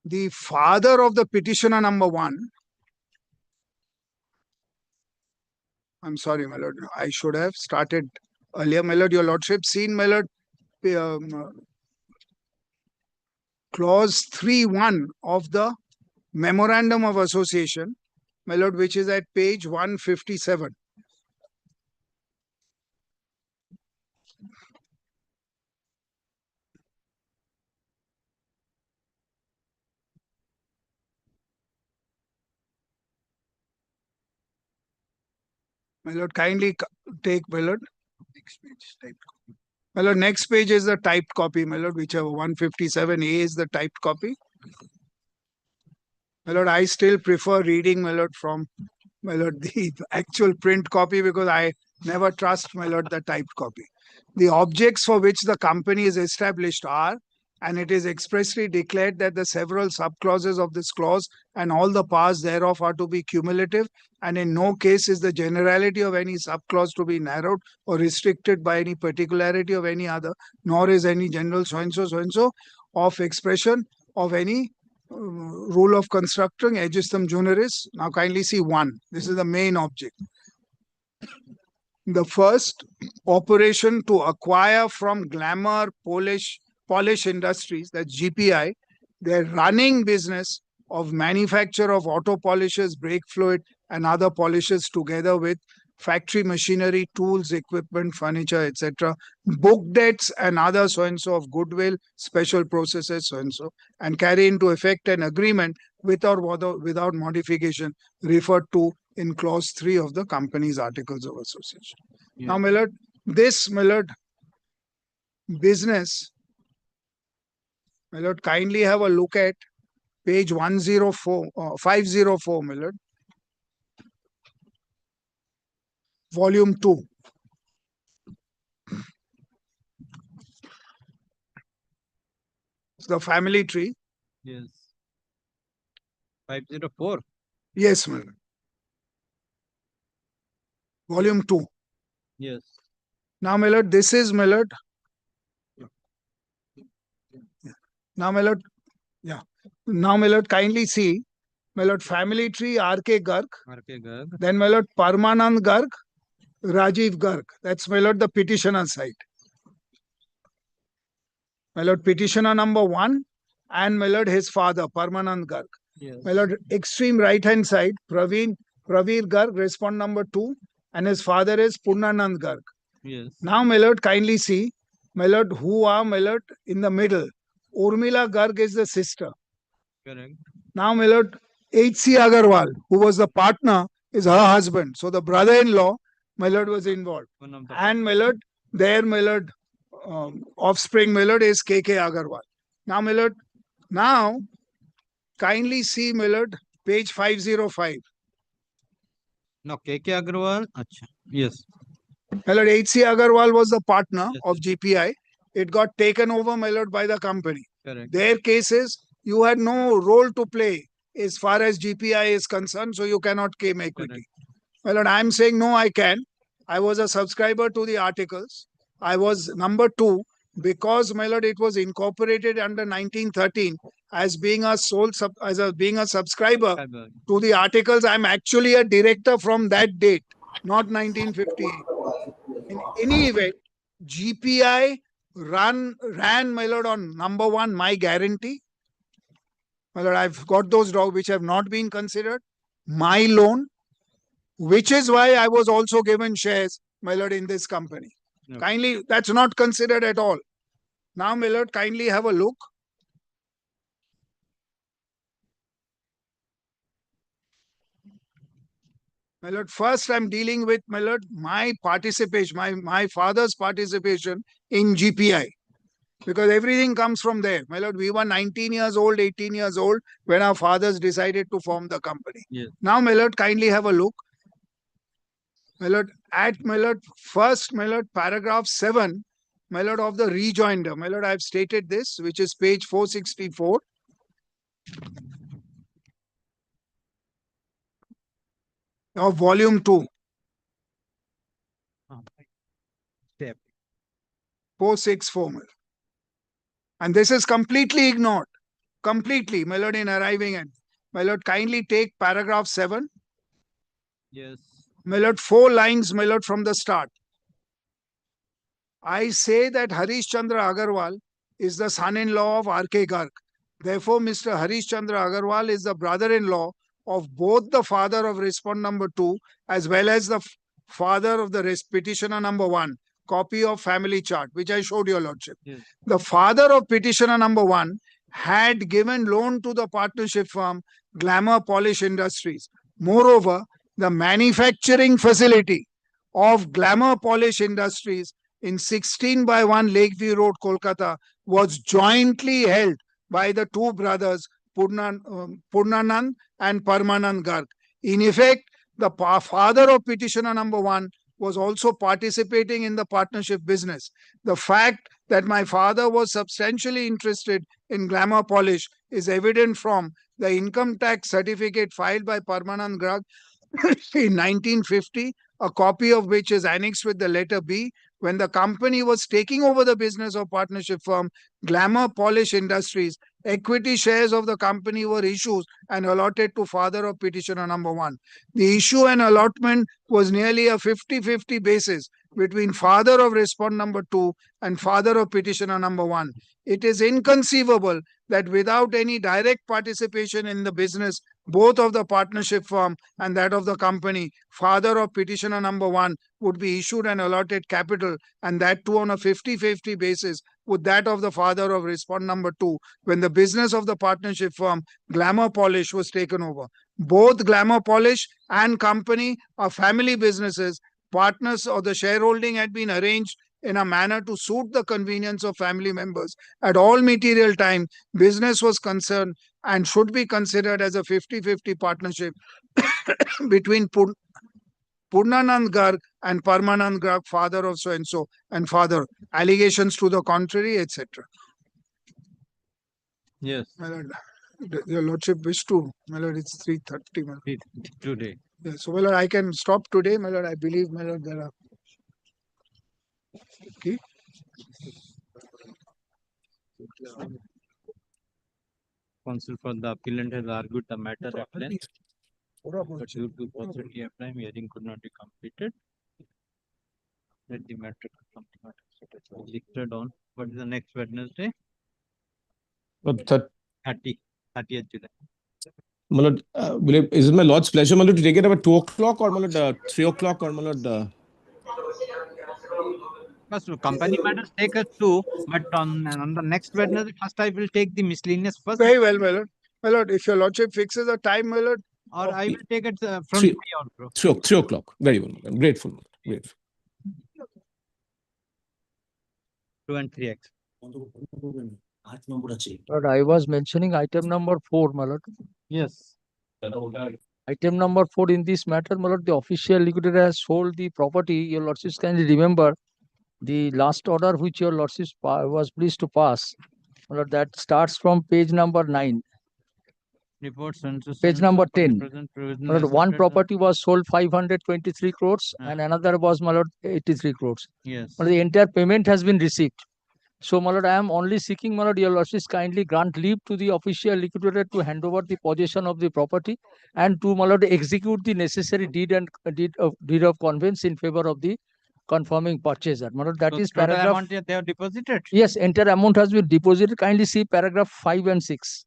the father of the petitioner number 1. I'm sorry, my lord. I should have started earlier, my lord. Your lordship, seen, my lord, clause 3.1 of the memorandum of association, my lord, which is at page 157. My lord, kindly take, my lord. Next page, typed copy. My lord, next page is the typed copy, my lord, whichever 157A is the typed copy. My lord, I still prefer reading, my lord, from, my lord, the actual print copy because I never trust, my lord, the typed copy. The objects for which the company is established are, and it is expressly declared that the several subclauses of this clause and all the powers thereof are to be cumulative, and in no case is the generality of any subclause to be narrowed or restricted by any particularity of any other, nor is any general so-and-so of expression of any rule of constructing aegistem generis. Now kindly see 1. This is the main object. The first operation to acquire from Glamour Polish Industries, that's GPI, their running business of manufacture of auto polishes, brake fluid, and other polishes together with factory machinery, tools, equipment, furniture, etc., book debts and other so-and-so of goodwill, special processes, so-and-so, and carry into effect an agreement with or without modification referred to in clause 3 of the company's articles of association. Yeah. Now, my lord, this, my lord, business, my lord, kindly have a look at page 504, my lord, volume 2. It's the family tree. Yes. 504. Yes, my lord. Volume 2. Yes. Now, my lord, this is, my lord. Now, my lord, yeah. Now, my lord, kindly see, my lord, family tree, R.K. Garg. R.K. Garg. Then, my lord, Parmanand Garg, Rajiv Garg. That's, my lord, the petitioner side. My lord, petitioner number 1, and my lord, his father, Parmanand Garg. Yes. My lord, extreme right-hand side, Praveer Garg, respond number 2, and his father is Purnanand Garg. Yes. Now, my lord, kindly see, my lord, who are, my lord, in the middle. Urmila Garg is the sister. Correct. Now, my lord, H.C. Agarwal, who was the partner, is her husband. So, the brother-in-law, my lord, was involved. And, my lord, their, my lord, offspring, my lord, is K.K. Agarwal. Now, my lord, now, kindly see, my lord, page 505. No, K.K. Agrawal. Acha. Yes. My lord, H.C. Agarwal was the partner of GPI. It got taken over, my lord, by the company. Correct. Their cases, you had no role to play as far as GPI is concerned, so you cannot claim equity. Correct. My lord, I am saying no, I can. I was a subscriber to the articles. I was number 2 because, my lord, it was incorporated under 1913 as being a being a subscriber to the articles. I am actually a director from that date, not 1958. In any event, GPI ran, my lord, on number 1, my guarantee. My lord, I've got those dogs which have not been considered. My loan, which is why I was also given shares, my lord, in this company. Okay. Kindly, that's not considered at all. Now, my lord, kindly have a look. My lord, first I'm dealing with, my lord, my participation, my father's participation in GPI. Because everything comes from there. My lord, we were 19 years old, 18 years old when our fathers decided to form the company. Yes. Now, my lord, kindly have a look. My lord, at, my lord, first, my lord, paragraph 7, my lord, of the rejoinder. My lord, I have stated this, which is page 464. Of volume 2. 464. My lord. And this is completely ignored. Completely, my lord, in arriving at. My lord, kindly take paragraph 7. Yes. My lord, 4 lines, my lord, from the start. I say that Harish Chandra Agarwal is the son-in-law of R.K. Garg. Therefore, Mr. Harish Chandra Agarwal is the brother-in-law of both the father of respondent number 2 as well as the father of the petitioner number 1. Copy of family chart, which I showed your lordship. Yes. The father of petitioner number 1 had given loan to the partnership firm Glamour Polish Industries. Moreover, the manufacturing facility of Glamour Polish Industries in 16/1 Lakeview Road, Kolkata, was jointly held by the two brothers Purnanand and Parmanand Garg. In effect, the father of petitioner number 1 was also participating in the partnership business. The fact that my father was substantially interested in Glamour Polish is evident from the income tax certificate filed by Parmanand Garg in 1950, a copy of which is annexed with the letter B, when the company was taking over the business of partnership firm Glamour Polish Industries. Equity shares of the company were issued and allotted to father of petitioner number 1. The issue and allotment was nearly a 50-50 basis between father of respondent number 2 and father of petitioner number 1. It is inconceivable that without any direct participation in the business, both of the partnership firm and that of the company, father of petitioner number 1 would be issued and allotted capital, and that too on a 50-50 basis with that of the father of respondent number 2 when the business of the partnership firm Glamour Polish was taken over. Both Glamour Polish and company are family businesses. Partners or the shareholding had been arranged in a manner to suit the convenience of family members. At all material time, business was concerned and should be considered as a 50-50 partnership between Purnanand Garg and Parmanand Garg, father of so-and-so, and father. Allegations to the contrary, etc. Yes. My lord, your lordship wish to, my lord, it's 3:30. My lord. Today. Yes, so, my lord, I can stop today, my lord. I believe, my lord, there are. Okay. Counsel for the appellant has argued the matter at length, but due to paucity of time, hearing could not be completed. Let the matter come listed on. What is the next Wednesday? 30th July. My lord, is it my lord's pleasure, my lord, to take it about 2 o'clock or my lord, 3 o'clock or my lord? First, company matters take us 2, but on the next Wednesday, first I will take the miscellaneous first. Very well, my lord. My lord, if your lordship fixes a time, my lord. Or I will take it from 3 also. 3 o'clock. Very well. I'm grateful. Grateful. 2 and 3x. But I was mentioning item number 4, my lord. Yes. Item number 4 in this matter, my lord, the official liquidator has sold the property. Your lordship can remember the last order which your lordship was pleased to pass. My lord, that starts from page number 9. Reports Page number 10. My lord, one property was sold 523 crores and another was, my lord, 83 crores. Yes. My lord, the entire payment has been received. So, my lord, I am only seeking, my lord, your lordship kindly grant leave to the official liquidator to hand over the possession of the property and to, my lord, execute the necessary deed of conveyance in favor of the confirming purchaser. My lord, that So is total paragraph. amount they have deposited? Yes, entire amount has been deposited. Kindly see paragraph 5 and 6.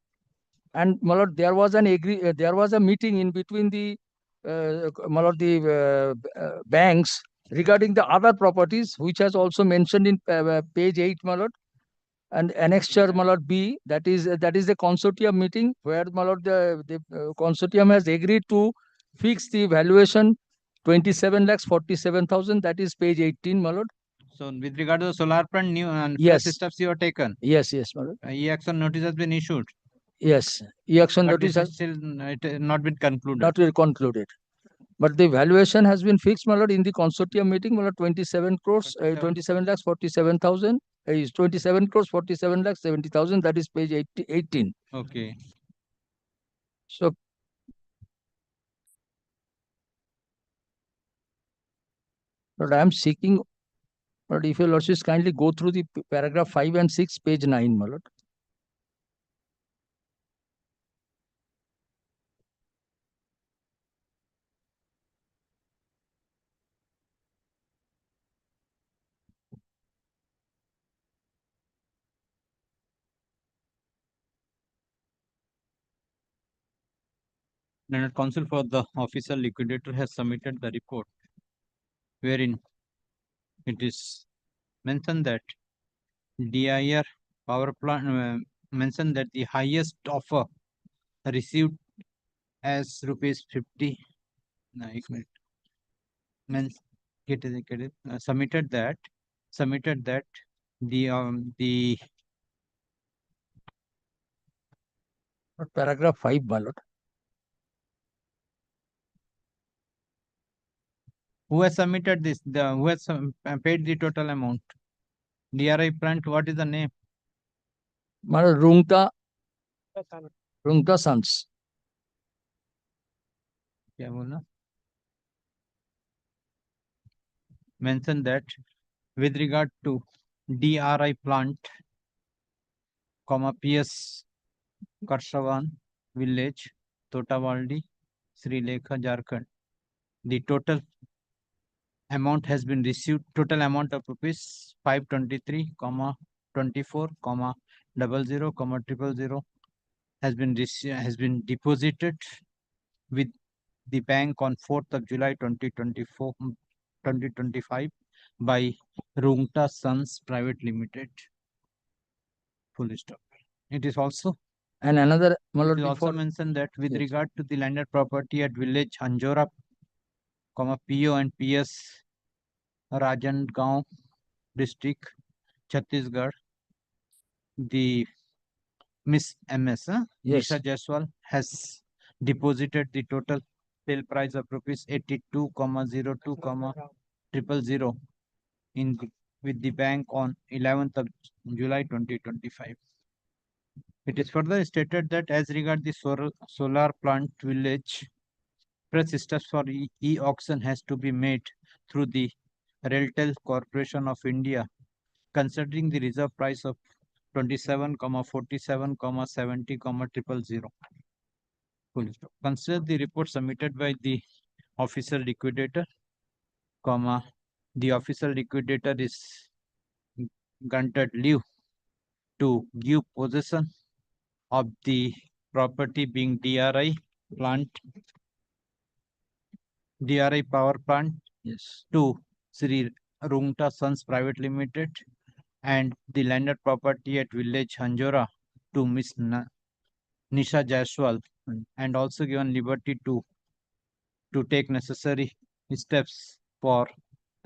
And, my lord, there was a meeting in between the my lord, the banks regarding the other properties, which has also mentioned in page 8, my lord, and annexure, my lord, B, that is the consortium meeting where, my lord, the consortium has agreed to fix the valuation 27,47,000. That is page 18, my lord. So with regard to the solar plant, new and Yes. fresh steps you have taken. Yes, my lord. E-action notice has been issued. Yes, e-action But notice this has is still it has not been concluded. not been concluded. But the valuation has been fixed, my lord, in the consortium meeting, my lord, 27 crores, 27 lakhs 47,000, is 27 crores 47 lakhs 70,000. That is page 18. Okay. So Lord, I am seeking, but if your lordship kindly go through the paragraph 5 and 6, page 9, my lord. Learned counsel for the official liquidator has submitted the report wherein it is mentioned that DIR power plant mentioned that the highest offer received as rupees 50 submitted that the Paragraph 5, my lord. who has submitted this, who has paid the total amount? DRI plant, what is the name? My lord, Rungta Sons. क्या बोला? Mention that with regard to DRI plant, PS Karsavan village, Totavaldi, Sri Lekha, Jharkhand. The total amount has been received. Total amount of rupees 523, 24, 00, 000 has been deposited with the bank on 4th of July 2025 by Rungta Sons Private Limited. Full stop. It is also and another, my it lord, is also before mentioned that with yes. regard to the landed property at village Anjora, PO and PS Rajangaon district, Chhattisgarh, the Miss MS Yes. Nisha Jaiswal has deposited the total sale price of rupees 82,02, 000 in with the bank on 11th of July 2025. It is further stated that as regard the solar plant village, press steps for e-auction has to be made through the Railtel Corporation of India, considering the reserve price of 27, 47, 70, 000. Consider the report submitted by the official liquidator, the official liquidator is granted leave to give possession of the property being DRI power plant yes. to Sri Rungta Sons Private Limited and the landed property at village Hanjora to Miss Nisha Jaiswal, and also given liberty to take necessary steps for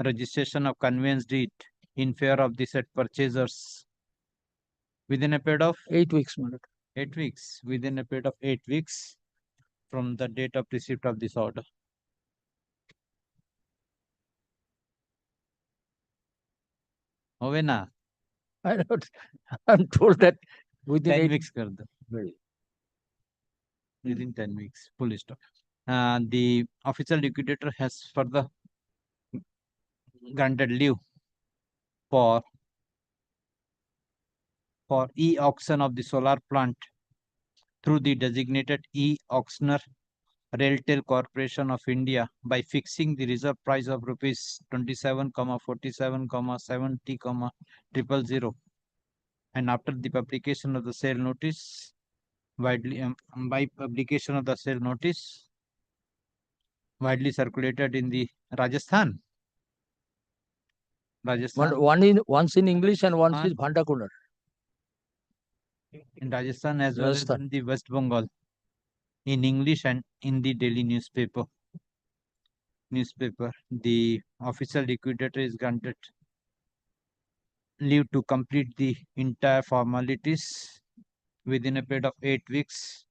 registration of conveyance deed in favor of the said purchasers within a period of 8 weeks, my lord. 8 weeks, within a period of 8 weeks from the date of receipt of this order. Ovena. I'm told that within 10 8 weeks kar do. Within 10 weeks, full stop. The official liquidator has further granted leave for e-auction of the solar plant through the designated e-auctioneer Railtel Corporation of India by fixing the reserve price of rupees 27, 47, 70, 000, and after the publication of the sale notice, by publication of the sale notice widely circulated in the Rajasthan. Once in English and once is Bhandakunar. In Rajasthan as well as in the West Bengal, in English and in the daily newspaper. The official liquidator is granted leave to complete the entire formalities within a period of 8 weeks.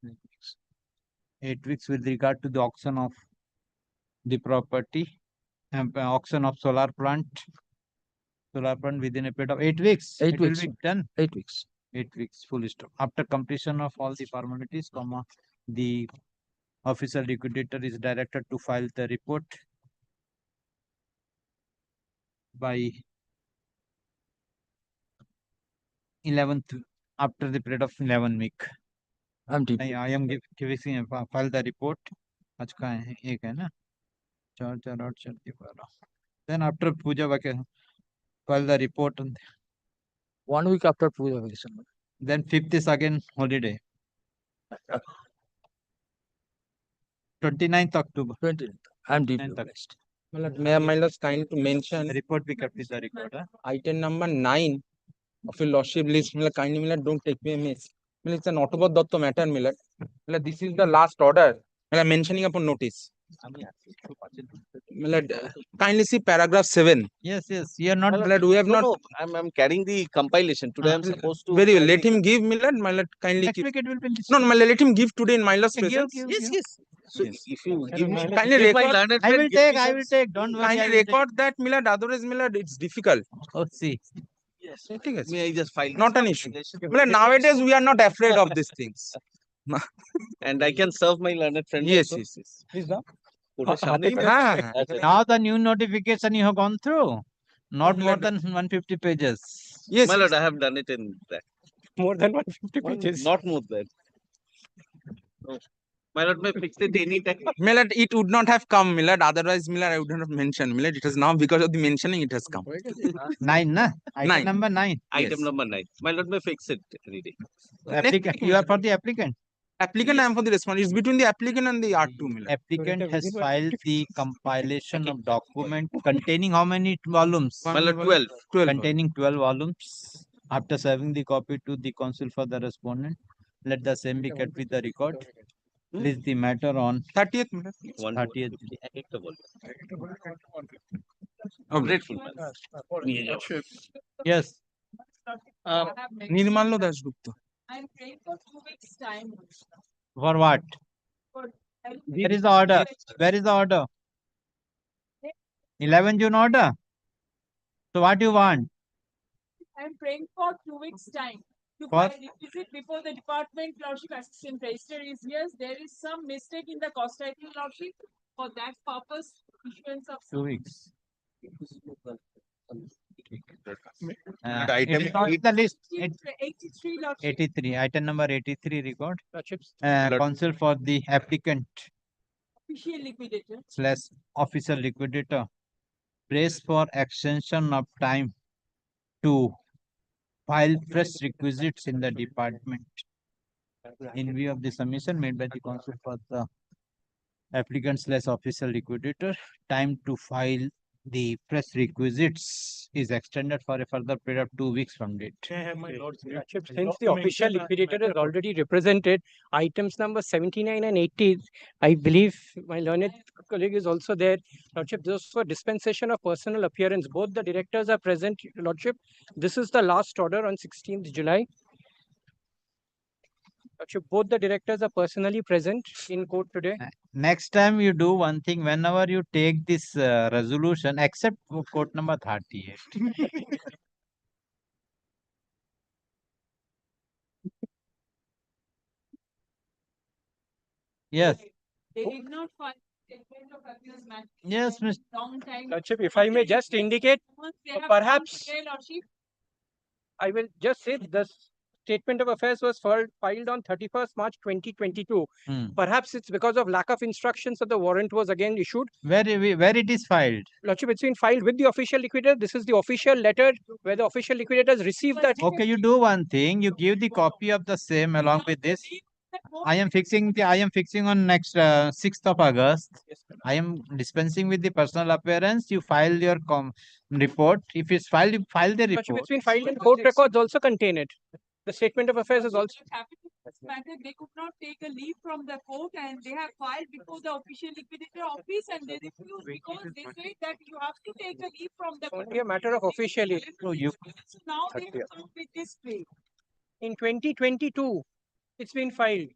8 weeks with regard to the auction of the property, auction of solar plant within a period of 8 weeks. 8 It will weeks. be done. 8 weeks. 8 weeks, full stop. After completion of all the formalities, the official liquidator is directed to file the report by 11th, after the period of 11 week. I am giving file the report. आज का है एक है ना 4 4 8 4 12. Then after puja vacation, file the report. 1 week after puja vacation. Then 5th is again holiday. 29th October. 29th. I'm deep. May I, my lord, kind to mention report be kept with the record. Item number 9 of your lordship list. Kindly don't take me amiss. It's an Autobot Dotto matter. This is the last order. Mentioning upon notice. Kindly see paragraph 7. Yes, you are not. We have not. No, I'm carrying the compilation. Today I'm supposed to. Very well. Let him give, Milad. Kindly. Next week it will be. No, let him give today in my lord's presence. Yes. So if you give me, Kindly record. I will take. Don't worry. Kindly record that, Milad. Otherwise, Milad, it's difficult. Oh, see. Yes. May I just file? Not an issue. Milad, nowadays we are not afraid of these things. And I can serve my learned friend. Yes. Please now the new notification you have gone through, not more than 150 pages. Yes, my lord, I have done it in that. More than 150 pages. Not more than. No. My lord, may fix it any time. Milad, it would not have come, Milad. Otherwise, Milad, I would not have mentioned. Milad, it has now, because of the mentioning, it has come. 9, na? Item number 9. Item number 9. My lord, may fix it any day. Applicant, you are for the applicant. Applicant, I am for the respondent. It's between the applicant and the R2, Milad. Applicant has filed the compilation of document containing how many volumes? My lord, 12. Containing 12 volumes. After serving the copy to the counsel for the respondent, let the same be kept with the record. Please the matter on 30th. 30th. Oh, grateful. Yes. Nirmallo Dasgupta. I'm praying for 2 weeks' time. For what? Where is the order? Where is the order? 11 June order. So what do you want? I'm praying for 2 weeks' time. To For? visit before the department, Lordship Assistant Register is here. There is some mistake in the cost title, Lordship. For that purpose, issuance of 2 weeks. Item it is not in the list. 83, Lordship. 83. Item number 83 record. Counsel for the applicant Official liquidator. / official liquidator. Prays for extension of time to file fresh requisites in the department. In view of the submission made by the counsel for the applicant / official liquidator, time to file the press requisites is extended for a further period of 2 weeks from date. Since the official liquidator is already represented, items number 79 and 80, I believe my learned colleague is also there. Lordship, this is for dispensation of personal appearance. Both the directors are present, Lordship. This is the last order on 16th July. Lordship, both the directors are personally present in court today. Next time you do one thing, whenever you take this resolution, except for court number 38. Yes. They did not file statement of abuse matter. Yes, Mr. Long time. Lordship, if I may just indicate, They have perhaps come today, Lordship. I will just say the statement of affairs was filed on 31st March 2022. Perhaps it's because of lack of instructions that the warrant was again issued. Where it is filed? Lordship, it's been filed with the official liquidator. This is the official letter where the official liquidators received that. Okay, you do one thing. You give the copy of the same along with this. I am fixing on next 6th of August. I am dispensing with the personal appearance. You file your report. If it's filed, you file the Lordship, report. it's been filed in court records also contain it. The statement of affairs is also. Matter, they could not take a leave from the court and they have filed before the official liquidator office and they refused because they said that you have to take a leave from the court. Only a matter of officially. So now they have come with this plea. In 2022, it's been filed.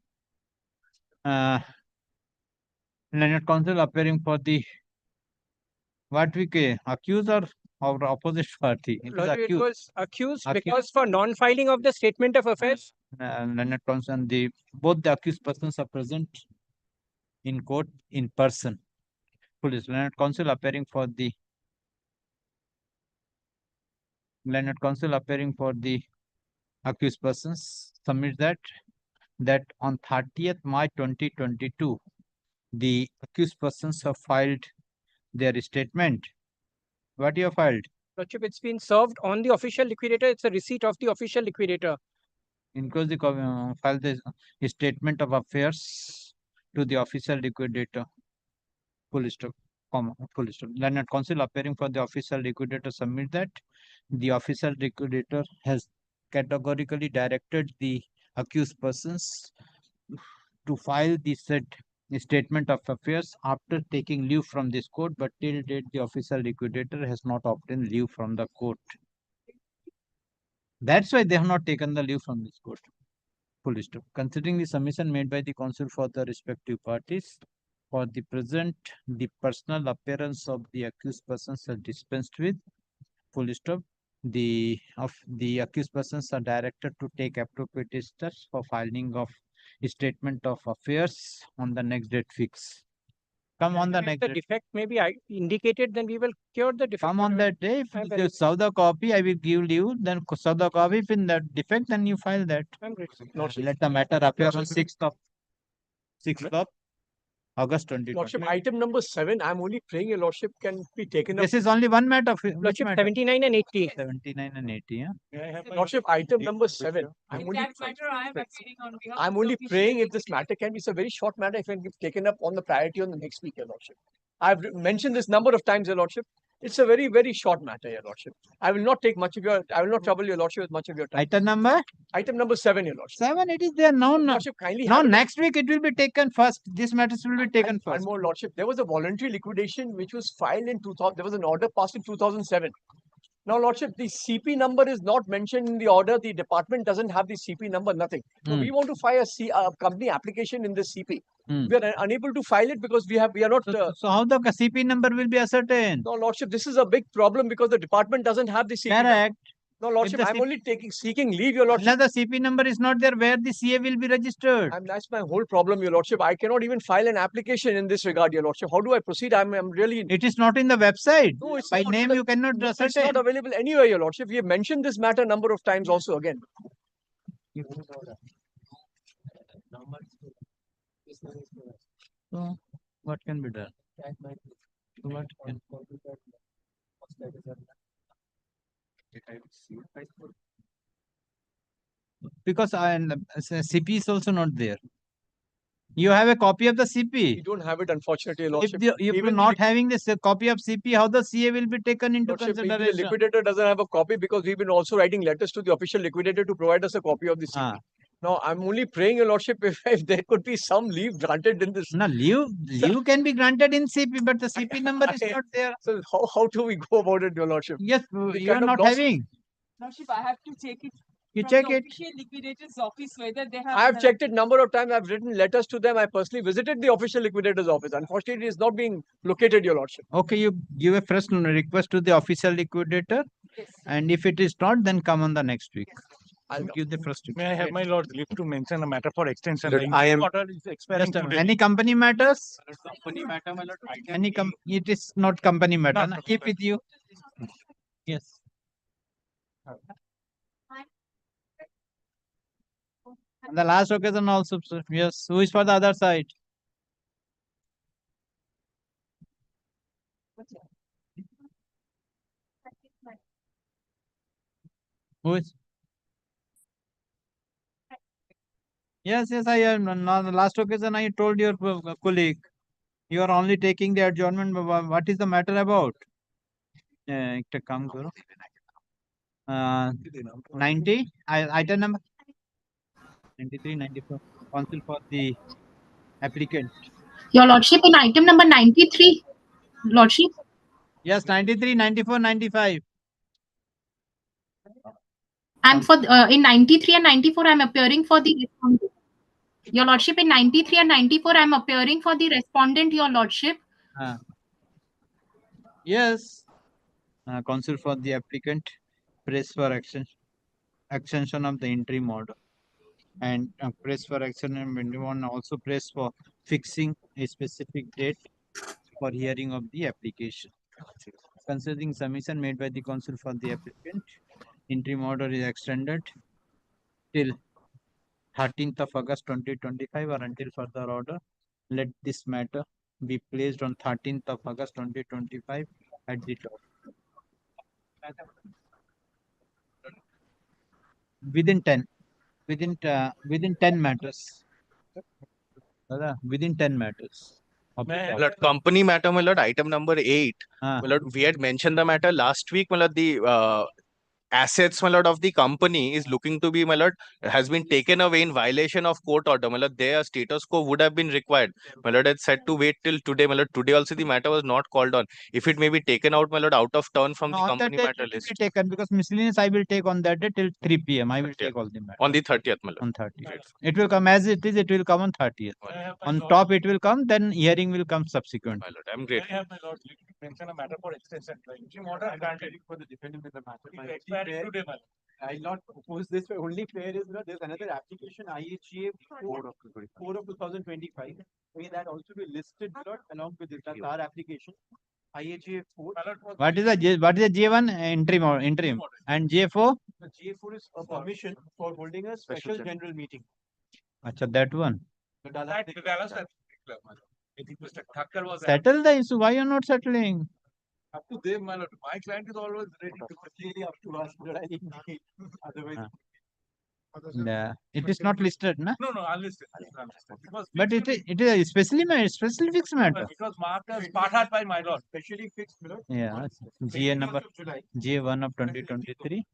Learned counsel appearing for the what we say, accused or opposite party? It is Lordship, it accused. was accused because for non-filing of the statement of affairs. Learned counsel, both the accused persons are present in court in person. Police learned counsel appearing for the accused persons submit that on 30th March 2022, the accused persons have filed their statement. What you have filed? Lordship, it's been served on the official liquidator. It's a receipt of the official liquidator. Includes the file the statement of affairs to the official liquidator. Full stop. Full stop. Learned counsel appearing for the official liquidator submit that the official liquidator has categorically directed the accused persons to file the said statement of affairs after taking leave from this court, but till date the official liquidator has not obtained leave from the court. That's why they have not taken the leave from this court. Full stop. Considering the submission made by the counsel for the respective parties, for the present, the personal appearance of the accused persons are dispensed with. Full stop. The accused persons are directed to take appropriate steps for filing of statement of affairs on the next date fix. Come on the next The date. defect may be indicated, then we will cure the defect. Come on that day. If you serve the copy, I will give you. Then serve the copy. If in that defect, then you file that. Let the matter appear on 6th of August 2020. Lordship, item number 7, I'm only praying your Lordship can be taken up. This is only one matter. Lordship, 79 and 80. 79 and 80, yeah. Lordship, item number 7. I'm only praying if this matter can be, it's a very short matter, if it can be taken up on the priority on the next week, your Lordship. I've mentioned this number of times, your Lordship. It's a very, very short matter, your Lordship. I will not take much of your, I will not trouble your Lordship with much of your time. Item number? Item number 7, your Lordship. 7, it is there now. Lordship, kindly Now have it. next week it will be taken first. This matters will be taken One first. more, Lordship. There was a voluntary liquidation which was filed in 2000. There was an order passed in 2007. Now, Lordship, the CP number is not mentioned in the order. The department doesn't have the CP number, nothing. So we want to file a company application in this CP. We are unable to file it because we are not. So how the CP number will be ascertained? No, Lordship, this is a big problem because the department doesn't have the CP number. Correct. No, Lordship, the I'm CP only seeking leave, your Lordship. Now the CP number is not there where the CA will be registered. That's my whole problem, your Lordship. I cannot even file an application in this regard, your Lordship. How do I proceed? I'm really. It is not in the website. No, it's By not. name you cannot It's ascertain. not available anywhere, your Lordship. We have mentioned this matter a number of times also again. So what can be done? What can... Because CP is also not there. You have a copy of the CP. We don't have it, unfortunately, your Lordship. If you're not having this copy of CP, how the CA will be taken into Lordship, maybe the consideration? liquidator doesn't have a copy because we've been also writing letters to the official liquidator to provide us a copy of the CP. Now, I'm only praying, your Lordship, if there could be some leave granted in this. No, leave can be granted in CP, but the CP number is not there. So how do we go about it, your Lordship? Yes, We you are kind of not lost- having. Lordship, I have to check it. You from check the it. Official liquidator's office whether they have. I have checked it number of times. I've written letters to them. I personally visited the official liquidator's office. Unfortunately, it is not being located, your Lordship. Okay, you give a fresh request to the official liquidator, and if it is not, then come on the next week. I'll give the first. May I have my lord leave to mention a matter for extension? Lord, The I am- order is expiring Just today. any company matters? Company matter, my lord. It is not company matter. No, Keep with you. Yes. On the last occasion also, sir. Yes. Who is for the other side? Who is? Yes, I am. On the last occasion, I told your colleague, you are only taking the adjournment. What is the matter about? একটা কাম করো 90 item number 93 94 counsel for the applicant. Your Lordship, in item number 93, Lordship. Yes, 93 94 95. And for in 93 and 94, I'm appearing for the. Your Lordship, in 93 and 94, I'm appearing for the respondent, Your Lordship. Yes. Counsel for the applicant, press for extension of the interim order, and press for action, and when you want also press for fixing a specific date for hearing of the application. Considering submission made by the counsel for the applicant, interim order is extended till 13th of August 2025 or until further order. Let this matter be placed on 13th of August 2025 at the top. Within 10 matters. Within 10 matters. My lord, company matter, my lord, item number 8. My lord, we had mentioned the matter last week, my lord, the assets, my lord, of the company is looking to be, my lord, has been taken away in violation of court order. My lord, their status quo would have been required. My lord had said to wait till today. My lord, today also the matter was not called on. If it may be taken out, my lord, out of turn from the company matter list. Taken because miscellaneous I will take on that day till 3 p.m. I will take all the matter. On the 30th, my lord. On 30th. It will come as it is, it will come on 30th. On top it will come, then hearing will come subsequent. My lord, I'm great. I have, my lord, mention a matter for extension. The interim order I granted for the defendant in the matter. It expired today, my lord. I'll not oppose this. Only fair is that there's another application, IHGA 4 of 2025. May that also be listed, my lord, along with this. That's our application. IHGA 4. What is the J1 interim and J4? The J4 is a permission for holding a special general meeting. Acha, that one. The Dallas I think Mr. Thakkar was Settle the issue. Why you are not settling? up to them, my lord. My client is always ready to clearly up to us. But I think otherwise. Yeah, it is not listed, na? No, unlisted. Because But it is a specially fixed matter. it was marked as part hard by my lord. Specially fixed, my lord. Yeah, GA number J1 of 2023,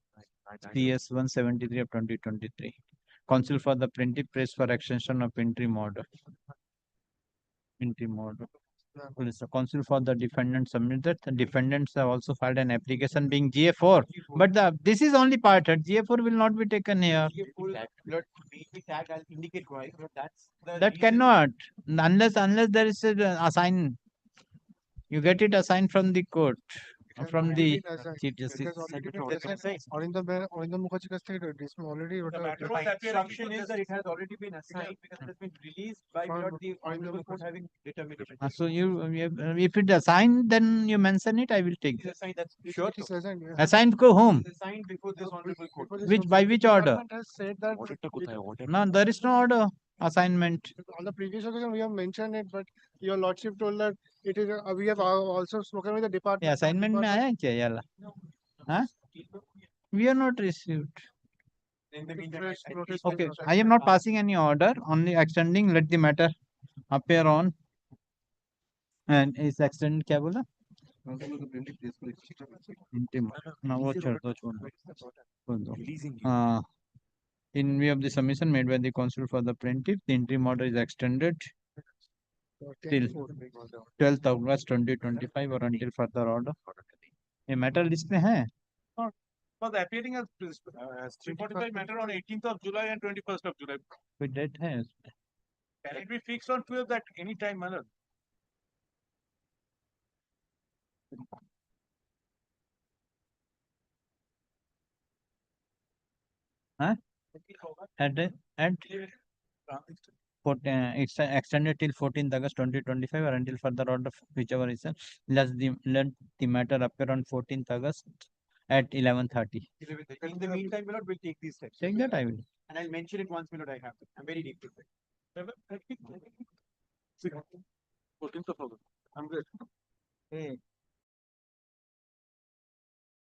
CS 173 of 2023. Counsel for the plaintiff press for extension of interim order. Interim order. Counsel for the defendant submitted. The defendants have also filed an application being GA4. But this is only part. GA4 will not be taken here. I'll indicate why. That cannot. Unless there is a assign. You get it assigned from the court. From the Chief Justice. Arindam Mukherjee kaç থেকে this already instruction is that it has already been assigned because it has been released by the honorable court having determined it. So if it assigned, then you mention it. I will take it. That's sure. Assigned to whom? Assigned before this honorable court. By which order? Has said that No, there is no order assignment. on the previous occasion we have mentioned it, but your lordship told that it is. We have also spoken with the department. Yeah, assignment में आया क्या याला? Huh? We are not received. Okay, I am not passing any order, only extending. Let the matter appear on. And is extended क्या बोला? ना वो छोड़ दो. In view of the submission made by the counsel for the plaintiff, the interim order is extended till 12th August 2025 or until further order. ये matter list में है? Was appearing as 345 matter on 18th of July and 21st of July. कोई date है? Can it be fixed on 12th at any time, my lord? Huh? It's extended till 14th August 2025 or until further order, whichever is let the matter appear on 14th August at 11:30. In the meantime, my lord, we'll take these steps. Take that I will. And I'll mention it once, my lord, I have to. I'm very deep.